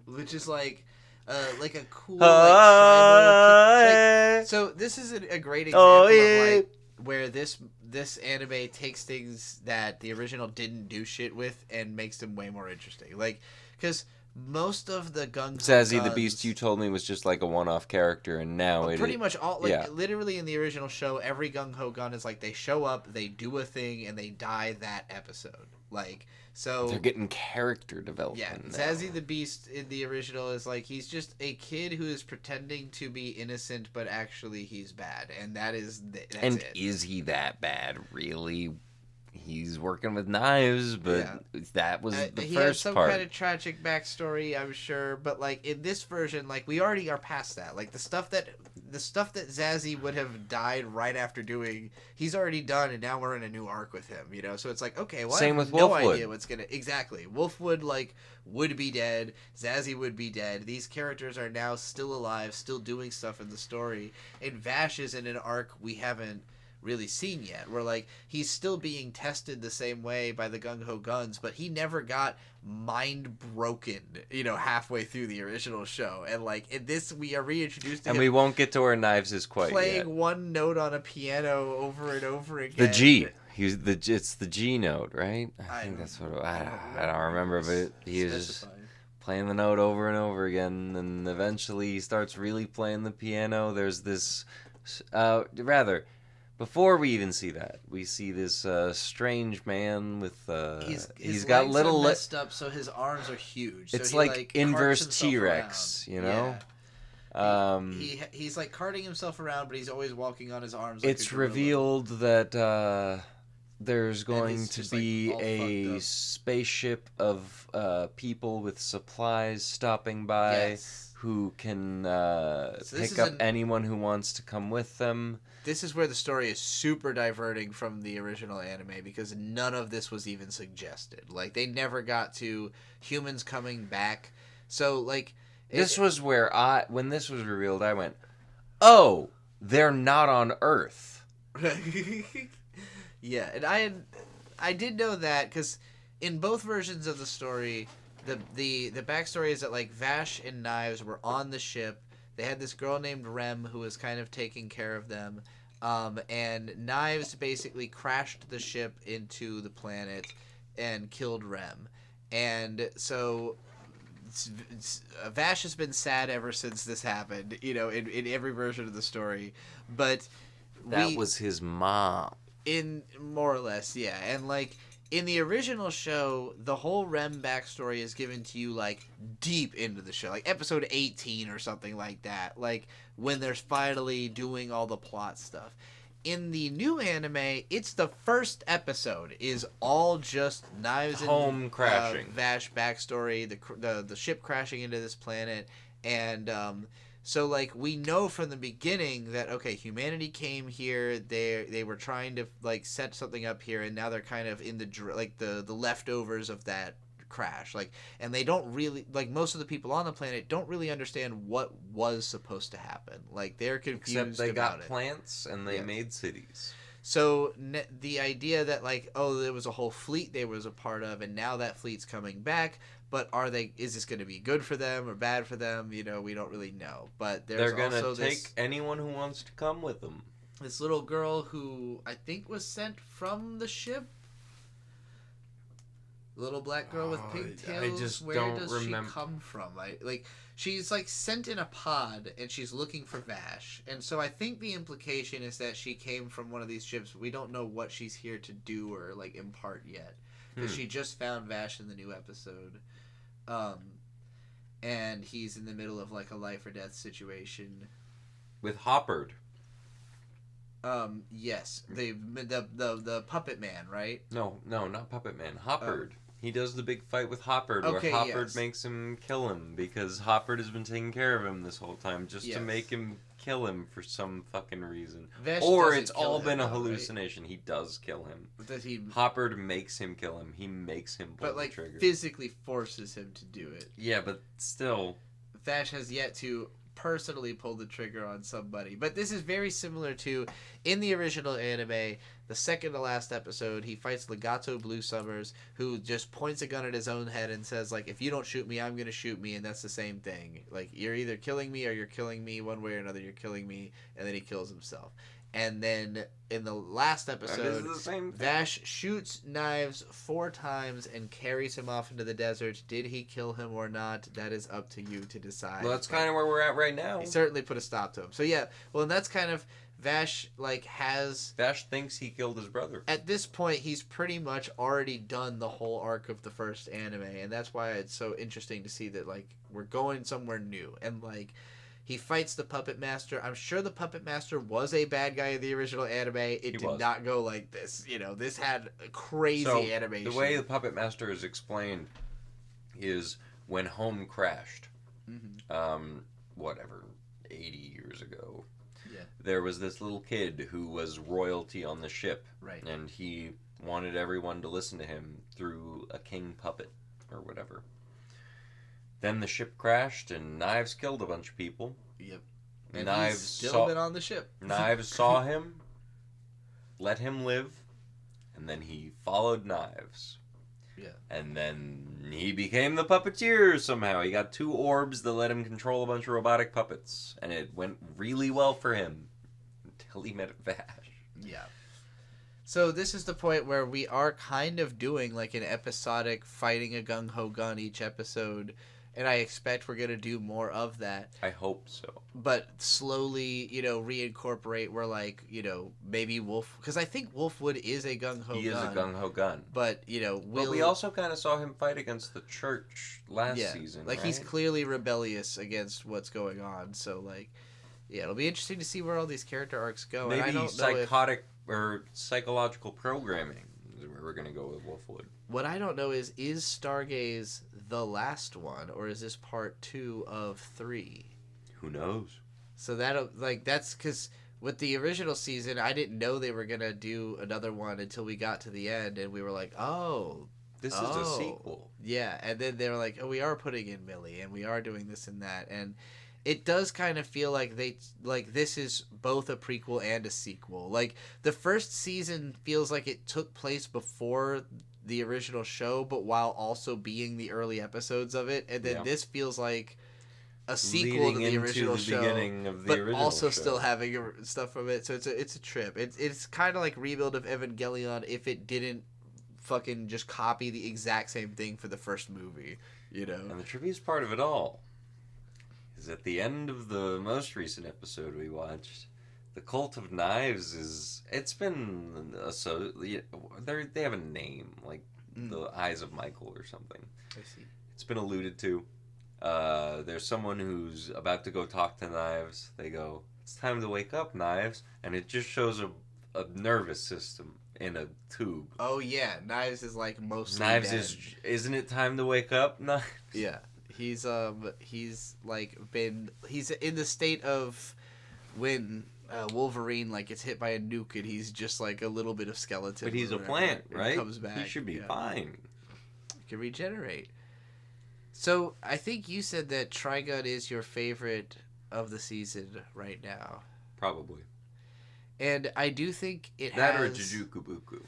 Which is like a cool, tribal... so this is a great example of like where this anime takes things that the original didn't do shit with and makes them way more interesting. Like, because most of the gung Zazzy the Beast, you told me, was just like a one-off character, and now pretty much all, literally in the original show, every gung-ho gun is like they show up, they do a thing, and they die that episode. Like, so they're getting character development. Yeah, Zazzy the Beast in the original is like he's just a kid who is pretending to be innocent, but actually he's bad, and that's and it. Is he that bad, really? He's working with knives, but that was the he first has some part. kind of tragic backstory, I'm sure, but like in this version, like we already are past that. Like the stuff that the stuff that Zazie would have died right after doing, he's already done, and now we're in a new arc with him, you know. So it's like, okay, well, Same I have with no Wolfwood. idea what's gonna exactly. Wolfwood would be dead. Zazie would be dead. These characters are now still alive, still doing stuff in the story, and Vash is in an arc we haven't really seen yet. Where like he's still being tested the same way by the Gung Ho Guns, but he never got mind broken, you know, halfway through the original show. And like in this, we are reintroduced to And him we won't get to where Knives is quite playing yet. one note on a piano over and over again. The G. It's the G note, right? I think don't- that's what I don't remember, but he was just Specified. playing the note over and over again, and eventually he starts really playing the piano. There's this, before we even see that, we see this strange man with His got legs little are messed up, so his arms are huge. So it's he, like inverse carts himself T-Rex, around. you know. Yeah. He's like carting himself around, but he's always walking on his arms. Like It's a gorilla. revealed that there's going he's to just, like, be all a fucked up. spaceship of people with supplies stopping by Yes. who can this pick is up anyone who wants to come with them. This is where the story is super diverting from the original anime because none of this was even suggested. Like they never got to humans coming back. So like This was where when this was revealed, I went, "Oh, they're not on Earth." Yeah, and I did know that because in both versions of the story, the backstory is that like Vash and Knives were on the ship. They had this girl named Rem who was kind of taking care of them, and Knives basically crashed the ship into the planet and killed Rem, and so. Vash has been sad ever since this happened, you know, in every version of the story, but That was his mom. In more or less, yeah. And like in the original show, the whole Rem backstory is given to you like deep into the show, like episode 18 or something like that. Like when they're finally doing all the plot stuff. In the new anime, it's the first episode is all just Knives and crashing. Vash backstory, the ship crashing into this planet, and so like we know from the beginning that okay, humanity came here. They were trying to like set something up here, and now they're kind of in the leftovers of that crash. Like, and they don't really like most of the people on the planet don't really understand what was supposed to happen. Like they're confused. Except they about got it. plants and they made cities. So the idea that like there was a whole fleet they was a part of, and now that fleet's coming back. But is this going to be good for them or bad for them? You know, we don't really know. But they're going to also take anyone who wants to come with them. This little girl who I think was sent from the ship. Little black girl with pigtails. I just Where don't does remember. she come from? She's like sent in a pod, and she's looking for Vash. And so I think the implication is that she came from one of these ships. We don't know what she's here to do or like impart yet, because she just found Vash in the new episode, and he's in the middle of like a life or death situation. With Hoppard. Yes, the puppet man, right? No, not Puppet Man. Hoppard. He does the big fight with Hoppard, where Hoppard makes him kill him because Hoppard has been taking care of him this whole time just to make him kill him for some fucking reason. Vash or it's doesn't kill all him, been a though, hallucination. Right? He does kill him. Does he? Hoppard makes him kill him. He makes him pull the trigger. Physically forces him to do it. Yeah, but still. Vash has yet to personally pull the trigger on somebody. But this is very similar to, in the original anime, the second to last episode, he fights Legato Blue Summers, who just points a gun at his own head and says, like, if you don't shoot me, I'm going to shoot me, and that's the same thing. Like, you're either killing me or you're killing me, one way or another, you're killing me, and then he kills himself. And then, in the last episode, Vash shoots Knives 4 times and carries him off into the desert. Did he kill him or not? That is up to you to decide. Well, that's kind of where we're at right now. He certainly put a stop to him. So, yeah. Well, and that's kind of... Vash, Vash thinks he killed his brother. At this point, he's pretty much already done the whole arc of the first anime. And that's why it's so interesting to see that, like, we're going somewhere new. And, like... He fights the Puppet Master. I'm sure the Puppet Master was a bad guy in the original anime. It did not go like this. You know, this had crazy animation. The way the Puppet Master is explained is when Home crashed. Mm-hmm. Whatever. 80 years ago. Yeah. There was this little kid who was royalty on the ship. Right. And he wanted everyone to listen to him through a king puppet or whatever. Then the ship crashed and Knives killed a bunch of people. Yep. And Knives he's still been on the ship. Knives saw him, let him live, and then he followed Knives. Yeah. And then he became the puppeteer somehow. He got 2 orbs that let him control a bunch of robotic puppets. And it went really well for him until he met Vash. Yeah. So this is the point where we are kind of doing like an episodic fighting a gung-ho gun each episode. And I expect we're going to do more of that. I hope so. But slowly, reincorporate where, like, maybe Wolf... Because I think Wolfwood is a gung-ho gun. He is a gung-ho gun. But, But we also kind of saw him fight against the church last season, like, right? he's clearly rebellious against what's going on. So, like, yeah, it'll be interesting to see where all these character arcs go. Maybe and I don't psychotic or psychological programming is where we're going to go with Wolfwood. What I don't know is Stargaze the last one, or is this part 2 of 3? Who knows? So that's because with the original season, I didn't know they were gonna do another one until we got to the end, and we were like, this is a sequel. Yeah, and then they were like, oh, we are putting in Millie, and we are doing this and that, and it does kind of feel like this is both a prequel and a sequel. Like, the first season feels like it took place before the original show, but while also being the early episodes of it, and then this feels like a sequel to the original show, but also still having stuff from it. So it's a trip. It's kind of like Rebuild of Evangelion if it didn't fucking just copy the exact same thing for the first movie, And the trippiest part of it all is at the end of the most recent episode we watched. The Cult of Knives it's been they have a name, like the Eyes of Michael or something. I see. It's been alluded to. There's someone who's about to go talk to Knives. They go, "It's time to wake up, Knives," and it just shows a nervous system in a tube. Oh yeah, Knives is like mostly Knives dead. Isn't it time to wake up, Knives? Yeah, he's in the state of when Wolverine gets hit by a nuke and he's just like a little bit of skeleton. But he's a plant, right? Comes back. He should be fine. He can regenerate. So I think you said that Trigun is your favorite of the season right now. Probably. And I do think it that has... or Jujutsu.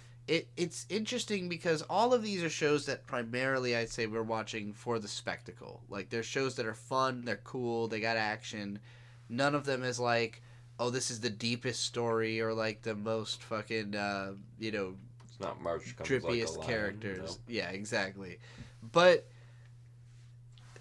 It's interesting because all of these are shows that primarily I'd say we're watching for the spectacle. Like, they're shows that are fun, they're cool, they got action. None of them is like, oh, this is the deepest story or like the most fucking, It's not March comes trippiest like a characters. No. Yeah, exactly. But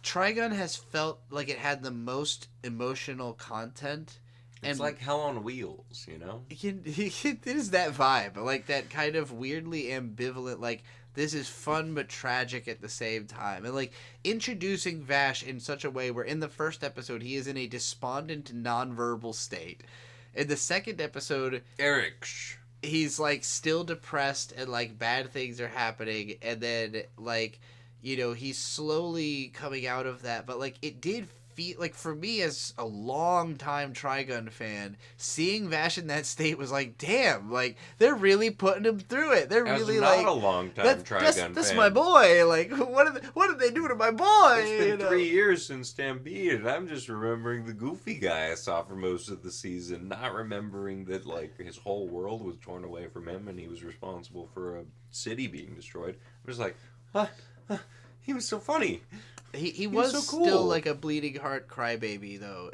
Trigun has felt like it had the most emotional content. It's like Hell on Wheels, It is that vibe, like that kind of weirdly ambivalent, like this is fun but tragic at the same time, and like introducing Vash in such a way where in the first episode he is in a despondent, nonverbal state. In the second episode, Eric, he's like still depressed and like bad things are happening, and then like he's slowly coming out of that, but like it did. Like, for me as a long-time Trigun fan, seeing Vash in that state was like, damn, like, they're really putting him through it. They're really not a long-time Trigun fan. That's my boy. Like, what did they do to my boy? It's been 3 years since Stampede, and I'm just remembering the goofy guy I saw for most of the season, not remembering that, like, his whole world was torn away from him, and he was responsible for a city being destroyed. I was like, what? He was so funny. He was so cool. Still like a bleeding heart crybaby, though.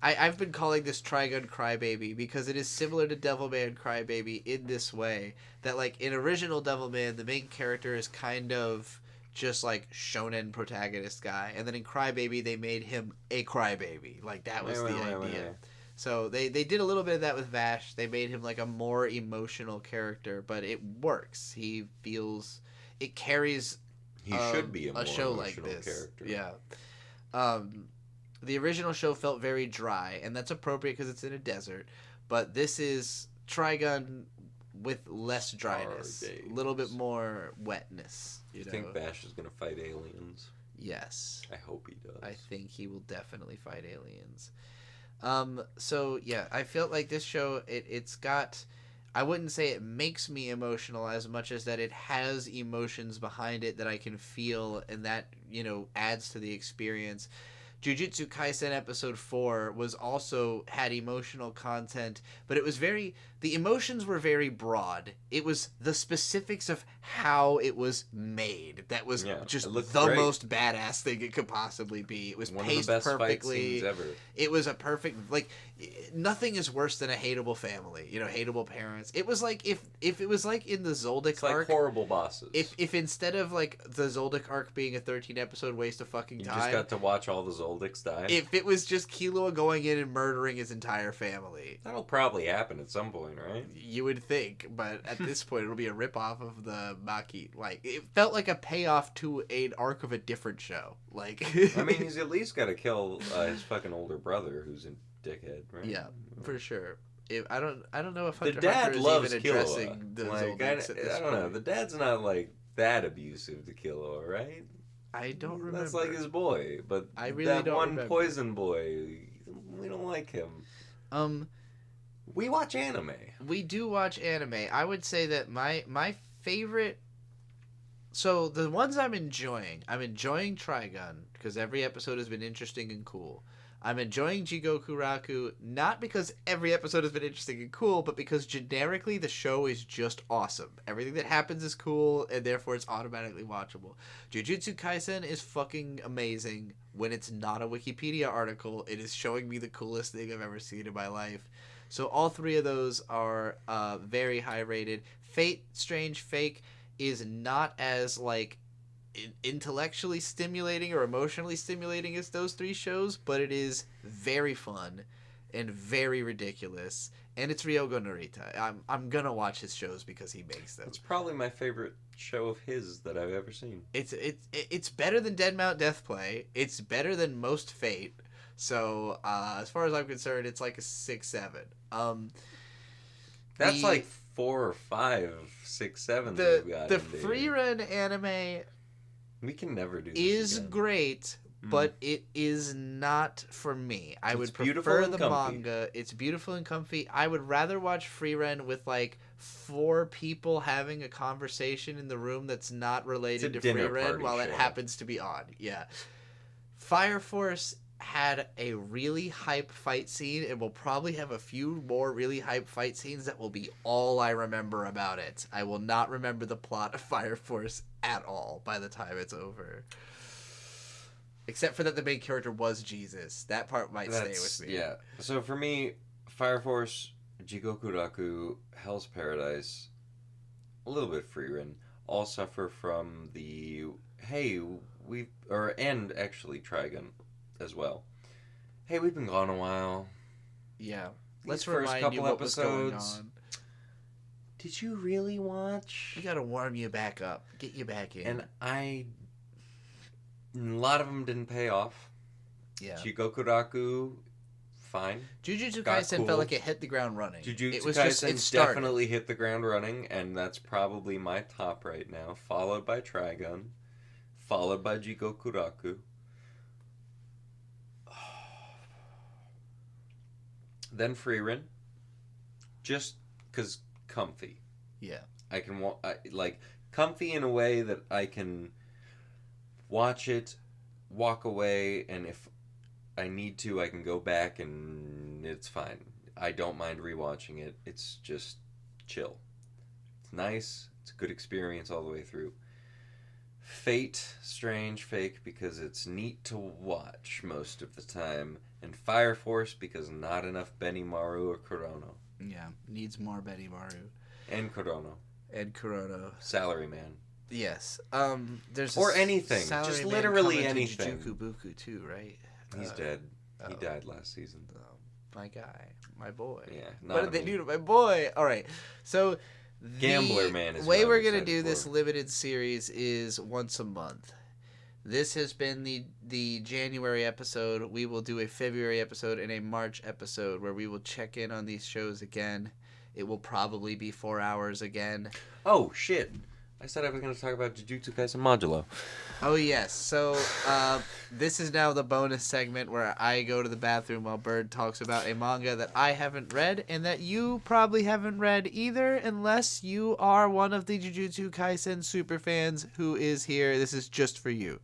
I've been calling this Trigun crybaby because it is similar to Devilman crybaby in this way. That, like, in original Devilman, the main character is kind of just, like, shonen protagonist guy. And then in Crybaby, they made him a crybaby. Like, that was the idea. Wait. So they did a little bit of that with Vash. They made him, like, a more emotional character. But it works. He feels... It carries... He should be a more show like this character. Yeah. The original show felt very dry, and that's appropriate because it's in a desert. But this is Trigun with less dryness, a little bit more wetness. You think Bash is gonna fight aliens? Yes. I hope he does. I think he will definitely fight aliens. So yeah, I felt like this show it's got, I wouldn't say it makes me emotional as much as that it has emotions behind it that I can feel, and that, you know, adds to the experience. Jujutsu Kaisen episode 4 was also had emotional content, but it was the emotions were very broad. It was the specifics of how it was made that was just the great. most badass thing it could possibly be. It was one paced of the best perfectly. Fight scenes ever. It was a perfect, like, nothing is worse than a hateable family, you know, hateable parents. It was like if it was like in the Zoldyck arc, like horrible bosses. If instead of like the Zoldyck arc being a 13 episode waste of fucking time, you just got to watch all the Zoldicks die. If it was just Killua going in and murdering his entire family, that'll probably happen at some point, right? You would think, but at this point it'll be a ripoff of the Maki. Like, it felt like a payoff to an arc of a different show. Like, I mean, he's at least got to kill his fucking older brother, who's a dickhead, right? Yeah, for sure. I don't know if the Hunter dad Hunter is loves even addressing the like, Zoldicks at this I don't know. point. The dad's not like that abusive to Killua, right? I don't remember. That's like his boy, but I really that don't one remember. poison boy, we don't like him. We watch anime. We do watch anime. I would say that my favorite. So the ones I'm enjoying Trigun because every episode has been interesting and cool. I'm enjoying Jigokuraku not because every episode has been interesting and cool, but because generically the show is just awesome. Everything that happens is cool, and therefore it's automatically watchable. Jujutsu Kaisen is fucking amazing. When it's not a Wikipedia article, it is showing me the coolest thing I've ever seen in my life. So all three of those are very high rated. Fate Strange Fake is not as like intellectually stimulating or emotionally stimulating as those three shows, but it is very fun and very ridiculous, and it's Ryogo Narita. I'm gonna watch his shows because he makes them. It's probably my favorite show of his that I've ever seen. It's better than Dead Mount Death Play. It's better than most Fate. So as far as I'm concerned, it's like a 6-7. That's like 4 or 5, 6, 7. The Frieren anime we can never do this is again. Great, but it is not for me. I would prefer the manga. It's beautiful and comfy. I would rather watch Frieren with like 4 people having a conversation in the room that's not related to Frieren while it happens to be on. Yeah. Fire Force had a really hype fight scene and will probably have a few more really hype fight scenes that will be all I remember about it. I will not remember the plot of Fire Force at all by the time it's over. Except for that the main character was Jesus. That part might stay with me. Yeah. So for me, Fire Force, Jigokuraku, Hell's Paradise, a little bit Frieren, all suffer from the and actually Trigun as well. Hey, we've been gone a while. Yeah. Let's remind you what was going on. Did you really watch? We gotta warm you back up. Get you back in. And a lot of them didn't pay off. Yeah. Jigokuraku, fine. Jujutsu Kaisen felt like it hit the ground running. Jujutsu Kaisen definitely hit the ground running, and that's probably my top right now, followed by Trigun, followed by Jigokuraku. Then Frieren, just because comfy. Yeah. I can comfy in a way that I can watch it, walk away, and if I need to, I can go back and it's fine. I don't mind rewatching it. It's just chill. It's nice. It's a good experience all the way through. Fate, Strange Fake, because it's neat to watch most of the time. And Fire Force, because not enough Benimaru or Kurono. Yeah, needs more Benimaru. And Kurono. Salaryman. Yes. There's anything. Just literally anything. Jujutsu too, right? He's dead. He died last season. Oh, my guy. My boy. Yeah. What did they do to my boy? All right. So Gambler Man is the way we're going to do this limited series is once a month. This has been the January episode. We will do a February episode and a March episode where we will check in on these shows again. It will probably be 4 hours again. Oh, shit. I said I was going to talk about Jujutsu Kaisen Modulo. Oh, yes. So, this is now the bonus segment where I go to the bathroom while Bird talks about a manga that I haven't read and that you probably haven't read either, unless you are one of the Jujutsu Kaisen superfans who is here. This is just for you.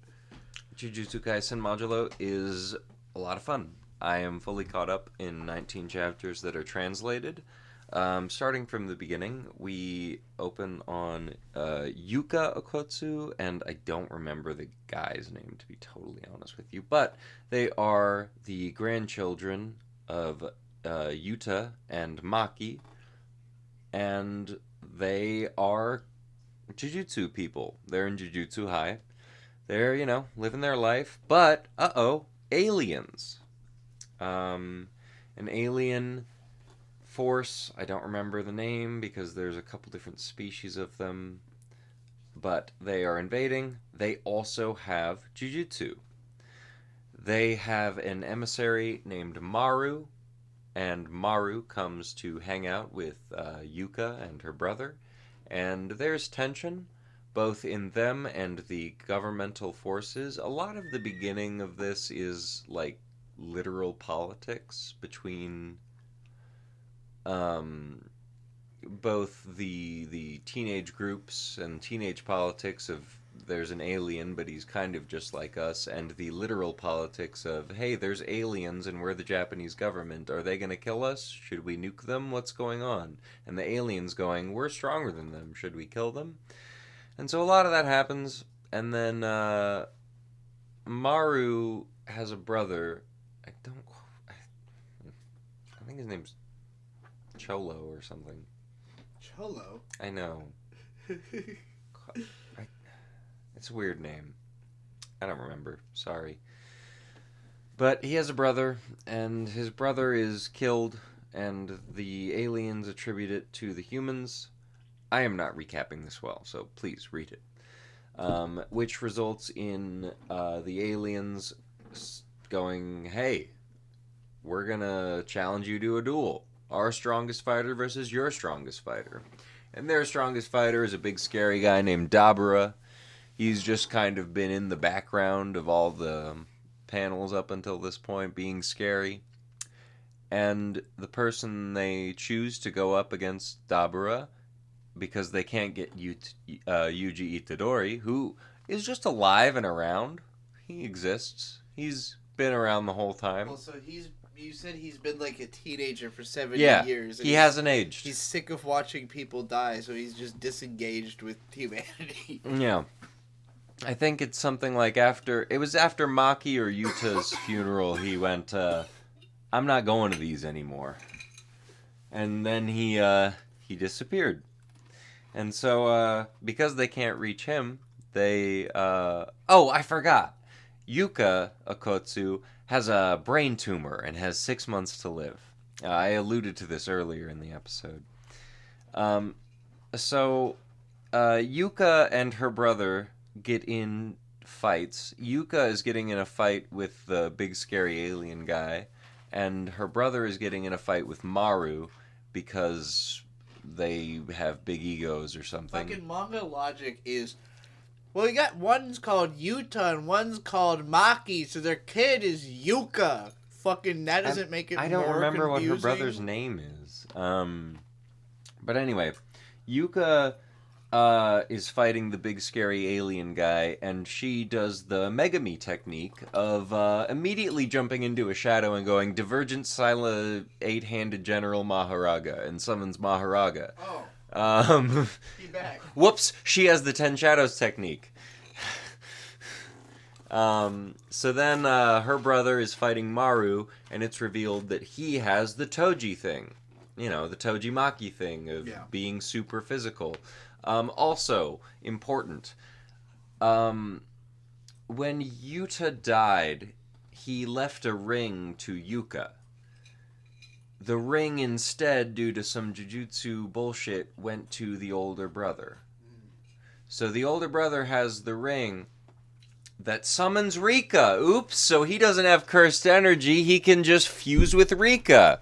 Jujutsu Kaisen Modulo is a lot of fun. I am fully caught up in 19 chapters that are translated. Starting from the beginning, we open on Yuka Okotsu, and I don't remember the guy's name, to be totally honest with you, but they are the grandchildren of Yuta and Maki, and they are Jujutsu people. They're in Jujutsu High. They're, living their life, but, aliens. An alien force, I don't remember the name because there's a couple different species of them, but they are invading. They also have Jujutsu. They have an emissary named Maru, and Maru comes to hang out with Yuka and her brother, and there's tension both in them and the governmental forces. A lot of the beginning of this is like literal politics between both the teenage groups and teenage politics of there's an alien but he's kind of just like us, and the literal politics of, hey, there's aliens and we're the Japanese government, are they going to kill us, should we nuke them, what's going on, and the aliens going, we're stronger than them, should we kill them? And so a lot of that happens, and then Maru has a brother. I think his name's Cholo or something. Cholo? I know. It's a weird name. I don't remember. Sorry. But he has a brother, and his brother is killed, and the aliens attribute it to the humans. I am not recapping this well, so please read it. Which results in the aliens going, hey, we're gonna challenge you to a duel. Our strongest fighter versus your strongest fighter. And their strongest fighter is a big scary guy named Dabura. He's just kind of been in the background of all the panels up until this point, being scary. And the person they choose to go up against Dabura, because they can't get Yuji Itadori, who is just alive and around. He exists. He's been around the whole time. Well, so you said he's been like a teenager for 7 years. He hasn't aged. He's sick of watching people die, so he's just disengaged with humanity. Yeah. I think it's something like after Maki or Yuta's funeral, he went, I'm not going to these anymore. And then he disappeared. And so, because they can't reach him, they, I forgot. Yuka Okotsu has a brain tumor and has 6 months to live. I alluded to this earlier in the episode. So, Yuka and her brother get in fights. Yuka is getting in a fight with the big scary alien guy, and her brother is getting in a fight with Maru because they have big egos or something. Fucking manga logic is, well, you got one's called Yuta and one's called Maki, so their kid is Yuka. Fucking, that doesn't make it more confusing. I don't remember what her brother's name is. But anyway, Yuka is fighting the big scary alien guy, and she does the Megami technique of immediately jumping into a shadow and going, Divergent Sila 8-handed General Maharaga, and summons Maharaga. Be back. Whoops, she has the 10 Shadows technique. So then her brother is fighting Maru, and it's revealed that he has the Toji thing. You know, the Toji Maki thing of being super physical. Also, important. When Yuta died, he left a ring to Yuka. The ring instead, due to some jujutsu bullshit, went to the older brother. So the older brother has the ring that summons Rika. Oops, so he doesn't have cursed energy, he can just fuse with Rika.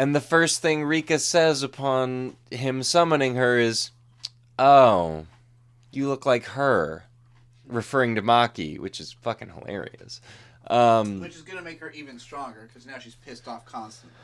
And the first thing Rika says upon him summoning her is, oh, you look like her, referring to Maki, which is fucking hilarious. Which is gonna make her even stronger because now she's pissed off constantly.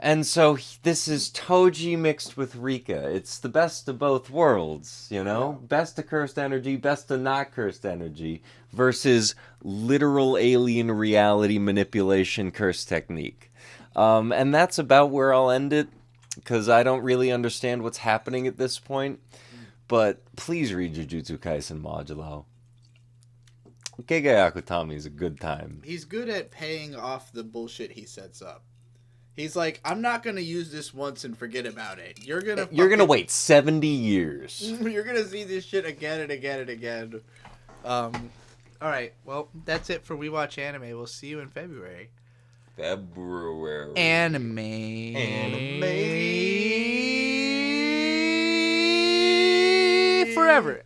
And so this is Toji mixed with Rika. It's the best of both worlds, you know? Yeah. Best of cursed energy, best of not cursed energy, versus literal alien reality manipulation curse technique. And that's about where I'll end it, because I don't really understand what's happening at this point. But please read Jujutsu Kaisen Modulo. Gege Akutami is a good time. He's good at paying off the bullshit he sets up. He's like, I'm not gonna use this once and forget about it. You're gonna wait 70 years. You're gonna see this shit again and again and again. All right, well, that's it for We Watch Anime. We'll see you in February. Anime. Forever.